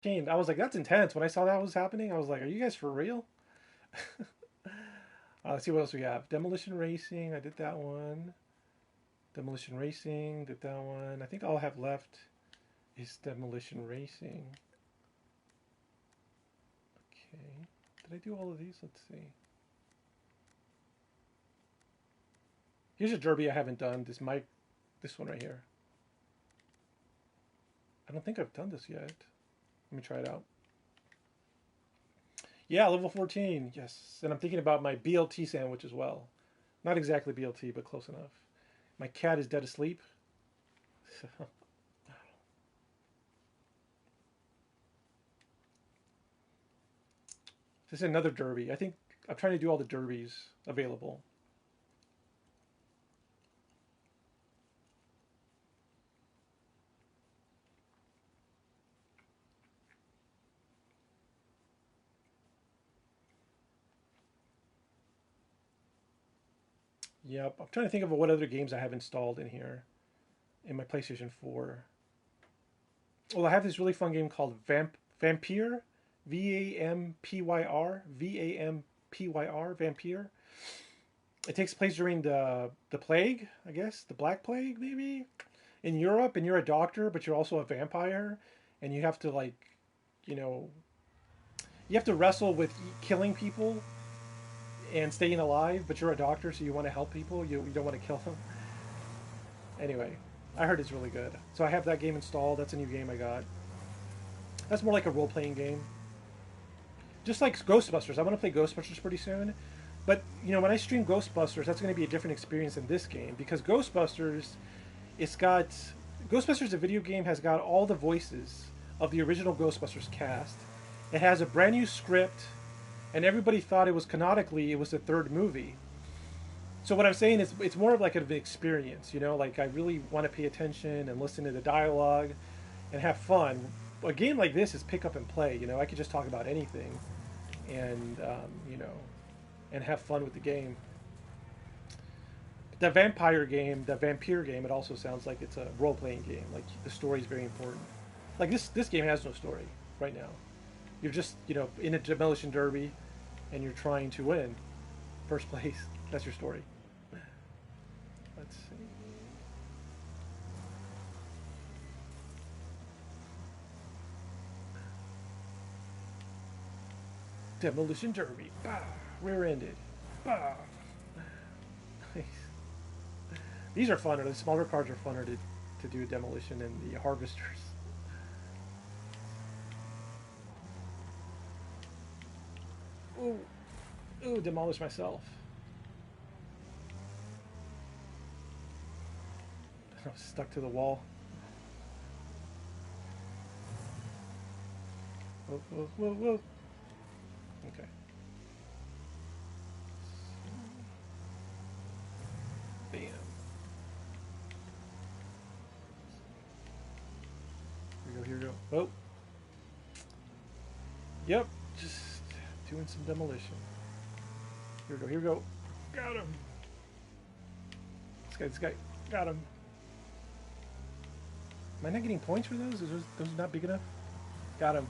I was like, that's intense. When I saw that was happening, I was like, are you guys for real? Let's see what else we have. Demolition Racing, I did that one. Demolition Racing, did that one. I think all I have left is Demolition Racing. Okay. Did I do all of these? Let's see. Here's a derby I haven't done. This one right here. I don't think I've done this yet. Let me try it out. Yeah, level 14, yes. And I'm thinking about my BLT sandwich as well. Not exactly BLT, but close enough. My cat is dead asleep. This is another derby. I think I'm trying to do all the derbies available. Yep, I'm trying to think of what other games I have installed in here in my PlayStation 4. Well, I have this really fun game called Vampyr, V-A-M-P-Y-R, V-A-M-P-Y-R, Vampyr. It takes place during the plague, I guess, the Black Plague, maybe, in Europe, and you're a doctor, but you're also a vampire, and you have to, like, you know, you have to wrestle with killing people and staying alive, but you're a doctor, so you want to help people. You don't want to kill them. Anyway, I heard it's really good. So I have that game installed. That's a new game I got. That's more like a role-playing game. Just like Ghostbusters. I want to play Ghostbusters pretty soon. But, you know, when I stream Ghostbusters, that's going to be a different experience than this game. Because Ghostbusters, Ghostbusters, the video game, has got all the voices of the original Ghostbusters cast. It has a brand new script. And everybody thought it was canonically, it was the third movie. So what I'm saying is, it's more of like an experience, you know. Like I really want to pay attention and listen to the dialogue, and have fun. A game like this is pick up and play. You know, I could just talk about anything, and you know, and have fun with the game. The vampire game, it also sounds like it's a role playing game. Like the story is very important. Like this game has no story right now. You're just, you know, in a demolition derby, and you're trying to win first place. That's your story. Let's see. Demolition derby. Bah, rear-ended. Bah. Nice. These are funner. The smaller cars are funner to do demolition than the harvesters. Ooh, ooh, demolish myself. I was stuck to the wall. Whoa, whoa, whoa, whoa. Okay. Bam. Here we go. Oh. Yep. Just doing some demolition. Here we go. Here we go. Got him. This guy. Got him. Am I not getting points for those? Is those not big enough? Got him.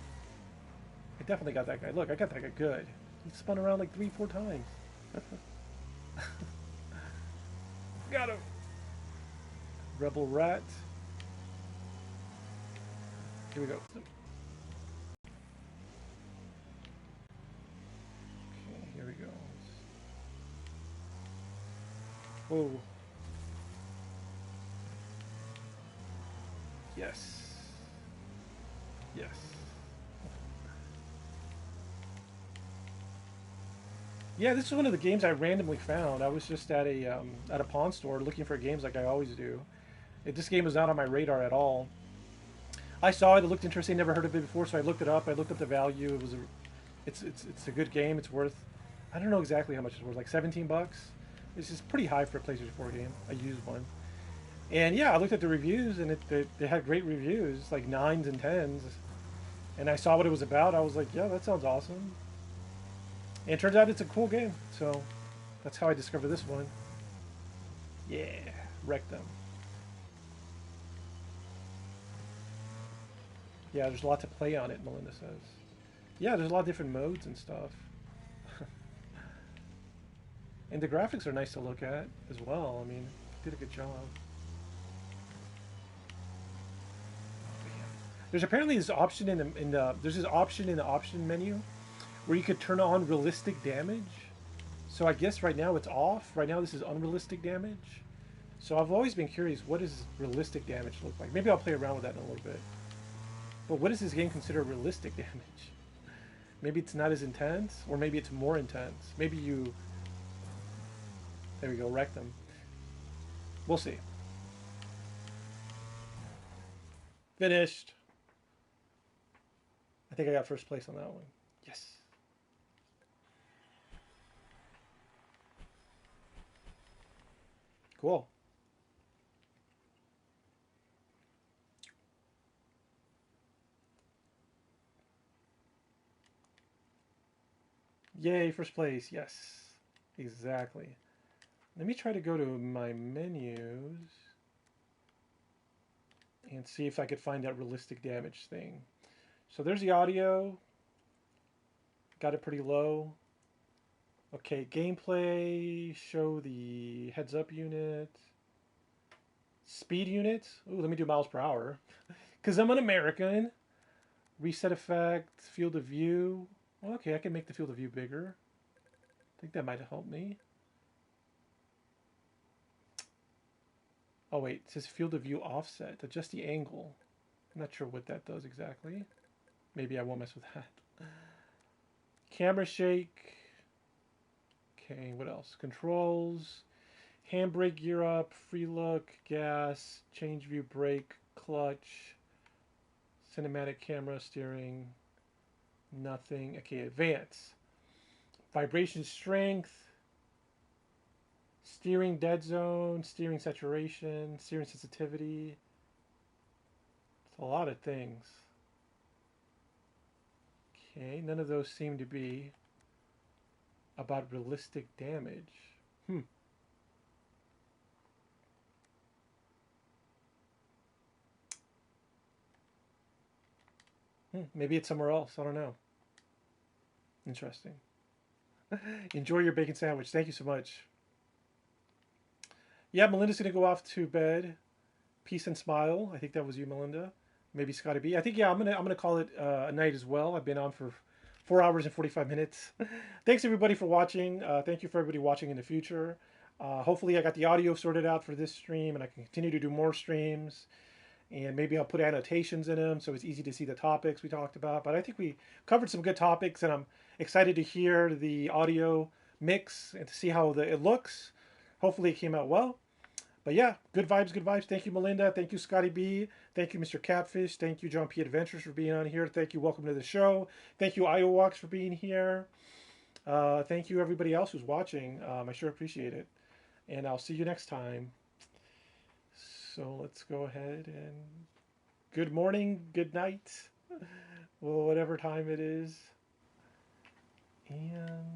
I definitely got that guy. Look, I got that guy good. He spun around like 3-4 times. Got him. Rebel rat. Here we go. Okay, here we go. Whoa. Yes. Yes. Yeah, this is one of the games I randomly found. I was just at a pawn store looking for games like I always do. This game was not on my radar at all. I saw it. It looked interesting. Never heard of it before, so I looked it up. I looked up the value. It's a good game. It's worth, I don't know exactly how much it's worth. Like 17 bucks. It's just pretty high for a PlayStation 4 game. I used one. And yeah, I looked at the reviews, and they had great reviews, like 9s and 10s. And I saw what it was about. I was like, yeah, that sounds awesome. And it turns out it's a cool game. So that's how I discovered this one. Yeah, wreck them. Yeah, there's a lot to play on it, Melinda says. Yeah, there's a lot of different modes and stuff. And the graphics are nice to look at as well. I mean, did a good job. There's apparently this option in the there's this option in the option menu where you could turn on realistic damage. So I guess right now it's off. Right now this is unrealistic damage. So I've always been curious, what does realistic damage look like? Maybe I'll play around with that in a little bit. But what does this game consider realistic damage? Maybe it's not as intense, or maybe it's more intense. Maybe you... There we go, wreck them. We'll see. Finished. I think I got first place on that one. Yes. Cool. Yay, first place. Yes. Exactly. Let me try to go to my menus and see if I could find that realistic damage thing. So there's the audio. Got it pretty low. Okay, gameplay. Show the heads up unit. Speed unit. Ooh, let me do miles per hour. Because I'm an American. Reset effect. Field of view. Okay, I can make the field of view bigger. I think that might help me. Oh wait, it says field of view offset. Adjust the angle. I'm not sure what that does exactly. Maybe I won't mess with that. Camera shake. Okay, what else? Controls. Handbrake gear up. Free look. Gas. Change view brake. Clutch. Cinematic camera steering. Nothing. Okay, advance. Vibration strength. Steering dead zone, steering saturation, steering sensitivity. It's a lot of things. Okay, none of those seem to be about realistic damage. Maybe it's somewhere else. I don't know. Interesting. Enjoy your bacon sandwich. Thank you so much. Yeah, Melinda's gonna go off to bed. Peace and smile. I think that was you, Melinda. Maybe Scotty B. I think yeah. I'm gonna call it a night as well. I've been on for 4 hours and 45 minutes. Thanks everybody for watching. Thank you for everybody watching in the future. Hopefully I got the audio sorted out for this stream, and I can continue to do more streams. And maybe I'll put annotations in them so it's easy to see the topics we talked about. But I think we covered some good topics, and I'm excited to hear the audio mix and to see how it looks. Hopefully it came out well. But yeah, good vibes, good vibes. Thank you, Melinda. Thank you, Scotty B. Thank you, Mr. Catfish. Thank you, John P. Adventures, for being on here. Thank you, welcome to the show. Thank you, Iowalks, for being here. Thank you, everybody else who's watching. I sure appreciate it. And I'll see you next time. So let's go ahead and good morning, good night, well, whatever time it is. And